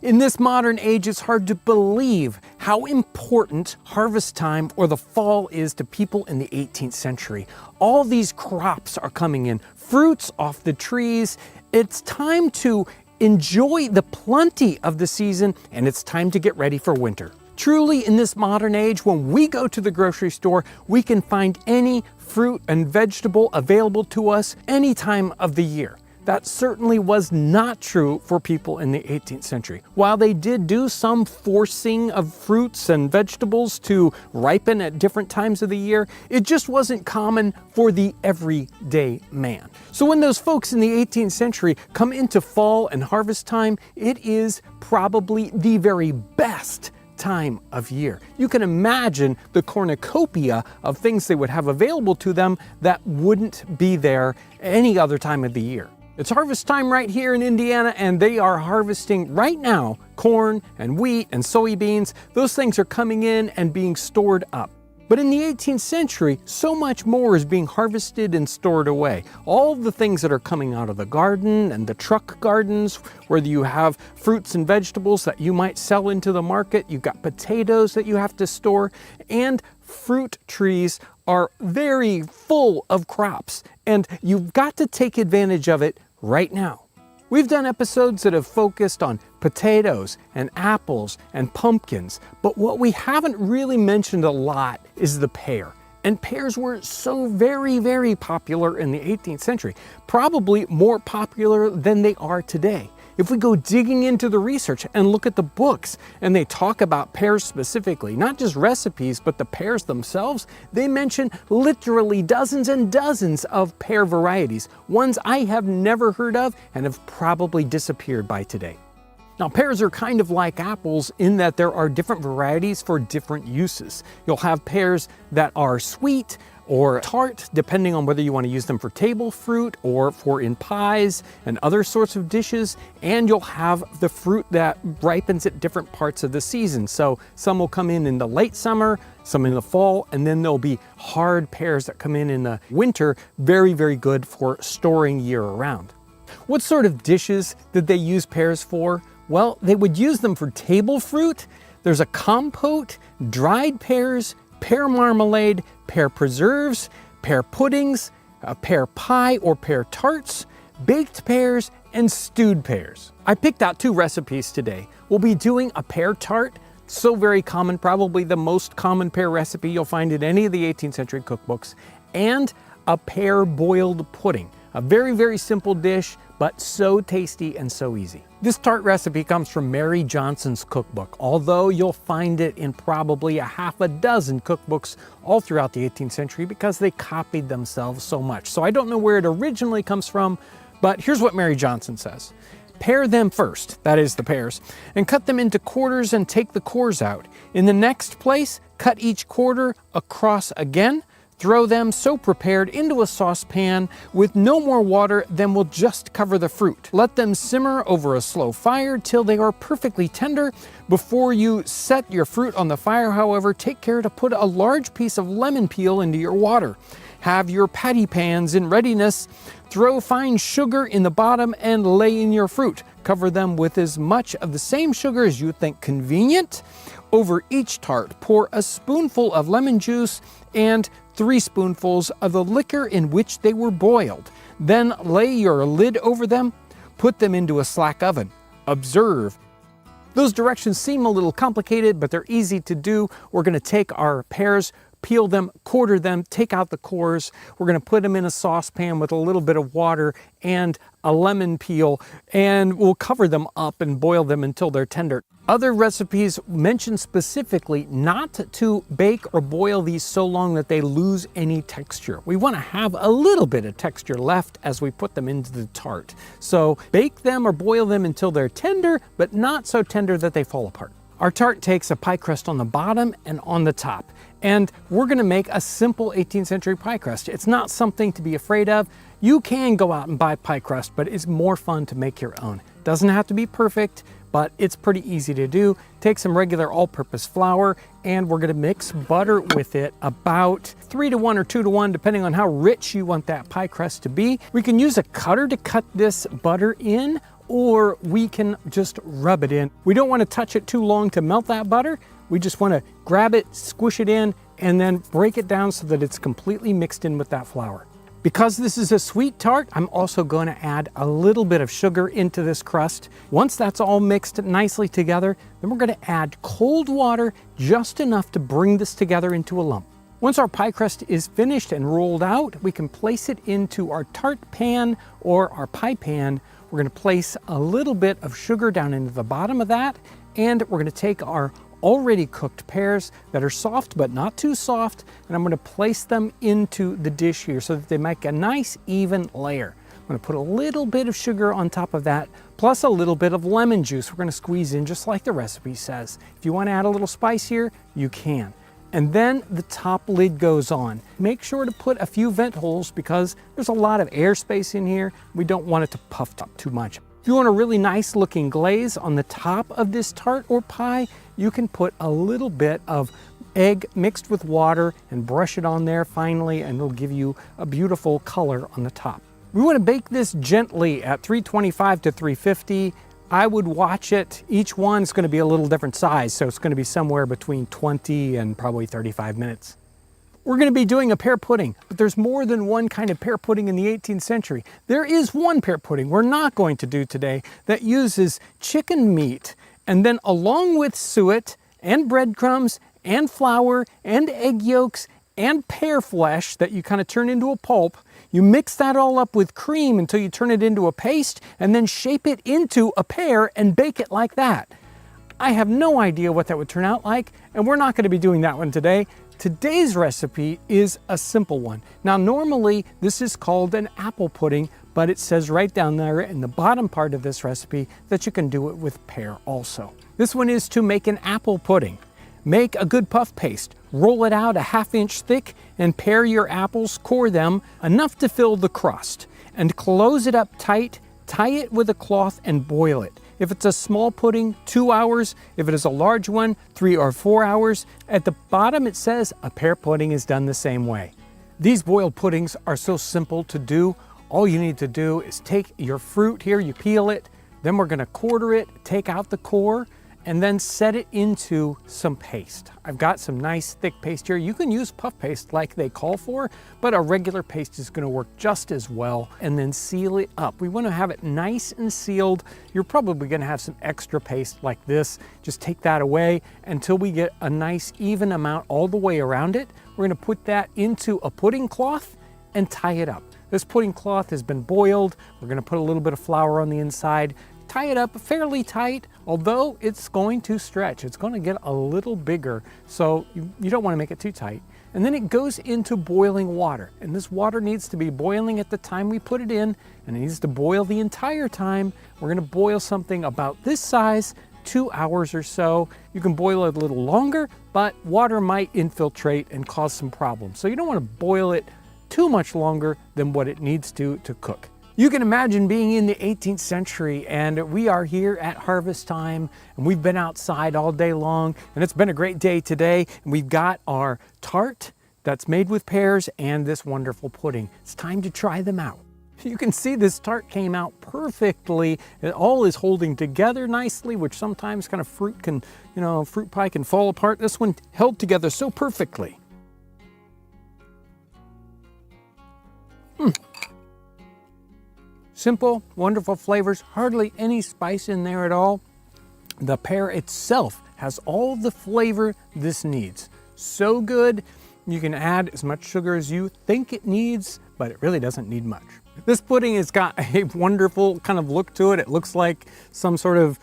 In this modern age, it's hard to believe how important harvest time or the fall is to people in the 18th century. All these crops are coming in, fruits off the trees. It's time to enjoy the plenty of the season, and it's time to get ready for winter. Truly, in this modern age, when we go to the grocery store, we can find any fruit and vegetable available to us any time of the year. That certainly was not true for people in the 18th century. While they did do some forcing of fruits and vegetables to ripen at different times of the year, it just wasn't common for the everyday man. So when those folks in the 18th century come into fall and harvest time, it is probably the very best time of year. You can imagine the cornucopia of things they would have available to them that wouldn't be there any other time of the year. It's harvest time right here in Indiana, and they are harvesting right now corn and wheat and soybeans. Those things are coming in and being stored up. But in the 18th century, so much more is being harvested and stored away. All the things that are coming out of the garden and the truck gardens, where you have fruits and vegetables that you might sell into the market. You've got potatoes that you have to store, and fruit trees are very full of crops, and you've got to take advantage of it right now. We've done episodes that have focused on potatoes and apples and pumpkins, but what we haven't really mentioned a lot is the pear. And pears were so very, very popular in the 18th century, probably more popular than they are today. If we go digging into the research and look at the books, and they talk about pears specifically, not just recipes, but the pears themselves, they mention literally dozens and dozens of pear varieties, ones I have never heard of and have probably disappeared by today. Now, pears are kind of like apples in that there are different varieties for different uses. You'll have pears that are sweet or tart, depending on whether you want to use them for table fruit or for in pies and other sorts of dishes. And you'll have the fruit that ripens at different parts of the season. So some will come in the late summer, some in the fall, and then there'll be hard pears that come in the winter. Very, very good for storing year round. What sort of dishes did they use pears for? Well, they would use them for table fruit. There's a compote, dried pears, pear marmalade, pear preserves, pear puddings, a pear pie or pear tarts, baked pears, and stewed pears. I picked out 2 recipes today. We'll be doing a pear tart, so very common, probably the most common pear recipe you'll find in any of the 18th century cookbooks, and a pear boiled pudding. A very, very simple dish, but so tasty and so easy. This tart recipe comes from Mary Johnson's cookbook, although you'll find it in probably a half a dozen cookbooks all throughout the 18th century because they copied themselves so much. So I don't know where it originally comes from, but here's what Mary Johnson says. Pare them first, that is the pears, and cut them into quarters and take the cores out. In the next place, cut each quarter across again. Throw them so prepared into a saucepan with no more water than will just cover the fruit. Let them simmer over a slow fire till they are perfectly tender. Before you set your fruit on the fire, however, take care to put a large piece of lemon peel into your water. Have your patty pans in readiness. Throw fine sugar in the bottom and lay in your fruit. Cover them with as much of the same sugar as you think convenient. Over each tart, pour a spoonful of lemon juice and 3 spoonfuls of the liquor in which they were boiled. Then lay your lid over them. Put them into a slack oven. Observe. Those directions seem a little complicated, but they're easy to do. We're going to take our pears, peel them, quarter them, take out the cores. We're going to put them in a saucepan with a little bit of water and a lemon peel, and we'll cover them up and boil them until they're tender. Other recipes mention specifically not to bake or boil these so long that they lose any texture. We want to have a little bit of texture left as we put them into the tart. So bake them or boil them until they're tender, but not so tender that they fall apart. Our tart takes a pie crust on the bottom and on the top. And we're gonna make a simple 18th century pie crust. It's not something to be afraid of. You can go out and buy pie crust, but it's more fun to make your own. Doesn't have to be perfect, but it's pretty easy to do. Take some regular all-purpose flour, and we're gonna mix butter with it about 3-to-1 or 2-to-1, depending on how rich you want that pie crust to be. We can use a cutter to cut this butter in, or we can just rub it in. We don't want to touch it too long to melt that butter. We just want to grab it, squish it in, and then break it down so that it's completely mixed in with that flour. Because this is a sweet tart, I'm also going to add a little bit of sugar into this crust. Once that's all mixed nicely together, then we're going to add cold water, just enough to bring this together into a lump. Once our pie crust is finished and rolled out, we can place it into our tart pan or our pie pan. We're going to place a little bit of sugar down into the bottom of that, and we're going to take our already cooked pears that are soft but not too soft, and I'm going to place them into the dish here so that they make a nice even layer. I'm going to put a little bit of sugar on top of that, plus a little bit of lemon juice we're going to squeeze in just like the recipe says. If you want to add a little spice here, you can. And then the top lid goes on. Make sure to put a few vent holes because there's a lot of air space in here. We don't want it to puff up too much. If you want a really nice looking glaze on the top of this tart or pie, you can put a little bit of egg mixed with water and brush it on there finally, and it'll give you a beautiful color on the top. We want to bake this gently at 325 to 350. I would watch it. Each one's going to be a little different size, so it's going to be somewhere between 20 and probably 35 minutes. We're going to be doing a pear pudding, but there's more than one kind of pear pudding in the 18th century. There is one pear pudding we're not going to do today that uses chicken meat, and then along with suet and breadcrumbs and flour and egg yolks and pear flesh that you kind of turn into a pulp, you mix that all up with cream until you turn it into a paste, and then shape it into a pear and bake it like that. I have no idea what that would turn out like, and we're not going to be doing that one today. Today's recipe is a simple one. Now, normally this is called an apple pudding, but it says right down there in the bottom part of this recipe that you can do it with pear also. This one is to make an apple pudding. Make a good puff paste, roll it out a 1/2 inch thick, and pare your apples, core them enough to fill the crust, and close it up tight, tie it with a cloth and boil it. If it's a small pudding, 2 hours. If it is a large one, 3 or 4 hours. At the bottom it says a pear pudding is done the same way. These boiled puddings are so simple to do. All you need to do is take your fruit here, you peel it, then we're gonna quarter it, take out the core, and then set it into some paste. I've got some nice thick paste here. You can use puff paste like they call for, but a regular paste is gonna work just as well. And then seal it up. We wanna have it nice and sealed. You're probably gonna have some extra paste like this. Just take that away until we get a nice even amount all the way around it. We're gonna put that into a pudding cloth and tie it up. This pudding cloth has been boiled. We're gonna put a little bit of flour on the inside. Tie it up fairly tight, although it's going to stretch. It's going to get a little bigger, so you don't want to make it too tight. And then it goes into boiling water, and this water needs to be boiling at the time we put it in, and it needs to boil the entire time. We're going to boil something about this size, 2 hours or so. You can boil it a little longer, but water might infiltrate and cause some problems. So you don't want to boil it too much longer than what it needs to cook. You can imagine being in the 18th century, and we are here at harvest time, and we've been outside all day long, and it's been a great day today. And we've got our tart that's made with pears and this wonderful pudding. It's time to try them out. You can see this tart came out perfectly. It all is holding together nicely, which sometimes kind of fruit pie can fall apart. This one held together so perfectly. Simple, wonderful flavors, hardly any spice in there at all. The pear itself has all the flavor this needs. So good, you can add as much sugar as you think it needs, but it really doesn't need much. This pudding has got a wonderful kind of look to it. It looks like some sort of,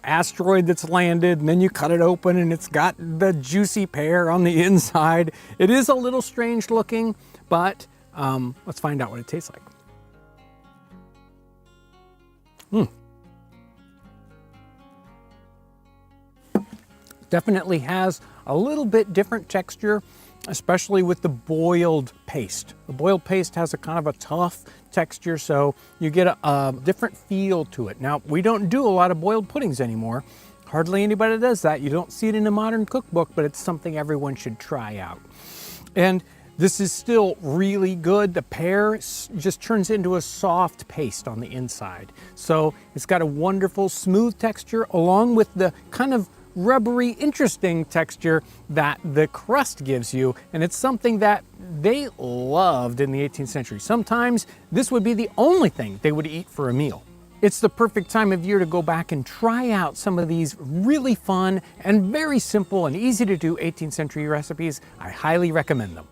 asteroid that's landed, and then you cut it open and it's got the juicy pear on the inside. It is a little strange looking, but let's find out what it tastes like. Definitely has a little bit different texture, especially with the boiled paste. The boiled paste has a kind of a tough texture, so you get a different feel to it. Now, we don't do a lot of boiled puddings anymore. Hardly anybody does that. You don't see it in a modern cookbook, but it's something everyone should try out. And this is still really good. The pear just turns into a soft paste on the inside. So it's got a wonderful smooth texture along with the kind of rubbery, interesting texture that the crust gives you. And it's something that they loved in the 18th century. Sometimes this would be the only thing they would eat for a meal. It's the perfect time of year to go back and try out some of these really fun and very simple and easy to do 18th century recipes. I highly recommend them.